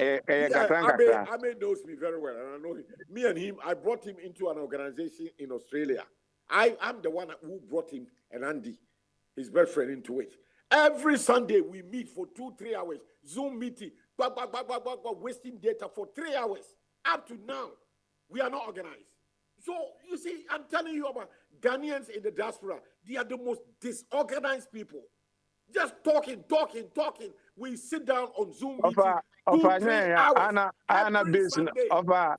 E: Abe knows me very well, and I know him. Me and him, I brought him into an organization in Australia. I'm the one who brought him and Andy, his best friend, into it. Every Sunday we meet for 2-3 hours, Zoom meeting, wasting data for 3 hours. Up to now, we are not organized. So you see, I'm telling you about Ghanaians in the diaspora. They are the most disorganized people. Just talking. We sit down on Zoom meeting.
R: Anna business of a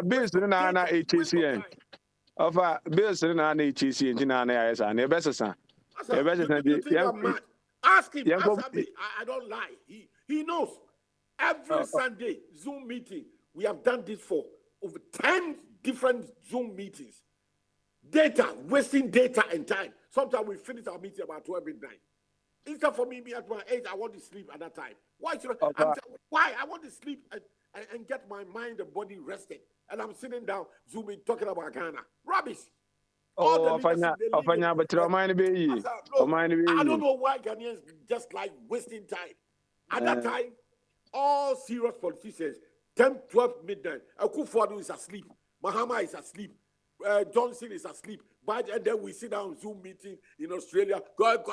R: business in Anna HCN. Of a business in Anna HCN in Anna and a better son.
E: Ask him. I don't lie. He knows. Every Sunday Zoom meeting. We have done this for over 10 different Zoom meetings. Wasting data and time. Sometimes we finish our meeting about 12 midnight. Instead for me at my age, I want to sleep at that time. Why should I? Why? I want to sleep and get my mind and body rested. And I'm sitting down, zooming, talking about Ghana. Rubbish. I don't know why Ghanaians just like wasting time. At that time, all serious politicians, 10, 12 midnight, Akufo-Addo is asleep, Mahama is asleep, Johnson is asleep. But and then we sit down Zoom meeting in Australia. Go.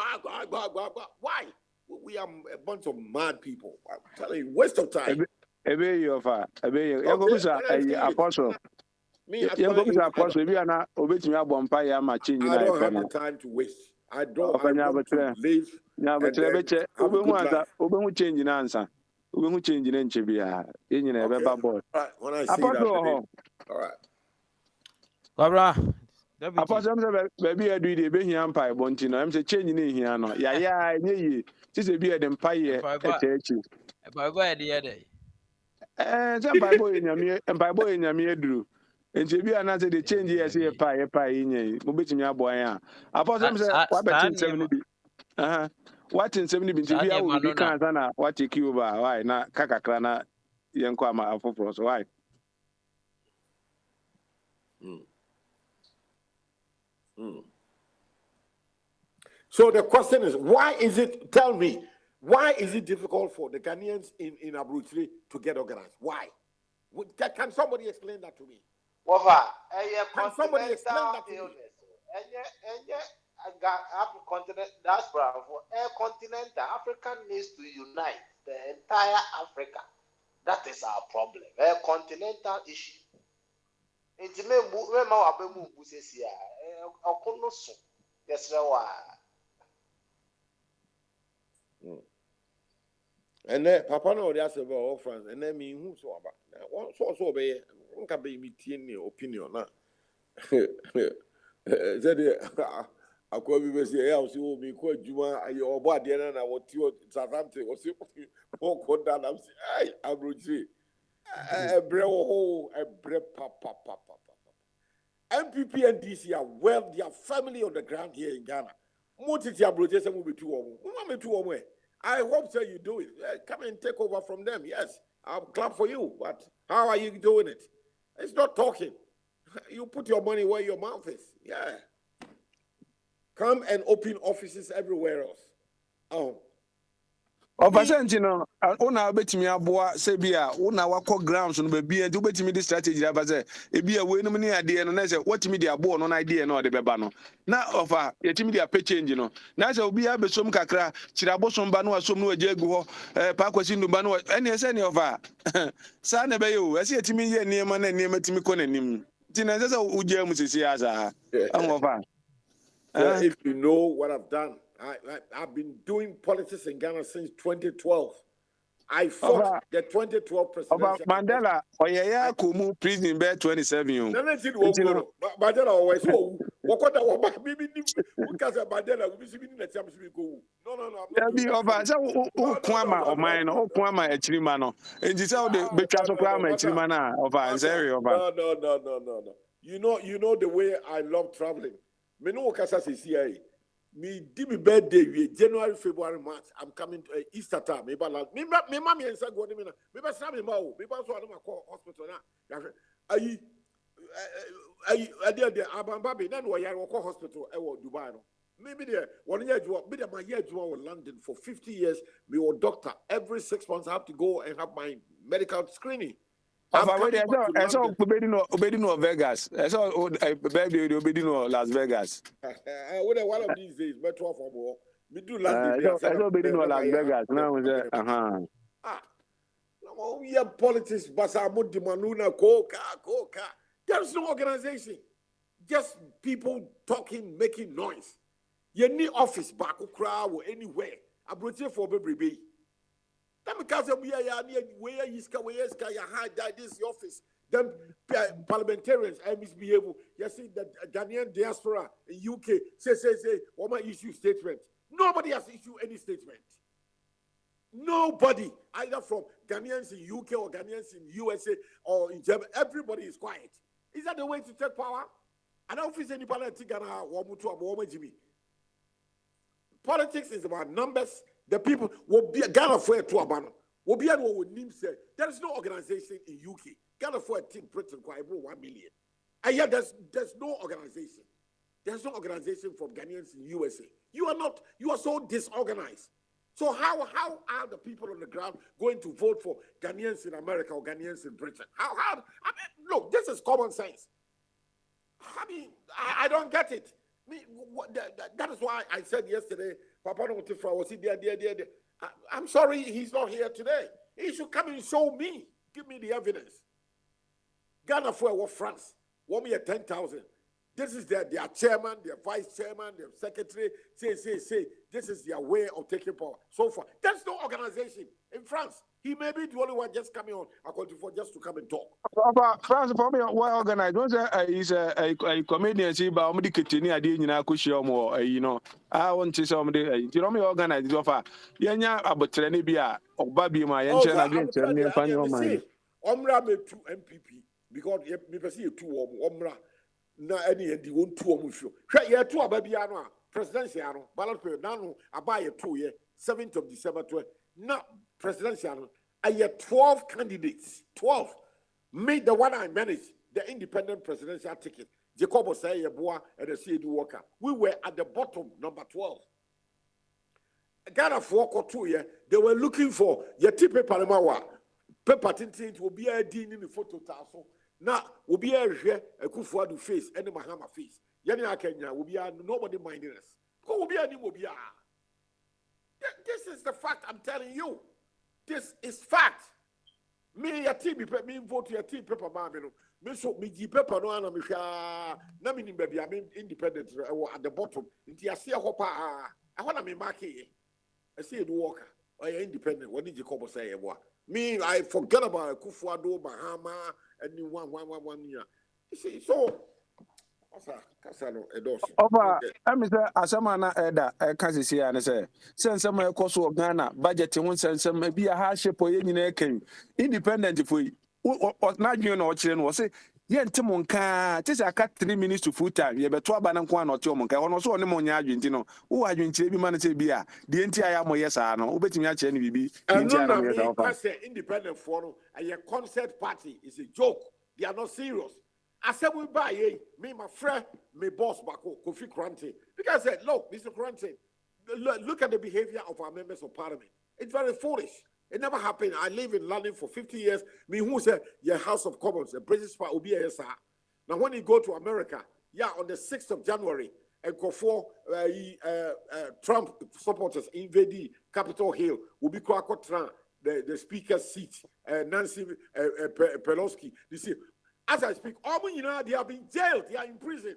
E: Why? We are a bunch of mad people. I'm telling you, waste of time.
R: Apostle. I don't have
E: the time to waste. I don't have to live.
R: When I see that, all right. Baby, I do the baby empire, Bontino. I'm changing in here. No, yeah, this is be an empire.
S: If I go at the other day,
R: some Bible in your mere drew. And to be another, they change yes, a pie in ye. Mobit me a boy. Apostle, what in 70 been to be able to be what you Cuba, why not Kakakana, Yankwama, Afopros, why?
E: So the question is, why is it difficult for the Ghanaians in Abrutiri to get organized? Why? Can somebody explain that to me? Can somebody explain that to me?
J: Continent diaspora for a continent, Africa needs to unite the entire Africa. That is our problem. A continental issue. It's me
E: And then Papa no they say about all friends, and then me who so about. So be nka be me tie ni opinion na. Said akwa bi be say ya so me ko adwuma aye obo ade na what you Southampton was o ko da na say ai abrochi ebre wo ebre papa. MPP and DC are well, their family on the ground here in Ghana. I hope so you do it. Come and take over from them. Yes, I'll clap for you. But how are you doing it? It's not talking. You put your money where your mouth is. Yeah. Come and open offices everywhere else. Oh.
R: Percent, una betimi aboa se bia una wakọ grounds no be bia nti betimi di strategy aba se e bia we no ne ade no na se watimi di aboa no na ide no de beba no na ofa yetimi di ape change no na se obi abesom kakra kira bosom ba no asom no agye egu ho pa kwasi ndumba no ene se ne ofa sa na be yo ese yetimi ye niema na niema timi ko nanim ti na se ugye mu sisi asa ofa.
E: If you know what I've done, I've been doing politics in Ghana since 2012. I fought the 2012 presidential.
R: Mandela, Oyaya Kumu prison bed 27.
E: Mandela always so. What because Mandela we see in the chambers we go. No.
R: Be over. So Kwama or mine or Kwama a Chirimano. And this how the Betraso Kwama Chirimana over Zeri over.
E: No. You know the way I love traveling. Me no kasa CIA. Me di me birthday January, February, March. I'm coming to Easter time. Me mommy and son go me na. Me ba me ma o. Me ba so na call hospital na. Ayi there Abambabe na no yare call hospital e wo Dubai no. Maybe there one year you me there my year you in London for 50 years. Me or doctor every 6 months I have to go and have my medical screening.
R: I saw Obedino Vegas. I saw baby Obedino Las Vegas.
E: One of these days, Metro for more. Me do London.
R: I saw Obedino Las Vegas. Now
E: no, yeah, politics, Basamu Dimanuna, Coca. There's no organization. Just people talking, making noise. You need office, Bakukra, or anywhere. I brought you for baby. Because we are where you hide this office. Them parliamentarians I misbehave. You see the Ghanaian diaspora in UK say, what my issue statement. Nobody has issued any statement. Nobody, either from Ghanaians in UK or Ghanaians in USA or in Germany. Everybody is quiet. Is that the way to take power? I don't feel anybody think Ghana. Politics is about numbers. The people will be Ghana for a tour will be able to say there is no organization in UK. Ghana for a team Britain quite 1 million. And yet there's no organization. There's no organization from Ghanaians in USA. You are so disorganized. So how are the people on the ground going to vote for Ghanaians in America or Ghanaians in Britain? Look, this is common sense. I don't get it. That is why I said yesterday, Papa Notifra was there. I'm sorry he's not here today. He should come and show me. Give me the evidence. Ghana for France. 1 million 10,000. This is their chairman, their vice chairman, their secretary. Say. This is their way of taking power. So far, there's no organization in France. He may be the only one just coming on according for just to come and talk.
R: France for me, well organized. He's a comedian. See, but I'm the kitchen. I didn't know. You know, I want to say somebody. You know me organized. Offer. Yenya about Trenibia or Babi my engine against me.
E: Omra me to MPP because me see 2 Omra. Na any the 1 2 omusho. Hwe ye 2 ababiano presidential ballot period now abaye 2 year 7th of December 12. Now presidential I had 12 candidates. 12. Me the one I managed the independent presidential ticket. Jacob Osei-Yeboah and the CAD Walker. We were at the bottom, number 12. Ghana for 2 years, they were looking for your paper Palamawa. Paper tintin will be a dean in the photo tassel. Now, will be a Kufuadu face and the Mahama face. Yani Kenya will be nobody minding us. Who will be a new This is the fact I'm telling you. This is fact. Me a team me vote your team paper mamino. Me so me gi paper no ana me hwa na me ni baby I'm independent at the bottom. Nti asia hopa I wanna me mark here. I see do worker. Or independent. What did Jacob say? Me, I forget about Kufuado, Bahama, and one year. You see, so.
R: Over, I'm Asamana Eda, Kazi, and say, send some cost of Ghana, budget, and send some maybe a hardship or any independent if we what not you know, children was say, Yen Timonka, tis a cut 3 minutes to full time, ye but 12 banana or Tomonka, or also on the Monia Argentino, who are you in Chibi Manate Bia, the entire Moyesa, no, betting your chain be
E: independent forum, and your concert party is a joke. They are not serious. I said, we buy me, my friend, my boss, Bako, Kofi Krante. Because I said, look, Mr. Krante, look at the behavior of our members of parliament. It's very foolish. It never happened. I live in London for 50 years. Me, who said, your House of Commons, the British part will be a sir. Now, when you go to America, on the 6th of January, and for Trump supporters invade Capitol Hill, will be the speaker's seat, Nancy Pelosi. You see, as I speak, they have been jailed. They are in prison.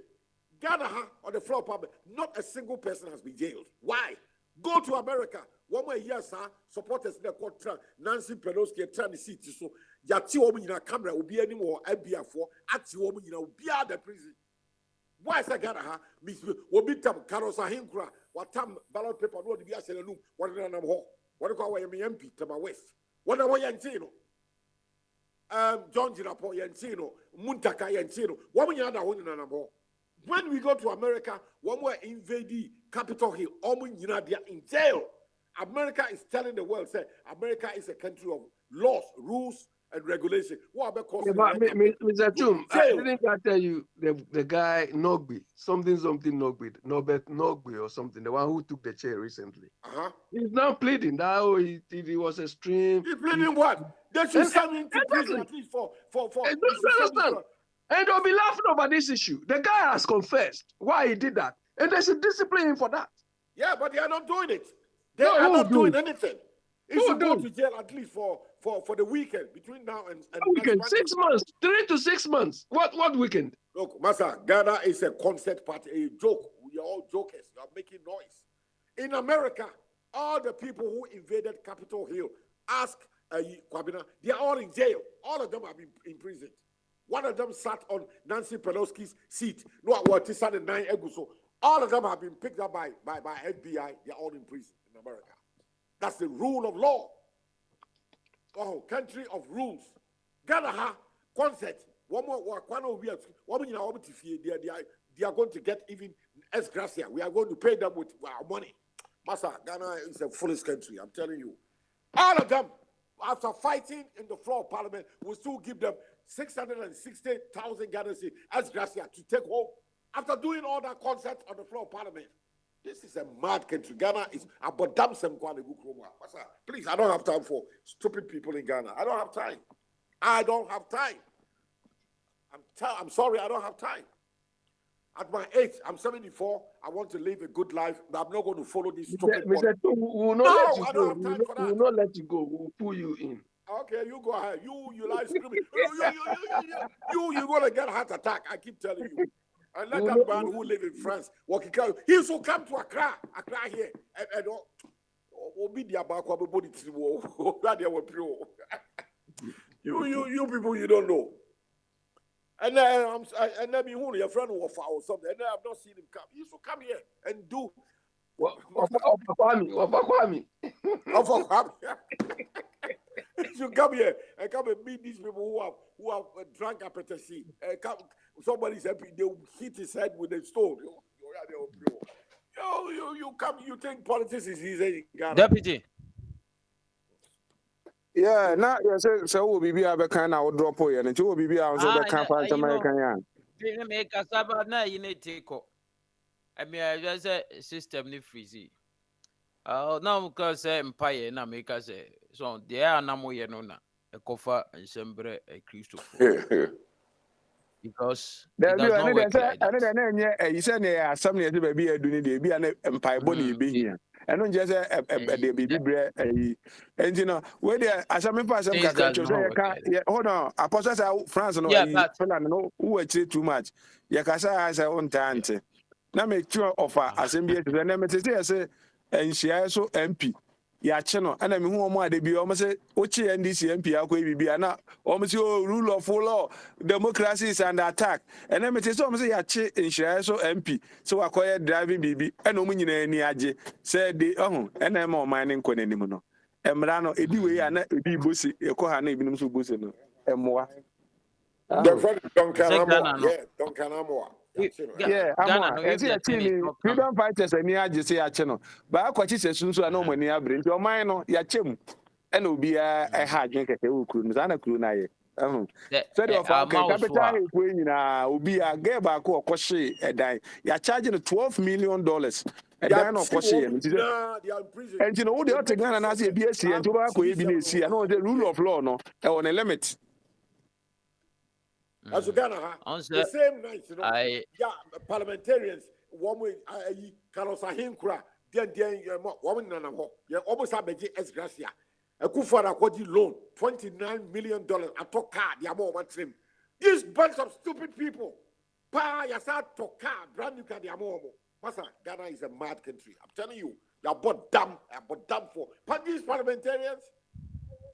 E: Ghana on the floor public. Not a single person has been jailed. Why? Go to America. 1 more year, sir. Supporters in the court. Nancy Pelosi trying to see so. Yati woman in a camera will be anymore. IBF4. Ati woman will be out the prison. Why is that Ghana? Miss will be tam Carosa Hinkra. What tam ballot paper? No, the BS in the room. What do you call MP? Tama West. What do you John Jirapo Yancino, Muntaka Yancino, when we go to America, when we invade Capitol Hill, they are in jail. America is telling the world, say, America is a country of laws, rules, and regulations. What about
K: Mr. Chum, I didn't tell you the guy Nogby, something Nogby, Norbert Nogby or something, the one who took the chair recently. He's now pleading that he was extreme.
E: He's pleading what? They should send him to prison at least for.
K: And they'll be laughing over this issue. The guy has confessed why he did that, and they should discipline him for that.
E: Yeah, but they are not doing it. They are not doing anything. He should go to jail at least for the weekend between now and
K: weekend. 6 months, 3 to 6 months. What weekend?
E: Look, Massa, Ghana is a concert party, a joke. We are all jokers. You are making noise. In America, all the people who invaded Capitol Hill, ask Kwabena, they are all in jail. All of them have been imprisoned. One of them sat on Nancy Pelosi's seat. No, what is 9 Eguso. All of them have been picked up by FBI. They are all in prison in America. That's the rule of law. Oh, country of rules. Ghana concert. They are going to get even ex gratia. We are going to pay them with our money. Massa, Ghana is a foolish country. I'm telling you. All of them, after fighting in the floor of parliament, will still give them 660,000 Ghana ex gratia to take home. After doing all that concert on the floor of parliament. This is a mad country. Ghana is about damn some please, I don't have time for stupid people in Ghana. I don't have time. I'm sorry, I don't have time. At my age, I'm 74. I want to live a good life, but I'm not going to follow this stupid
K: Mr. We will not let you go. We will not let you go. We will pull you in.
E: Okay, you go ahead. You lie screaming. You're going to get a heart attack. I keep telling you. And let that man who live in France, he should come to Accra here, and you people, you don't know. And then your friend will fall or something, and I've not seen him come. He should come here and do. He should come here and come and meet these people who have drunk appeticy. Somebody's happy, they will hit his head with a stone. You come, you think politics is easy in Ghana.
S: Deputy.
R: Yeah, now you say so will be a kind of drop here, and you will be also the campaign American.
S: You make a sabbath now, you need to take. I mean, I just say system ni freezy. Now because empire na make us so there are no more na a cover and sembre a Christopher. Because
R: there be another you said something to be a doing the be an empire body be here. And not just a baby bread. And you know, where there are some person hold on, Apostle France no who actually too much. Yakasa has her own tante. Now make sure of assembly to the name say and she also MP. yɛakye no ɛna mehu ɔmo ade bi ɔmo sɛ wokye NDC MP akɔ bibi ana ɔmo sɛ rule of law democracy is under attack ɛna mete sɛ ɔmo sɛ yɛakye nhyiraeɛ so MP sɛ wakɔyɛ driving bibi ɛna ɔmo nyinaa ani agye sɛ de ɛho ɛna ɛma ɔman ne nkɔ n'anim no ɛmmra no ɛdi wei a na ɛdi bosi ɛkɔ ha na ebinom so bosi no ɛmmoa
E: The friend Duncan Amoa. Yeah, Duncan Amoa.
R: Yeah, freedom fighters ani agye sɛ yɛakye no baa kɔkye sɛ sunso a na ɔmo ani abere nti ɔman no yɛakyɛ mu ɛna obiara ɛha adwene kɛkɛ wɔ kuro no saa na kuro no ayɛ sɛdeɛ ɔfa capital hekue nyinaa obi a gɛ baako ɔkɔhye ɛdan yɛakyagye no $12 million ɛdan na ɔkɔhye no nti no wode ɔte Ghana no ase ebi asi nti wobɛakɔyɛ bi na ɛsi a na ɔsɛ rule of law no ɛwɔ ne limit.
E: As Ghana, the same night, you know, yeah, parliamentarians, woman, Carlos Ahinkra, then woman, yeah, almost have a as Gracia. A Kufara Kodi loan, $29 million. I took car, the amount of trim. This bunch of stupid people. Pa, Yasa took car, brand new car, the amount. Masa, Ghana is a mad country. I'm telling you, you're but dumb for. But these parliamentarians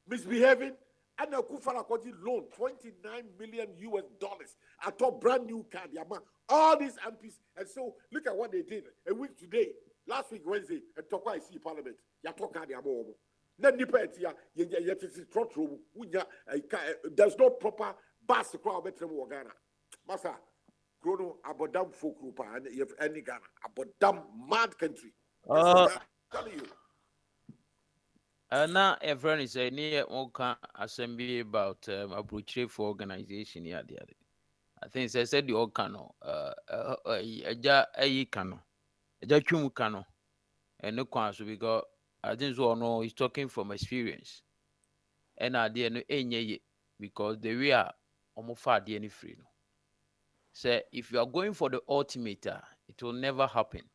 E: misbehaving. And a Kufara Kodi loan, $29 million. I thought brand new car, the amount. All these MPs. And so look at what they did. A week today, last week, Wednesday, and Tokwa IC Parliament. Ya toka the amount. Then depends here. There's no proper bus to crowd better than Ghana. Masa, Chrono, Abodam folk group, and if any Ghana, Abodam mad country. Telling you.
S: Now, a friend is a near Oka assembly about a brochure for organization here. I think I said the Okano, a cano, a Jachum cano, and no council we got. I think so. No, he's talking from experience, and I didn't know because the way are almost far any free. No, say if you are going for the ultimate, it will never happen.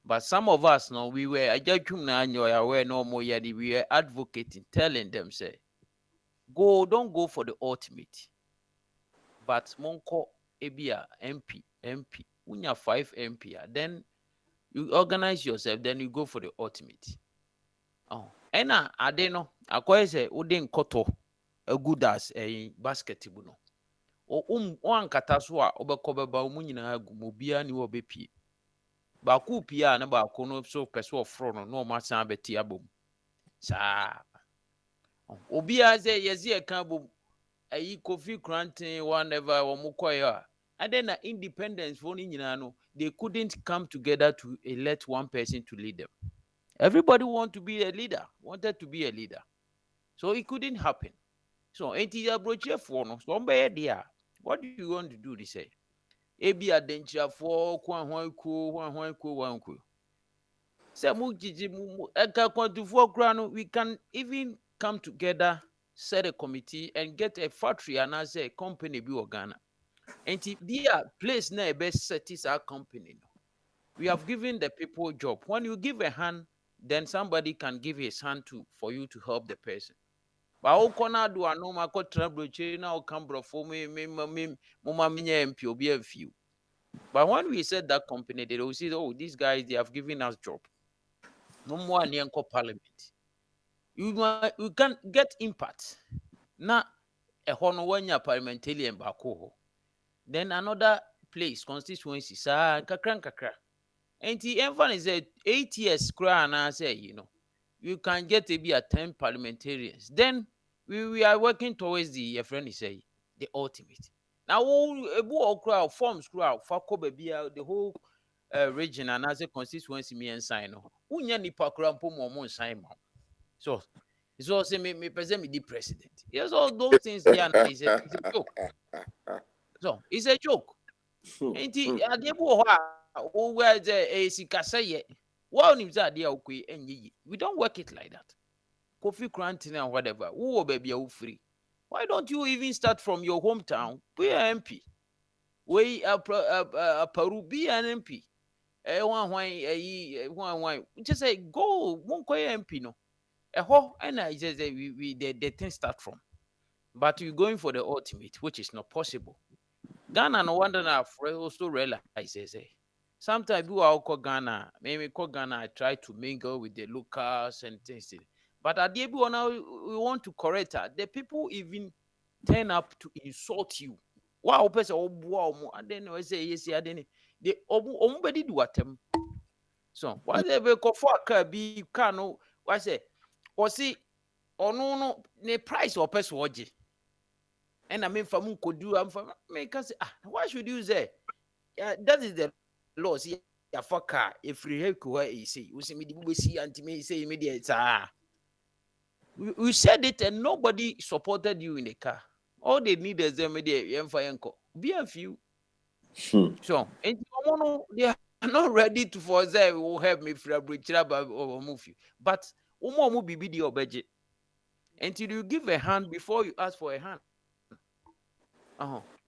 S: But some of us, no, we were no more yet. We were advocating, telling them, say, don't go for the ultimate. But Monko Ebia MP, unya 5 MP, then you organize yourself, then you go for the ultimate. Ena adeno, akoye se udin koto a good as a basketball. One kataswa obekobe ba umunyina gumobia ni obepi. Baku pia na baako no so peso ofro no masan beti abom sa obia say yezi e kan bom ayi Kofi Kranten whatever omukoya and then the independence for nyina no they couldn't come together to elect one person to lead them. Everybody wanted to be a leader, so it couldn't happen. So enti abroche for no so mbe dia what do you want to do? They say ebi adentia for wanku say mu jiji mu eka kwantufu kra no we can even come together, set a committee and get a factory and as a company bi Ghana and their place na best set is our company. We have given the people job. When you give a hand, then somebody can give his hand to for you to help the person. But okona do ano mako trabroche na okambro for me mama minya MP obi a few. But when we said that company, they will see, oh, these guys, they have given us job. No more near parliament. You can get impact. Now, a honor parliamentarian bako. Then another place, constituency, kakra. And the emphasis is 8 years, and I say, you can get to be a 10 parliamentarians. Then we are working towards the friend say the ultimate. Now, a crowd forms crowd for the whole region and as a constituency me and sign. Unya ni pakrampo mo sign. So it's also me present me the president. Yes, all those things there is a joke. So it's a joke. Ain't it? Where the AC Kasaye. Well, we don't work it like that. Kofi Kranten and whatever. Who baby are free? Why don't you even start from your hometown? Be an MP. We a Peru be an MP. Just say go. Won't call MP no. And I just say the thing start from. But you're going for the ultimate, which is not possible. Ghana no wonder now also realize say sometimes we are Ghana. Maybe Ghana, I try to mingle with the locals and things. But at the end, we want to correct her. The people even turn up to insult you. Wow, person, wow, and then I say yes, I didn't. They nobody do at them. So whatever go for a be cano. I say, or see, or no, the price or person watch. And I mean, from could do. I'm from make us. Why should you say? That is the law. See, a fucker. If we have to say, we see me, we see, and me say immediate. We said it, and nobody supported you in the car. All they need is them be a few. So, and they are not ready to for them will help me for a bridge or move you. But will be your budget until you give a hand before you ask for a hand.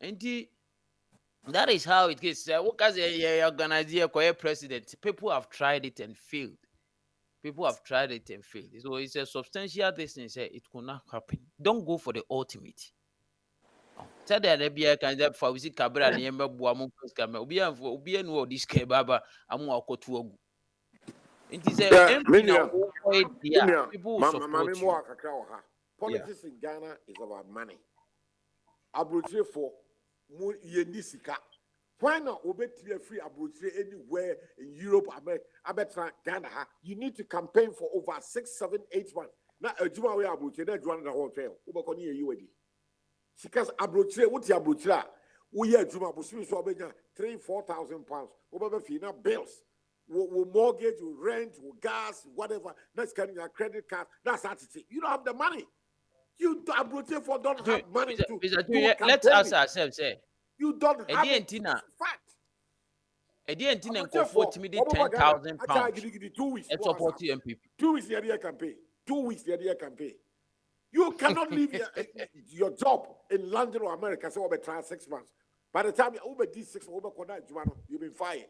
S: And that is how it is. What as a organizer president, people have tried it and failed. People have tried it and failed. So it's a substantial distance. It could not happen. Don't go for the ultimate. Tell the NBA can that for visit Cabra and Yamba Buamu Camera. Obi no this Kebaba. I'm walk to a. It is a people support you.
E: Politics in Ghana is about money. Abroad for Yenisika. Why not obey free abroad anywhere in Europe, America, Ghana? You need to campaign for over 6, 7, 8 months. Now, a Juma way abroad, that's one of the hotel. Ubakoni UAD. Because abroad, what's your abroad? We are Juma, but soon so 3,000-4,000 pounds. Over fina bills. We mortgage, we rent, we gas, whatever. That's kind of credit card. That's attitude. You don't have the money. You abroad for don't have money to.
S: Let's ask ourselves,
E: you don't have
S: it. Fact. A DNT and for 10,000 pounds. It's support MPP.
E: 2 weeks the other campaign. 2 weeks the other campaign. You cannot leave your job in London or America. So over try 6 months. By the time you over these 6 over you've been fired.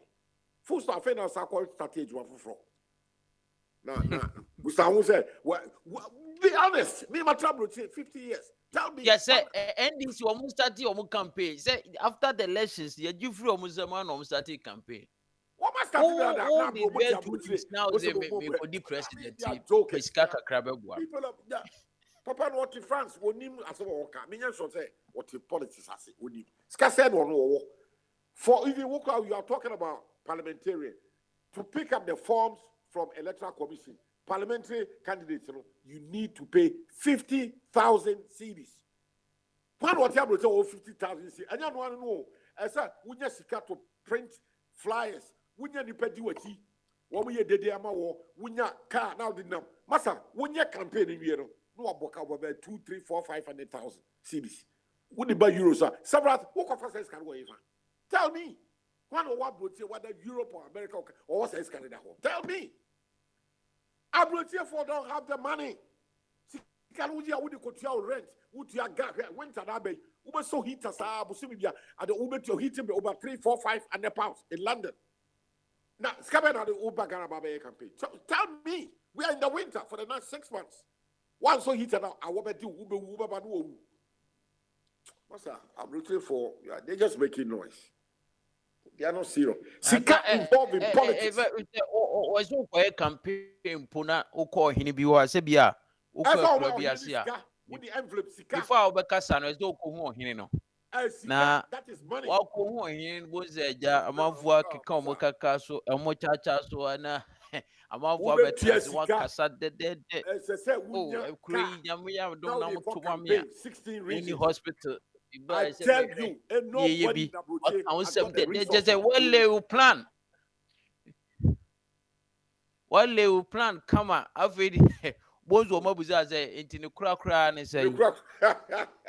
E: Full stop. I now start strategy from. Now, Gustavo said, be honest. Me, my trouble 50 years. Tell me.
S: Yes, sir. Ending to almost started almost campaign. Say after the elections, you free almost started campaign.
E: What must
S: now? The president.
E: People of Papa no what France wonim as worker. Me so say what politics as wonim. Ska said one for even you are talking about parliamentarian to pick up the forms from electoral commission. Parliamentary candidates, you need to pay 50,000 cedis. One what you say 50,000 cedis. And you want to know, I said, we just got to print flyers. We need to pay what we did the amount. We need car now the number. Massa, when you campaign in Europe, no book about 2, 3, 4, 500,000 cedis. We need buy euros. Several what conferences can we even? Tell me, one or what would say whether Europe or America or what's else Canada? Tell me. Abroad for don't have the money. Can we go to rent? Would you get winter abbey? Uber so heat as Busumia at the Uber to heat over 3, 4, 500 pounds in London. Now, Scabbard at the Uber Garababe campaign. So tell me, we are in the winter for the next 6 months. One so heated out, I will do Uber Banu. Master, I'm looking for, they're just making noise. They are not serious. Sika involved in politics.
S: Was no for a campaign Puna Oko Hinibiwa Sebia.
E: With the envelope, Sika.
S: Before our Becasano is no Kumo Hino. Now,
E: that is money.
S: What Kumo was a month work, Kamokaso, a mochacha, so and a month work, one Cassad dead. Oh, we have done to 1 year. 16 in the hospital.
E: I tell you, and nobody
S: just a well plan. Well, they will plan. Come on, I've already. Bones or Mobuza say into the crack and say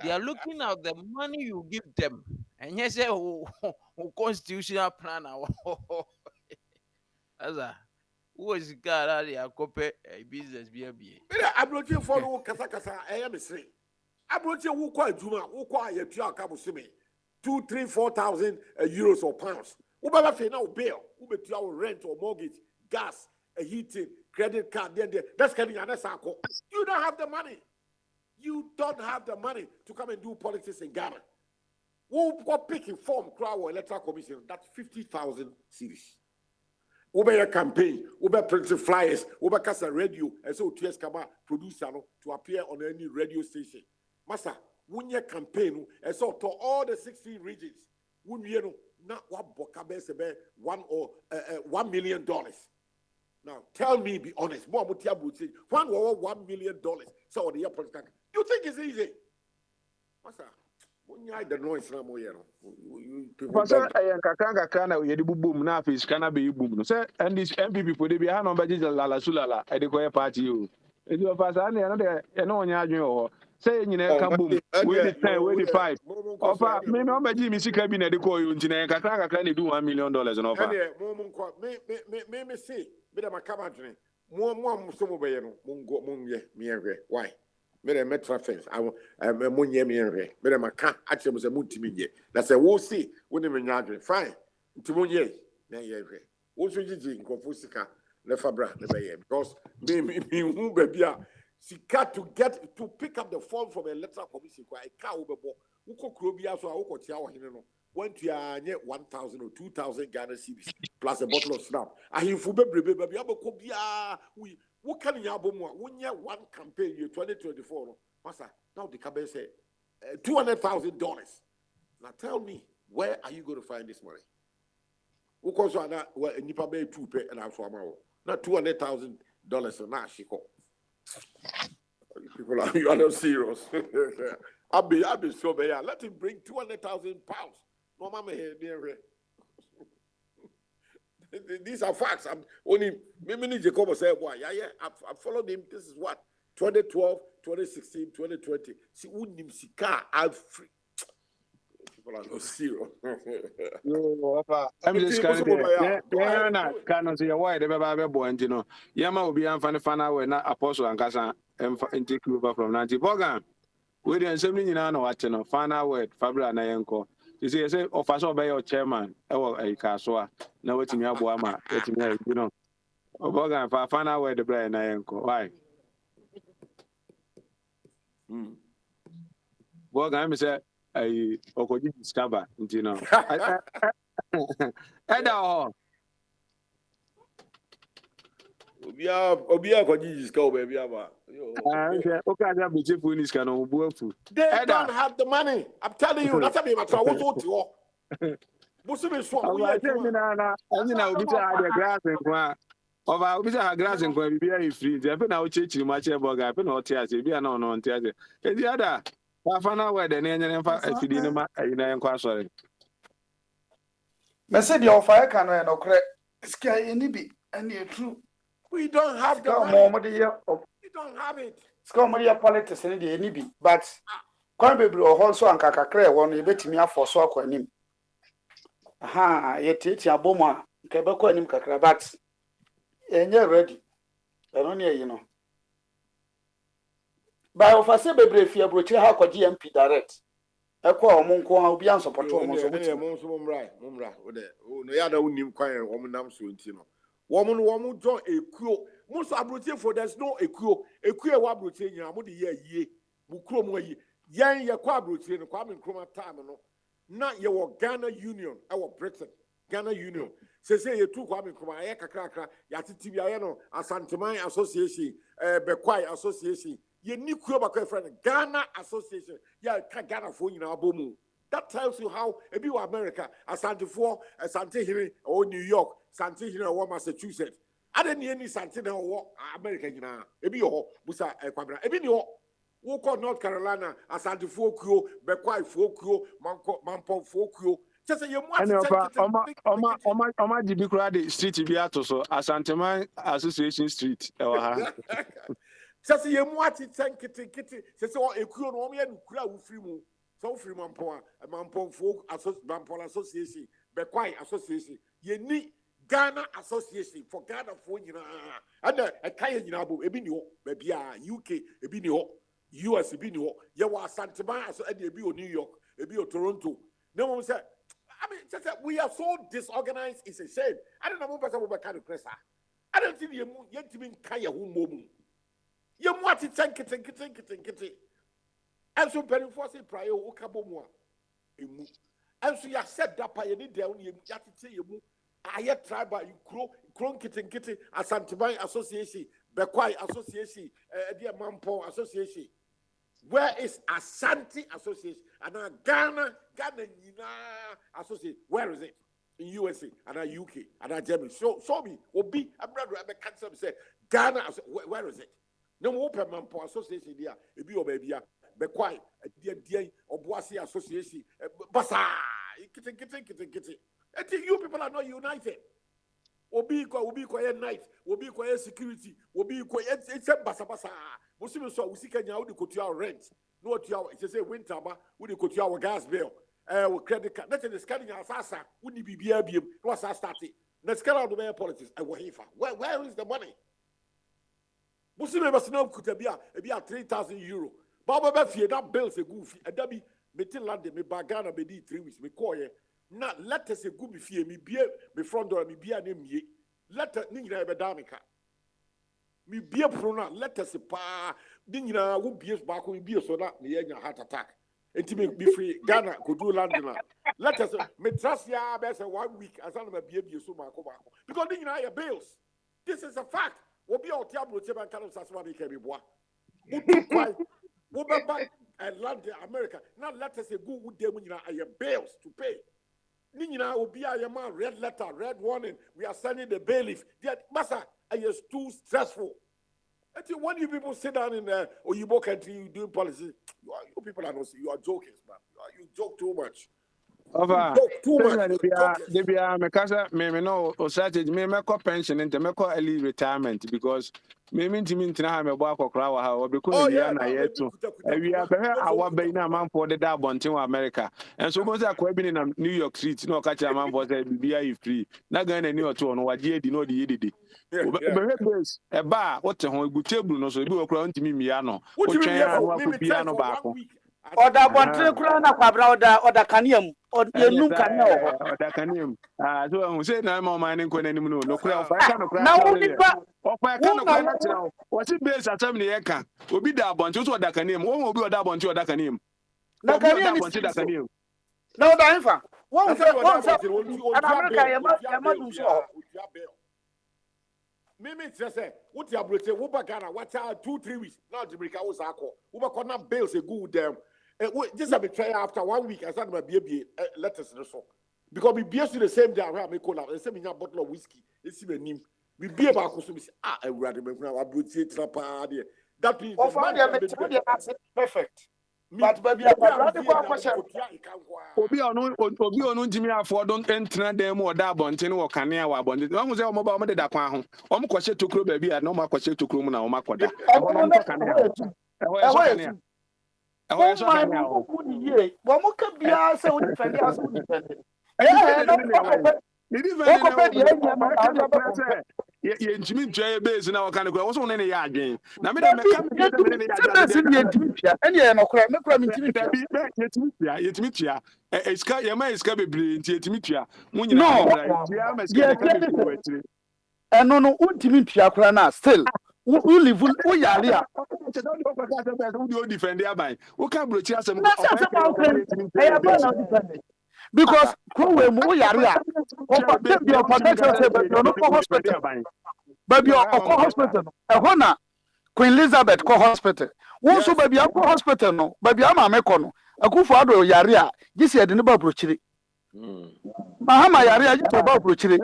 S: they are looking at the money you give them, and yes, who constitutional plan. As a who is God out there? Copy a business BB.
E: I'm looking for Kasa. I am saying. I'm looking who quite Juma, who quite a Tia Kabusimi 2, 3, 4,000 euros or pounds. Who better now bail, who better your rent or mortgage, gas. A heating, credit card, that's getting an SACO. You don't have the money. You don't have the money to come and do politics in Ghana. Who got picking form crowd or electoral commission? That's 50,000 series. Over your campaign, over printing flyers, over cast a radio, and so TS Kaba producer to appear on any radio station. Master, when your campaign, and so to all the 16 regions, when you know, not what Bokabe sebe $1 million. Now tell me, be honest, more Mutia would say, $1 million. So the political. You think it's easy? Master. The noise na mo yero.
R: Pastor kakanga na yedi boom na face kana be boom. Say and this MPP for dey be ha no be la sulala e dey koye party o. E dey pastor na dey e no nya adwen o. Say nyina ka boom. We dey 10, we dey 5. Opa me no be mi sika bi na dey koye ntina kakanga na do $1 million no ofa.
E: Me say be da makama dwen. Mo so mo be ye no. Mo ye me ehwe. Why? Mere metro fence monye me enre mere maka ache mo se mutimi ye na se wo si wo ne menwa adwe fine ntimonye na ye hwe wo so gigi nkofo sika na fabra na be ye because me hu ba bia sika to pick up the form from a electoral commission kwa e ka wo bebo wo kokro bia so a wo kotia wo hene no want to anye 1,000 or 2,000 Ghana cedis plus a bottle of snap ahimfu bebrebe ba bia beko bia what can you have one campaign year 2024? No? Master, now the campaign say $200,000. Now tell me, where are you going to find this money? Who calls on that? Well, Nipa Bay 2 pay and also not $200,000 and now she call. People are you are not serious. I'll be so bad. Let him bring 200,000 pounds. No mama here near. These are facts. I'm only maybe Jacob say, "Boy, yeah, I've followed him. This is what 2012, 2016, 2020. See, wouldn't see car? I'm free. People are not serious."
R: I'm just kind of yeah, na kind of say why the baby boy, and you know, Yama will be unfana when not apostle and Casa and take over from Nancy Bogan. We didn't say me, watching no final word, Fabra Nayanko. You see, I say, officer by your chairman, a castle. Now, what's in your boama, you know. Bogan, for final word, the Brian Nayanko. Why? Bogan, say, a Okoji discover, you know. Edo.
E: Obia Okoji discover, baby. They don't have the money. I'm telling you, that's what I'm trying to do.
R: Grass and going to be free. They've been out changing much about I no tears. If you are not on tears, and the other half an hour, then if you didn't inquire.
O: Message your fire can no credit. Sky any be and you're true.
E: We don't have the money. We don't have it.
O: Scomaria politics in the NB, but quite be also and Kakakre one you bet me up for so him. Aha, yet it's a boma, Quebeco and him Kakrabat. And you're ready. I don't hear, you know. By of a sebe if you approach how could GMP direct. A call Monco, I'll be answered for 2 months.
E: Mumra, no other woman quiet woman, I'm so intino. Woman, join a crew. Most abroad for there's no a crew wabroad in your money ye, Mukromo, Yan ya quabroad in a Kwame Chroma time, no. Not your Ghana Union, our Britain, Ghana Union. Say you took Kwame Chroma, Yakaka, Yatitibiano, Asantamai Association, Bequai Association, ye new Kuba friend, Ghana Association, ya Ghana for in our bomu. That tells you how a bit America, Asante for, Asante here, or New York, Sante here, or Massachusetts. I didn't hear any Santana or American, maybe your Busa Equabra, maybe your Woko North Carolina, Asante Fokyo, Bequai Fokyo, Mampo Fokyo. Just a young
R: Oma Dibicradi Street Beato, so Asante Association Street.
E: Just a young watch it, kitty, says all a crew, and crowd free move. So free Mampo Folk Mampo Association, Bequai Association, ye need. Ghana Association for Ghana for and a Kaya Yinabu, Ebinio, maybe UK, Ebinio, US Ebinio, Yawa Santa Maria, so Ebio New York, Ebio Toronto. No one said, I mean, just that we are so disorganized, it's a shame. I don't know what kind of press. I don't think you're yet to be Kaya Humomu. You want it, think it. And so, Penny Fossi Prior, Okabomoa. emu. And so you said that by any day when you say you I tribal, you crow kitten, Asantibai Association, Bekwai Association, dear Mampo Association. Where is Asante Association? And Ghana Association. Where is it? In USA and UK and Germany. Show me. Obi, a brother, I can't say Ghana. Where is it? No more Mampo Association there. It be your baby. Bekwai, dear Obuasi Association. Basa, kitten. I think you people are not united. Obi quiet night, Obi quiet security, Obi quiet it's a basa. Muslim so we see Kenya how they go to our rent. No to our it's a winter ba we go to our gas bill. We credit card. That is scanning our sasa. We need BBM. What's that starting? Let's get out of the politics. Where is the money? Muslim must know could be a 3,000 euro. Baba Befi that bills a goofy. And that be meeting London, me bagana me di 3 weeks. Me call ye. Now let us a good be fear me be front door me be a name ye. Let us nina be damika. Me be a prona. Let us a pa. Nina won't be as back will be so that me a heart attack. And me be free. Ghana could do London. Let us me trust ya best 1 week as I'm a baby so Marco. Because nina your bills. This is a fact. We'll be out here with seven kind of Saswani can be what. We'll be back and London, America. Now let us a good wood day when you have your bills to pay. Nina will be a man, red letter, red warning. We are sending the bailiff. Massa, it's too stressful. And when you people sit down in there or you walk country, you doing policy, you people are not, you are joking, man. You joke too much.
R: Over.
E: Too much.
R: They be me no strategy me pension into me early retirement because me mean na me boa kokra wa ha because we are na yeto we are our be na man for the da bontin wa America and so most akwa bi na New York City no ka cha man for say bia you free na Ghana ni oto no waje edi no de yedede be base e ba wote ho egu table no so bi okra ntimi mia no wo twen wa ko bia no ba ko
T: Oda bontre kura na kwabra oda kaniam yenum kanea
R: oda kaniam so say na ma man nko nanim no kura ofa ka no kura
T: na wo nipa
R: ofa ka no kura na tira wo si base atam ne yeka obi da bontre so oda kaniam wo obi oda bontre oda kaniam
T: na kaniam
R: bontre da kaniam
T: na oda infa wo America yama dum so
E: Mimi say what you abrote wo ba Ghana what 2-3 weeks now Jamaica was akọ wo ba corner bills a good them just a try after 1 week I said my baby let us so because we beer the same day I make cola the same bottle of whiskey it's even nim we beer ba ko so be awurade me na abrote trapa there that means
T: perfect but baby
R: obi onu ntimi afọ don entra dem o da bonten wo kanea wa bonten won say omo ba omo de da kwan ho omo kwose tokro baby a na omo kwose tokro mu na omo akoda omo kanea
T: mo ka bia se wo defend as wo defend
R: ye ntimi ntwa base na waka ne kwa wo so ne ya adwen na me da me ka me ne ya adwen
T: ye ntimi tua ene ye no kra me kra me ntimi tua
R: ye ntimi tua eska ye ma eska bebre nti ye ntimi tua mu nyina tua ma eska ka be wetire
T: eno no untimi tua kra na still we live wo yare a
R: we defend abai wo ka brochi asem
T: because we mu yare a hospital baby hospital e na Queen Elizabeth ko hospital wo so baby ko hospital no baby ama me ko no akufo ado yare a gisi ede ne ba brochire Mahama yare a to ba brochire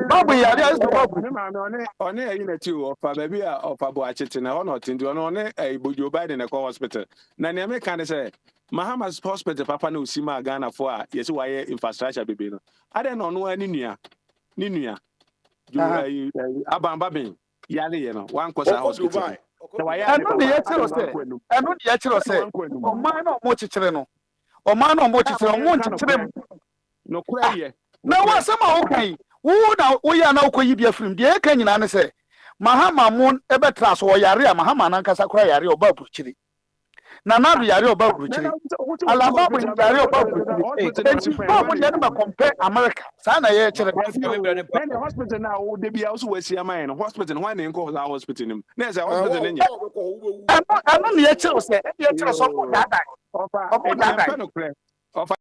T: babu yare a to ba brochire
R: one eyi na ti o fa baby a ofa bo achete na ono tindi ono ne Bojo Biden na ko hospital na ne me kan say Mahama's hospital papa na osima Ghana for a yes why infrastructure bebe no ade no no ani nua ni nua abamba ben yale ye no wan kosa hospital
T: eno de ye chiro se o man no mo chichire no o man no mo chichire mo chichire
R: no kura ye
T: na wa sama okay wo na wo ya na okoyi bia film de e kan nyina ne se Mahama mon ebetra so yare a Mahama nan kasa kura yare o ba buchiri na nadu yare o ba buchiri alaba bo yare o ba buchiri ba mo yare ba compare America sa na ye chere
R: na hospital na wo de bia so wasi amai no hospital why na nko hospital nim na say hospital nya
T: ano ne ye chere se ye chere so ko dada
R: ofa